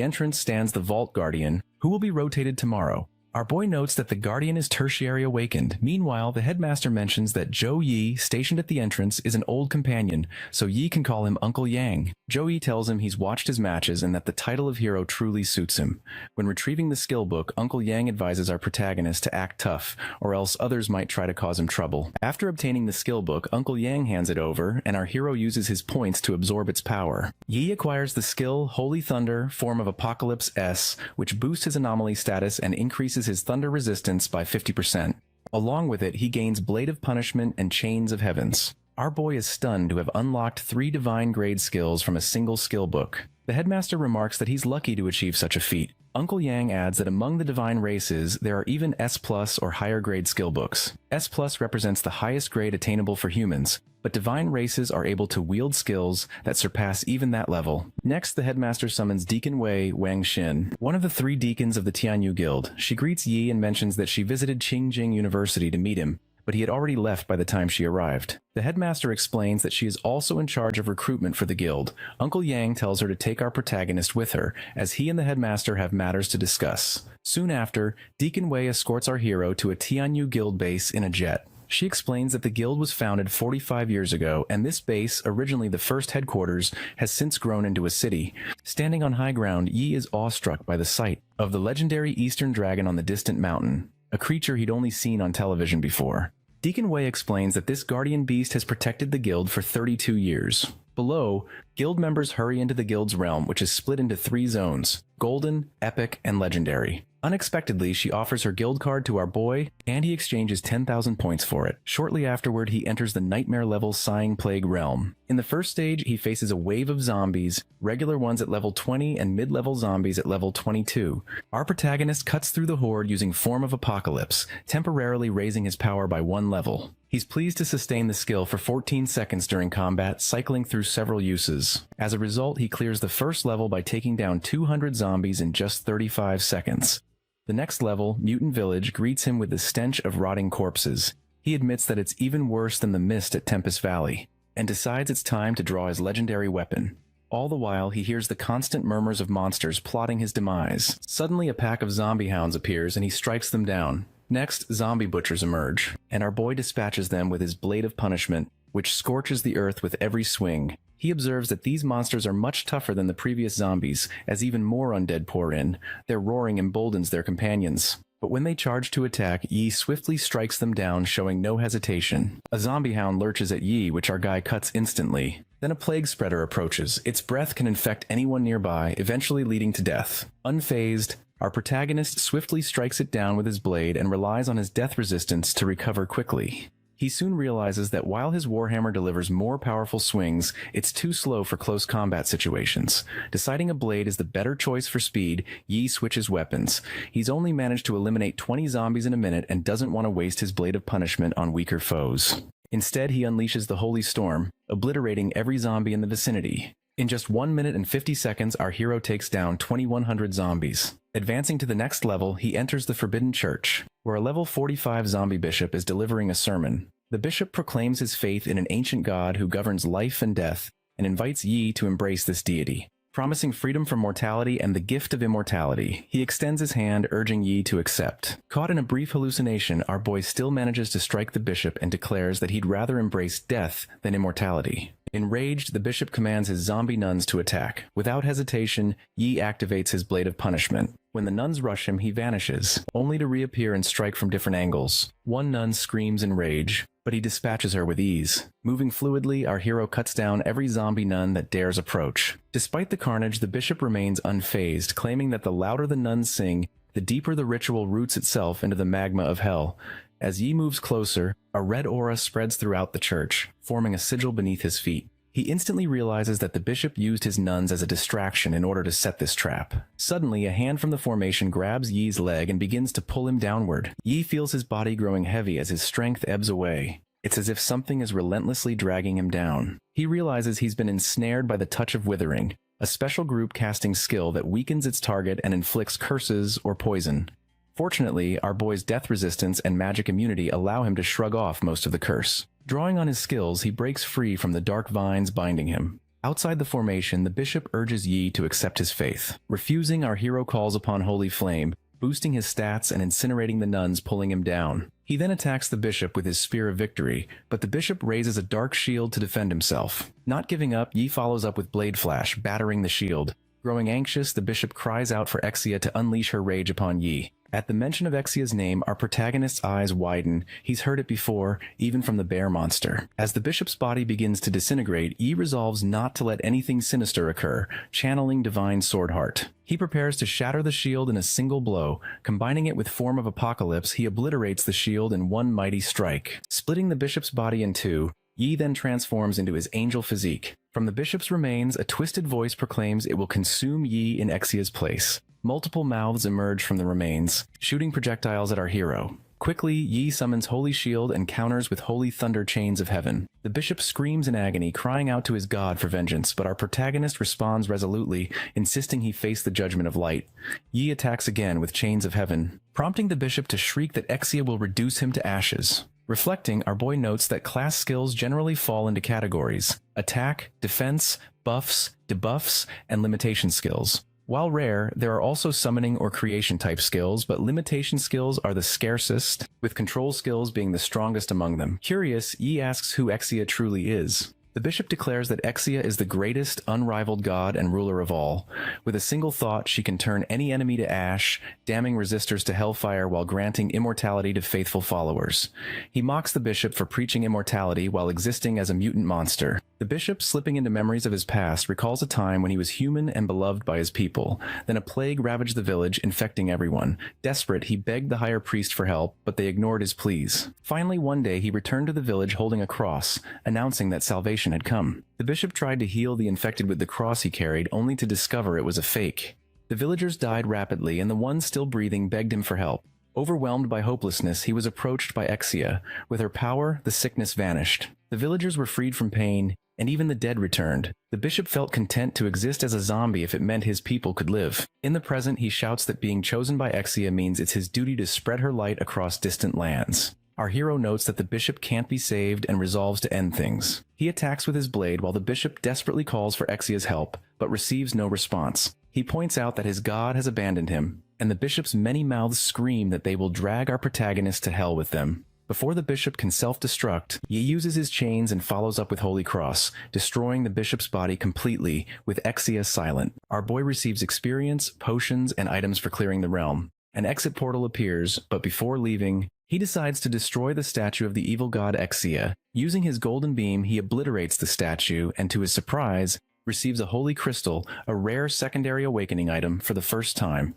entrance stands the Vault Guardian, who will be rotated tomorrow. Our boy notes that the Guardian is tertiary awakened. Meanwhile, the headmaster mentions that Zhou Yi, stationed at the entrance, is an old companion, so Yi can call him Uncle Yang. Zhou Yi tells him he's watched his matches and that the title of hero truly suits him. When retrieving the skill book, Uncle Yang advises our protagonist to act tough, or else others might try to cause him trouble. After obtaining the skill book, Uncle Yang hands it over, and our hero uses his points to absorb its power. Yi acquires the skill Holy Thunder, form of Apocalypse S, which boosts his anomaly status and increases his thunder resistance by 50%. Along with it, he gains Blade of Punishment and Chains of Heavens. Our boy is stunned to have unlocked 3 divine grade skills from a single skill book. The headmaster remarks that he's lucky to achieve such a feat. Uncle Yang adds that among the divine races, there are even S+ or higher grade skill books. S+ represents the highest grade attainable for humans, but divine races are able to wield skills that surpass even that level. Next, the headmaster summons Deacon Wei Wangxin, one of the 3 deacons of the Tianyu Guild. She greets Yi and mentions that she visited Qingjing University to meet him, but he had already left by the time she arrived. The headmaster explains that she is also in charge of recruitment for the guild. Uncle Yang tells her to take our protagonist with her, as he and the headmaster have matters to discuss. Soon after, Deacon Wei escorts our hero to a Tianyu Guild base in a jet. She explains that the guild was founded 45 years ago, and this base, originally the first headquarters, has since grown into a city. Standing on high ground, Yi is awestruck by the sight of the legendary Eastern Dragon on the distant mountain. a creature he'd only seen on television before. Deacon Wei explains that this guardian beast has protected the guild for 32 years. Below, guild members hurry into the guild's realm, which is split into 3 zones: Golden, Epic, and Legendary. Unexpectedly, she offers her guild card to our boy, and he exchanges 10,000 points for it. Shortly afterward, he enters the Nightmare-level Sighing Plague realm. In the first stage, he faces a wave of zombies, regular ones at level 20 and mid-level zombies at level 22. Our protagonist cuts through the horde using Form of Apocalypse, temporarily raising his power by 1 level. He's pleased to sustain the skill for 14 seconds during combat, cycling through several uses. As a result, he clears the first level by taking down 200 zombies in just 35 seconds. The next level, Mutant Village, greets him with the stench of rotting corpses. He admits that it's even worse than the mist at Tempest Valley, and decides it's time to draw his legendary weapon. All the while, he hears the constant murmurs of monsters plotting his demise. Suddenly, a pack of zombie hounds appears and he strikes them down. Next, zombie butchers emerge, and our boy dispatches them with his blade of punishment, which scorches the earth with every swing. He observes that these monsters are much tougher than the previous zombies, as even more undead pour in. Their roaring emboldens their companions. But when they charge to attack, Yi swiftly strikes them down, showing no hesitation. A zombie hound lurches at Yi, which our guy cuts instantly. Then a plague spreader approaches. Its breath can infect anyone nearby, eventually leading to death. Unfazed, our protagonist swiftly strikes it down with his blade and relies on his death resistance to recover quickly. He soon realizes that while his warhammer delivers more powerful swings, it's too slow for close combat situations. Deciding a blade is the better choice for speed, Yi switches weapons. He's only managed to eliminate 20 zombies in a minute and doesn't want to waste his blade of punishment on weaker foes. Instead, he unleashes the Holy Storm, obliterating every zombie in the vicinity. In just 1 minute and 50 seconds, our hero takes down 2,100 zombies. Advancing to the next level, he enters the Forbidden Church, where a level 45 zombie bishop is delivering a sermon. The bishop proclaims his faith in an ancient god who governs life and death, and invites Yi to embrace this deity. Promising freedom from mortality and the gift of immortality, he extends his hand, urging Yi to accept. Caught in a brief hallucination, our boy still manages to strike the bishop and declares that he'd rather embrace death than immortality. Enraged, the bishop commands his zombie nuns to attack. Without hesitation, Yi activates his blade of punishment. When the nuns rush him, he vanishes, only to reappear and strike from different angles. One nun screams in rage, but he dispatches her with ease. Moving fluidly, our hero cuts down every zombie nun that dares approach. Despite the carnage, the bishop remains unfazed, claiming that the louder the nuns sing, the deeper the ritual roots itself into the magma of hell. As Yi moves closer, a red aura spreads throughout the church, forming a sigil beneath his feet. He instantly realizes that the bishop used his nuns as a distraction in order to set this trap. Suddenly, a hand from the formation grabs Yi's leg and begins to pull him downward. Yi feels his body growing heavy as his strength ebbs away. It's as if something is relentlessly dragging him down. He realizes he's been ensnared by the touch of withering, a special group casting skill that weakens its target and inflicts curses or poison. Fortunately, our boy's death resistance and magic immunity allow him to shrug off most of the curse. Drawing on his skills, he breaks free from the dark vines binding him. Outside the formation, the bishop urges Yi to accept his faith. Refusing, our hero calls upon Holy Flame, boosting his stats and incinerating the nuns, pulling him down. He then attacks the bishop with his Spear of Victory, but the bishop raises a dark shield to defend himself. Not giving up, Yi follows up with Blade Flash, battering the shield. Growing anxious, the bishop cries out for Exia to unleash her rage upon Yi. At the mention of Exia's name, our protagonist's eyes widen. He's heard it before, even from the bear monster. As the bishop's body begins to disintegrate, Yi resolves not to let anything sinister occur, channeling Divine Swordheart. He prepares to shatter the shield in a single blow. Combining it with Form of Apocalypse, he obliterates the shield in one mighty strike. Splitting the bishop's body in two, Yi then transforms into his angel physique. From the bishop's remains, a twisted voice proclaims it will consume Yi in Exia's place. Multiple mouths emerge from the remains, shooting projectiles at our hero. Quickly, Yi summons Holy Shield and counters with Holy Thunder Chains of Heaven. The bishop screams in agony, crying out to his god for vengeance, but our protagonist responds resolutely, insisting he face the judgment of light. Yi attacks again with Chains of Heaven, prompting the bishop to shriek that Exia will reduce him to ashes. Reflecting, our boy notes that class skills generally fall into categories: attack, defense, buffs, debuffs, and limitation skills. While rare, there are also summoning or creation type skills, but limitation skills are the scarcest, with control skills being the strongest among them. Curious, Yi asks who Exia truly is. The bishop declares that Exia is the greatest, unrivaled god and ruler of all. With a single thought, she can turn any enemy to ash, damning resistors to hellfire while granting immortality to faithful followers. He mocks the bishop for preaching immortality while existing as a mutant monster. The bishop, slipping into memories of his past, recalls a time when he was human and beloved by his people. Then a plague ravaged the village, infecting everyone. Desperate, he begged the higher priest for help, but they ignored his pleas. Finally, one day, he returned to the village holding a cross, announcing that salvation had come. The bishop tried to heal the infected with the cross he carried, only to discover it was a fake. The villagers died rapidly, and the one still breathing begged him for help. Overwhelmed by hopelessness, he was approached by Exia. With her power, the sickness vanished. The villagers were freed from pain, and even the dead returned. The bishop felt content to exist as a zombie if it meant his people could live. In the present, he shouts that being chosen by Exia means it's his duty to spread her light across distant lands. Our hero notes that the bishop can't be saved and resolves to end things. He attacks with his blade while the bishop desperately calls for Exia's help, but receives no response. He points out that his god has abandoned him, and the bishop's many mouths scream that they will drag our protagonist to hell with them. Before the bishop can self-destruct, he uses his chains and follows up with Holy Cross, destroying the bishop's body completely, with Exia silent. Our boy receives experience, potions, and items for clearing the realm. An exit portal appears, but before leaving, he decides to destroy the statue of the evil god Exia. Using his golden beam, he obliterates the statue, and to his surprise, receives a holy crystal, a rare secondary awakening item, for the first time.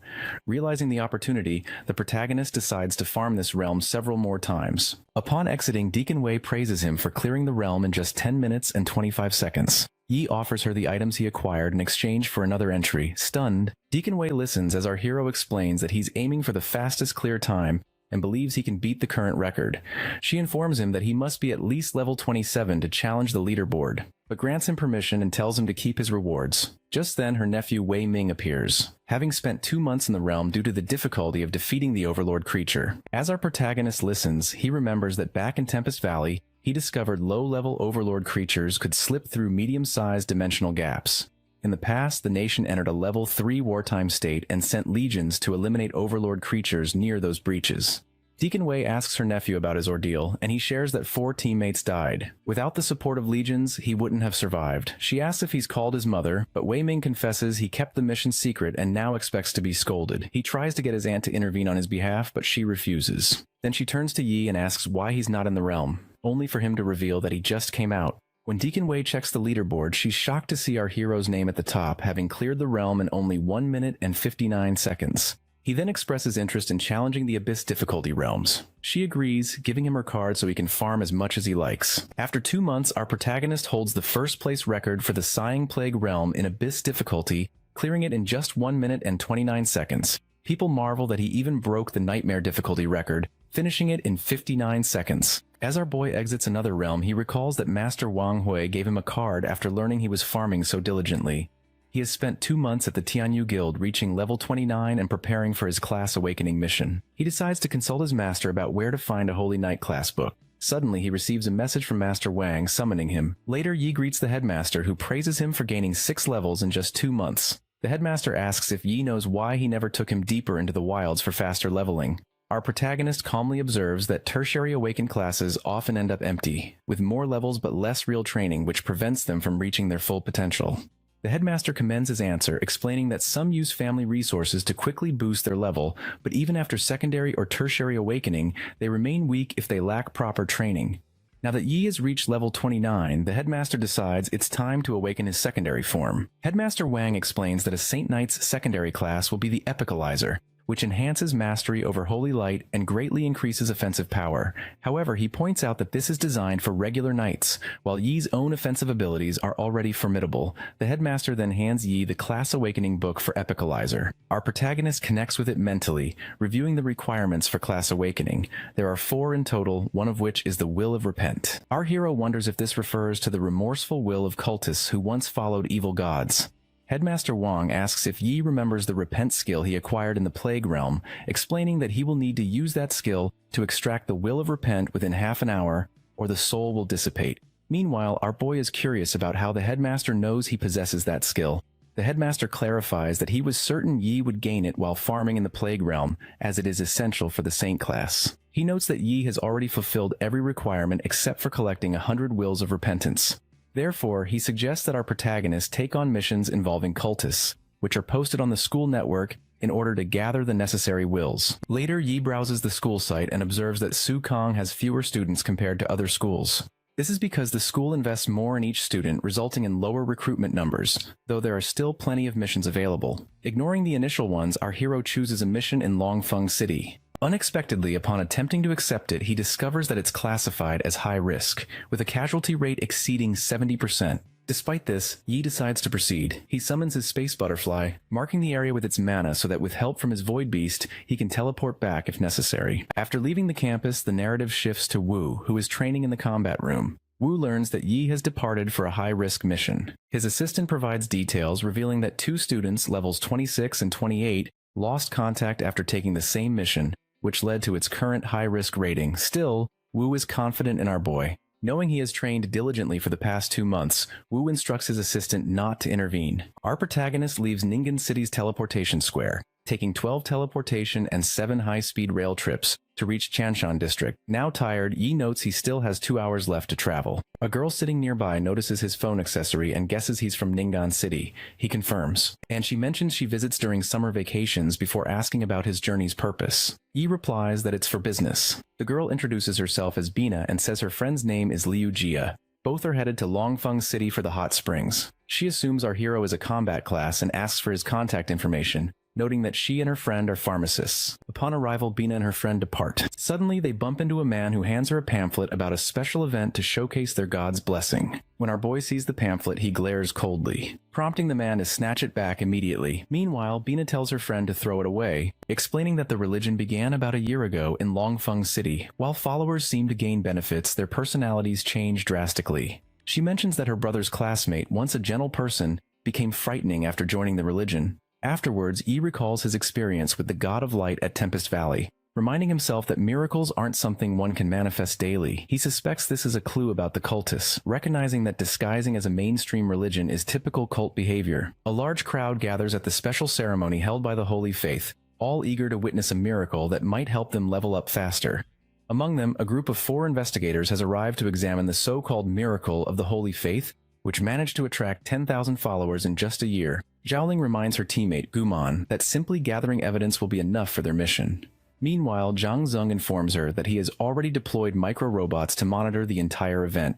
Realizing the opportunity, the protagonist decides to farm this realm several more times. Upon exiting, Deacon Wei praises him for clearing the realm in just 10 minutes and 25 seconds. Yi offers her the items he acquired in exchange for another entry. Stunned, Deacon Wei listens as our hero explains that he's aiming for the fastest clear time and believes he can beat the current record. She informs him that he must be at least level 27 to challenge the leaderboard, but grants him permission and tells him to keep his rewards. Just then, her nephew Wei Ming appears, having spent 2 months in the realm due to the difficulty of defeating the Overlord creature. As our protagonist listens, he remembers that back in Tempest Valley, he discovered low-level Overlord creatures could slip through medium-sized dimensional gaps. In the past, the nation entered a level 3 wartime state and sent legions to eliminate Overlord creatures near those breaches. Deacon Wei asks her nephew about his ordeal, and he shares that 4 teammates died. Without the support of legions, he wouldn't have survived. She asks if he's called his mother, but Wei Ming confesses he kept the mission secret and now expects to be scolded. He tries to get his aunt to intervene on his behalf, but she refuses. Then she turns to Yi and asks why he's not in the realm, only for him to reveal that he just came out. When Deacon Wei checks the leaderboard, she's shocked to see our hero's name at the top, having cleared the realm in only 1 minute and 59 seconds. He then expresses interest in challenging the Abyss difficulty realms. She agrees, giving him her card so he can farm as much as he likes. After 2 months, our protagonist holds the first place record for the Sighing Plague realm in Abyss difficulty, clearing it in just 1 minute and 29 seconds. People marvel that he even broke the Nightmare difficulty record, finishing it in 59 seconds. As our boy exits another realm, he recalls that Master Wang Hui gave him a card after learning he was farming so diligently. He has spent 2 months at the Tianyu Guild, reaching level 29 and preparing for his class awakening mission. He decides to consult his master about where to find a Holy Knight class book. Suddenly, he receives a message from Master Wang summoning him. Later, Yi greets the headmaster, who praises him for gaining 6 levels in just 2 months. The headmaster asks if Yi knows why he never took him deeper into the wilds for faster leveling. Our protagonist calmly observes that tertiary awakened classes often end up empty, with more levels but less real training, which prevents them from reaching their full potential. The headmaster commends his answer, explaining that some use family resources to quickly boost their level, but even after secondary or tertiary awakening, they remain weak if they lack proper training. Now that Yi has reached level 29, the headmaster decides it's time to awaken his secondary form. Headmaster Wang explains that a Saint Knight's secondary class will be the Epicalizer, which enhances mastery over Holy Light and greatly increases offensive power. However, he points out that this is designed for regular knights, while Yi's own offensive abilities are already formidable. The headmaster then hands Yi the Class Awakening book for Epicalizer. Our protagonist connects with it mentally, reviewing the requirements for Class Awakening. There are 4 in total, one of which is the Will of Repent. Our hero wonders if this refers to the remorseful will of cultists who once followed evil gods. Headmaster Wang asks if Yi remembers the Repent skill he acquired in the Plague Realm, explaining that he will need to use that skill to extract the Will of Repent within half an hour, or the soul will dissipate. Meanwhile, our boy is curious about how the headmaster knows he possesses that skill. The headmaster clarifies that he was certain Yi would gain it while farming in the Plague Realm, as it is essential for the Saint class. He notes that Yi has already fulfilled every requirement except for collecting 100 Wills of Repentance. Therefore, he suggests that our protagonists take on missions involving cultists, which are posted on the school network in order to gather the necessary wills. Later, Yi browses the school site and observes that Su Kong has fewer students compared to other schools. This is because the school invests more in each student, resulting in lower recruitment numbers, though there are still plenty of missions available. Ignoring the initial ones, our hero chooses a mission in Longfeng City. Unexpectedly, upon attempting to accept it, he discovers that it's classified as high risk, with a casualty rate exceeding 70%. Despite this, Yi decides to proceed. He summons his space butterfly, marking the area with its mana so that with help from his void beast, he can teleport back if necessary. After leaving the campus, the narrative shifts to Wu, who is training in the combat room. Wu learns that Yi has departed for a high-risk mission. His assistant provides details, revealing that 2 students, levels 26 and 28, lost contact after taking the same mission, which led to its current high-risk rating. Still, Wu is confident in our boy. Knowing he has trained diligently for the past 2 months, Wu instructs his assistant not to intervene. Our protagonist leaves Ningen City's teleportation square, taking 12 teleportation and 7 high-speed rail trips to reach Chanshan District. Now tired, Yi notes he still has 2 hours left to travel. A girl sitting nearby notices his phone accessory and guesses he's from Ningnan City. He confirms, and she mentions she visits during summer vacations before asking about his journey's purpose. Yi replies that it's for business. The girl introduces herself as Bina and says her friend's name is Liu Jia. Both are headed to Longfeng City for the hot springs. She assumes our hero is a combat class and asks for his contact information, noting that she and her friend are pharmacists. Upon arrival, Bina and her friend depart. Suddenly, they bump into a man who hands her a pamphlet about a special event to showcase their god's blessing. When our boy sees the pamphlet, he glares coldly, prompting the man to snatch it back immediately. Meanwhile, Bina tells her friend to throw it away, explaining that the religion began about a year ago in Longfeng City. While followers seem to gain benefits, their personalities change drastically. She mentions that her brother's classmate, once a gentle person, became frightening after joining the religion. Afterwards, Yi recalls his experience with the God of Light at Tempest Valley, reminding himself that miracles aren't something one can manifest daily. He suspects this is a clue about the cultists, recognizing that disguising as a mainstream religion is typical cult behavior. A large crowd gathers at the special ceremony held by the Holy Faith, all eager to witness a miracle that might help them level up faster. Among them, a group of 4 investigators has arrived to examine the so-called miracle of the Holy Faith, which managed to attract 10,000 followers in just a year. Zhaoling reminds her teammate, Guman, that simply gathering evidence will be enough for their mission. Meanwhile, Zhang Zeng informs her that he has already deployed micro-robots to monitor the entire event.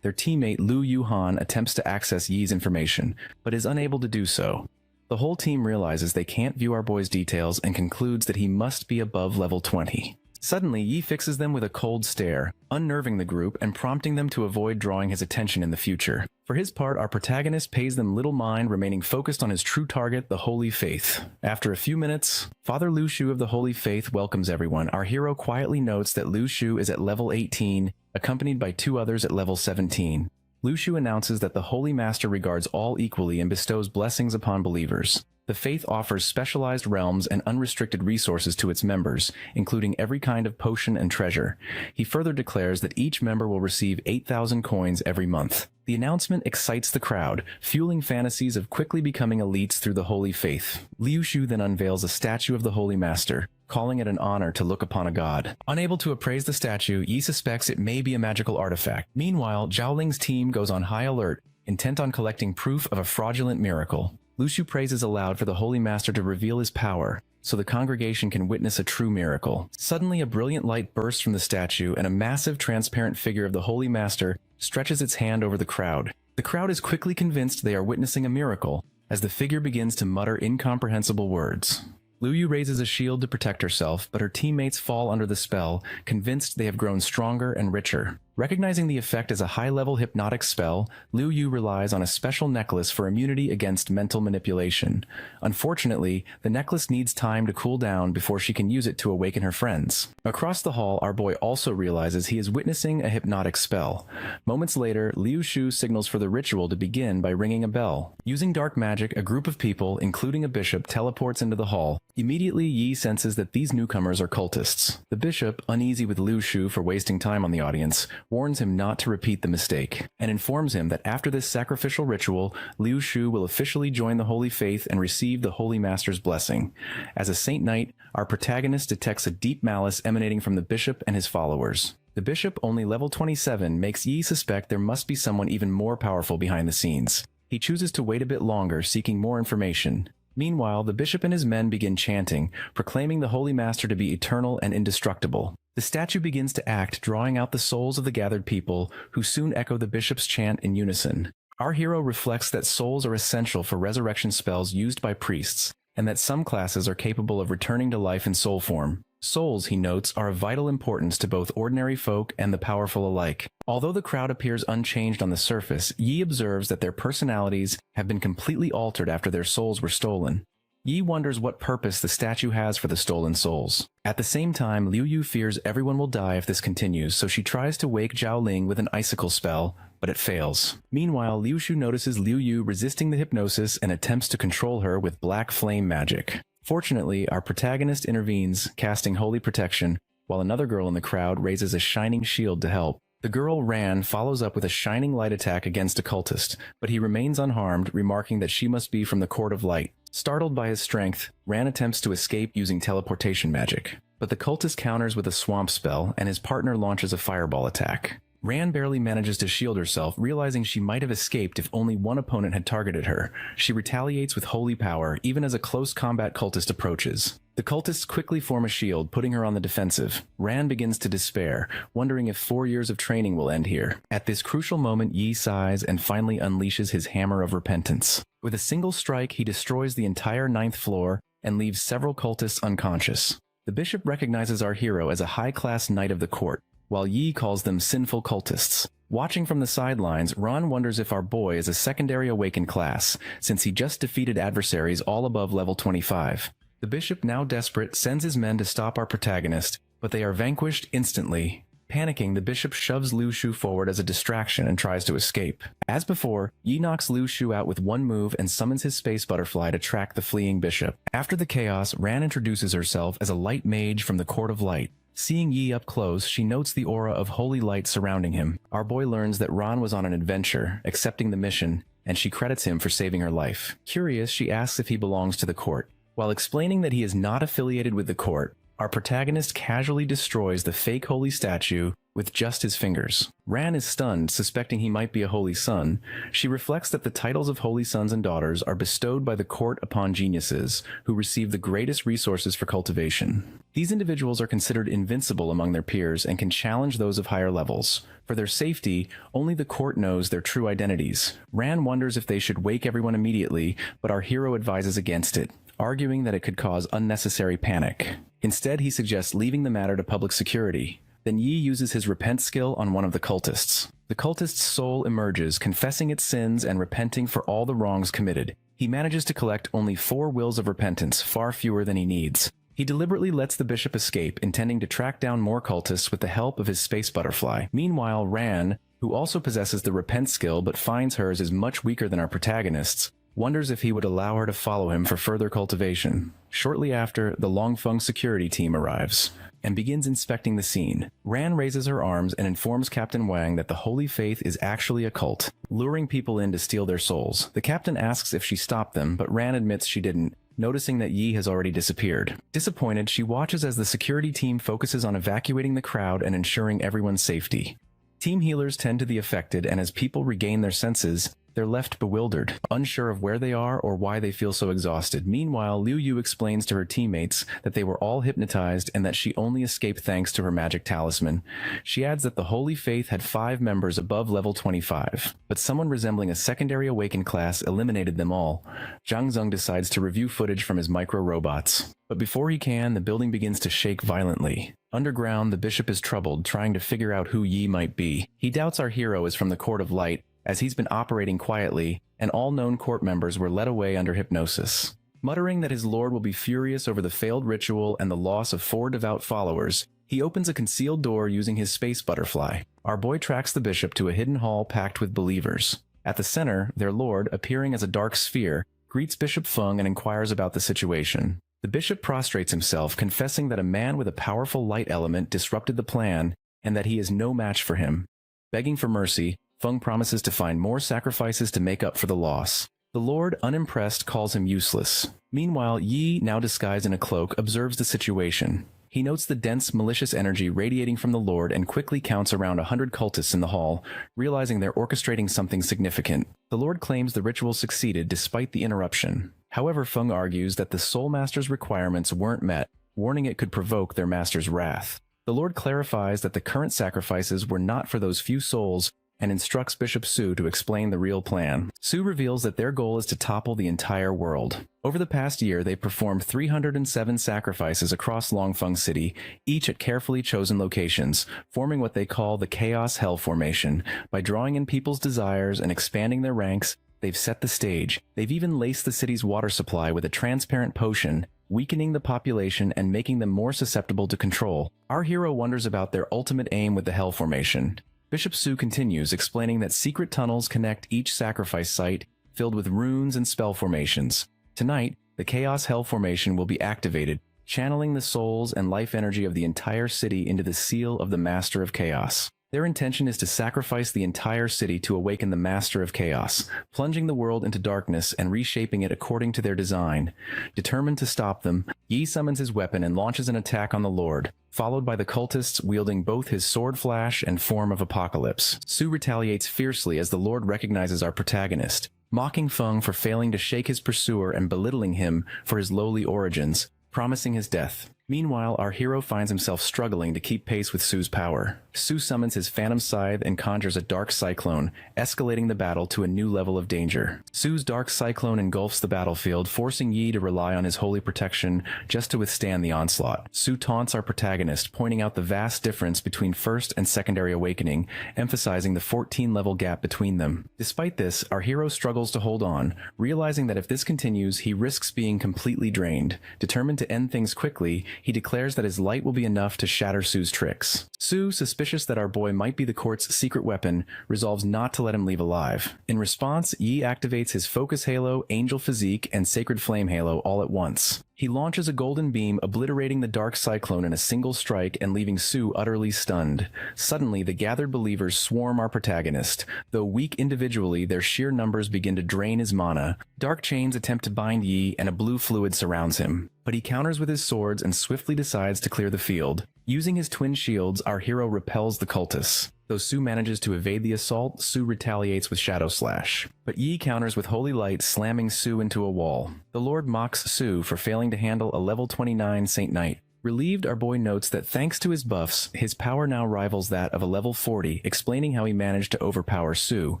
Their teammate, Lu Yuhan, attempts to access Yi's information, but is unable to do so. The whole team realizes they can't view our boy's details and concludes that he must be above level 20. Suddenly, Yi fixes them with a cold stare, unnerving the group and prompting them to avoid drawing his attention in the future. For his part, our protagonist pays them little mind, remaining focused on his true target, the Holy Faith. After a few minutes, Father Lu Shu of the Holy Faith welcomes everyone. Our hero quietly notes that Lu Shu is at level 18, accompanied by 2 others at level 17. Lu Shu announces that the Holy Master regards all equally and bestows blessings upon believers. The faith offers specialized realms and unrestricted resources to its members, including every kind of potion and treasure. He further declares that each member will receive 8,000 coins every month. The announcement excites the crowd, fueling fantasies of quickly becoming elites through the Holy Faith. Liu Shu then unveils a statue of the Holy Master, calling it an honor to look upon a god. Unable to appraise the statue, Yi suspects it may be a magical artifact. Meanwhile, Zhaoling's team goes on high alert, intent on collecting proof of a fraudulent miracle. Lu Shu praises aloud for the Holy Master to reveal his power, so the congregation can witness a true miracle. Suddenly, a brilliant light bursts from the statue, and a massive transparent figure of the Holy Master stretches its hand over the crowd. The crowd is quickly convinced they are witnessing a miracle, as the figure begins to mutter incomprehensible words. Lu Yu raises a shield to protect herself, but her teammates fall under the spell, convinced they have grown stronger and richer. Recognizing the effect as a high-level hypnotic spell, Liu Yu relies on a special necklace for immunity against mental manipulation. Unfortunately, the necklace needs time to cool down before she can use it to awaken her friends. Across the hall, our boy also realizes he is witnessing a hypnotic spell. Moments later, Liu Shu signals for the ritual to begin by ringing a bell. Using dark magic, a group of people, including a bishop, teleports into the hall. Immediately, Yi senses that these newcomers are cultists. The bishop, uneasy with Liu Shu for wasting time on the audience, warns him not to repeat the mistake, and informs him that after this sacrificial ritual, Liu Shu will officially join the Holy Faith and receive the Holy Master's blessing. As a Saint Knight, our protagonist detects a deep malice emanating from the bishop and his followers. The bishop, only level 27, makes Yi suspect there must be someone even more powerful behind the scenes. He chooses to wait a bit longer, seeking more information. Meanwhile, the bishop and his men begin chanting, proclaiming the Holy Master to be eternal and indestructible. The statue begins to act, drawing out the souls of the gathered people, who soon echo the bishop's chant in unison. Our hero reflects that souls are essential for resurrection spells used by priests, and that some classes are capable of returning to life in soul form. Souls, he notes, are of vital importance to both ordinary folk and the powerful alike. Although the crowd appears unchanged on the surface, Yi observes that their personalities have been completely altered after their souls were stolen. Yi wonders what purpose the statue has for the stolen souls. At the same time, Liu Yu fears everyone will die if this continues, so she tries to wake Zhao Ling with an icicle spell, but it fails. Meanwhile, Liu Shu notices Liu Yu resisting the hypnosis and attempts to control her with black flame magic. Fortunately, our protagonist intervenes, casting holy protection, while another girl in the crowd raises a shining shield to help. The girl, Ran, follows up with a shining light attack against a cultist, but he remains unharmed, remarking that she must be from the Court of Light. Startled by his strength, Ran attempts to escape using teleportation magic, but the cultist counters with a swamp spell, and his partner launches a fireball attack. Ran barely manages to shield herself, realizing she might have escaped if only one opponent had targeted her. She retaliates with holy power, even as a close combat cultist approaches. The cultists quickly form a shield, putting her on the defensive. Ran begins to despair, wondering if 4 years of training will end here. At this crucial moment, Yi sighs and finally unleashes his hammer of repentance. With a single strike, he destroys the entire 9th floor and leaves several cultists unconscious. The bishop recognizes our hero as a high-class knight of the court, while Yi calls them sinful cultists. Watching from the sidelines, Ron wonders if our boy is a secondary awakened class, since he just defeated adversaries all above level 25. The bishop, now desperate, sends his men to stop our protagonist, but they are vanquished instantly. Panicking, the bishop shoves Liu Shu forward as a distraction and tries to escape. As before, Yi knocks Liu Shu out with one move and summons his space butterfly to track the fleeing bishop. After the chaos, Ran introduces herself as a light mage from the Court of Light. Seeing Yi up close, she notes the aura of holy light surrounding him. Our boy learns that Ran was on an adventure, accepting the mission, and she credits him for saving her life. Curious, she asks if he belongs to the court. While explaining that he is not affiliated with the court, our protagonist casually destroys the fake holy statue with just his fingers. Ran is stunned, suspecting he might be a holy son. She reflects that the titles of holy sons and daughters are bestowed by the court upon geniuses, who receive the greatest resources for cultivation. These individuals are considered invincible among their peers and can challenge those of higher levels. For their safety, only the court knows their true identities. Ran wonders if they should wake everyone immediately, but our hero advises against it, arguing that it could cause unnecessary panic. Instead, he suggests leaving the matter to public security. Then Yi uses his repent skill on one of the cultists. The cultist's soul emerges, confessing its sins and repenting for all the wrongs committed. He manages to collect only 4 wills of repentance, far fewer than he needs. He deliberately lets the bishop escape, intending to track down more cultists with the help of his space butterfly. Meanwhile, Ran, who also possesses the repent skill but finds hers is much weaker than our protagonists, wonders if he would allow her to follow him for further cultivation. Shortly after, the Longfeng security team arrives and begins inspecting the scene. Ran raises her arms and informs Captain Wang that the Holy Faith is actually a cult, luring people in to steal their souls. The captain asks if she stopped them, but Ran admits she didn't, noticing that Yi has already disappeared. Disappointed, she watches as the security team focuses on evacuating the crowd and ensuring everyone's safety. Team healers tend to the affected, and as people regain their senses, they're left bewildered, unsure of where they are or why they feel so exhausted. Meanwhile, Liu Yu explains to her teammates that they were all hypnotized and that she only escaped thanks to her magic talisman. She adds that the Holy Faith had 5 members above level 25, but someone resembling a secondary awakened class eliminated them all. Zhang Zeng decides to review footage from his micro-robots. But before he can, the building begins to shake violently. Underground, the bishop is troubled, trying to figure out who Yi might be. He doubts our hero is from the Court of Light, as he's been operating quietly, and all known court members were led away under hypnosis. Muttering that his lord will be furious over the failed ritual and the loss of 4 devout followers, he opens a concealed door using his space butterfly. Our boy tracks the bishop to a hidden hall packed with believers. At the center, their lord, appearing as a dark sphere, greets Bishop Feng and inquires about the situation. The bishop prostrates himself, confessing that a man with a powerful light element disrupted the plan and that he is no match for him. Begging for mercy, Feng promises to find more sacrifices to make up for the loss. The Lord, unimpressed, calls him useless. Meanwhile, Yi, now disguised in a cloak, observes the situation. He notes the dense, malicious energy radiating from the Lord and quickly counts around 100 cultists in the hall, realizing they're orchestrating something significant. The Lord claims the ritual succeeded despite the interruption. However, Feng argues that the Soul Master's requirements weren't met, warning it could provoke their master's wrath. The Lord clarifies that the current sacrifices were not for those few souls, and instructs Bishop Su to explain the real plan. Su reveals that their goal is to topple the entire world. Over the past year, they performed 307 sacrifices across Longfeng City, each at carefully chosen locations, forming what they call the Chaos Hell Formation. By drawing in people's desires and expanding their ranks, they've set the stage. They've even laced the city's water supply with a transparent potion, weakening the population and making them more susceptible to control. Our hero wonders about their ultimate aim with the Hell Formation. Bishop Su continues, explaining that secret tunnels connect each sacrifice site, filled with runes and spell formations. Tonight, the Chaos Hell Formation will be activated, channeling the souls and life energy of the entire city into the seal of the Master of Chaos. Their intention is to sacrifice the entire city to awaken the Master of Chaos, plunging the world into darkness and reshaping it according to their design. Determined to stop them, Yi summons his weapon and launches an attack on the Lord, followed by the cultists wielding both his sword flash and form of apocalypse. Su retaliates fiercely as the Lord recognizes our protagonist, mocking Feng for failing to shake his pursuer and belittling him for his lowly origins, promising his death. Meanwhile, our hero finds himself struggling to keep pace with Su's power. Su summons his Phantom Scythe and conjures a Dark Cyclone, escalating the battle to a new level of danger. Su's Dark Cyclone engulfs the battlefield, forcing Yi to rely on his holy protection just to withstand the onslaught. Su taunts our protagonist, pointing out the vast difference between first and secondary awakening, emphasizing the 14-level gap between them. Despite this, our hero struggles to hold on, realizing that if this continues, he risks being completely drained. Determined to end things quickly, he declares that his light will be enough to shatter Su's tricks. Su, suspicious that our boy might be the court's secret weapon, resolves not to let him leave alive. In response, Yi activates his Focus Halo, Angel Physique, and Sacred Flame Halo all at once. He launches a golden beam, obliterating the Dark Cyclone in a single strike and leaving Su utterly stunned. Suddenly, the gathered believers swarm our protagonist. Though weak individually, their sheer numbers begin to drain his mana. Dark chains attempt to bind Yi, and a blue fluid surrounds him. But he counters with his swords and swiftly decides to clear the field. Using his twin shields, our hero repels the cultists. Though Su manages to evade the assault, Su retaliates with Shadow Slash. But Yi counters with Holy Light, slamming Su into a wall. The Lord mocks Su for failing to handle a level 29 Saint Knight. Relieved, our boy notes that thanks to his buffs, his power now rivals that of a level 40, explaining how he managed to overpower Su.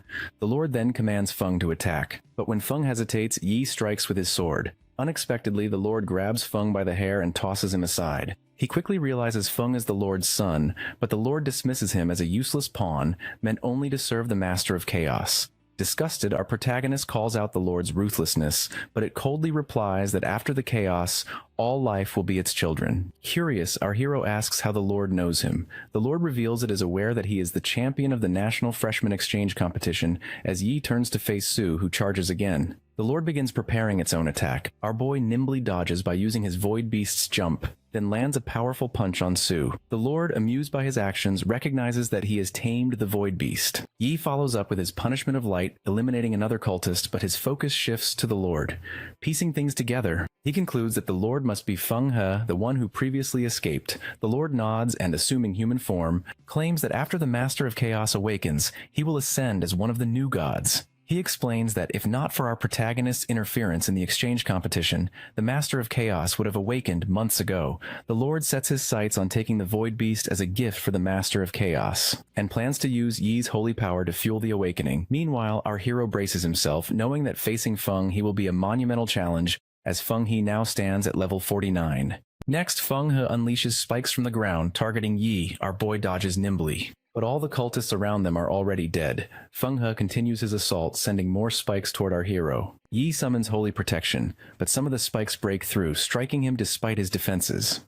The Lord then commands Feng to attack. But when Feng hesitates, Yi strikes with his sword. Unexpectedly, the Lord grabs Feng by the hair and tosses him aside. He quickly realizes Feng is the Lord's son, but the Lord dismisses him as a useless pawn, meant only to serve the Master of Chaos. Disgusted, our protagonist calls out the Lord's ruthlessness, but it coldly replies that after the chaos, all life will be its children. Curious, our hero asks how the Lord knows him. The Lord reveals it is aware that he is the champion of the National Freshman Exchange Competition as Yi turns to face Su, who charges again. The Lord begins preparing its own attack. Our boy nimbly dodges by using his Void Beast's jump, then lands a powerful punch on Su. The Lord, amused by his actions, recognizes that he has tamed the Void Beast. Yi follows up with his Punishment of Light, eliminating another cultist, but his focus shifts to the Lord. Piecing things together, he concludes that the Lord must be Feng He, the one who previously escaped. The Lord nods and, assuming human form, claims that after the Master of Chaos awakens, he will ascend as one of the new gods. He explains that if not for our protagonist's interference in the exchange competition, the Master of Chaos would have awakened months ago. The Lord sets his sights on taking the Void Beast as a gift for the Master of Chaos, and plans to use Yi's holy power to fuel the awakening. Meanwhile, our hero braces himself, knowing that facing Feng He will be a monumental challenge, as Feng He now stands at level 49. Next, Feng He unleashes spikes from the ground, targeting Yi. Our boy dodges nimbly. But all the cultists around them are already dead. Feng He continues his assault, sending more spikes toward our hero. Yi summons Holy Protection, but some of the spikes break through, striking him despite his defenses.